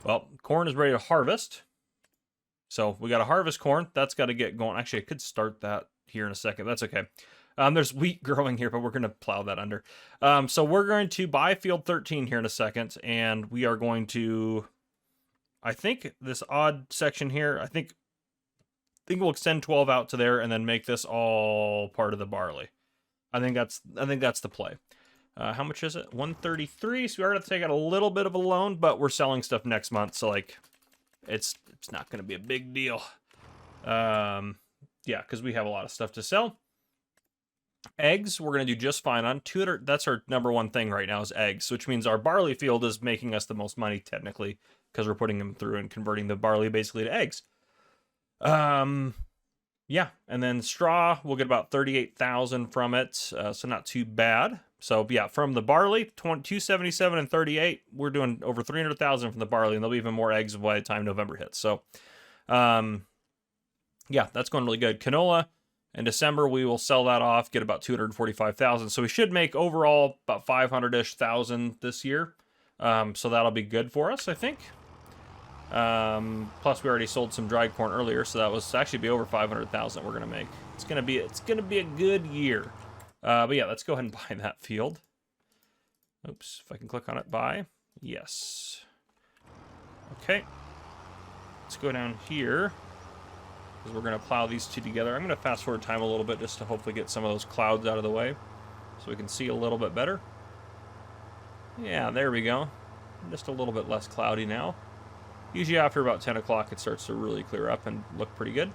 well, corn is ready to harvest. So we got to harvest corn. That's got to get going. Actually, I could start that here in a second. That's okay. There's wheat growing here, but we're going to plow that under. So we're going to buy field 13 here in a second, and we are going to, I think this odd section here, I think think we'll extend 12 out to there and then make this all part of the barley. I think that's the play. How much is it? 133. So we are going to take out a little bit of a loan, but we're selling stuff next month, so like it's not going to be a big deal. Yeah, because we have a lot of stuff to sell. Eggs, we're going to do just fine on. 200. That's our number one thing right now is eggs, which means our barley field is making us the most money technically because we're putting them through and converting the barley basically to eggs. Yeah, and then straw, we'll get about 38,000 from it, so not too bad. So yeah, from the barley, 277 and 38, we're doing over 300,000 from the barley, and there'll be even more eggs by the time November hits. So, yeah, that's going really good. Canola, in December, we will sell that off, get about 245,000. So we should make overall about 500-ish thousand this year. So that'll be good for us, I think. Plus we already sold some dried corn earlier, so that was actually be over 500,000 we're gonna make. It's gonna be a good year. But yeah, let's go ahead and buy that field. Oops, if I can click on it, buy. Yes. Okay. Let's go down here because we're gonna plow these two together. I'm gonna fast forward time a little bit just to hopefully get some of those clouds out of the way so we can see a little bit better. Yeah, there we go. Just a little bit less cloudy now. Usually after about 10 o'clock, it starts to really clear up and look pretty good.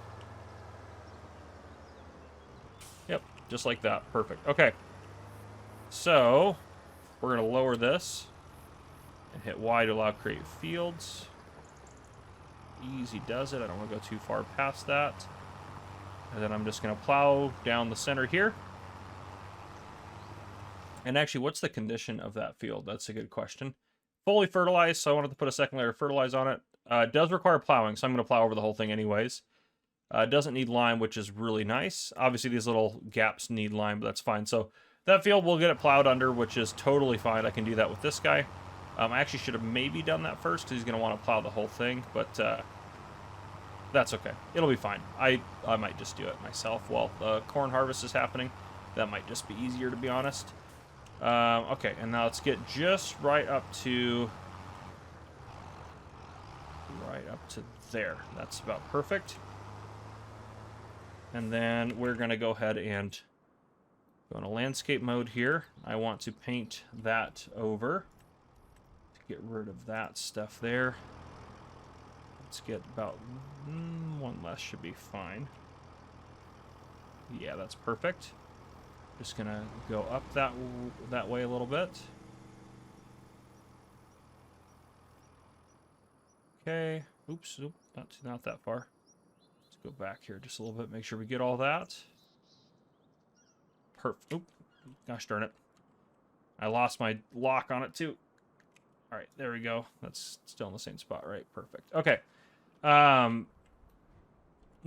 Yep, just like that. Perfect. Okay. So, we're going to lower this and hit Y to allow create fields. Easy does it. I don't want to go too far past that. And then I'm just going to plow down the center here. And actually, what's the condition of that field? That's a good question. Fully fertilized, so I wanted to put a second layer of fertilize on it. It does require plowing, so I'm going to plow over the whole thing anyways. It doesn't need lime, which is really nice. Obviously, these little gaps need lime, but that's fine. So that field, we'll get it plowed under, which is totally fine. I can do that with this guy. I actually should have maybe done that first, because he's going to want to plow the whole thing, but that's okay. It'll be fine. I might just do it myself while the corn harvest is happening. That might just be easier, to be honest. Okay, and now let's get just right up to there. That's about perfect. And then we're going to go ahead and go into landscape mode here. I want to paint that over to get rid of that stuff there. Let's get about one less should be fine. Yeah, that's perfect. Just gonna go up that way a little bit. Okay. Oops. Not that far. Let's go back here just a little bit. Make sure we get all that. Perfect. Oop. Gosh darn it. I lost my lock on it too. All right. There we go. That's still in the same spot, right? Perfect. Okay.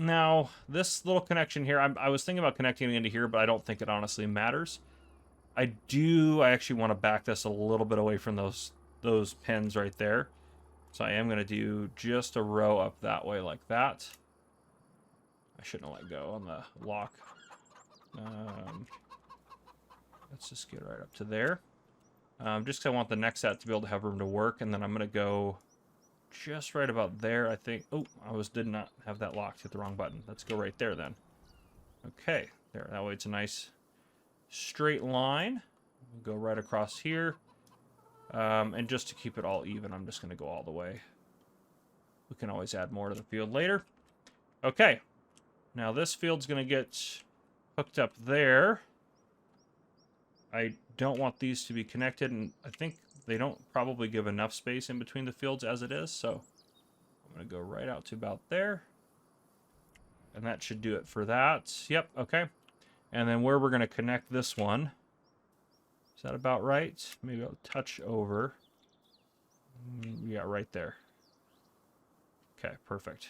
Now, this little connection here, I was thinking about connecting it into here, but I don't think it honestly matters. I actually want to back this a little bit away from those pins right there. So I am going to do just a row up that way like that. I shouldn't have let go on the lock. Let's just get right up to there. Just because I want the Nexat to be able to have room to work, and then I'm going to go just right about there, I think. Oh, did not have that locked. Hit the wrong button. Let's go right there then. Okay, there. That way it's a nice straight line. We'll go right across here. And just to keep it all even, I'm just going to go all the way. We can always add more to the field later. Okay. Now this field's going to get hooked up there. I don't want these to be connected, and I think they don't probably give enough space in between the fields as it is, so I'm going to go right out to about there. And that should do it for that. Yep, okay. And then where we're going to connect this one, is that about right? Maybe I'll touch over. Yeah, right there. Okay, perfect.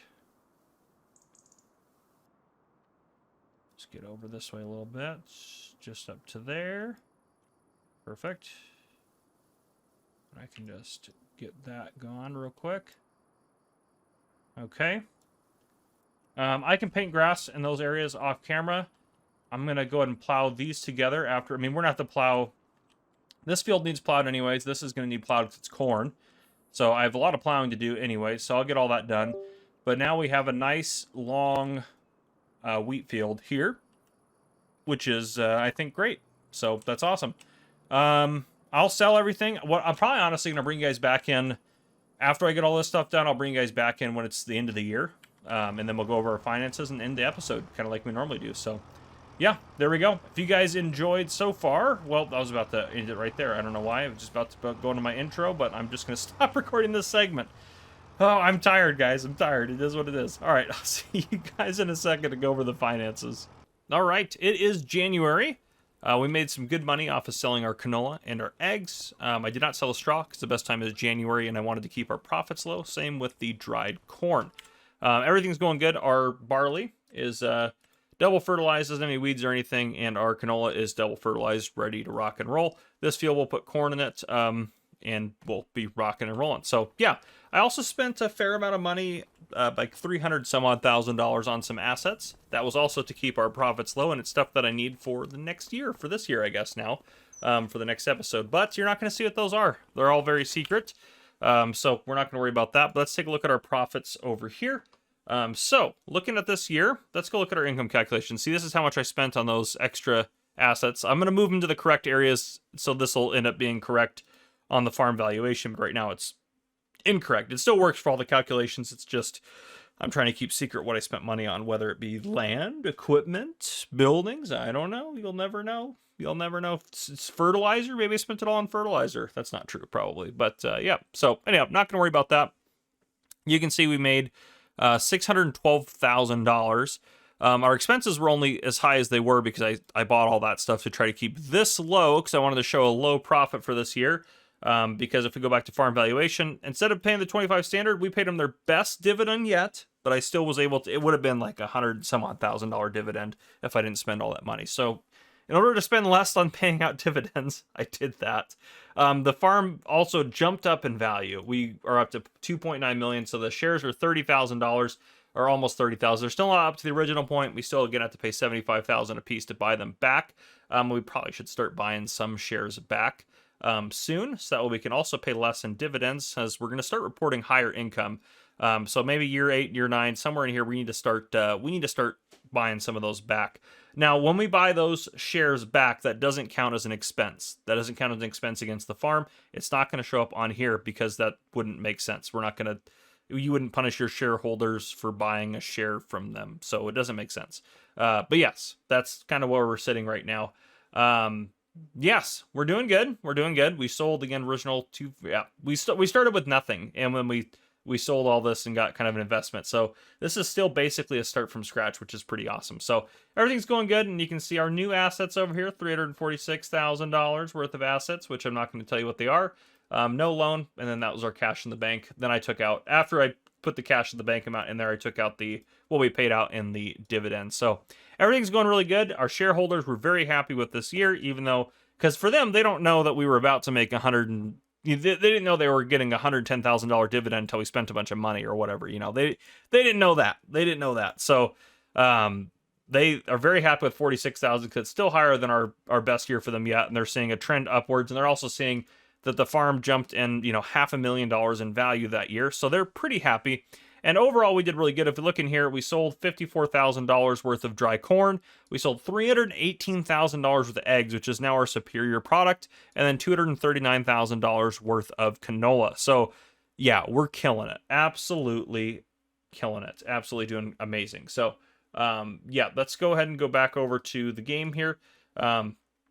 Let's get over this way a little bit. Just up to there. Perfect. I can just get that gone real quick. Okay. I can paint grass in those areas off camera. I'm going to go ahead and plow these together after. I mean, we're not to plow. This field needs plowed anyways. This is going to need plowed because it's corn. So I have a lot of plowing to do anyway, so I'll get all that done. But now we have a nice long wheat field here, which is, I think, great. So that's awesome. I'll sell everything. What I'm probably honestly going to bring you guys back in after I get all this stuff done. I'll bring you guys back in when it's the end of the year, and then we'll go over our finances and end the episode, kind of like we normally do. So, yeah, there we go. If you guys enjoyed so far, well, I was about to end it right there. I don't know why. I was just about to go into my intro, but I'm just going to stop recording this segment. Oh, I'm tired, guys. I'm tired. It is what it is. All right, I'll see you guys in a second to go over the finances. All right, it is January. We made some good money off of selling our canola and our eggs. I did not sell the straw because the best time is January, and I wanted to keep our profits low. Same with the dried corn. Everything's going good. Our barley is double fertilized, doesn't have any weeds or anything, and our canola is double fertilized, ready to rock and roll. This field will put corn in it, and we'll be rocking and rolling. So, yeah, I also spent a fair amount of money, like $300,000 on some assets. That was also to keep our profits low, and it's stuff that I need for the next year, for this year, I guess now, for the next episode. But you're not going to see what those are. They're all very secret, so we're not going to worry about that. But let's take a look at our profits over here. So, looking at this year, let's go look at our income calculation. See, this is how much I spent on those extra assets. I'm going to move them to the correct areas, so this will end up being correct on the farm valuation, but right now it's incorrect. It still works for all the calculations. It's just I'm trying to keep secret what I spent money on, whether it be land, equipment, buildings. I don't know. You'll never know. You'll never know. If it's fertilizer. Maybe I spent it all on fertilizer. That's not true, probably. But yeah. So anyhow, not going to worry about that. You can see we made $612,000. Our expenses were only as high as they were because I bought all that stuff to try to keep this low because I wanted to show a low profit for this year. Because if we go back to farm valuation, instead of paying the 25 standard, we paid them their best dividend yet, but I still was able to, it would have been like $100,000 dividend if I didn't spend all that money. So in order to spend less on paying out dividends, I did that. The farm also jumped up in value. We are up to 2.9 million. So the shares are $30,000 or almost 30,000. They're still not up to the original point. We still again have to pay 75,000 a piece to buy them back. We probably should start buying some shares back soon, so that way we can also pay less in dividends, as we're going to start reporting higher income. So maybe year 8, year 9, somewhere in here, we need to start buying some of those back. Now, when we buy those shares back, that doesn't count as an expense. That doesn't count as an expense against the farm. It's not going to show up on here because that wouldn't make sense. You wouldn't punish your shareholders for buying a share from them, so it doesn't make sense. But yes, that's kind of where we're sitting right now. Yes, we're doing good. We're doing good. We sold again original two. Yeah, we started with nothing, and when we sold all this and got kind of an investment. So this is still basically a start from scratch, which is pretty awesome. So everything's going good, and you can see our new assets over here, $346,000 worth of assets, which I'm not going to tell you what they are. No loan, and then that was our cash in the bank. Then I took out, after I put the cash in the bank amount in there, I took out what we paid out in the dividends. So everything's going really good. Our shareholders were very happy with this year, even though, because for them, they don't know that we were about to make they didn't know they were getting a $110,000 dividend until we spent a bunch of money or whatever. You know, they didn't know that. They didn't know that. So they are very happy with 46,000 because it's still higher than our best year for them yet, and they're seeing a trend upwards, and they're also seeing that the farm jumped in, $500,000 in value that year. So they're pretty happy. And overall, we did really good. If you look in here, we sold $54,000 worth of dry corn. We sold $318,000 worth of eggs, which is now our superior product. And then $239,000 worth of canola. So yeah, we're killing it. Absolutely killing it. Absolutely doing amazing. So yeah, let's go ahead and go back over to the game here.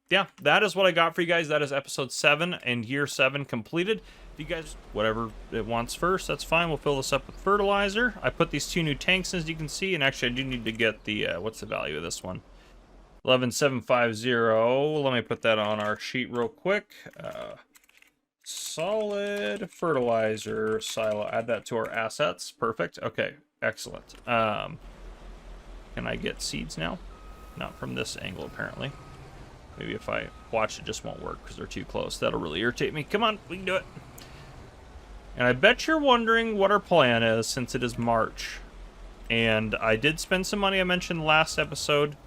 Yeah, that is what I got for you guys. That is episode 7 and year 7 completed. If you guys, whatever it wants first, that's fine. We'll fill this up with fertilizer. I put these 2 new tanks, as you can see, and actually I do need to get the, what's the value of this one? 11,750. Let me put that on our sheet real quick. Solid fertilizer silo. Add that to our assets. Perfect. Okay, excellent. Can I get seeds now? Not from this angle, apparently. Maybe if I watch, it just won't work because they're too close. That'll really irritate me. Come on, we can do it. And I bet you're wondering what our plan is, since it is March. And I did spend some money I mentioned last episode.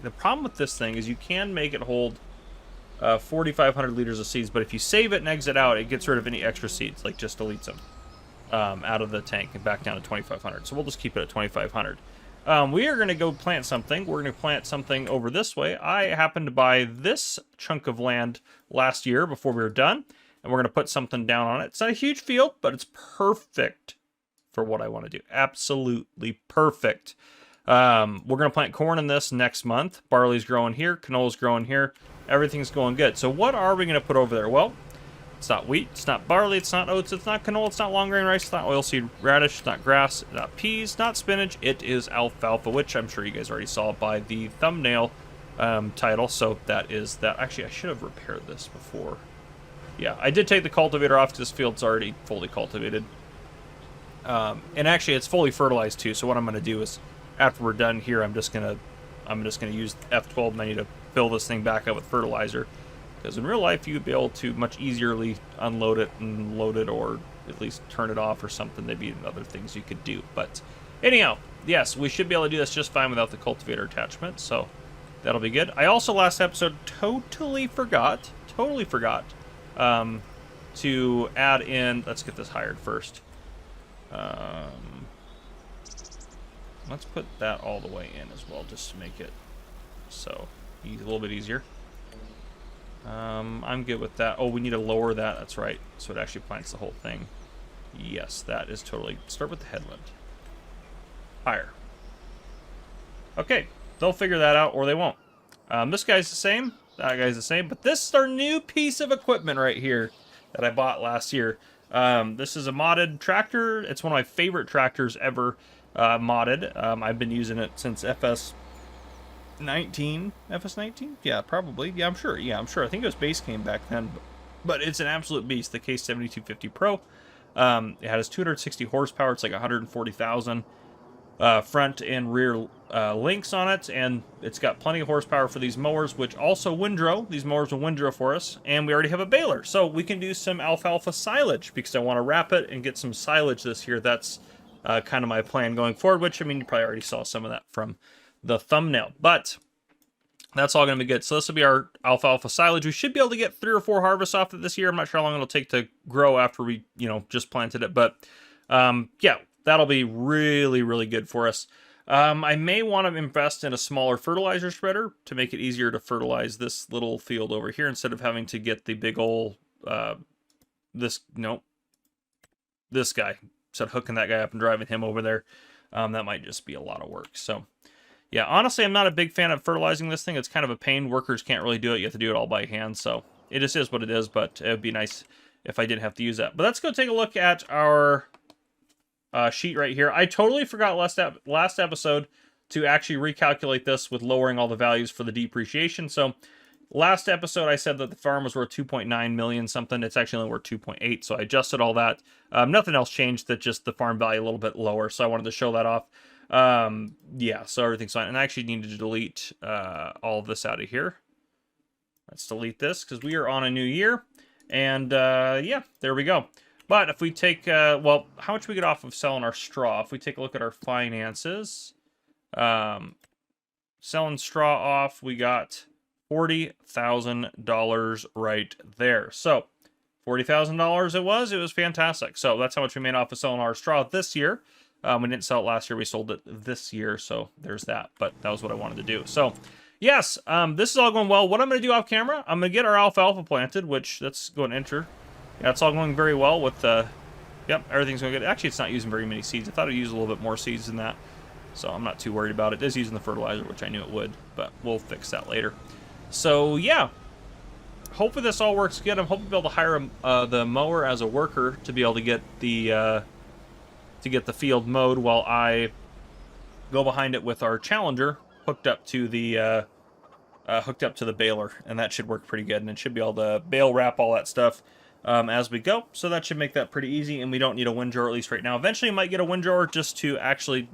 The problem with this thing is you can make it hold 4,500 liters of seeds, but if you save it and exit out, it gets rid of any extra seeds, like just deletes them. out of the tank and back down to 2,500. So we'll just keep it at 2,500. We are going to go plant something. We're going to plant something over this way. I happened to buy this chunk of land last year before we were done, and we're going to put something down on it. It's not a huge field, but it's perfect for what I want to do. Absolutely perfect. We're going to plant corn in this next month. Barley's growing here. Canola's growing here. Everything's going good. So what are we going to put over there? Well, it's not wheat, it's not barley, it's not oats, it's not canola, it's not long grain rice, it's not oilseed radish, it's not grass, it's not peas, not spinach. It is alfalfa, which I'm sure you guys already saw by the thumbnail title. So that is that. Actually, I should have repaired this before. Yeah, I did take the cultivator off because this field's already fully cultivated. And actually, it's fully fertilized too. So what I'm going to do is, after we're done here, I'm just gonna use F12 menu to fill this thing back up with fertilizer. Because in real life, you would be able to much easierly unload it and load it, or at least turn it off or something. There'd be other things you could do. But anyhow, yes, we should be able to do this just fine without the cultivator attachment. So that'll be good. I also, last episode, totally forgot to add in, let's get this hired first. Let's put that all the way in as well, just to make it so a little bit easier. I'm good with that. Oh, we need to lower that. That's right. So it actually plants the whole thing. Yes, that is totally... Start with the headland. Higher. Okay, they'll figure that out, or they won't. This guy's the same. That guy's the same. But this is our new piece of equipment right here that I bought last year. This is a modded tractor. It's one of my favorite tractors ever modded. I've been using it since FS19? Yeah, probably. Yeah, I'm sure. I think it was base game back then. But it's an absolute beast, the K7250 Pro. It has 260 horsepower. It's like 140,000 front and rear links on it. And it's got plenty of horsepower for these mowers, which also windrow. These mowers will windrow for us. And we already have a baler. So we can do some alfalfa silage because I want to wrap it and get some silage this year. That's kind of my plan going forward, which, I mean, you probably already saw some of that from the thumbnail, but that's all going to be good. So this will be our alfalfa silage. We should be able to get 3 or 4 harvests off it this year. I'm not sure how long it'll take to grow after we, just planted it, but yeah, that'll be really, really good for us. I may want to invest in a smaller fertilizer spreader to make it easier to fertilize this little field over here instead of having to get the big old, this guy. Instead of hooking that guy up and driving him over there. That might just be a lot of work. So yeah, honestly, I'm not a big fan of fertilizing this thing. It's kind of a pain. Workers can't really do it. You have to do it all by hand. So it just is what it is, but it would be nice if I didn't have to use that. But let's go take a look at our sheet right here. I totally forgot last episode to actually recalculate this with lowering all the values for the depreciation. So last episode, I said that the farm was worth 2.9 million something. It's actually only worth 2.8. So I adjusted all that. Nothing else changed, that just the farm value a little bit lower. So I wanted to show that off. Yeah, so everything's fine. And I actually need to delete all of this out of here. Let's delete this because we are on a new year. And yeah, there we go. But if we take, well, how much we get off of selling our straw? If we take a look at our finances, selling straw off, we got $40,000 right there. So $40,000 it was fantastic. So that's how much we made off of selling our straw this year. We didn't sell it last year, we sold it this year, so there's that. But that was what I wanted to do. So yes, this is all going well. What I'm going to do off camera, I'm going to get our alfalfa planted, which, let's go and enter. Yeah, it's all going very well with, yep, everything's going good. Actually, it's not using very many seeds. I thought it would use a little bit more seeds than that. So I'm not too worried about it. It is using the fertilizer, which I knew it would, but we'll fix that later. So yeah, hopefully this all works good. I'm hoping to be able to hire the mower as a worker to be able to get the field mowed while I go behind it with our Challenger hooked up to the baler, and that should work pretty good. And it should be able to bale wrap all that stuff as we go. So that should make that pretty easy, and we don't need a windrower, at least right now. Eventually, I might get a windrower just to actually,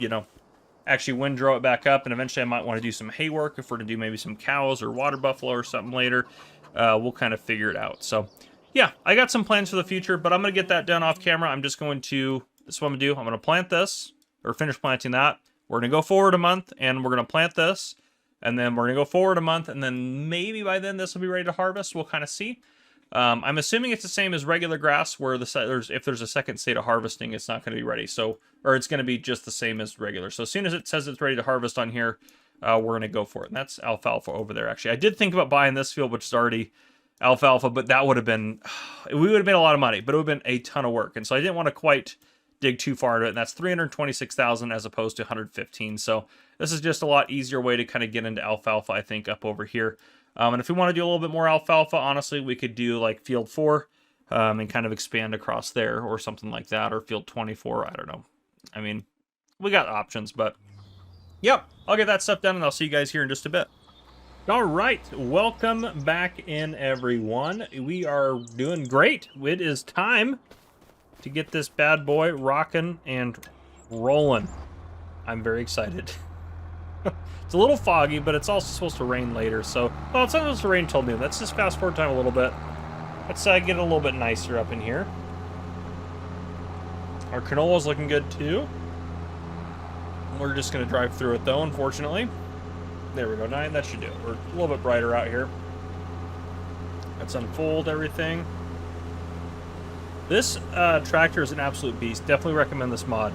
actually windrow it back up, and eventually I might want to do some hay work if we're to do maybe some cows or water buffalo or something later. We'll kind of figure it out. So yeah, I got some plans for the future, but I'm going to get that done off camera. I'm just going to, this is what I'm going to do. I'm going to plant this, or finish planting that. We're going to go forward a month, and we're going to plant this, and then we're going to go forward a month, and then maybe by then this will be ready to harvest. We'll kind of see. I'm assuming it's the same as regular grass, where if there's a second state of harvesting, it's not going to be ready. So, or it's going to be just the same as regular. So as soon as it says it's ready to harvest on here, we're going to go for it. And that's alfalfa over there, actually. I did think about buying this field, which is already alfalfa, but that would have been, we would have made a lot of money, but it would have been a ton of work. And so I didn't want to quite dig too far into it. And that's 326,000 as opposed to 115. So this is just a lot easier way to kind of get into alfalfa, I think, up over here. And if we want to do a little bit more alfalfa, honestly, we could do like field 4 and kind of expand across there or something like that, or field 24. I don't know. I mean, we got options, but yep, I'll get that stuff done and I'll see you guys here in just a bit. All right, welcome back in, everyone. We are doing great. It is time to get this bad boy rocking and rolling. I'm very excited. It's a little foggy, but it's also supposed to rain later, so... Well, it's not supposed to rain till noon. Let's just fast forward time a little bit. Let's get a little bit nicer up in here. Our canola's looking good, too. We're just going to drive through it, though, unfortunately. There we go, 9. That should do it. We're a little bit brighter out here. Let's unfold everything. This tractor is an absolute beast. Definitely recommend this mod.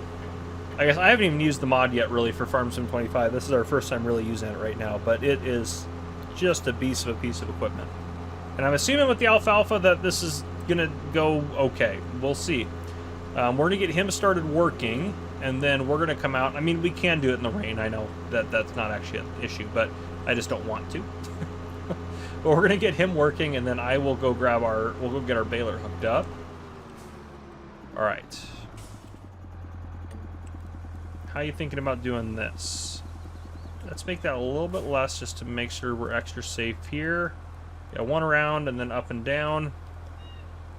I guess I haven't even used the mod yet, really, for Farm Sim 25. This is our first time really using it right now, but it is just a beast of a piece of equipment. And I'm assuming with the alfalfa that this is going to go okay. We'll see. We're going to get him started working, and then we're going to come out. I mean, we can do it in the rain. I know that that's not actually an issue, but I just don't want to. But we're going to get him working, and then I will go grab we'll go get our baler hooked up. All right. How are you thinking about doing this? Let's make that a little bit less just to make sure we're extra safe here. Yeah, 1 around and then up and down.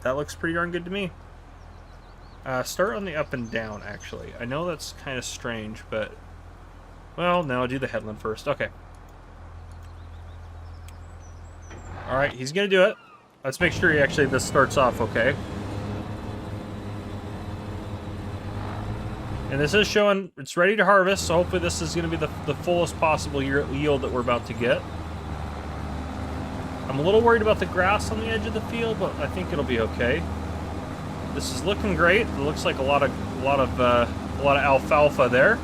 That looks pretty darn good to me. Start on the up and down, actually. I know that's kind of strange, but... Well, no, do the headland first. Okay. Alright, he's going to do it. Let's make sure this starts off okay. And this is showing it's ready to harvest, so hopefully this is going to be the fullest possible yield that we're about to get. I'm a little worried about the grass on the edge of the field, but I think it'll be okay. This is looking great. It looks like a lot of alfalfa there.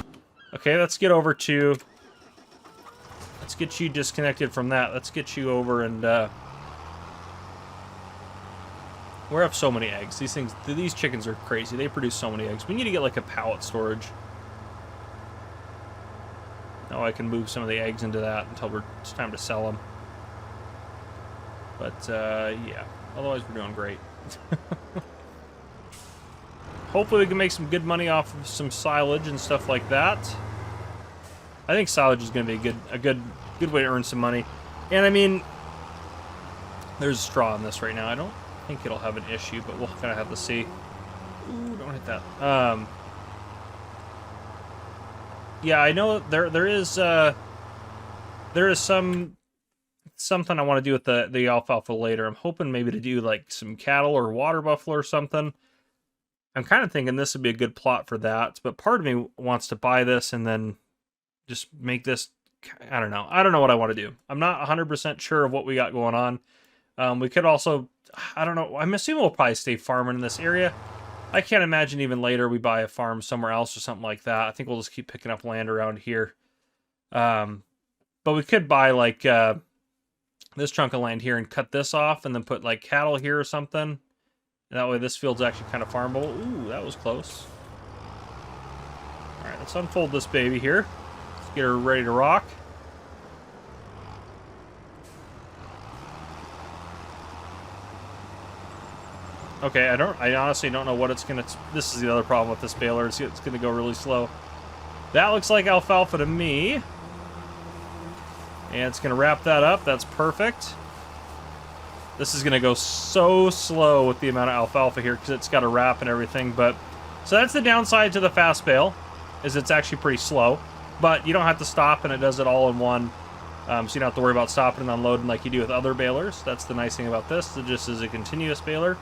Okay, let's get over to. Let's get you disconnected from that. Let's get you over and. We have so many eggs. These chickens are crazy. They produce so many eggs. We need to get like a pallet storage. Now I can move some of the eggs into that until it's time to sell them. But yeah, otherwise we're doing great. Hopefully we can make some good money off of some silage and stuff like that. I think silage is going to be a good way to earn some money. And I mean, there's straw in this right now. I don't think it'll have an issue, but we'll kind of have to see. Ooh, don't hit that. Yeah, I know there is something I want to do with the alfalfa later. I'm hoping maybe to do like some cattle or water buffalo or something. I'm kind of thinking this would be a good plot for that, but part of me wants to buy this and then just make this. I don't know. I don't know what I want to do. I'm not 100% sure of what we got going on. We could also, I don't know, I'm assuming we'll probably stay farming in this area. I can't imagine even later we buy a farm somewhere else or something like that. I think we'll just keep picking up land around here. But we could buy like this chunk of land here and cut this off and then put like cattle here or something. And that way this field's actually kind of farmable. Ooh, that was close. All right, let's unfold this baby here. Let's get her ready to rock. Okay, I honestly don't know what it's gonna. This is the other problem with this baler. It's gonna go really slow. That looks like alfalfa to me. And it's gonna wrap that up. That's perfect. This is gonna go so slow with the amount of alfalfa here because it's got a wrap and everything. But so that's the downside to the fast bale, is it's actually pretty slow. But you don't have to stop, and it does it all in one. So you don't have to worry about stopping and unloading like you do with other balers. That's the nice thing about this. It just is a continuous baler.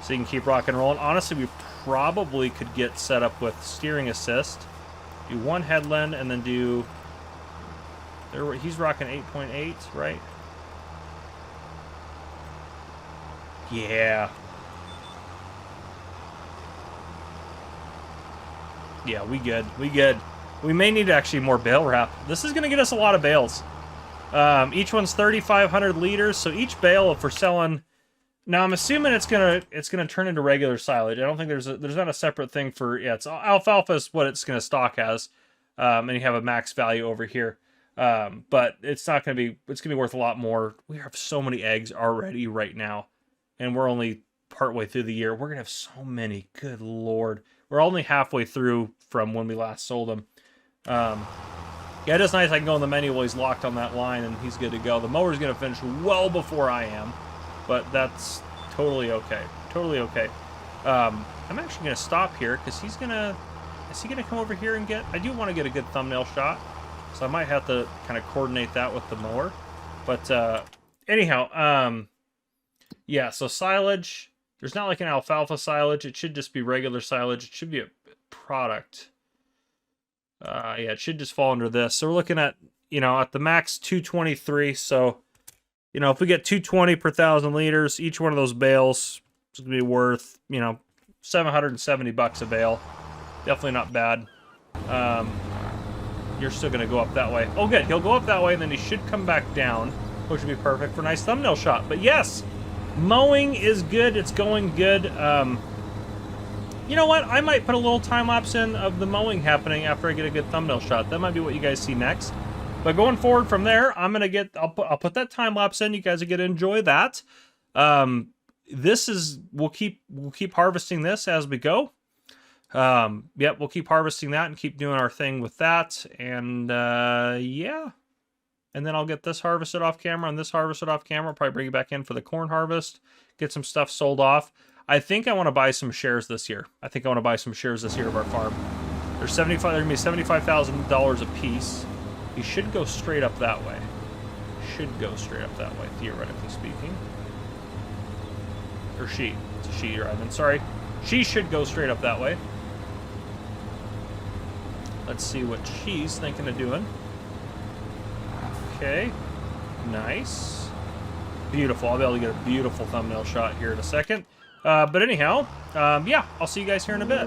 So you can keep rocking and rolling. Honestly, we probably could get set up with steering assist. Do one headland and then do... He's rocking 8.8, right? Yeah. Yeah, we good. We good. We may need actually more bale wrap. This is going to get us a lot of bales. Each one's 3,500 liters, so each bale, if we're selling... Now, I'm assuming it's gonna turn into regular silage. I don't think there's not a separate thing for... Yeah, it's alfalfa is what it's going to stock as. And you have a max value over here. But it's not going to be... It's going to be worth a lot more. We have so many eggs already right now. And we're only partway through the year. We're going to have so many. Good Lord. We're only halfway through from when we last sold them. Yeah, it is nice I can go in the menu while he's locked on that line and he's good to go. The mower's going to finish well before I am, but that's totally okay. Totally okay. I'm actually going to stop here because he's going to... Is he going to come over here and get... I do want to get a good thumbnail shot, so I might have to kind of coordinate that with the mower. But anyhow, yeah, so silage... There's not like an alfalfa silage. It should just be regular silage. It should be a product. Yeah, it should just fall under this. So we're looking at, you know, at the max 223. So, you know, if we get 220 per 1,000 liters, each one of those bales is going to be worth, you know, $770 a bale. Definitely not bad. You're still going to go up that way. Oh, good. He'll go up that way, and then he should come back down, which would be perfect for a nice thumbnail shot. But yes, mowing is good. It's going good. You know what? I might put a little time lapse in of the mowing happening after I get a good thumbnail shot. That might be what you guys see next. But going forward from there, I'm gonna get. I'll put that time lapse in. You guys are gonna enjoy that. This is we'll keep harvesting this as we go. Yep, we'll keep harvesting that and keep doing our thing with that. And yeah. And then I'll get this harvested off camera and this harvested off camera. I'll probably bring it back in for the corn harvest. Get some stuff sold off. I think I want to buy some shares this year. I think I want to buy some shares this year of our farm. They're going to be $75,000 a piece. He should go straight up that way. Should go straight up that way, theoretically speaking. Or she. It's a she, Ryman. Sorry. She should go straight up that way. Let's see what she's thinking of doing. Okay. Nice. Beautiful. I'll be able to get a beautiful thumbnail shot here in a second. But anyhow, yeah, I'll see you guys here in a bit.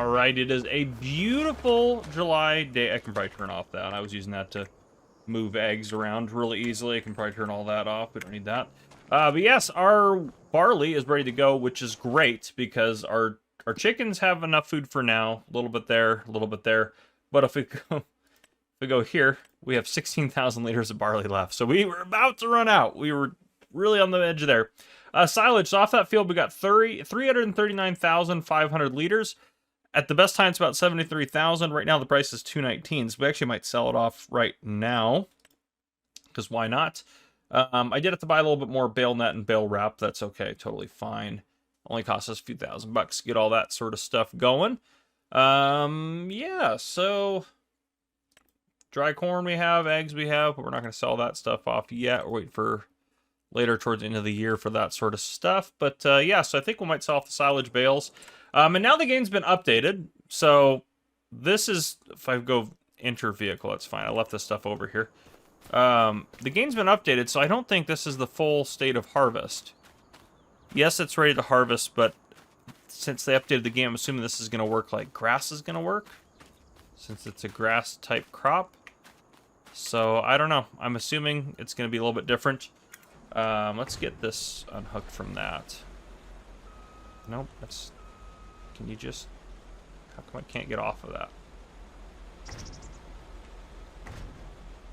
Right, it is a beautiful July day. I can probably turn off that. I was using that to move eggs around really easily. I can probably turn all that off. We don't need that. But yes, our barley is ready to go, which is great because our chickens have enough food for now. A little bit there, a little bit there. But if we go here, we have 16,000 liters of barley left. So we were about to run out. We were really on the edge there. Silage, so off that field, we got 339,500 liters. At the best time, it's about 73,000. Right now, the price is 219. So we actually might sell it off right now. Because why not? I did have to buy a little bit more bale net and bale wrap. That's okay. Totally fine. Only cost us a few $1,000 to get all that sort of stuff going. Yeah, so dry corn we have, eggs we have, but we're not going to sell that stuff off yet. We're waiting for later towards the end of the year for that sort of stuff. But yeah, so I think we might sell off the silage bales. And now the game's been updated. So this is, if I go enter vehicle, that's fine. I left this stuff over here. The game's been updated, so I don't think this is the full state of harvest. Yes, it's ready to harvest, but since they updated the game, I'm assuming this is going to work like grass is going to work, since it's a grass type crop. So I don't know. I'm assuming it's going to be a little bit different. Let's get this unhooked from that. Nope, that's... Can you just... How come I can't get off of that?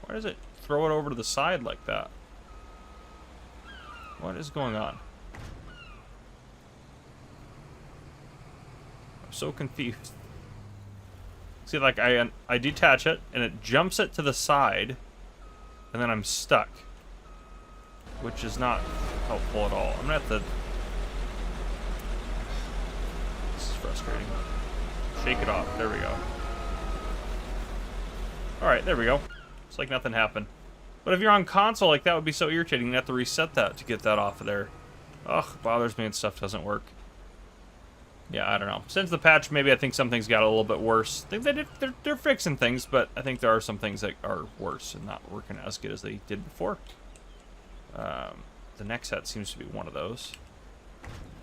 Why does it throw it over to the side like that? What is going on? I'm so confused. See, like, I detach it, and it jumps it to the side, and then I'm stuck. Which is not helpful at all. I'm gonna have to... This is frustrating. Shake it off. There we go. Alright, there we go. It's like nothing happened. But if you're on console, like, that would be so irritating. You have to reset that to get that off of there. Ugh, bothers me when stuff doesn't work. Yeah, I don't know. Since the patch, maybe I think some things got a little bit worse. They're fixing things, but I think there are some things that are worse and not working as good as they did before. The Nexat seems to be one of those.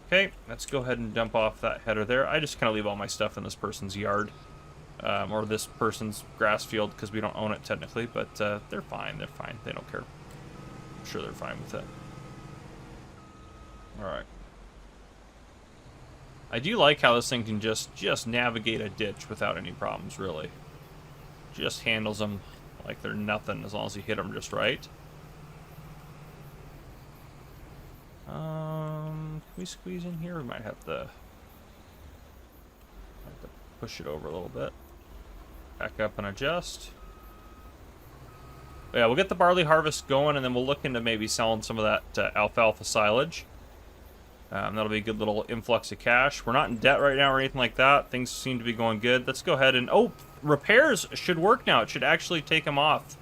Okay, let's go ahead and dump off that header there. I just kind of leave all my stuff in this person's yard. Or this person's grass field, because we don't own it technically, but they're fine. They're fine. They don't care. I'm sure they're fine with it. Alright. I do like how this thing can just navigate a ditch without any problems, really. Just handles them like they're nothing as long as you hit them just right. Can we squeeze in here? We might have to push it over a little bit. Back up and adjust. But yeah, we'll get the barley harvest going, and then we'll look into maybe selling some of that alfalfa silage. That'll be a good little influx of cash. We're not in debt right now or anything like that. Things seem to be going good. Let's go ahead and... Oh, repairs should work now. It should actually take them off.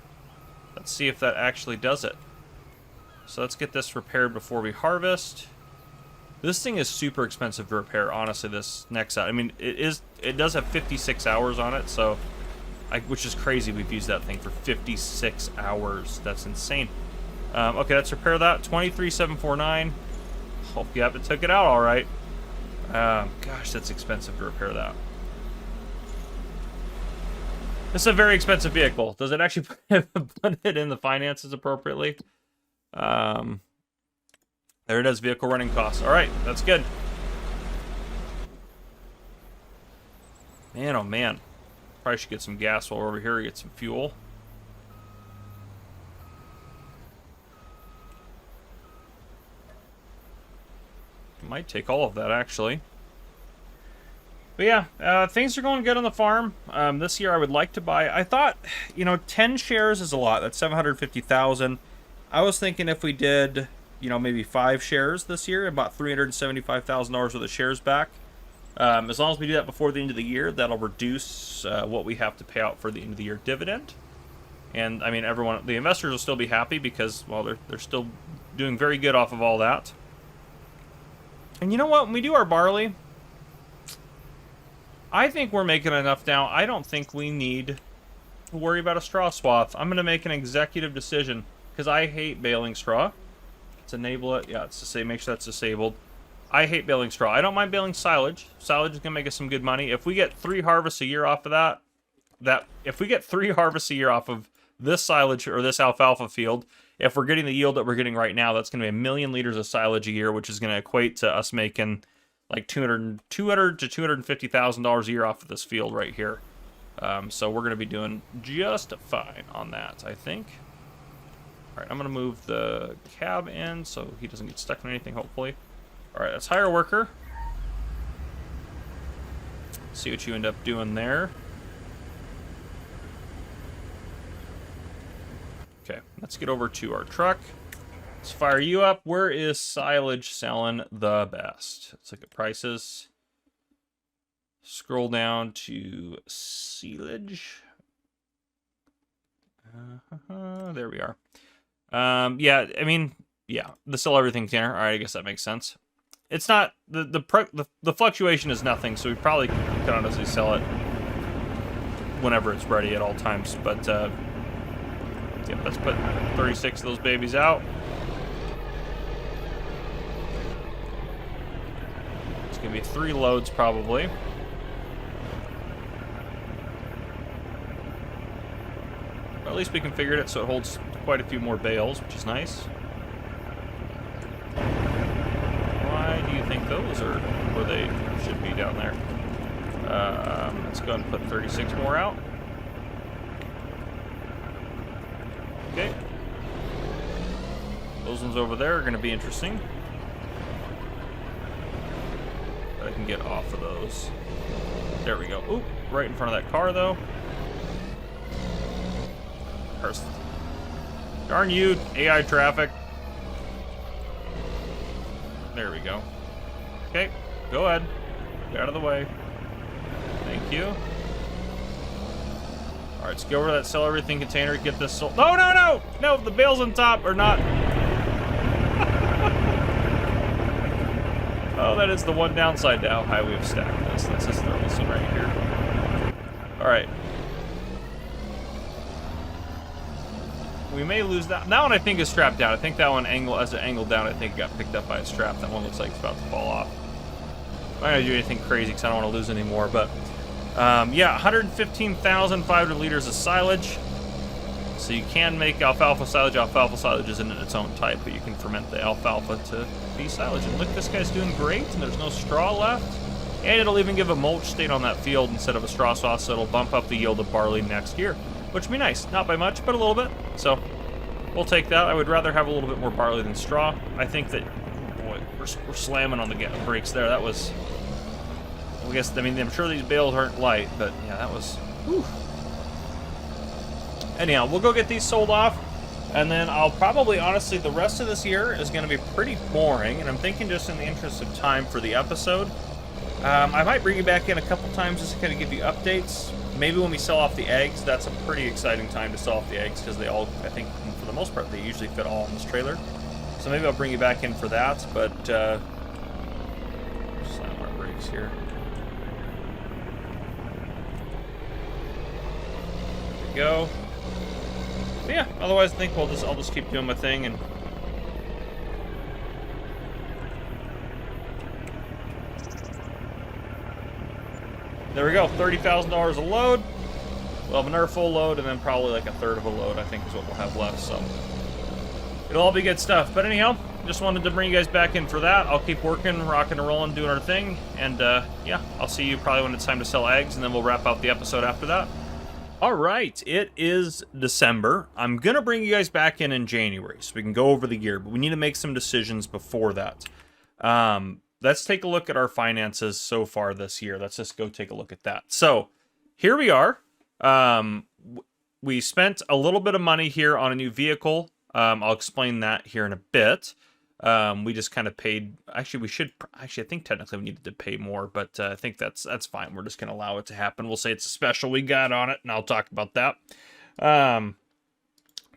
Let's see if that actually does it. So let's get this repaired before we harvest. This thing is super expensive to repair, honestly, this Nexat. I mean, it does have 56 hours on it, so... which is crazy. We've used that thing for 56 hours. That's insane. Okay, let's repair that. 23,749. Oh, yep, it took it out all right. Gosh, that's expensive to repair that. This is a very expensive vehicle. Does it actually put it in the finances appropriately? There it is, vehicle running costs. All right, that's good. Man, oh man. Probably should get some gas while we're over here, get some fuel. Might take all of that, actually. But yeah, things are going good on the farm. This year I would like to buy... I thought, 10 shares is a lot. That's 750,000. I was thinking if we did, maybe 5 shares this year, about $375,000 worth of shares back. As long as we do that before the end of the year, that'll reduce what we have to pay out for the end of the year dividend. And, I mean, the investors will still be happy because, well, they're still doing very good off of all that. And you know what? When we do our barley, I think we're making enough now. I don't think we need to worry about a straw swath. I'm going to make an executive decision because I hate baling straw. Let's enable it. Yeah, it's to say make sure that's disabled. I hate baling straw. I don't mind baling silage. Silage is going to make us some good money. If we get 3 harvests a year off of if we get 3 harvests a year off of this silage or this alfalfa field, if we're getting the yield that we're getting right now, that's going to be 1 million liters of silage a year, which is going to equate to us making like $200 to $250,000 a year off of this field right here. So we're going to be doing just fine on that, I think. All right, I'm going to move the cab in so he doesn't get stuck in anything, hopefully. All right, let's hire a worker. See what you end up doing there. Okay, let's get over to our truck. Let's fire you up. Where is silage selling the best? Let's look at prices. Scroll down to silage. There we are. Yeah, I mean, yeah, the sell everything container. All right, I guess that makes sense. It's not the fluctuation is nothing, so we probably could honestly sell it whenever it's ready at all times. But yeah, let's put 36 of those babies out. It's gonna be 3 loads probably. Or at least we configured it so it holds quite a few more bales, which is nice. Why do you think those are where they should be down there? Let's go ahead and put 36 more out. Okay. Those ones over there are going to be interesting. I can get off of those. There we go. Oop, right in front of that car, though. Darn you, AI traffic. There we go. Okay, go ahead. Get out of the way. Thank you. Alright, let's go over to that sell everything container, get this sold. No, no, no! No, the bales on top are not. Oh, that is the one downside to how high we've stacked this. Let's just throw this one right here. Alright. We may lose that. That one I think is strapped down. I think that one as it angled down, I think it got picked up by a strap. That one looks like it's about to fall off. I'm not gonna do anything crazy because I don't want to lose any more. But yeah, 115,500 liters of silage. So you can make alfalfa silage. Alfalfa silage isn't in its own type, but you can ferment the alfalfa to be silage. And look, this guy's doing great, and there's no straw left. And it'll even give a mulch state on that field instead of a straw sauce, so it'll bump up the yield of barley next year, which would be nice. Not by much, but a little bit. So we'll take that. I would rather have a little bit more barley than straw. I think that, boy, we're slamming on the brakes there. That was, I guess, I mean, I'm sure these bales aren't light, but yeah, that was, whew. Anyhow, we'll go get these sold off, and then I'll probably, honestly, the rest of this year is going to be pretty boring, and I'm thinking just in the interest of time for the episode, I might bring you back in a couple times just to kind of give you updates. Maybe when we sell off the eggs, that's a pretty exciting time to sell off the eggs, because they all, I think, for the most part, they usually fit all in this trailer. So maybe I'll bring you back in for that, but, slam our brakes here. There we go. But yeah, otherwise I think I'll just keep doing my thing. And there we go, $30,000 a load. We'll have another full load, and then probably like a third of a load, I think, is what we'll have left. So it'll all be good stuff. But anyhow, just wanted to bring you guys back in for that. I'll keep working, rocking and rolling, doing our thing. And yeah, I'll see you probably when it's time to sell eggs, and then we'll wrap out the episode after that. All right, it is December. I'm going to bring you guys back in January so we can go over the year, but we need to make some decisions before that. Let's take a look at our finances so far this year. Let's just go take a look at that. So here we are. We spent a little bit of money here on a new vehicle. I'll explain that here in a bit. We just kind of paid. Actually, I think technically we needed to pay more, but I think that's fine. We're just going to allow it to happen. We'll say it's a special we got on it, and I'll talk about that.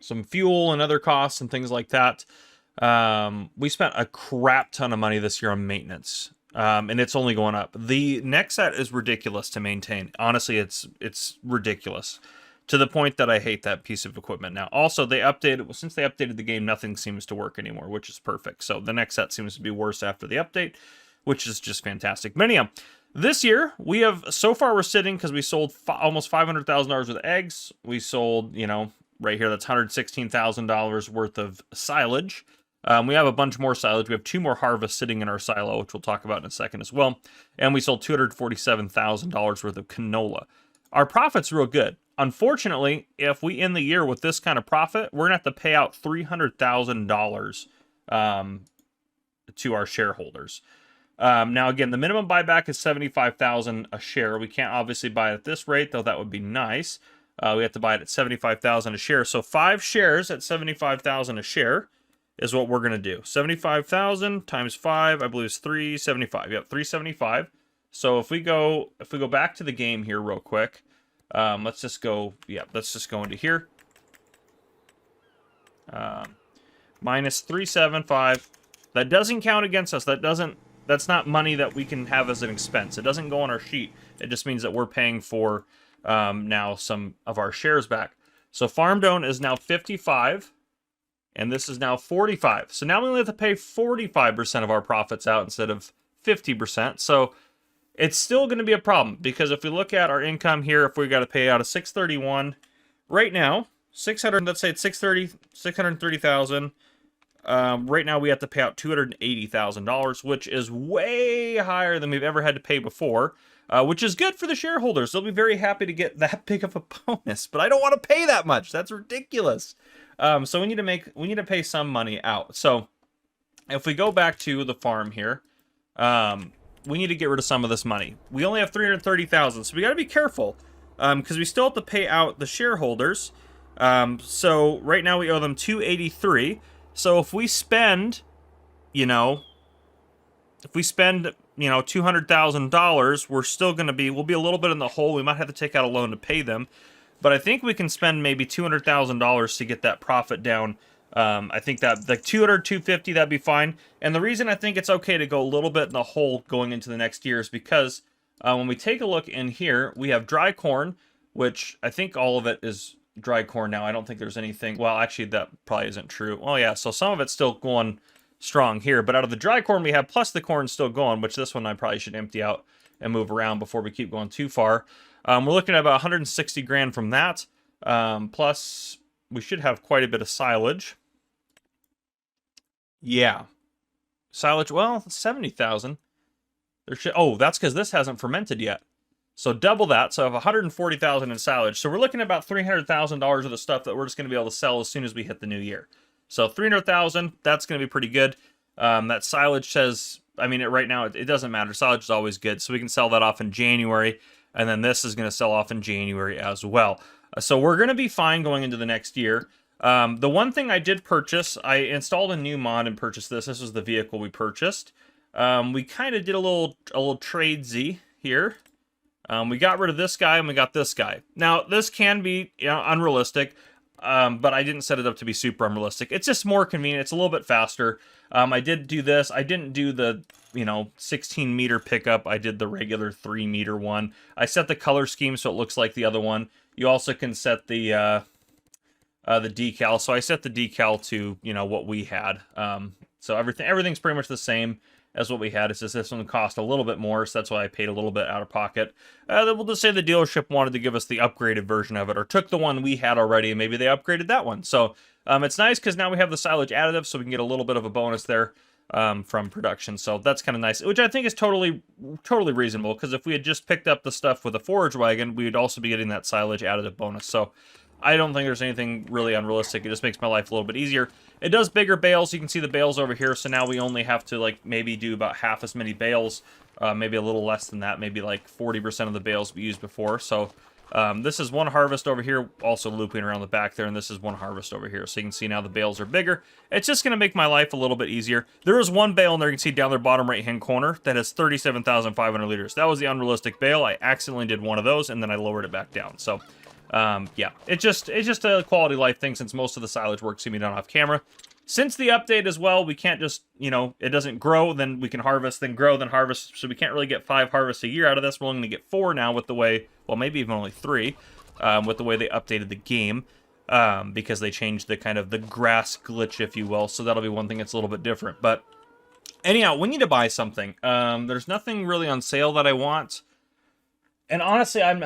Some fuel and other costs and things like that. We spent a crap ton of money this year on maintenance, and it's only going up. The Nexat is ridiculous to maintain. Honestly, it's ridiculous, to the point that I hate that piece of equipment now. Also, since they updated the game, nothing seems to work anymore, which is perfect. So the Nexat seems to be worse after the update, which is just fantastic. But anyhow, this year, so far we're sitting, because we sold almost $500,000 worth of eggs. We sold, right here. That's $116,000 worth of silage. We have a bunch more silage. We have 2 more harvests sitting in our silo, which we'll talk about in a second as well. And we sold $247,000 worth of canola. Our profit's real good. Unfortunately, if we end the year with this kind of profit, we're going to have to pay out $300,000 to our shareholders. Now, again, the minimum buyback is $75,000 a share. We can't obviously buy it at this rate, though that would be nice. We have to buy it at $75,000 a share. So 5 shares at $75,000 a share is what we're going to do. 75,000 times 5, I believe, is 375. Yep, 375. So if we go back to the game here real quick, let's just go into here. Minus 375. That doesn't count against us. That's not money that we can have as an expense. It doesn't go on our sheet. It just means that we're paying for now some of our shares back. So farm down is now 55. And this is now 45. So now we only have to pay 45% of our profits out instead of 50%. So it's still going to be a problem, because if we look at our income here, if we got to pay out a 631 right now, 600, let's say it's 630,000. Right now we have to pay out $280,000, which is way higher than we've ever had to pay before, which is good for the shareholders. They'll be very happy to get that big of a bonus, but I don't want to pay that much. That's ridiculous. So we need to pay some money out. So if we go back to the farm here, we need to get rid of some of this money. We only have $330,000, so we got to be careful, because we still have to pay out the shareholders. So right now we owe them $283. So if we spend, $200,000, we're still going to we'll be a little bit in the hole. We might have to take out a loan to pay them. But I think we can spend maybe $200,000 to get that profit down. I think that like 200, 250, that'd be fine. And the reason I think it's okay to go a little bit in the hole going into the next year is because when we take a look in here, we have dry corn, which I think all of it is dry corn now. I don't think there's anything. Well, actually, that probably isn't true. Well, yeah, so some of it's still going strong here. But out of the dry corn we have, plus the corn still going, which this one I probably should empty out and move around before we keep going too far. We're looking at about 160 grand from that. Plus, we should have quite a bit of silage. Yeah. Silage, well, 70,000. Oh, that's because this hasn't fermented yet. So double that. So I have 140,000 in silage. So we're looking at about $300,000 of the stuff that we're just going to be able to sell as soon as we hit the new year. So 300,000, that's going to be pretty good. That silage says, I mean, right now, it doesn't matter. Silage is always good. So we can sell that off in January. And then this is going to sell off in January as well. So we're going to be fine going into the next year. The one thing I did purchase, I installed a new mod and purchased this. This was the vehicle we purchased. We kind of did a little tradesy here. We got rid of this guy and we got this guy. Now, this can be unrealistic, but I didn't set it up to be super unrealistic. It's just more convenient. It's a little bit faster. I did do this. I didn't do the 16 meter pickup. I did the regular 3 meter one. I set the color scheme so it looks like the other one. You also can set the decal. So I set the decal to what we had. So everything's pretty much the same as what we had. It's just this one cost a little bit more, so that's why I paid a little bit out of pocket. We'll just say the dealership wanted to give us the upgraded version of it, or took the one we had already and maybe they upgraded that one. So it's nice because now we have the silage additive, so we can get a little bit of a bonus there from production. So that's kind of nice, which I think is totally reasonable, because if we had just picked up the stuff with a forage wagon, we would also be getting that silage additive bonus. So I don't think there's anything really unrealistic. It just makes my life a little bit easier. It does bigger bales. You can see the bales over here. So now we only have to maybe do about half as many bales, maybe a little less than that, maybe like 40% of the bales we used before. So this is one harvest over here, also looping around the back there, and this is one harvest over here. So you can see now the bales are bigger. It's just going to make my life a little bit easier. There is one bale in there you can see down there bottom right-hand corner that has 37,500 liters. That was the unrealistic bale. I accidentally did one of those, and then I lowered it back down. So yeah, it's just a quality of life thing, since most of the silage work's gonna be done off camera. Since the update as well, we can't just, it doesn't grow, then we can harvest, then grow, then harvest, so we can't really get 5 harvests a year out of this. We're only gonna get 4 now with the way, well, maybe even only 3, with the way they updated the game, because they changed the kind of the grass glitch, if you will, so that'll be one thing that's a little bit different. But anyhow, we need to buy something. There's nothing really on sale that I want, and honestly, I'm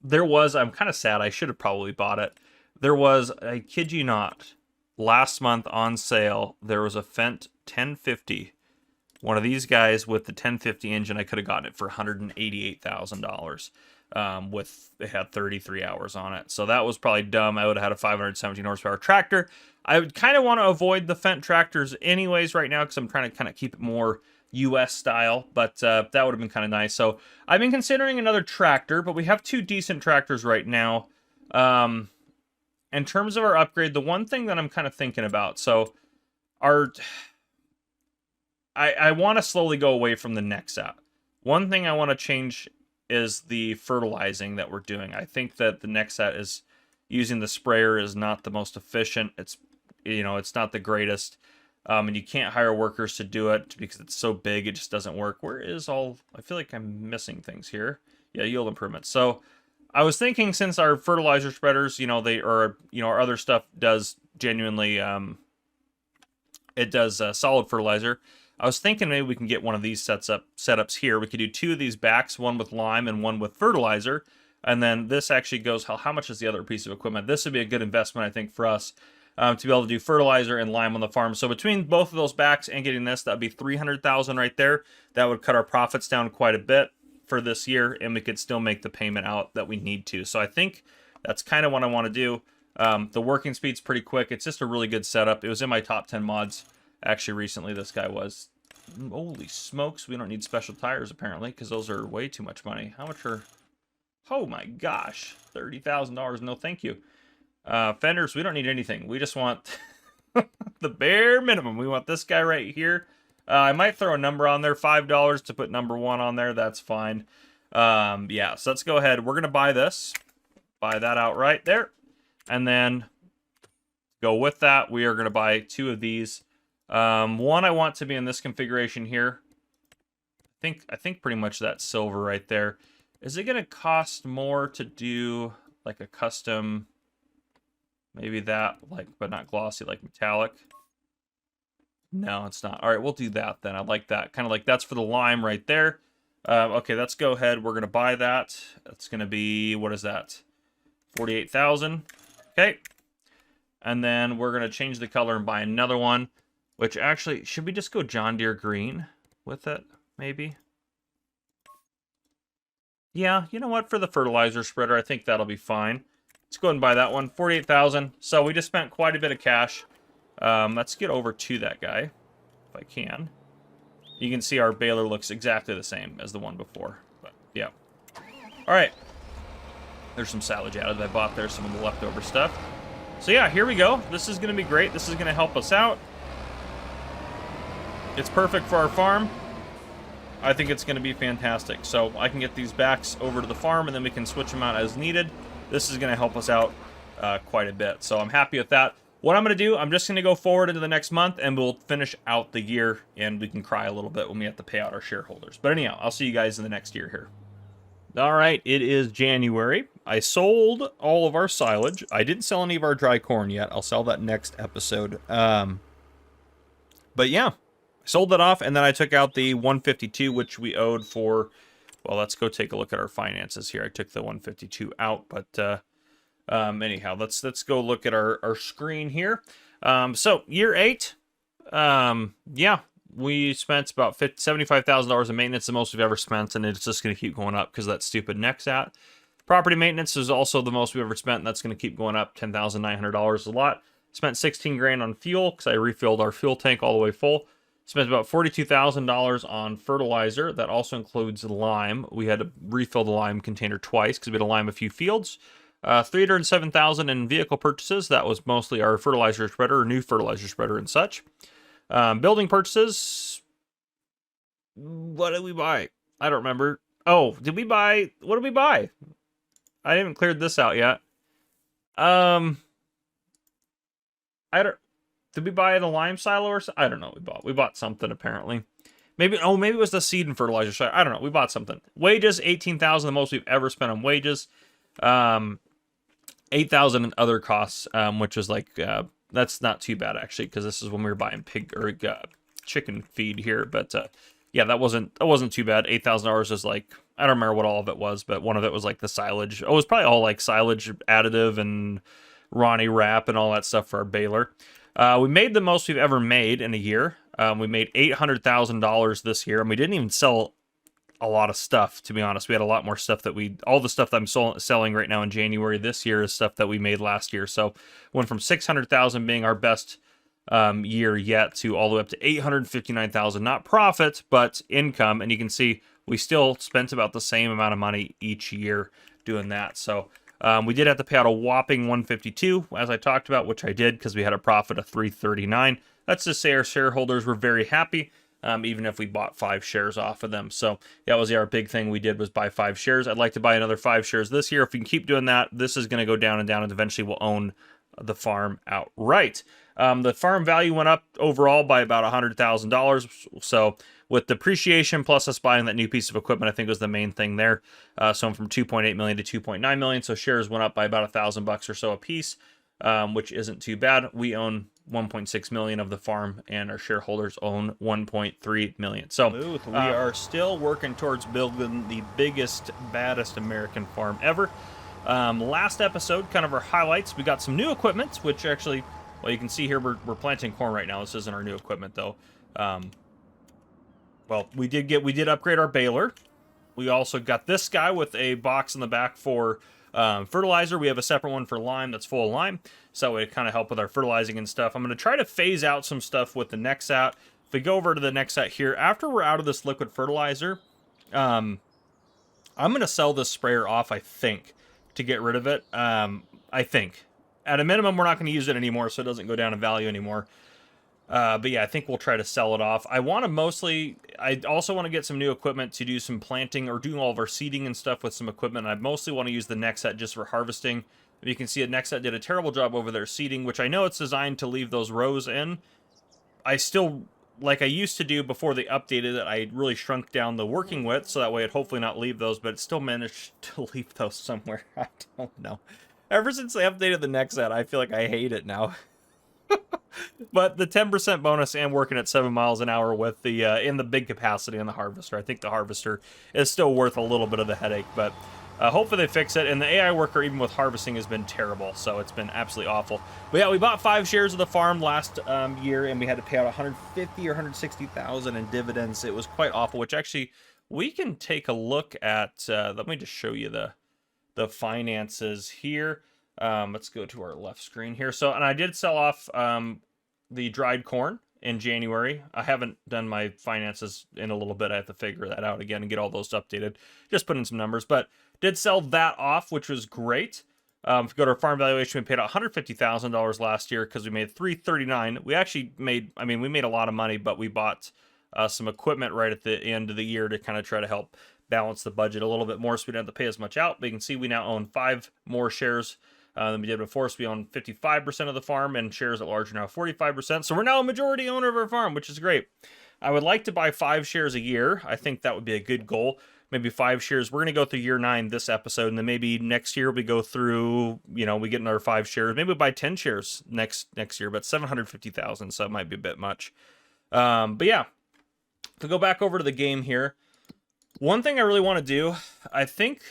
kind of sad. I should have probably bought it. There was, I kid you not, last month on sale, there was a Fendt 1050. One of these guys with the 1050 engine, I could have gotten it for $188,000. It had 33 hours on it. So that was probably dumb. I would have had a 517 horsepower tractor. I would kind of want to avoid the Fendt tractors anyways right now because I'm trying to kind of keep it more US style, but that would have been kind of nice. So I've been considering another tractor, but we have two decent tractors right now. In terms of our upgrade, the one thing that I'm kind of thinking about, so I want to slowly go away from the Nexat. One thing I want to change is the fertilizing that we're doing. I think that the Nexat is using the sprayer is not the most efficient. It's it's not the greatest. And you can't hire workers to do it because it's so big, it just doesn't work. Where is all... I feel like I'm missing things here. Yeah, yield improvements. So I was thinking since our fertilizer spreaders, our other stuff does genuinely, it does solid fertilizer. I was thinking maybe we can get one of these setups here. We could do two of these backs, one with lime and one with fertilizer. And then this actually goes, how much is the other piece of equipment? This would be a good investment, I think, for us. To be able to do fertilizer and lime on the farm. So between both of those backs and getting this, that would be $300,000 right there. That would cut our profits down quite a bit for this year, and we could still make the payment out that we need to. So I think that's kind of what I want to do. The working speed's pretty quick. It's just a really good setup. It was in my top 10 mods actually recently. This guy was. Holy smokes, we don't need special tires apparently because those are way too much money. How much are... Oh my gosh, $30,000. No thank you. Fenders, we don't need anything. We just want the bare minimum. We want this guy right here. I might throw a number on there, $5 to put number 1 on there. That's fine. Yeah, so let's go ahead. We're going to buy this. Buy that outright there. And then go with that. We are going to buy 2 of these. One I want to be in this configuration here. I think pretty much that silver right there. Is it going to cost more to do like a custom... Maybe that, but not glossy, like metallic. No, it's not. All right, we'll do that then. I like that. Kind of like that's for the lime right there. Okay, let's go ahead. We're going to buy that. That's going to be, what is that? 48,000. Okay. And then we're going to change the color and buy another one, which actually, should we just go John Deere green with it? Maybe. Yeah, you know what? For the fertilizer spreader, I think that'll be fine. Let's go ahead and buy that one. 48,000. So we just spent quite a bit of cash. Let's get over to that guy, if I can. You can see our baler looks exactly the same as the one before. But yeah. All right. There's some silage added that I bought there, some of the leftover stuff. So yeah, here we go. This is going to be great. This is going to help us out. It's perfect for our farm. I think it's going to be fantastic. So I can get these backs over to the farm, and then we can switch them out as needed. This is going to help us out quite a bit. So I'm happy with that. What I'm going to do, I'm just going to go forward into the next month, and we'll finish out the year, and we can cry a little bit when we have to pay out our shareholders. But anyhow, I'll see you guys in the next year here. All right, it is January. I sold all of our silage. I didn't sell any of our dry corn yet. I'll sell that next episode. But yeah, I sold that off, and then I took out the 152, which we owed for... Well, let's go take a look at our finances here. I took the 152 out, but anyhow, let's go look at our screen here. So year 8, yeah, we spent about $75,000 in maintenance, the most we've ever spent, and it's just going to keep going up because of that stupid Nexat. Property maintenance is also the most we've ever spent, and that's going to keep going up. $10,900 a lot. Spent 16 grand on fuel because I refilled our fuel tank all the way full. Spent about $42,000 on fertilizer. That also includes lime. We had to refill the lime container twice because we had to lime a few fields. $307,000 in vehicle purchases. That was mostly our fertilizer spreader, or new fertilizer spreader and such. Building purchases. What did we buy? I don't remember. Oh, did we buy? What did we buy? I haven't cleared this out yet. I don't. Did we buy the lime silo or something? I don't know what we bought something apparently. Maybe it was the seed and fertilizer silo. I don't know. We bought something. Wages, $18,000, the most we've ever spent on wages. $8,000 in other costs, which is like that's not too bad actually, because this is when we were buying pig or chicken feed here. But yeah, that wasn't too bad. $8,000 is like, I don't remember what all of it was, but one of it was like the silage. Oh, it was probably all like silage additive and Ronnie wrap and all that stuff for our baler. We made the most we've ever made in a year. We made $800,000 this year, and we didn't even sell a lot of stuff, to be honest. We had a lot more stuff that all the stuff that I'm selling right now in January this year is stuff that we made last year. So went from 600,000 being our best year yet to all the way up to 859,000, not profit, but income. And you can see we still spent about the same amount of money each year doing that. So we did have to pay out a whopping 152, as I talked about, which I did because we had a profit of 339. That's to say our shareholders were very happy, even if we bought 5 shares off of them. So that was our big thing we did, was buy 5 shares. I'd like to buy another 5 shares this year. If we can keep doing that, this is going to go down and down, and eventually we'll own the farm outright. The farm value went up overall by about $100,000. So with depreciation plus us buying that new piece of equipment, I think was the main thing there. So from 2.8 million to 2.9 million. So shares went up by about $1,000 or so a piece, which isn't too bad. We own 1.6 million of the farm, and our shareholders own 1.3 million. So we are still working towards building the biggest, baddest American farm ever. Last episode, kind of our highlights, we got some new equipment, which actually, well, you can see here we're planting corn right now. This isn't our new equipment though. Well, we did upgrade our baler. We also got this guy with a box in the back for fertilizer. We have a separate one for lime that's full of lime, so it kind of help with our fertilizing and stuff. I'm going to try to phase out some stuff with the Nexat. If we go over to the Nexat here, after we're out of this liquid fertilizer, I'm going to sell this sprayer off, I think, to get rid of it. I think. At a minimum, we're not going to use it anymore, so it doesn't go down in value anymore. But yeah, I think we'll try to sell it off. I also want to get some new equipment to do some planting or doing all of our seeding and stuff with some equipment. I mostly want to use the Nexat just for harvesting. You can see that Nexat did a terrible job over there seeding, which I know it's designed to leave those rows in. I still, like I used to do before they updated it, I really shrunk down the working width so that way it'd hopefully not leave those, but it still managed to leave those somewhere. I don't know. Ever since they updated the Nexat, I feel like I hate it now. But the 10% bonus and working at 7 miles an hour with the in the big capacity on the harvester. I think the harvester is still worth a little bit of the headache, but hopefully they fix it. And the AI worker, even with harvesting, has been terrible, so it's been absolutely awful. But yeah, we bought 5 shares of the farm last year, and we had to pay out 150 or 160,000 in dividends. It was quite awful. Which actually we can take a look at. Let me just show you the finances here. Let's go to our left screen here. So, and I did sell off the dried corn in January. I haven't done my finances in a little bit. I have to figure that out again and get all those updated. Just put in some numbers, but did sell that off, which was great. If you go to our farm valuation, we paid out $150,000 last year because we made $339. We actually made, we made a lot of money, but we bought some equipment right at the end of the year to kind of try to help balance the budget a little bit more, so we don't have to pay as much out. But you can see we now own 5 more shares than we did before. So we own 55% of the farm, and shares at large are now 45%. So we're now a majority owner of our farm, which is great. I would like to buy 5 shares a year. I think that would be a good goal. Maybe 5 shares. We're going to go through year 9 this episode, and then maybe next year we go through, we get another 5 shares. Maybe we buy 10 shares next year, but 750,000, so it might be a bit much. But yeah, to go back over to the game here, one thing I really want to do, I think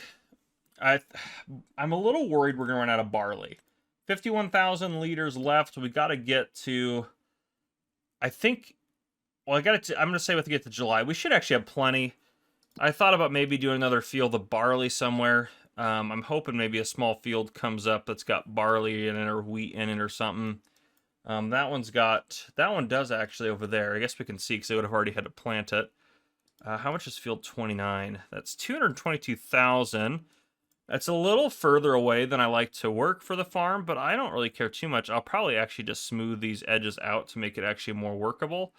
I'm a little worried we're going to run out of barley. 51,000 liters left. We got to get to, I'm going to say we have to get to July. We should actually have plenty. I thought about maybe doing another field of barley somewhere. I'm hoping maybe a small field comes up that's got barley in it or wheat in it or something. That one does actually over there. I guess we can see because they would have already had to plant it. How much is field 29? That's 222,000. That's a little further away than I like to work for the farm, but I don't really care too much. I'll probably actually just smooth these edges out to make it actually more workable.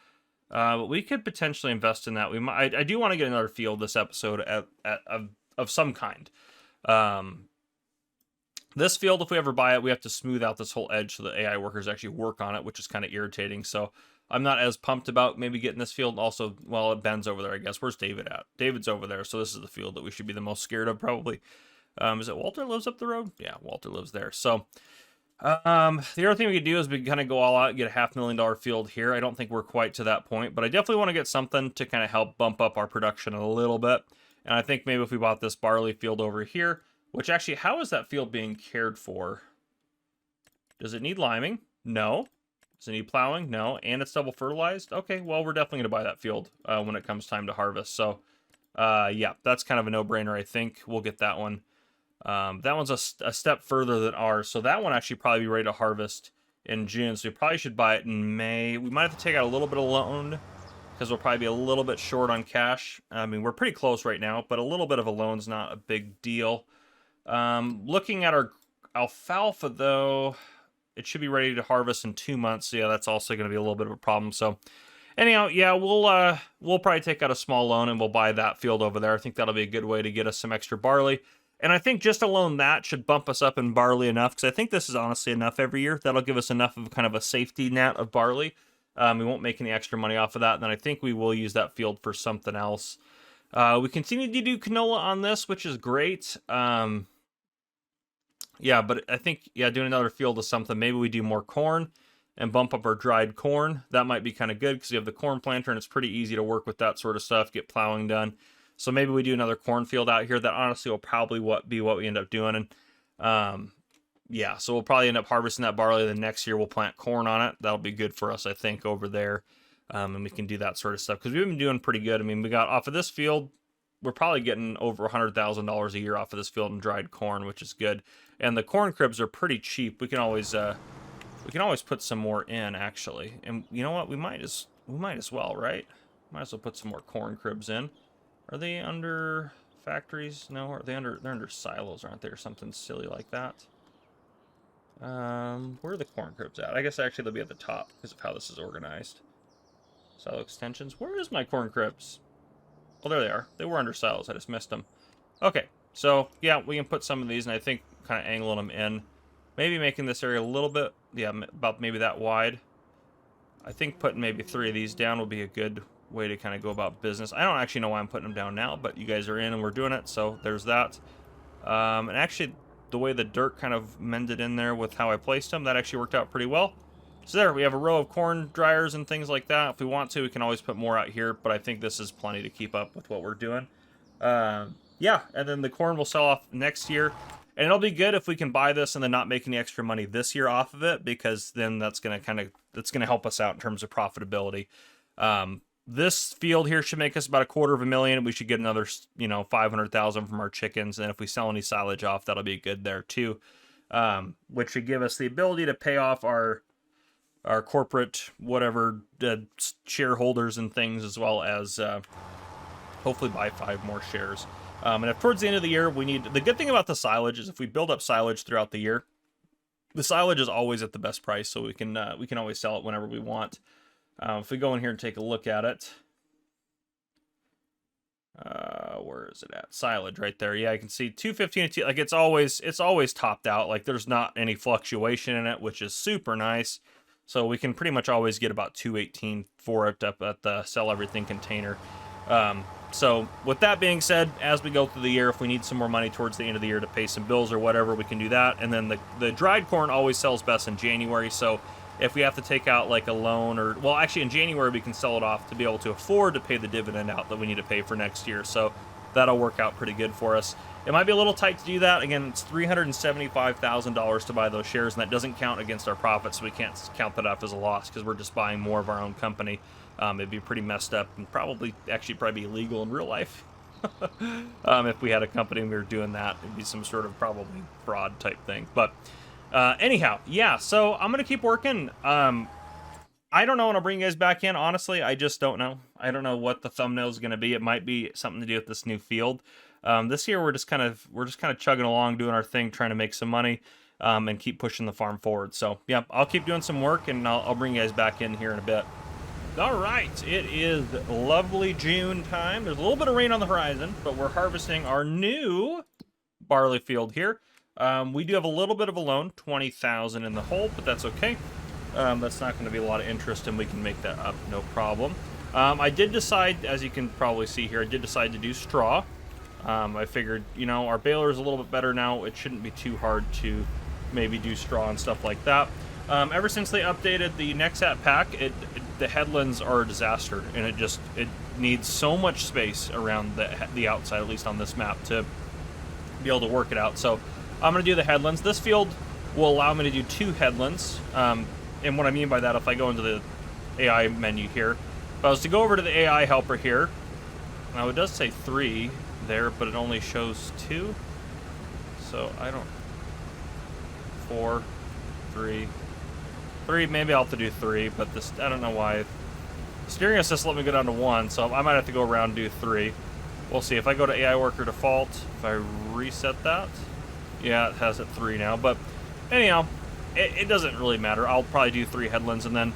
But we could potentially invest in that. I do want to get another field this episode of some kind. This field, if we ever buy it, we have to smooth out this whole edge so the AI workers actually work on it, which is kind of irritating. So I'm not as pumped about maybe getting this field. Also, well, it bends over there, I guess. Where's David at? David's over there, so this is the field that we should be the most scared of, probably. Is it Walter lives up the road? Yeah, Walter lives there. So the other thing we could do is we kind of go all out and get a $500,000 field here. I don't think we're quite to that point, but I definitely want to get something to kind of help bump up our production a little bit. And I think maybe if we bought this barley field over here, which actually, how is that field being cared for? Does it need liming? No. Does it need plowing? No. And it's double fertilized? Okay, well, we're definitely going to buy that field when it comes time to harvest. So, yeah, that's kind of a no-brainer, I think. We'll get that one. That one's a step further than ours. So that one actually probably be ready to harvest in June. So we probably should buy it in May. We might have to take out a little bit of loan because we'll probably be a little bit short on cash. I mean, we're pretty close right now, but a little bit of a loan's not a big deal. Looking at our alfalfa, though, it should be ready to harvest in 2 months. So yeah, that's also going to be a little bit of a problem. So anyhow, yeah, we'll probably take out a small loan and we'll buy that field over there. I think that'll be a good way to get us some extra barley. And I think just alone that should bump us up in barley enough, because I think this is honestly enough every year. That'll give us enough of kind of a safety net of barley. We won't make any extra money off of that. And then I think we will use that field for something else. We continue to do canola on this, which is great. Yeah, but I think, yeah, doing another field of something. Maybe we do more corn and bump up our dried corn. That might be kind of good because you have the corn planter and it's pretty easy to work with that sort of stuff, get plowing done. So maybe we do another cornfield out here. That honestly will probably be what we end up doing. And yeah, so we'll probably end up harvesting that barley. The next year we'll plant corn on it. That'll be good for us, I think, over there. And we can do that sort of stuff because we've been doing pretty good. I mean, we got off of this field, we're probably getting over $100,000 a year off of this field in dried corn, which is good. And the corn cribs are pretty cheap. We can always put some more in, actually. And you know what? We might as well, right? Might as well put some more corn cribs in. Are they under factories? No, are they under? They're under silos, aren't they, or something silly like that? Where are the corn cribs at? I guess actually they'll be at the top because of how this is organized. Silo extensions. Where is my corn cribs? Oh, there they are. They were under silos. I just missed them. Okay, so yeah, we can put some of these, and I think kind of angling them in. Maybe making this area a little bit, yeah, about maybe that wide. I think putting maybe 3 of these down will be a good way to kind of go about business. I don't actually know why I'm putting them down now, but you guys are in and we're doing it, so there's that. And actually, the way the dirt kind of mended in there with how I placed them, that actually worked out pretty well. So there, we have a row of corn dryers and things like that. If we want to, we can always put more out here, but I think this is plenty to keep up with what we're doing. Yeah, and then the corn will sell off next year. And it'll be good if we can buy this and then not make any extra money this year off of it, because then that's going to help us out in terms of profitability. This field here should make us about $250,000. We should get another, $500,000 from our chickens. And if we sell any silage off, that'll be good there too. Which should give us the ability to pay off our corporate, whatever, shareholders and things, as well as hopefully buy 5 more shares. And if towards the end of the year the good thing about the silage is if we build up silage throughout the year, the silage is always at the best price, so we can always sell it whenever we want. If we go in here and take a look at it, where is it at? Silage right there. Yeah, I can see 215. Like it's always topped out. Like there's not any fluctuation in it, which is super nice. So we can pretty much always get about 218 for it up at the sell everything container. So with that being said, as we go through the year, if we need some more money towards the end of the year to pay some bills or whatever, we can do that. And then the dried corn always sells best in January. So if we have to take out like a loan well, actually in January, we can sell it off to be able to afford to pay the dividend out that we need to pay for next year. So that'll work out pretty good for us. It might be a little tight to do that. Again, it's $375,000 to buy those shares, and that doesn't count against our profits. So we can't count that up as a loss because we're just buying more of our own company. It'd be pretty messed up and probably be illegal in real life. If we had a company and we were doing that, it'd be some sort of probably fraud type thing. But anyhow, yeah, so I'm going to keep working. I don't know when I'll bring you guys back in. Honestly, I just don't know. I don't know what the thumbnail is going to be. It might be something to do with this new field. This year we're just kind of chugging along, doing our thing, trying to make some money, and keep pushing the farm forward. So yeah, I'll keep doing some work, and I'll bring you guys back in here in a bit. All right, it is lovely June time. There's a little bit of rain on the horizon, but we're harvesting our new barley field here. We do have a little bit of a loan, $20,000 in the hole, but that's okay. That's not going to be a lot of interest, and we can make that up, no problem. I did decide, as you can probably see here, I did decide to do straw. I figured, our baler is a little bit better now. It shouldn't be too hard to maybe do straw and stuff like that. Ever since they updated the Nexat pack, the headlands are a disaster, and it needs so much space around the outside, at least on this map, to be able to work it out. So I'm going to do the headlands. This field, will allow me to do 2 headlands. And what I mean by that, if I go into the AI menu here, if I was to go over to the AI helper here, now it does say 3 there, but it only shows 2. So I don't... 4, 3, maybe I'll have to do 3, but this, I don't know why. Steering assist let me go down to 1, so I might have to go around and do 3. We'll see. If I go to AI worker default, if I reset that, yeah, it has it 3 now. But anyhow, it doesn't really matter. I'll probably do 3 headlands, and then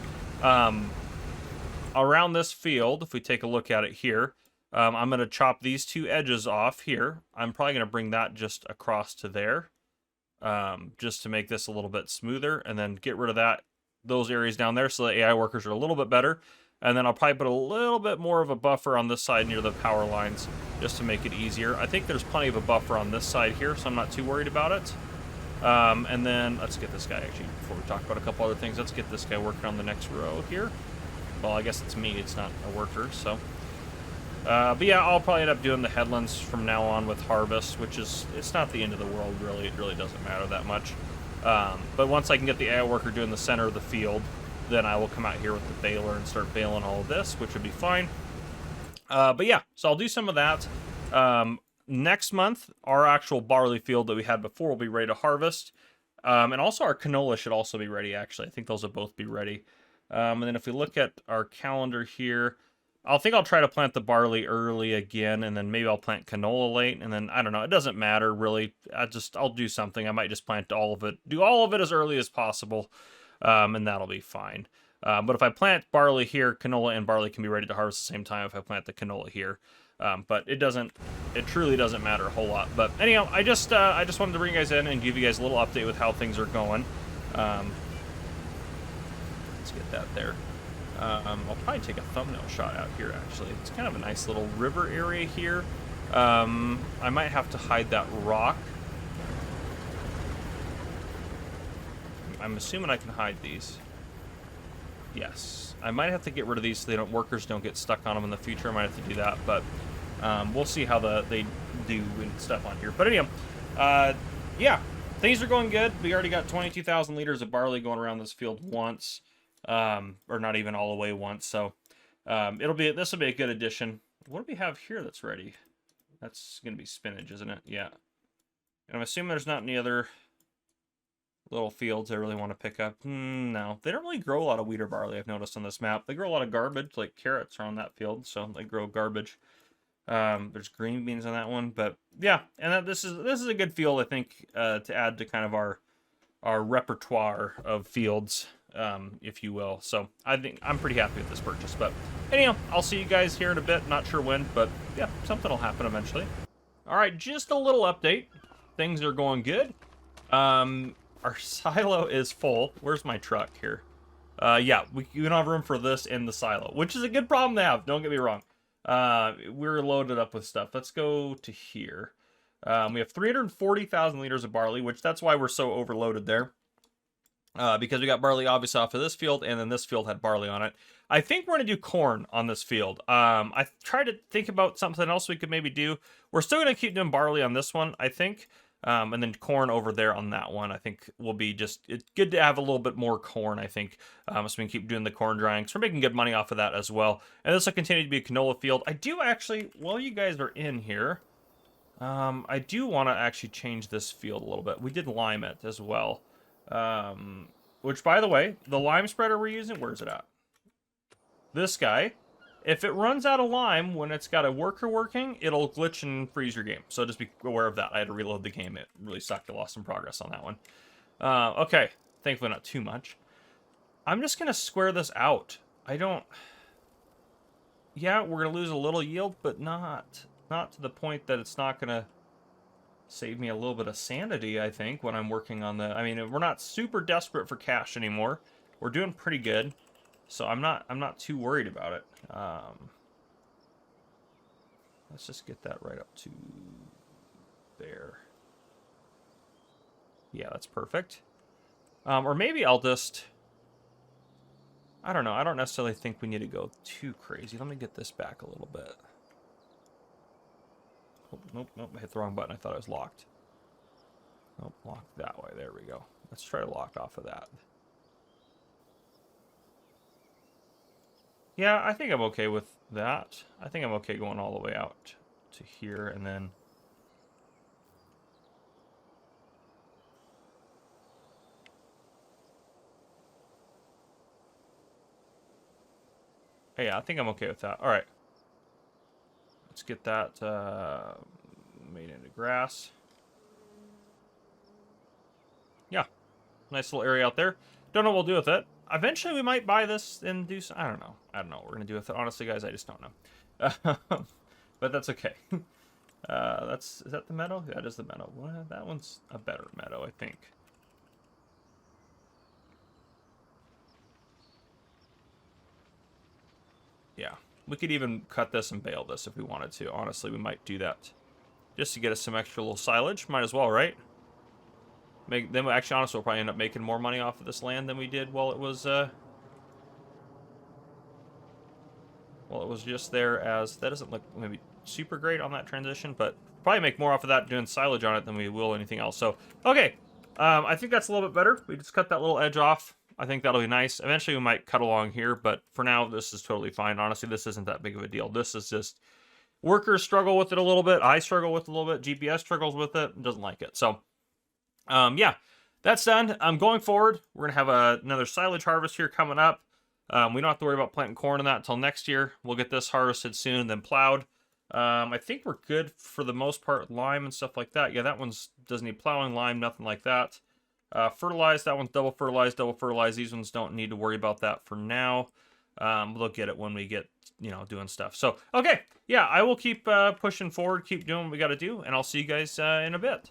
around this field, if we take a look at it here, I'm going to chop these 2 edges off here. I'm probably going to bring that just across to there, just to make this a little bit smoother, and then get rid of those areas down there so the AI workers are a little bit better. And then I'll probably put a little bit more of a buffer on this side near the power lines just to make it easier. I think there's plenty of a buffer on this side here, so I'm not too worried about it. And then let's get this guy, actually, before we talk about a couple other things, let's get this guy working on the next row here. Well, I guess it's me, it's not a worker, so. But yeah, I'll probably end up doing the headlands from now on with harvest, which is, it's not the end of the world, really. It really doesn't matter that much. But once I can get the AI worker doing the center of the field, then I will come out here with the baler and start baling all of this, which would be fine. But yeah, so I'll do some of that. Next month, our actual barley field that we had before will be ready to harvest. And also our canola should also be ready, actually. I think those will both be ready. And then if we look at our calendar here, I'll try to plant the barley early again, and then maybe I'll plant canola late, and then, I don't know, it doesn't matter, really. I'll do something. I might just plant all of it, do all of it as early as possible. And that'll be fine. But if I plant barley here, canola and barley can be ready to harvest at the same time if I plant the canola here. But it truly doesn't matter a whole lot. But anyhow, I just wanted to bring you guys in and give you guys a little update with how things are going. Let's get that there. I'll probably take a thumbnail shot out here, actually. It's kind of a nice little river area here. I might have to hide that rock. I'm assuming I can hide these. Yes. I might have to get rid of these so workers don't get stuck on them in the future. I might have to do that, but we'll see how they do and stuff on here. But anyhow, yeah, things are going good. We already got 22,000 liters of barley going around this field once, or not even all the way once. So this will be a good addition. What do we have here that's ready? That's going to be spinach, isn't it? Yeah. And I'm assuming there's not any other little fields I really want to pick up. No, they don't really grow a lot of wheat or barley, I've noticed on this map. They grow a lot of garbage, like carrots are on that field, so they grow garbage. There's green beans on that one, but yeah, and this is a good field, I think, to add to kind of our repertoire of fields, if you will. So I think I'm pretty happy with this purchase. But anyhow, I'll see you guys here in a bit. Not sure when, but yeah, something will happen eventually. All right, just a little update. Things are going good. Our silo is full. Where's my truck here? Yeah, we don't have room for this in the silo, which is a good problem to have. Don't get me wrong. We're loaded up with stuff. Let's go to here. We have 340,000 liters of barley, which that's why we're so overloaded there. Because we got barley obviously off of this field, and then this field had barley on it. I think we're going to do corn on this field. I tried to think about something else we could maybe do. We're still going to keep doing barley on this one, I think. And then corn over there on that one, I think will be it's good to have a little bit more corn, I think, so we can keep doing the corn drying. So we're making good money off of that as well. And this will continue to be a canola field. I do actually, while you guys are in here, I do want to actually change this field a little bit. We did lime it as well. Which, by the way, the lime spreader we're using, where's it at? This guy. If it runs out of lime when it's got a worker working, it'll glitch and freeze your game. So just be aware of that. I had to reload the game. It really sucked. I lost some progress on that one. Okay. Thankfully not too much. I'm just going to square this out. Yeah, we're going to lose a little yield, but not to the point that it's not going to save me a little bit of sanity, I think, when I'm working on I mean, we're not super desperate for cash anymore. We're doing pretty good. So I'm not too worried about it. Let's just get that right up to there. Yeah, that's perfect. Or maybe I'll just... I don't know. I don't necessarily think we need to go too crazy. Let me get this back a little bit. Oh, nope, I hit the wrong button. I thought it was locked. Oh, block that way. There we go. Let's try to lock off of that. Yeah, I think I'm okay with that. I think I'm okay going all the way out to here and then... Hey, yeah, I think I'm okay with that. All right. Let's get that made into grass. Yeah, nice little area out there. Don't know what we'll do with it. Eventually, we might buy this and do some... I don't know. I don't know what we're going to do with it. Honestly, guys, I just don't know. But that's okay. Is that the meadow? That is the meadow. Well, that one's a better meadow, I think. Yeah. We could even cut this and bale this if we wanted to. Honestly, we might do that. Just to get us some extra little silage. Might as well, right? Then actually, honestly, we'll probably end up making more money off of this land than we did while it was just there as... That doesn't look maybe super great on that transition, but probably make more off of that doing silage on it than we will anything else. So, okay. I think that's a little bit better. We just cut that little edge off. I think that'll be nice. Eventually, we might cut along here, but for now, this is totally fine. Honestly, this isn't that big of a deal. This is just... Workers struggle with it a little bit. I struggle with it a little bit. GPS struggles with it. Doesn't like it. So... yeah, that's done. Going forward, we're going to have another silage harvest here coming up. We don't have to worry about planting corn in that until next year. We'll get this harvested soon and then plowed. I think we're good for the most part, lime and stuff like that. Yeah, that one's doesn't need plowing, lime, nothing like that. Fertilized, that one's double fertilized, double fertilized. These ones don't need to worry about that for now. We'll get it when we get, doing stuff. So, okay, yeah, I will keep pushing forward, keep doing what we got to do, and I'll see you guys in a bit.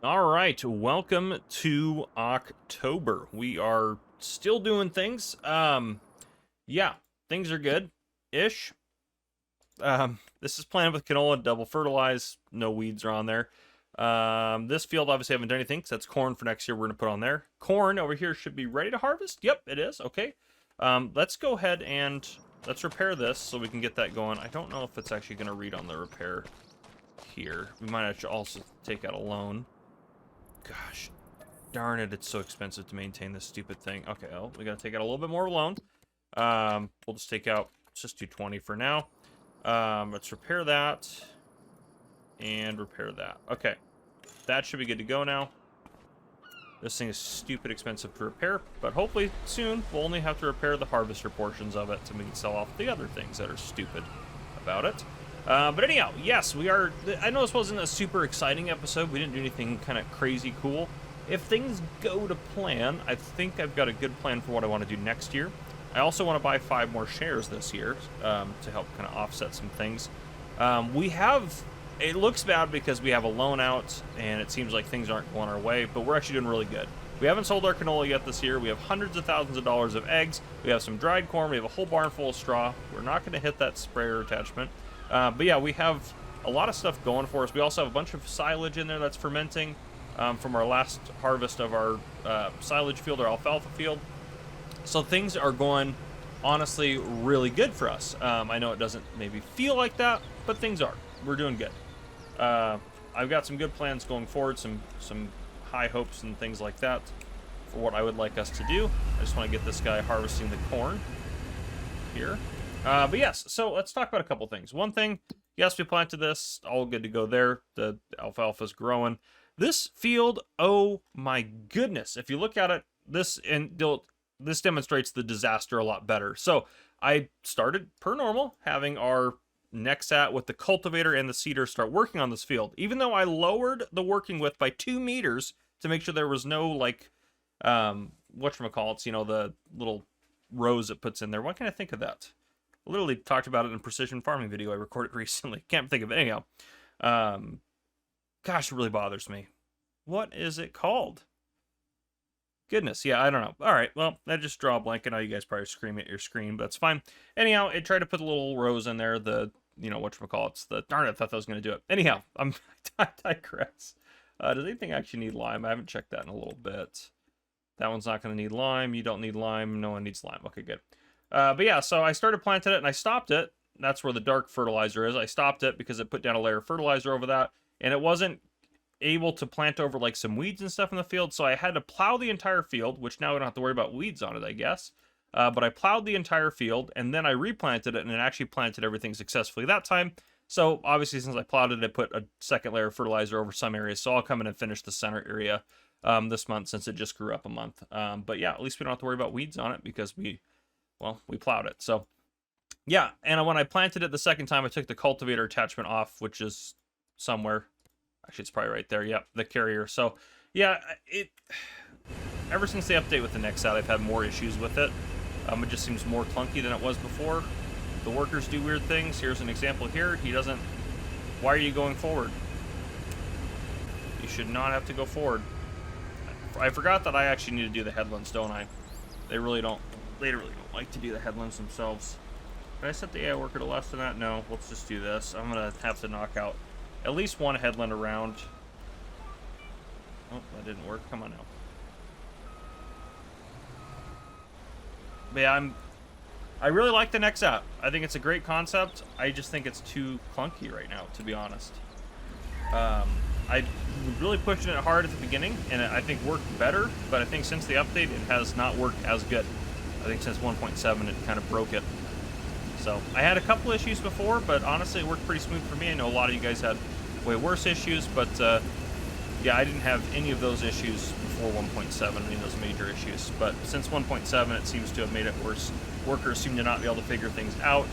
All right, welcome to October. We are still doing things. Yeah, things are good-ish. This is planted with canola, double fertilized, no weeds are on there. This field obviously haven't done anything, because that's corn for next year we're going to put on there. Corn over here should be ready to harvest. Yep, it is. Okay. Let's go ahead and let's repair this so we can get that going. I don't know if it's actually going to read on the repair here. We might actually also take out a loan. Gosh, darn it, it's so expensive to maintain this stupid thing. Okay, well, we gotta take out a little bit more loan. We'll just take out, let's just do 20 for now. Let's repair that. And repair that. Okay, that should be good to go now. This thing is stupid expensive to repair, but hopefully soon we'll only have to repair the harvester portions of it so we can sell off the other things that are stupid about it. But anyhow, yes, we are... I know this wasn't a super exciting episode. We didn't do anything kind of crazy cool. If things go to plan, I think I've got a good plan for what I want to do next year. I also want to buy 5 more shares this year to help kind of offset some things. We have... It looks bad because we have a loan out, and it seems like things aren't going our way, but we're actually doing really good. We haven't sold our canola yet this year. We have hundreds of thousands of dollars of eggs. We have some dried corn. We have a whole barn full of straw. We're not going to hit that sprayer attachment. But yeah, we have a lot of stuff going for us. We also have a bunch of silage in there that's fermenting from our last harvest of our silage field, our alfalfa field. So things are going, honestly, really good for us. I know it doesn't maybe feel like that, but things are. We're doing good. I've got some good plans going forward, some high hopes and things like that for what I would like us to do. I just want to get this guy harvesting the corn here. But yes, so let's talk about a couple things. One thing, yes, we planted this, all good to go there. The alfalfa's growing. This field, oh my goodness. If you look at it, this demonstrates the disaster a lot better. So I started, per normal, having our Nexat with the cultivator and the seeder start working on this field. Even though I lowered the working width by 2 meters to make sure there was no, like, whatchamacallits, the little rows it puts in there. Why can't I think of that? Literally talked about it in a precision farming video I recorded recently. Can't think of it. Anyhow, gosh, it really bothers me. What is it called? Goodness, yeah, I don't know. All right, well, I just draw a blank. I know you guys probably scream at your screen, but that's fine. Anyhow, it tried to put the little rows in there. The, whatchamacallits. Darn it, I thought that was going to do it. Anyhow, I digress. Does anything actually need lime? I haven't checked that in a little bit. That one's not going to need lime. You don't need lime. No one needs lime. Okay, good. But yeah, so I started planting it and I stopped it. That's where the dark fertilizer is. I stopped it because it put down a layer of fertilizer over that, and it able to plant over like some weeds and stuff in the field, so I had to plow the entire field, which now I don't have to worry about weeds on it, I guess. But I plowed the entire field, and then I replanted it, and it actually planted everything successfully that time. So obviously, since I plowed it, I put a second layer of fertilizer over some areas, so I'll come in and finish the center area this month, since it just grew up a month. But yeah, at least we don't have to worry about weeds on it, because we plowed it. So yeah, and when I planted it the second time, I took the cultivator attachment off, which is somewhere. Actually, it's probably right there. Yep, the carrier. So yeah, ever since the update with the Nexat, I've had more issues with it. It just seems more clunky than it was before. The workers do weird things. Here's an example here. He doesn't... Why are you going forward? You should not have to go forward. I forgot that I actually need to do the headlands, don't I? They really don't like to do the headlands themselves. Did I set the AI worker to less than that? No, let's just do this. I'm going to have to knock out at least one headland around. Oh, that didn't work. Come on now. But yeah, I really like the Nexat. I think it's a great concept. I just think it's too clunky right now, to be honest. I really pushing it hard at the beginning, and it, I think, worked better. But I think since the update, it has not worked as good. I think since 1.7, it kind of broke it. So I had a couple issues before, but honestly, it worked pretty smooth for me. I know a lot of you guys had way worse issues, but yeah, I didn't have any of those issues before 1.7, any of those major issues. But since 1.7, it seems to have made it worse. Workers seem to not be able to figure things out.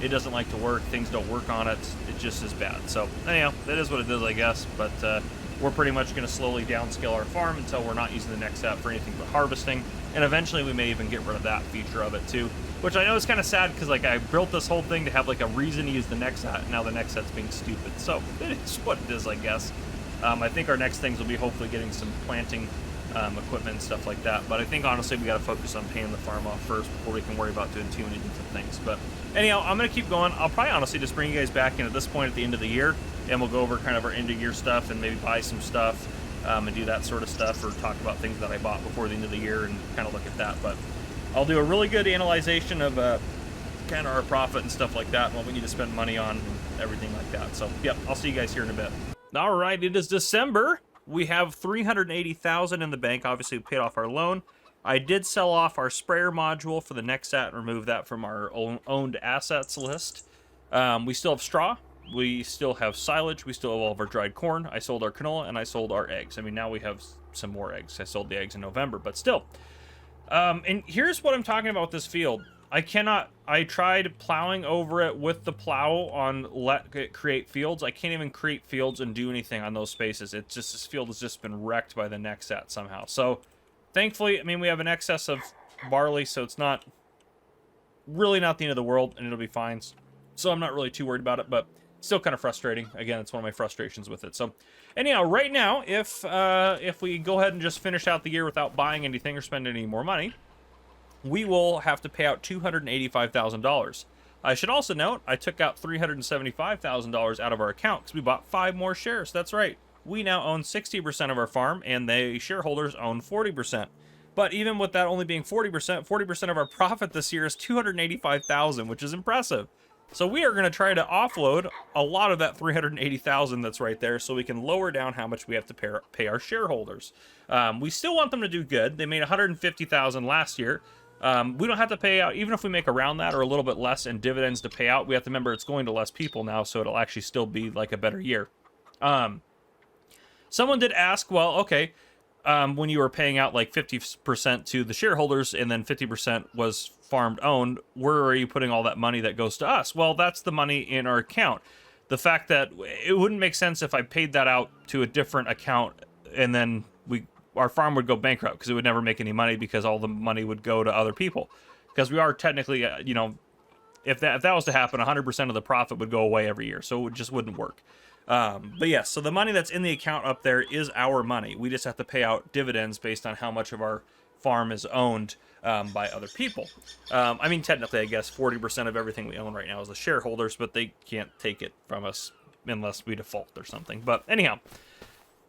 It doesn't like to work. Things don't work on it. It just is bad. So anyhow, that is what it is, I guess. But we're pretty much going to slowly downscale our farm until we're not using the Nexat for anything but harvesting. And eventually we may even get rid of that feature of it too. Which I know is kind of sad, because like I built this whole thing to have like a reason to use the Nexat, and now the Nexat's being stupid. So it is what it is, I guess. I think our next things will be hopefully getting some planting equipment and stuff like that. But I think honestly we got to focus on paying the farm off first before we can worry about doing too many different things. But anyhow, I'm going to keep going. I'll probably honestly just bring you guys back in at this point at the end of the year, and we'll go over kind of our end of year stuff and maybe buy some stuff and do that sort of stuff, or talk about things that I bought before the end of the year and kind of look at that. But I'll do a really good analyzation of kind of our profit and stuff like that, and what we need to spend money on and everything like that. So yep, I'll see you guys here in a bit. All right, it is December. We have $380,000 in the bank. Obviously, we paid off our loan. I did sell off our sprayer module for the Nexat and remove that from our owned assets list. We still have straw. We still have silage. We still have all of our dried corn. I sold our canola, and I sold our eggs. I mean, now we have some more eggs. I sold the eggs in November, but still. And here's what I'm talking about with this field. I tried plowing over it with the plow on let it create fields. I can't even create fields and do anything on those spaces. It's just, this field has just been wrecked by the Nexat somehow. So thankfully, I mean, we have an excess of barley, so it's not really not the end of the world, and it'll be fine. So I'm not really too worried about it, but still kind of frustrating. Again, it's one of my frustrations with it. So anyhow, right now, if we go ahead and just finish out the year without buying anything or spending any more money, we will have to pay out $285,000. I should also note, I took out $375,000 out of our account because we bought 5 more shares. That's right. We now own 60% of our farm, and the shareholders own 40%. But even with that only being 40% of our profit this year is $285,000, which is impressive. So we are going to try to offload a lot of that $380,000 that's right there, so we can lower down how much we have to pay our shareholders. We still want them to do good. They made $150,000 last year. We don't have to pay out, even if we make around that or a little bit less in dividends to pay out. We have to remember it's going to less people now, so it'll actually still be like a better year. Someone did ask, well, okay, when you were paying out like 50% to the shareholders and then 50% was farmed owned, where are you putting all that money that goes to us? Well, that's the money in our account. The fact that it wouldn't make sense if I paid that out to a different account and then our farm would go bankrupt, because it would never make any money, because all the money would go to other people. Because we are technically, you know, if that was to happen, 100% of the profit would go away every year, so it just wouldn't work. But yes, so the money that's in the account up there is our money. We just have to pay out dividends based on how much of our farm is owned by other people. I mean, technically, I guess 40% of everything we own right now is the shareholders, but they can't take it from us unless we default or something. But anyhow,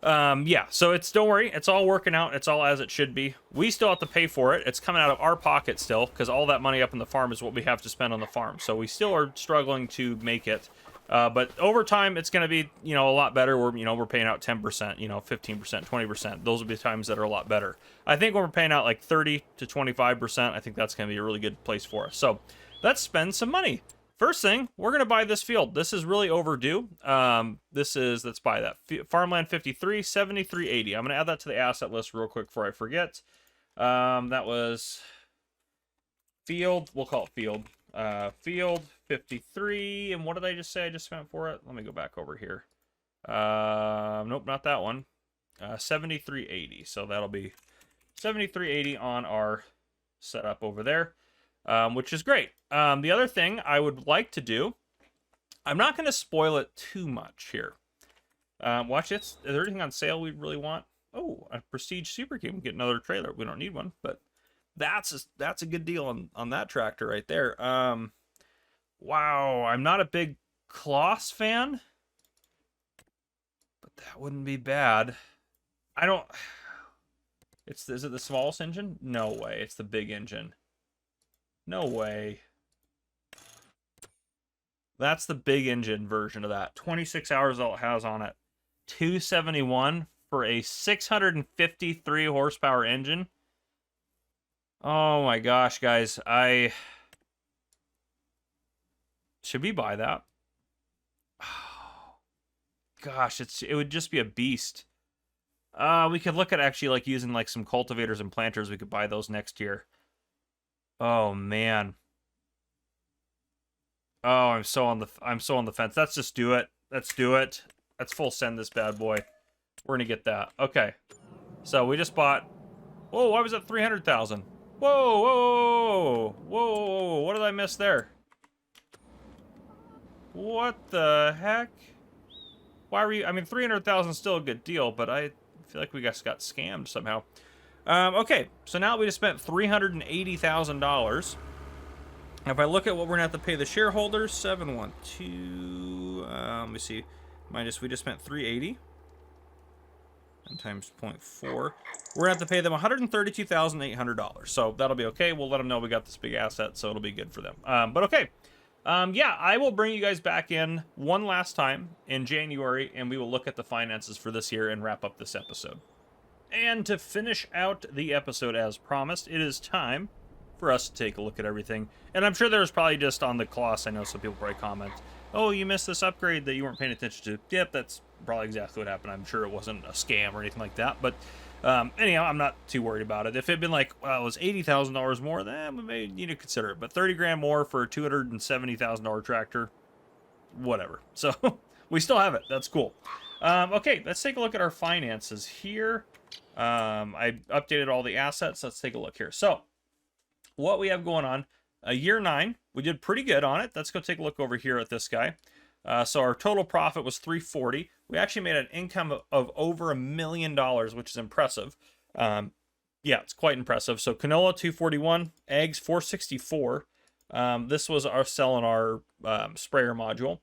yeah, so don't worry, it's all working out. It's all as it should be. We still have to pay for it. It's coming out of our pocket still, because all that money up in the farm is what we have to spend on the farm. So we still are struggling to make it. But over time, it's going to be, you know, a lot better. We're paying out 10%, you know, 15%, 20%. Those will be times that are a lot better. I think when we're paying out like 30 to 25%, I think that's going to be a really good place for us. So let's spend some money. First thing, we're going to buy this field. This is really overdue. Let's buy that. Farmland 53, 7380. I'm going to add that to the asset list real quick before I forget. That was field. We'll call it field. Field 53. And what did I just say I just spent for it? Let me go back over here. Nope, not that one. 7380. So that'll be 7380 on our setup over there. Which is great. The other thing I would like to do, I'm not going to spoil it too much here. Watch it. Is there anything on sale we really want? Oh, a Prestige Super King. Get another trailer. We don't need one, but that's a good deal on that tractor right there. Wow, I'm not a big Kloss fan, but that wouldn't be bad. Is it the smallest engine? No way. It's the big engine. No way. That's the big engine version of that. 26 hours all it has on it. 271 for a 653 horsepower engine. Oh my gosh, guys. Should we buy that? Oh, gosh, it would just be a beast. We could look at actually like using like some cultivators and planters. We could buy those next year. Oh man. Oh, I'm so on the fence. Let's just do it. Let's do it. Let's full send this bad boy. We're gonna get that. Okay. So we just bought. Whoa, why was that 300,000? Whoa, whoa, whoa, what did I miss there? What the heck? Why were you? I mean, 300,000 is still a good deal, but I feel like we just got scammed somehow. Okay, so now we just spent $380,000. If I look at what we're gonna have to pay the shareholders, 712. Let me see. We just spent 380. And times 0.4. We're gonna have to pay them $132,800. So that'll be okay. We'll let them know we got this big asset, so it'll be good for them. But okay. Yeah, I will bring you guys back in one last time in January, and we will look at the finances for this year and wrap up this episode. And to finish out the episode as promised, it is time for us to take a look at everything. And I'm sure there's probably just on the Kloss, I know some people probably comment, oh, you missed this upgrade that you weren't paying attention to. Yep, that's probably exactly what happened. I'm sure it wasn't a scam or anything like that. But anyhow, I'm not too worried about it. If it had been like, well, it was $80,000 more, then we may need to consider it. But 30 grand more for a $270,000 tractor, whatever. So we still have it. That's cool. Okay, let's take a look at our finances here. I updated all the assets. Let's take a look here. So what we have going on, year 9, we did pretty good on it. Let's go take a look over here at this guy. So our total profit was $340. We actually made an income of over $1 million, which is impressive. Yeah, it's quite impressive. So canola 241, eggs 464. This was our selling our sprayer module.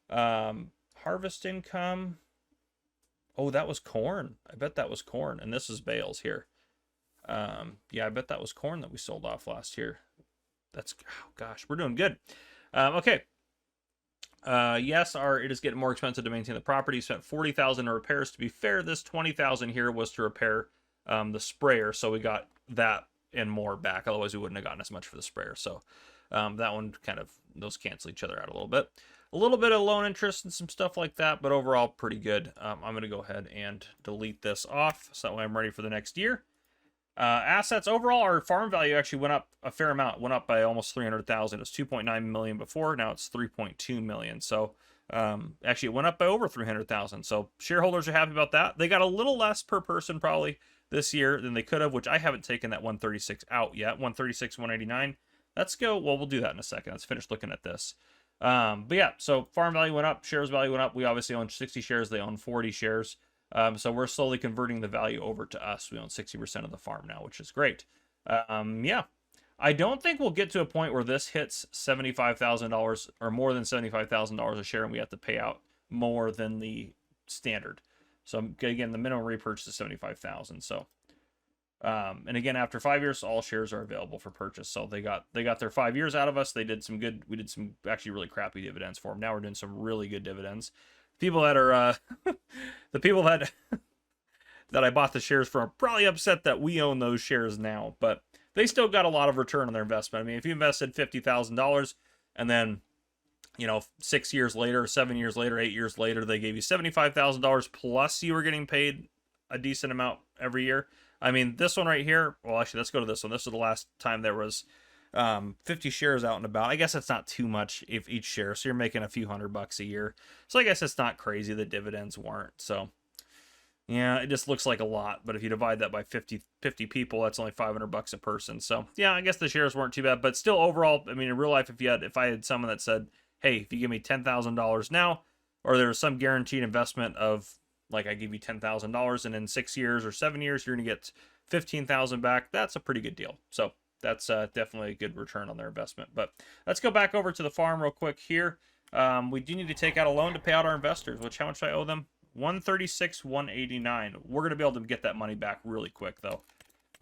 Harvest income. Oh, that was corn. I bet that was corn, and this is bales here. Yeah, I bet that was corn that we sold off last year. That's, oh gosh, we're doing good. Okay. Yes, it is getting more expensive to maintain the property. Spent $40,000 in repairs. To be fair, this $20,000 here was to repair the sprayer, so we got that and more back. Otherwise, we wouldn't have gotten as much for the sprayer. So that one kind of, those cancel each other out a little bit. A little bit of loan interest and some stuff like that, but overall pretty good. I'm going to go ahead and delete this off so that way I'm ready for the next year. Assets overall, our farm value actually went up a fair amount. Went up by almost 300,000. It was 2.9 million before. Now it's 3.2 million. So actually, it went up by over 300,000. So shareholders are happy about that. They got a little less per person probably this year than they could have, which I haven't taken that 136 out yet. 136, 189. Let's go. Well, we'll do that in a second. Let's finish looking at this. But yeah, so farm value went up, shares value went up. We obviously own 60 shares. They own 40 shares. So we're slowly converting the value over to us. We own 60% of the farm now, which is great. Yeah, I don't think we'll get to a point where this hits $75,000 or more than $75,000 a share, and we have to pay out more than the standard. So again, the minimum repurchase is $75,000. So And again, after 5 years, all shares are available for purchase. So they got their 5 years out of us. They did some good. We did some actually really crappy dividends for them. Now we're doing some really good dividends. People that are the people that that I bought the shares from are probably upset that we own those shares now, but they still got a lot of return on their investment. I mean, if you invested $50,000 and then 6 years later, 7 years later, 8 years later, they gave you $75,000 plus you were getting paid a decent amount every year. I mean, this one right here, well, actually, let's go to this one. This is the last time there was 50 shares out and about. I guess it's not too much if each share, so you're making a few $100 a year. So I guess it's not crazy. The dividends weren't. So yeah, it just looks like a lot. But if you divide that by 50 people, that's only $500 a person. So yeah, I guess the shares weren't too bad. But still, overall, I mean, in real life, if I had someone that said, hey, if you give me $10,000 now, or there was some guaranteed investment of, like, I give you $10,000 and in 6 years or 7 years, you're going to get $15,000 back, that's a pretty good deal. So that's definitely a good return on their investment. But let's go back over to the farm real quick here. We do need to take out a loan to pay out our investors, which how much do I owe them? $136,189. We're going to be able to get that money back really quick, though.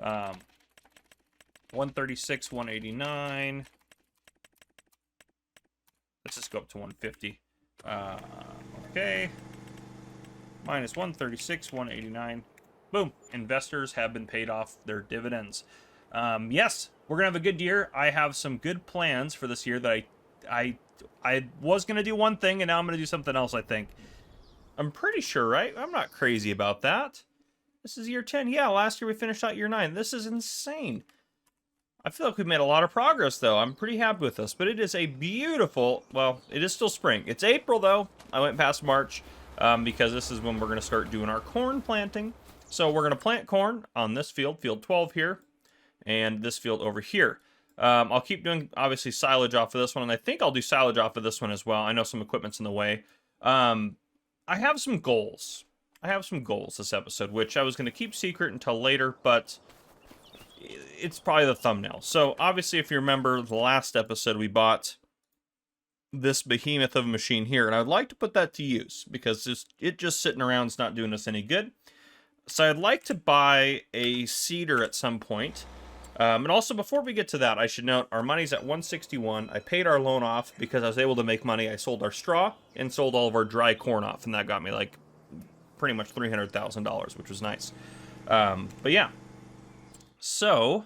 $136,189. Let's just go up to 150. Okay. Minus 136,189. Boom. Investors have been paid off their dividends. Yes, we're going to have a good year. I have some good plans for this year that I was going to do one thing, and now I'm going to do something else, I think. I'm pretty sure, right? I'm not crazy about that. This is year 10. Yeah, last year we finished out year 9. This is insane. I feel like we've made a lot of progress, though. I'm pretty happy with this, but it is a beautiful, well, it is still spring. It's April, though. I went past March because this is when we're going to start doing our corn planting. So we're going to plant corn on this field, field 12 here, and this field over here. I'll keep doing, obviously, silage off of this one, and I think I'll do silage off of this one as well. I know some equipment's in the way. I have some goals. I have some goals this episode, which I was going to keep secret until later, but it's probably the thumbnail. So obviously, if you remember the last episode, we bought this behemoth of a machine here, and I'd like to put that to use because it just sitting around is not doing us any good. So I'd like to buy a seeder at some point. And also, before we get to that, I should note our money's at 161. I paid our loan off because I was able to make money. I sold our straw and sold all of our dry corn off, and that got me like pretty much $300,000, which was nice. But yeah. So,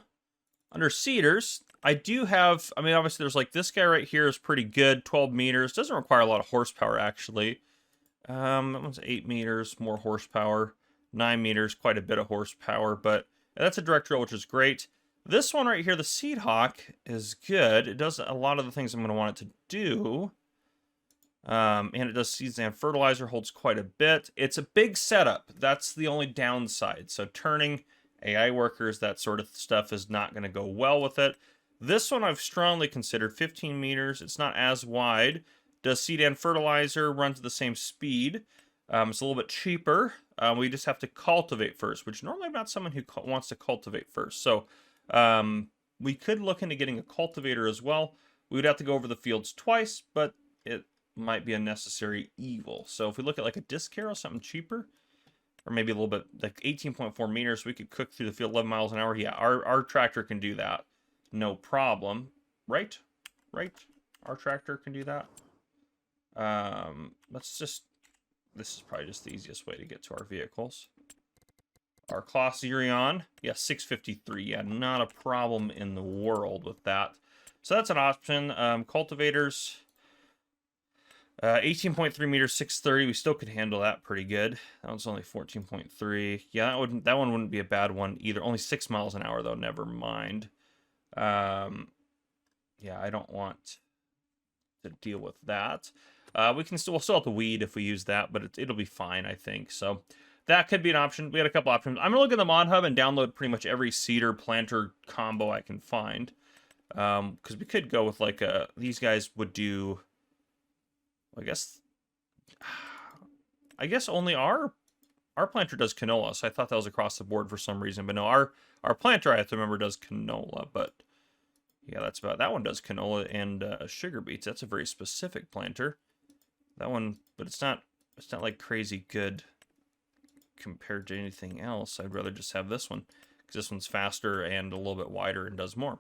under seeders, I do have, I mean, obviously there's like this guy right here is pretty good, 12 meters. Doesn't require a lot of horsepower, actually. That one's 8 meters, more horsepower. 9 meters, quite a bit of horsepower, but that's a direct drill, which is great. This one right here, the Seed Hawk, is good. It does a lot of the things I'm going to want it to do. And it does seeds and fertilizer, holds quite a bit. It's a big setup. That's the only downside. So turning AI workers, that sort of stuff is not going to go well with it. This one I've strongly considered 15 meters. It's not as wide. Does seed and fertilizer, runs at the same speed. It's a little bit cheaper. We just have to cultivate first, which normally I'm not someone who wants to cultivate first. So we could look into getting a cultivator as well. We would have to go over the fields twice, but it might be a necessary evil. So if we look at like a disc harrow, something cheaper, or maybe a little bit, like 18.4 meters, we could cook through the field 11 miles an hour. Yeah, our tractor can do that. No problem. Right? Our tractor can do that. This is probably just the easiest way to get to our vehicles. Our Closserion, yeah, 653. Yeah, not a problem in the world with that. So that's an option. Cultivators, 18.3 meters, 630. We still could handle that pretty good. That one's only 14.3. Yeah, that one wouldn't be a bad one either. Only 6 miles an hour though. Never mind. Yeah, I don't want to deal with that. We'll still have to weed if we use that, but it'll be fine, I think. So that could be an option. We had a couple options. I'm gonna look at the mod hub and download pretty much every seeder planter combo I can find. Because we could go with like these guys would do. I guess only our planter does canola, so I thought that was across the board for some reason. But no, our planter, I have to remember, does canola. But yeah, that one does canola and sugar beets. That's a very specific planter. That one, but it's not like crazy good compared to anything else. I'd rather just have this one. because this one's faster and a little bit wider and does more.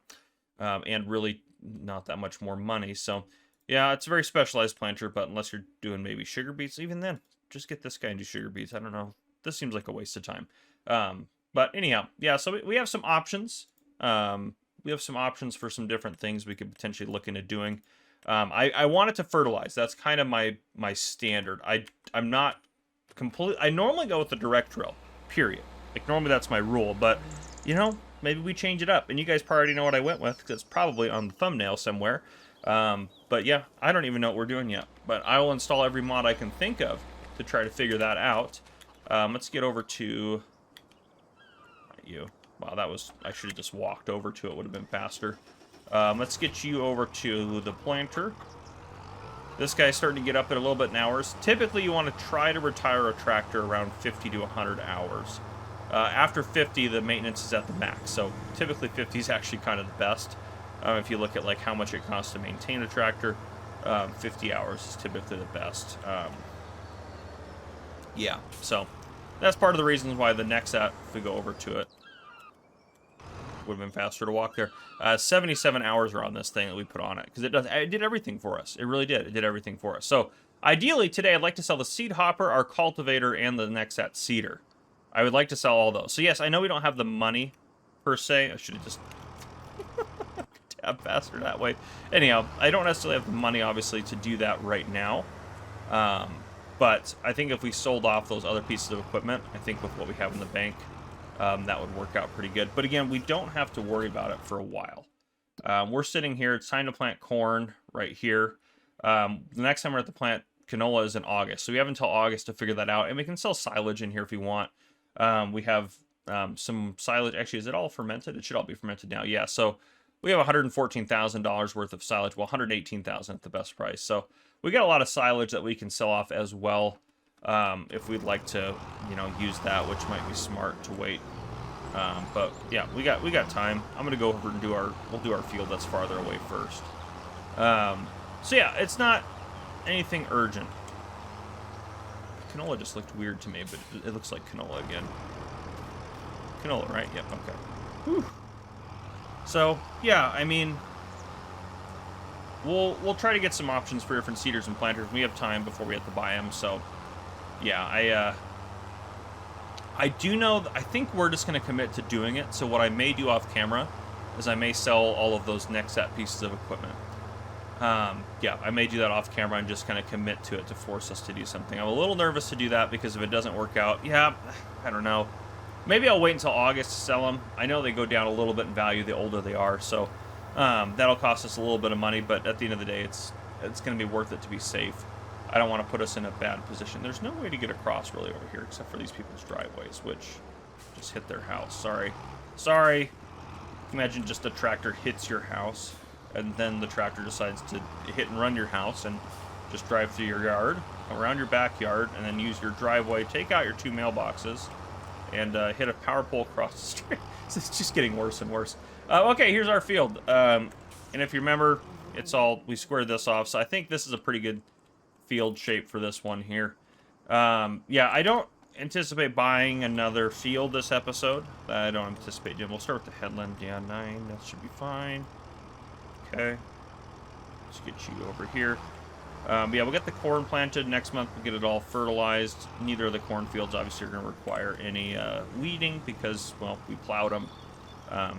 And really not that much more money. So yeah, it's a very specialized planter, but unless you're doing maybe sugar beets, even then, just get this guy and do sugar beets. I don't know. This seems like a waste of time. But anyhow, yeah, so we have some options. We have some options for some different things we could potentially look into doing. I wanted to fertilize. That's kind of my standard. I'm not I normally go with the direct drill, period. Like, normally that's my rule, but, you know, maybe we change it up. And you guys probably already know what I went with, because it's probably on the thumbnail somewhere. But yeah, I don't even know what we're doing yet. But I will install every mod I can think of to try to figure that out. Let's get over to... you. Wow, that was... I should have just walked over to it. Would have been faster. Let's get you over to the planter. This guy's starting to get up at a little bit in hours. Typically, you want to try to retire a tractor around 50 to 100 hours. After 50, the maintenance is at the max. So typically 50 is actually kind of the best. If you look at like how much it costs to maintain a tractor, 50 hours is typically the best. Yeah, so that's part of the reasons why the Nexat, if we go over to it, would have been faster to walk there. 77 hours are on this thing that we put on it, because it did everything for us. It really did. It did everything for us. So ideally today, I'd like to sell the seed hopper, our cultivator, and the Nexat seeder. I would like to sell all those. So yes, I know we don't have the money per se. I should have just tab faster that way. Anyhow, I don't necessarily have the money, obviously, to do that right now. But I think if we sold off those other pieces of equipment, I think with what we have in the bank, that would work out pretty good. But again, we don't have to worry about it for a while. We're sitting here. It's time to plant corn right here. The next time we're at the plant canola is in August. So we have until August to figure that out. And we can sell silage in here if we want. We have some silage. Actually, is it all fermented? It should all be fermented now. Yeah, so we have $114,000 worth of silage. Well, $118,000 at the best price. So we got a lot of silage that we can sell off as well. If we'd like to, you know, use that, which might be smart to wait. But yeah, we got time. I'm gonna go over and we'll do our field that's farther away first. So yeah, it's not anything urgent. Canola just looked weird to me, but it looks like canola again. Canola, right? Yep. Okay. Whew. So yeah, I mean, we'll try to get some options for different seeders and planters. We have time before we have to buy them, so. Yeah, I do know, I think we're just going to commit to doing it. So what I may do off camera is I may sell all of those Nexat pieces of equipment. Yeah, I may do that off camera and just kind of commit to it to force us to do something. I'm a little nervous to do that because if it doesn't work out, yeah, I don't know. Maybe I'll wait until August to sell them. I know they go down a little bit in value the older they are, so that'll cost us a little bit of money, but at the end of the day, it's going to be worth it to be safe. I don't want to put us in a bad position. There's no way to get across really over here except for these people's driveways, which just hit their house. Sorry. Imagine just a tractor hits your house, and then the tractor decides to hit and run your house and just drive through your yard, around your backyard, and then use your driveway, take out your 2 mailboxes, and hit a power pole across the street. It's just getting worse and worse. Okay, here's our field. And if you remember, we squared this off, so I think this is a pretty good field shape for this one here. Yeah, I don't anticipate buying another field this episode. I don't anticipate doing. We'll start with the headland. Yeah, 9. That should be fine. Okay. Let's get you over here. Yeah, we'll get the corn planted. Next month, we'll get it all fertilized. Neither of the cornfields obviously are going to require any weeding because, well, we plowed them.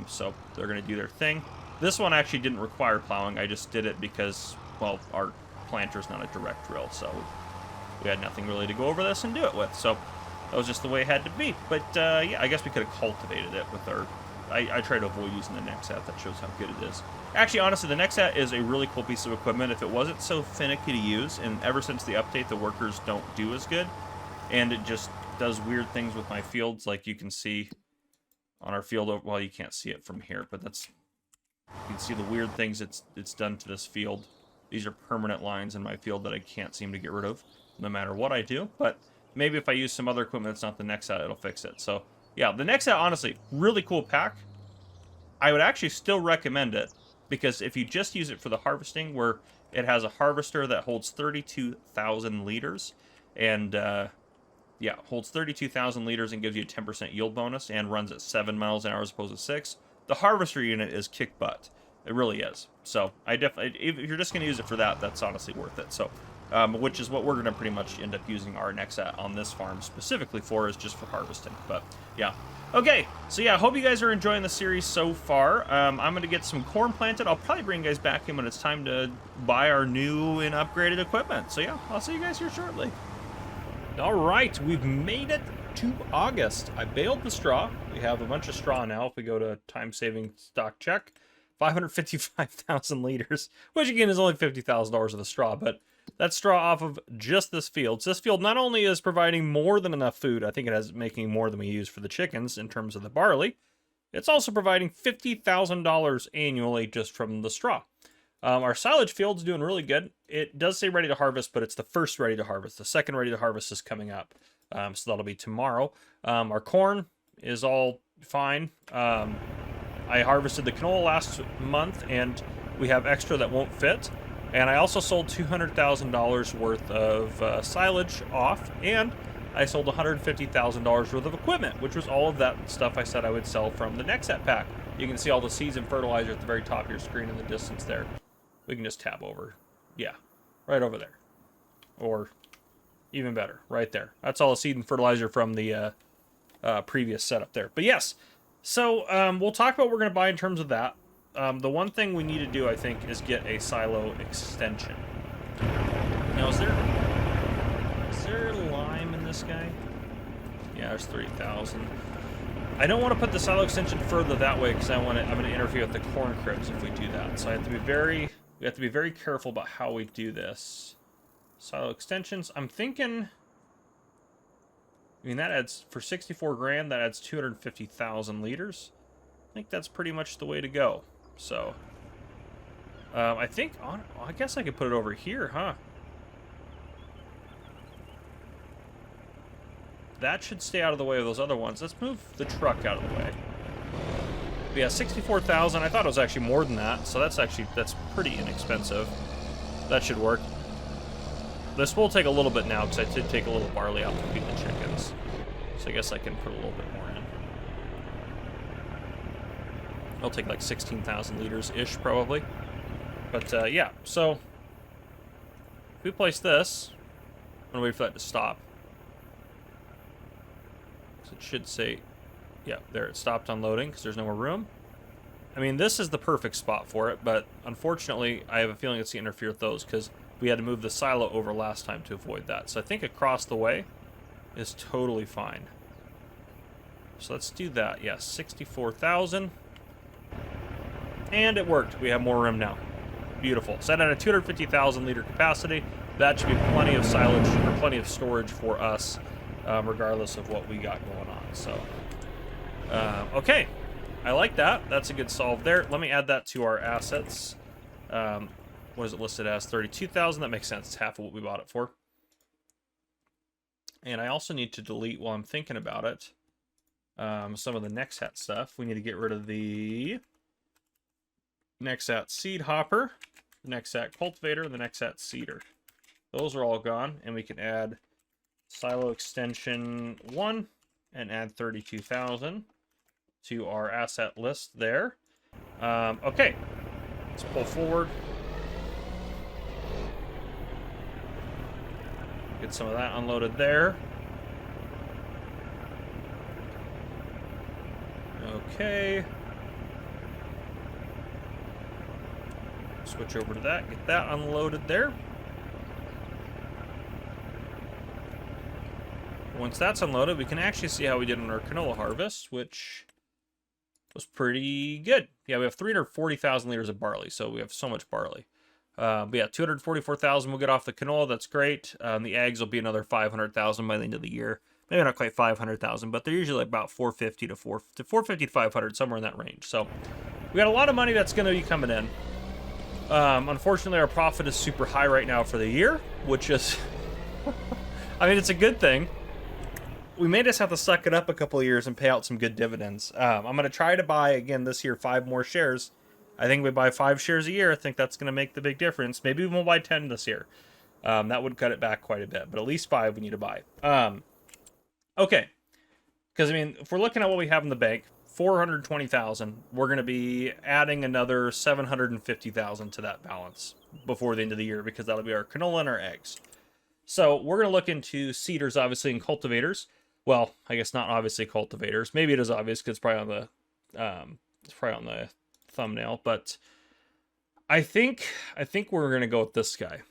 So they're going to do their thing. This one actually didn't require plowing. I just did it because, well, our planter's not a direct drill, so we had nothing really to go over this and do it with, so that was just the way it had to be. But yeah, I guess we could have cultivated it with our I try to avoid using the Nexat. That shows how good it is. Actually, honestly, the Nexat is a really cool piece of equipment. If it wasn't so finicky to use, and ever since the update, the workers don't do as good, and it just does weird things with my fields, like you can see on our field. Well, you can't see it from here, but you can see the weird things it's done to this field. These are permanent lines in my field that I can't seem to get rid of, no matter what I do. But maybe if I use some other equipment that's not the Nexat, it'll fix it. So, yeah, the Nexat, honestly, really cool pack. I would actually still recommend it, because if you just use it for the harvesting, where it has a harvester that holds 32,000 liters, and Yeah, holds 32,000 liters and gives you a 10% yield bonus and runs at 7 miles an hour as opposed to 6. The harvester unit is kick butt. It really is. So I definitely, if you're just going to use it for that, that's honestly worth it. So, which is what we're going to pretty much end up using our Nexat on this farm specifically for, is just for harvesting. But yeah. Okay, so yeah, I hope you guys are enjoying the series so far. I'm going to get some corn planted. I'll probably bring you guys back in when it's time to buy our new and upgraded equipment. So yeah, I'll see you guys here shortly. All right, we've made it to August. I baled the straw. We have a bunch of straw now. If we go to time-saving stock check, 555,000 liters, which again is only $50,000 of the straw, but that's straw off of just this field. So this field not only is providing more than enough food, I think it has making more than we use for the chickens in terms of the barley, it's also providing $50,000 annually just from the straw. Our silage field's doing really good. It does say ready to harvest, but it's the first ready to harvest. The second ready to harvest is coming up. So that'll be tomorrow. Our corn is all fine. I harvested the canola last month, and we have extra that won't fit. And I also sold $200,000 worth of silage off, and I sold $150,000 worth of equipment, which was all of that stuff I said I would sell from the Nexat pack. You can see all the seeds and fertilizer at the very top of your screen in the distance there. We can just tab over. Yeah, right over there. Or even better, right there. That's all the seed and fertilizer from the previous setup there. But yes, so we'll talk about what we're going to buy in terms of that. The one thing we need to do, I think, is get a silo extension. Now, is there lime in this guy? Yeah, there's 3,000. I don't want to put the silo extension further that way because I'm going to interfere with the corn cribs if we do that. So I have to be very careful about how we do this. Silo extensions. I'm thinking, I mean, that adds, for 64 grand, that adds 250,000 liters. I think that's pretty much the way to go. So, I think, I guess I could put it over here, huh? That should stay out of the way of those other ones. Let's move the truck out of the way. But yeah, 64,000. I thought it was actually more than that, so that's pretty inexpensive. That should work. This will take a little bit now because I did take a little barley out to feed the chickens. So I guess I can put a little bit more in. It'll take like 16,000 liters-ish probably. But yeah, so if we place this, I'm gonna wait for that to stop. So it should say, yeah, there, it stopped unloading because there's no more room. I mean, this is the perfect spot for it, but unfortunately, I have a feeling it's going to interfere with those because we had to move the silo over last time to avoid that. So I think across the way is totally fine. So let's do that. Yes, 64,000. And it worked. We have more room now. Beautiful. Set at a 250,000 liter capacity. That should be plenty of silage or plenty of storage for us, regardless of what we got going on. So, okay. I like that. That's a good solve there. Let me add that to our assets. What is it listed as? 32,000. That makes sense. It's half of what we bought it for. And I also need to delete, while I'm thinking about it, some of the Nexat stuff. We need to get rid of the Nexat seed hopper, the Nexat cultivator, and the Nexat seeder. Those are all gone, and we can add silo extension 1 and add 32,000 to our asset list there. Okay, let's pull forward. Get some of that unloaded there. Okay. Switch over to that, get that unloaded there. Once that's unloaded, we can actually see how we did on our canola harvest, which was pretty good. Yeah, we have 340,000 liters of barley, so we have so much barley. But yeah, 244,000 we'll get off the canola, that's great. The eggs will be another 500,000 by the end of the year. Maybe not quite 500,000, but they're usually about 450 to 450 to 500, somewhere in that range. So we got a lot of money that's going to be coming in. Unfortunately, our profit is super high right now for the year, which is, I mean, it's a good thing. We may just have to suck it up a couple of years and pay out some good dividends. I'm going to try to buy, again, this year, 5 more shares. I think we buy 5 shares a year. I think that's going to make the big difference. Maybe we won't buy 10 this year. That would cut it back quite a bit, but at least 5 we need to buy. Okay, because I mean, if we're looking at what we have in the bank, 420,000, we're going to be adding another 750,000 to that balance before the end of the year, because that'll be our canola and our eggs. So we're going to look into seeders, obviously, and cultivators. Well, I guess not obviously cultivators. Maybe it is obvious because it's probably on the thumbnail. But I think we're going to go with this guy.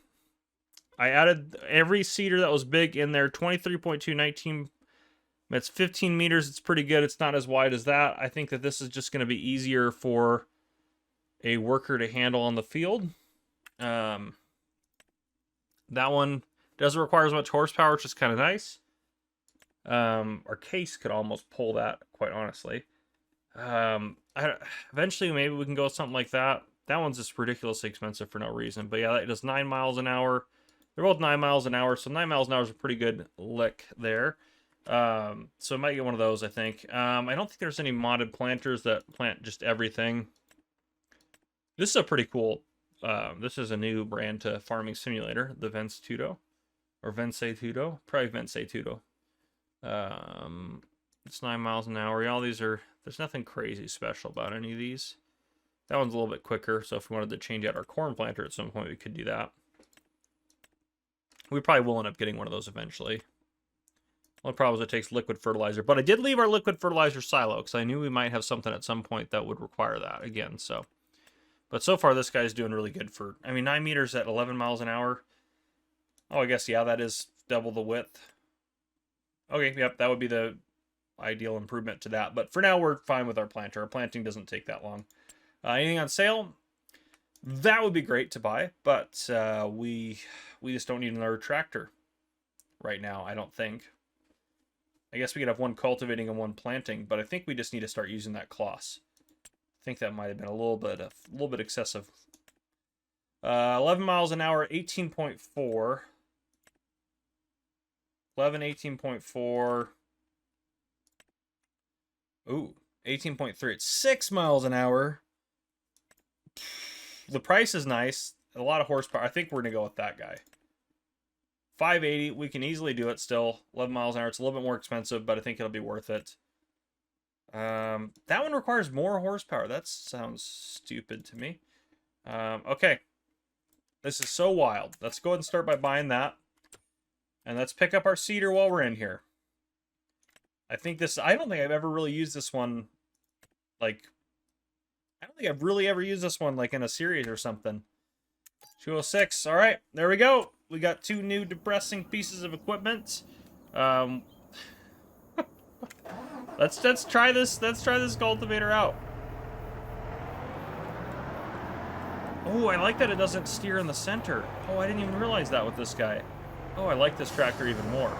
I added every seeder that was big in there. 23.2, 19. It's 15 meters. It's pretty good. It's not as wide as that. I think that this is just going to be easier for a worker to handle on the field. That one doesn't require as much horsepower, which is kind of nice. Our case could almost pull that, quite honestly. Eventually, maybe we can go with something like that. That one's just ridiculously expensive for no reason. But yeah, that does 9 miles an hour. They're both 9 miles an hour, so 9 miles an hour is a pretty good lick there. So I might get one of those, I think. I don't think there's any modded planters that plant just everything. This is a pretty cool, this is a new brand to Farming Simulator, the Vencetudo. Or Vencetudo? Probably Vencetudo. It's 9 miles an hour. All these are, there's nothing crazy special about any of these. That one's a little bit quicker, so if we wanted to change out our corn planter at some point, we could do that. We probably will end up getting one of those eventually. Only problem is it takes liquid fertilizer. But I did leave our liquid fertilizer silo, because I knew we might have something at some point that would require that again, so. But so far, this guy's doing really good for, I mean, 9 meters at 11 miles an hour. Oh, I guess, yeah, that is double the width. Okay, yep, that would be the ideal improvement to that. But for now, we're fine with our planter. Our planting doesn't take that long. Anything on sale? That would be great to buy, but we just don't need another tractor right now, I don't think. I guess we could have one cultivating and one planting, but I think we just need to start using that cloth. I think that might have been a little bit excessive. 11 miles an hour, 18.4. 11, 18.4. Ooh, 18.3. It's 6 miles an hour. The price is nice. A lot of horsepower. I think we're going to go with that guy. 580. We can easily do it still. 11 miles an hour. It's a little bit more expensive, but I think it'll be worth it. That one requires more horsepower. That sounds stupid to me. Okay. This is so wild. Let's go ahead and start by buying that. And let's pick up our seeder while we're in here. I think this... I don't think I've ever really used this one, like... I don't think I've really ever used this one, like, in a series or something. 206. All right, there we go. We got 2 new depressing pieces of equipment. Let's try this. Let's try this cultivator out. Oh, I like that it doesn't steer in the center. Oh, I didn't even realize that with this guy. Oh, I like this tractor even more.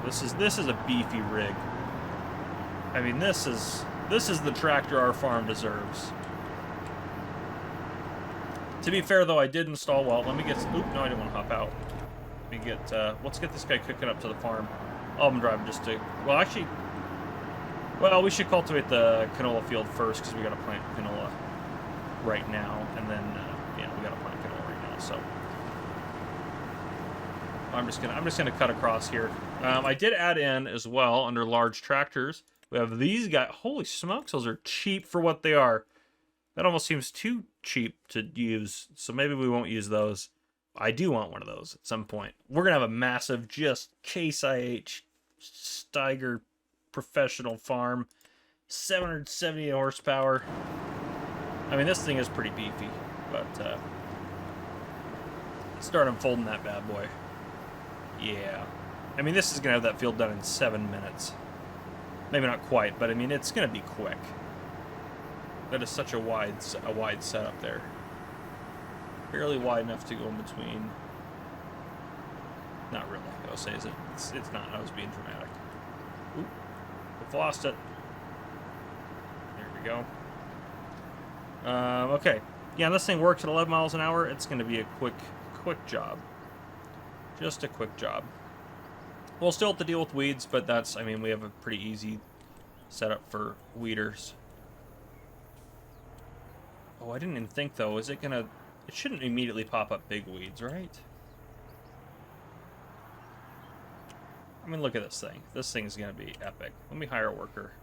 This is a beefy rig. I mean, this is the tractor our farm deserves. To be fair, though, I did install... Well, let me get... Oop, no, I didn't want to hop out. Let me get... let's get this guy cooking up to the farm. I'm driving just to... Well, actually... Well, we should cultivate the canola field first, because we got to plant canola right now. And then, yeah, we got to plant canola right now, so... I'm just gonna cut across here. I did add in, as well, under large tractors... We have these guys. Holy smokes, those are cheap for what they are. That almost seems too cheap to use, so maybe we won't use those. I do want one of those at some point. We're going to have a massive, just Case IH Steiger professional farm. 770 horsepower. I mean, this thing is pretty beefy, but start unfolding that bad boy. Yeah. I mean, this is going to have that field done in 7 minutes. Maybe not quite, but I mean, it's going to be quick. That is such a wide setup there. Barely wide enough to go in between. Not really, I'll say, is it? It's not. I was being dramatic. Oop. We've lost it. There we go. Okay. Yeah, this thing works at 11 miles an hour. It's going to be a quick job. Just a quick job. We'll still have to deal with weeds, but that's, I mean, we have a pretty easy setup for weeders. Oh, I didn't even think, though. Is it gonna... It shouldn't immediately pop up big weeds, right? I mean, look at this thing. This thing's gonna be epic. Let me hire a worker.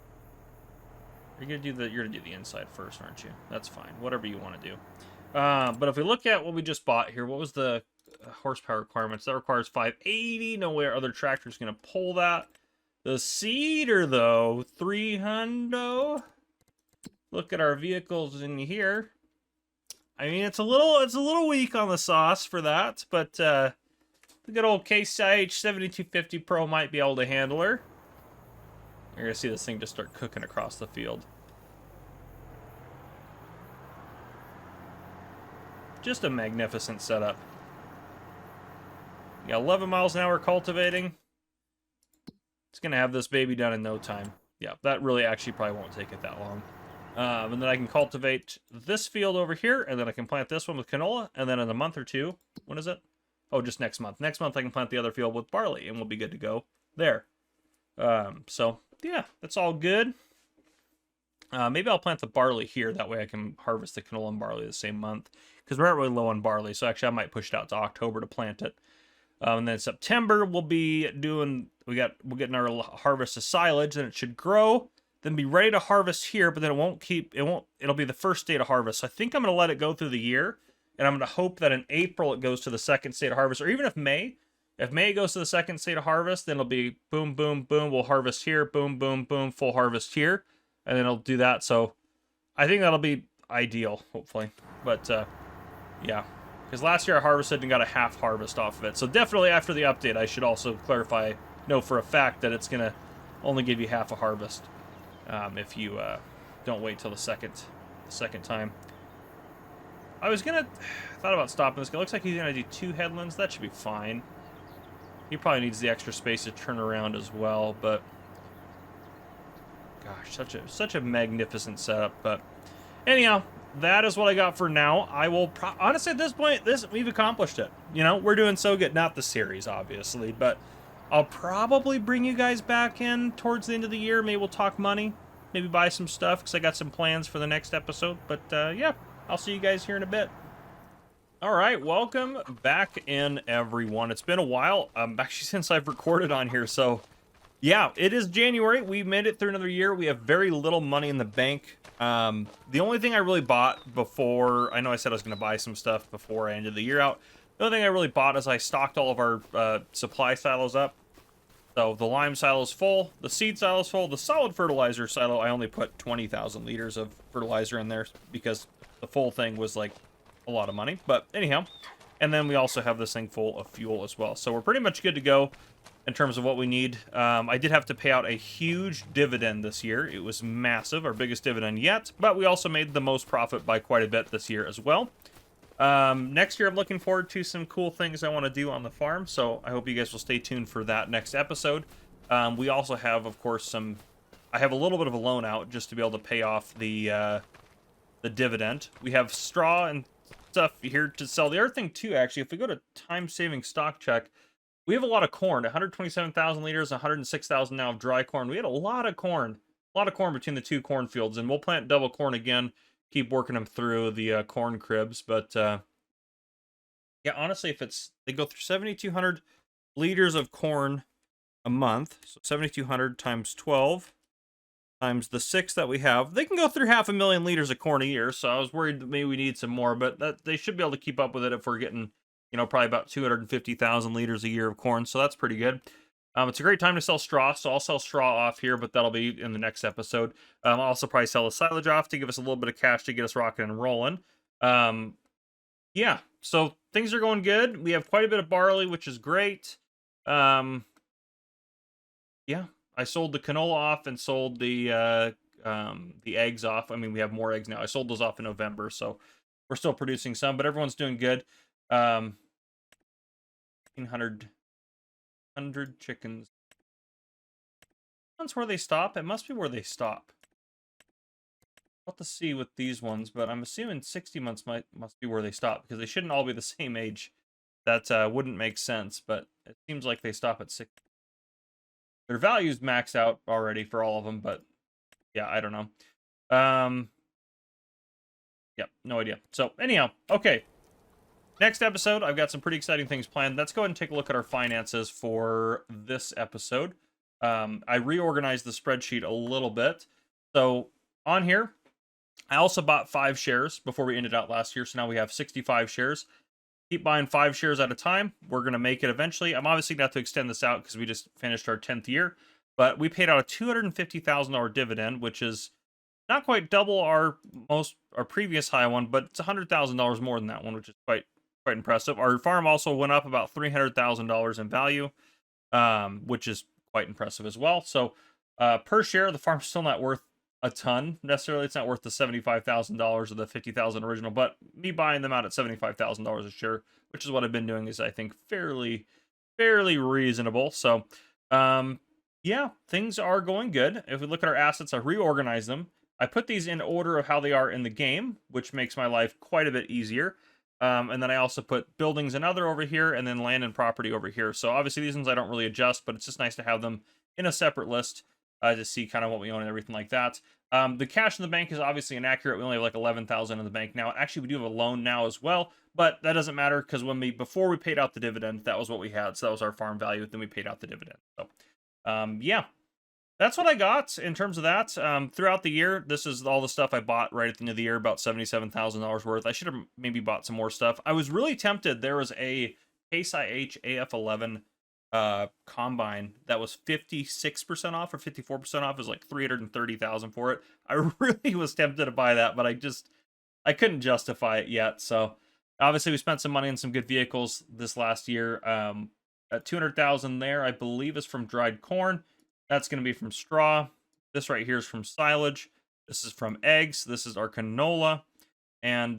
You're gonna do the inside first, aren't you? That's fine. Whatever you want to do. But if we look at what we just bought here, what was the horsepower requirements? That requires 580. No way our other tractor's gonna pull that. The seeder, though, 300. Look at our vehicles in here. I mean, it's a little weak on the sauce for that, but the good old Case IH 7250 Pro might be able to handle her. You're gonna see this thing just start cooking across the field. Just a magnificent setup. You got 11 miles an hour cultivating. It's gonna have this baby done in no time. Yeah, that really actually probably won't take it that long. And then I can cultivate this field over here, and then I can plant this one with canola, and then in a month or two, when is it? Oh, just next month. Next month I can plant the other field with barley, and we'll be good to go there. So, yeah, that's all good. Maybe I'll plant the barley here. That way I can harvest the canola and barley the same month. Because we're not really low on barley, so actually I might push it out to October to plant it. And then September we'll be doing, we're getting our harvest of silage, then it should grow, then be ready to harvest here, but then it'll be the first state of harvest. So I think I'm going to let it go through the year, and I'm going to hope that in April it goes to the second state of harvest, or even if May goes to the second state of harvest, then it'll be boom, boom, boom, we'll harvest here, boom, boom, boom, full harvest here, and then it'll do that. So I think that'll be ideal, hopefully. But, yeah. Because last year I harvested and got a half harvest off of it. So definitely after the update, I should also know for a fact that it's going to only give you half a harvest if you don't wait till the second time. I thought about stopping this guy. Looks like he's going to do 2 headlands. That should be fine. He probably needs the extra space to turn around as well, but gosh, such a magnificent setup. But anyhow, that is what I got for now. I will honestly at this point, we've accomplished it. You know, we're doing so good. Not the series, obviously, but I'll probably bring you guys back in towards the end of the year. Maybe we'll talk money, maybe buy some stuff because I got some plans for the next episode. But yeah, I'll see you guys here in a bit. All right, welcome back in, everyone. It's been a while, actually, since I've recorded on here. So yeah, it is January. We made it through another year. We have very little money in the bank. The only thing I really bought before, I know I said I was going to buy some stuff before I ended the year out. The only thing I really bought is I stocked all of our supply silos up. So the lime silo is full, the seed silo is full, the solid fertilizer silo, I only put 20,000 liters of fertilizer in there because the full thing was like a lot of money. But anyhow, and then we also have this thing full of fuel as well. So we're pretty much good to go in terms of what we need. I did have to pay out a huge dividend this year. It was massive, our biggest dividend yet, but we also made the most profit by quite a bit this year as well. Next year I'm looking forward to some cool things I want to do on the farm, so I hope you guys will stay tuned for that next episode. We also have, of course, I have a little bit of a loan out just to be able to pay off the dividend. We have straw and stuff here to sell. The other thing too, actually, if we go to time-saving stock check, we have a lot of corn, 127,000 liters, 106,000 now of dry corn. We had a lot of corn between the 2 cornfields, and we'll plant double corn again, keep working them through the corn cribs. But yeah, honestly, they go through 7,200 liters of corn a month, so 7,200 times 12 times the 6 that we have, they can go through 500,000 liters of corn a year. So I was worried that maybe we need some more, but they should be able to keep up with it if we're getting, you know, probably about 250,000 liters a year of corn. So that's pretty good. It's a great time to sell straw, so I'll sell straw off here, but that'll be in the next episode. I'll also probably sell the silage off to give us a little bit of cash to get us rocking and rolling. Yeah, so things are going good. We have quite a bit of barley, which is great. Yeah, I sold the canola off and sold the eggs off. I mean, we have more eggs now. I sold those off in November, so we're still producing some, but everyone's doing good. 100 chickens. That's where they stop. It must be where they stop. I'll have to see with these ones, but I'm assuming 60 months must be where they stop because they shouldn't all be the same age. That wouldn't make sense, but it seems like they stop at 60. Their value's maxed out already for all of them, but yeah, I don't know. Yeah, no idea. So anyhow, okay. Next episode, I've got some pretty exciting things planned. Let's go ahead and take a look at our finances for this episode. I reorganized the spreadsheet a little bit. So on here, I also bought 5 shares before we ended out last year. So now we have 65 shares. Keep buying 5 shares at a time. We're going to make it eventually. I'm obviously going to have to extend this out because we just finished our 10th year. But we paid out a $250,000 dividend, which is not quite double our previous high one, but it's $100,000 more than that one, which is quite impressive. Our farm also went up about $300,000 in value, which is quite impressive as well. So per share, the farm's still not worth a ton necessarily. It's not worth the $75,000 or the $50,000 original, but me buying them out at $75,000 a share, which is what I've been doing, is I think fairly reasonable. So yeah, things are going good. If we look at our assets, I reorganized them. I put these in order of how they are in the game, which makes my life quite a bit easier. And then I also put buildings and other over here, and then land and property over here. So obviously these ones I don't really adjust, but it's just nice to have them in a separate list to see kind of what we own and everything like that. The cash in the bank is obviously inaccurate. We only have like 11,000 in the bank now. Actually, we do have a loan now as well, but that doesn't matter because before we paid out the dividend, that was what we had. So that was our farm value. Then we paid out the dividend. So yeah, that's what I got in terms of that. Throughout the year, this is all the stuff I bought right at the end of the year, about $77,000 worth. I should have maybe bought some more stuff. I was really tempted. There was a Case IH AF11 combine that was 56% off or 54% off. It was like $330,000 for it. I really was tempted to buy that, but I couldn't justify it yet. So obviously we spent some money on some good vehicles this last year. At $200,000 there, I believe, is from dried corn. That's going to be from straw. This right here is from silage. This is from eggs. This is our canola. And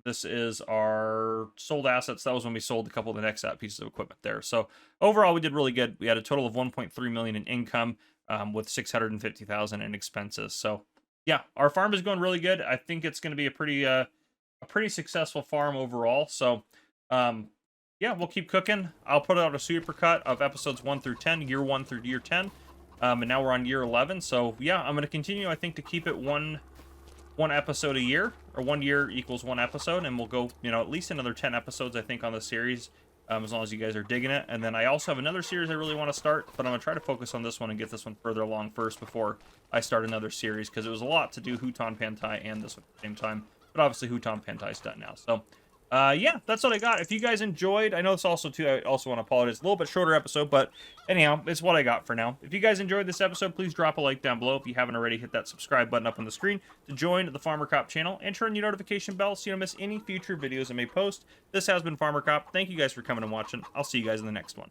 this is our sold assets. That was when we sold a couple of the Nexat pieces of equipment there. So overall, we did really good. We had a total of $1.3 million in income with $650,000 in expenses. So yeah, our farm is going really good. I think it's going to be a pretty successful farm overall. So yeah, we'll keep cooking. I'll put out a supercut of episodes 1 through 10, year 1 through year 10. And now we're on year 11. So yeah, I'm going to continue, I think, to keep it one episode a year, or 1 year equals 1 episode. And we'll go, at least another 10 episodes, I think, on the series, as long as you guys are digging it. And then I also have another series I really want to start, but I'm going to try to focus on this one and get this one further along first before I start another series, because it was a lot to do Huton Pantai and this one at the same time. But obviously Huton Pantai's done now. So yeah, that's what I got. If you guys enjoyed, I know this also too, I also want to apologize, a little bit shorter episode, but anyhow, it's what I got for now. If you guys enjoyed this episode, please drop a like down below. If you haven't already, hit that subscribe button up on the screen to join the Farmer Cop channel, and turn your notification bell so you don't miss any future videos I may post. This has been Farmer Cop. Thank you guys for coming and watching. I'll see you guys in the next one.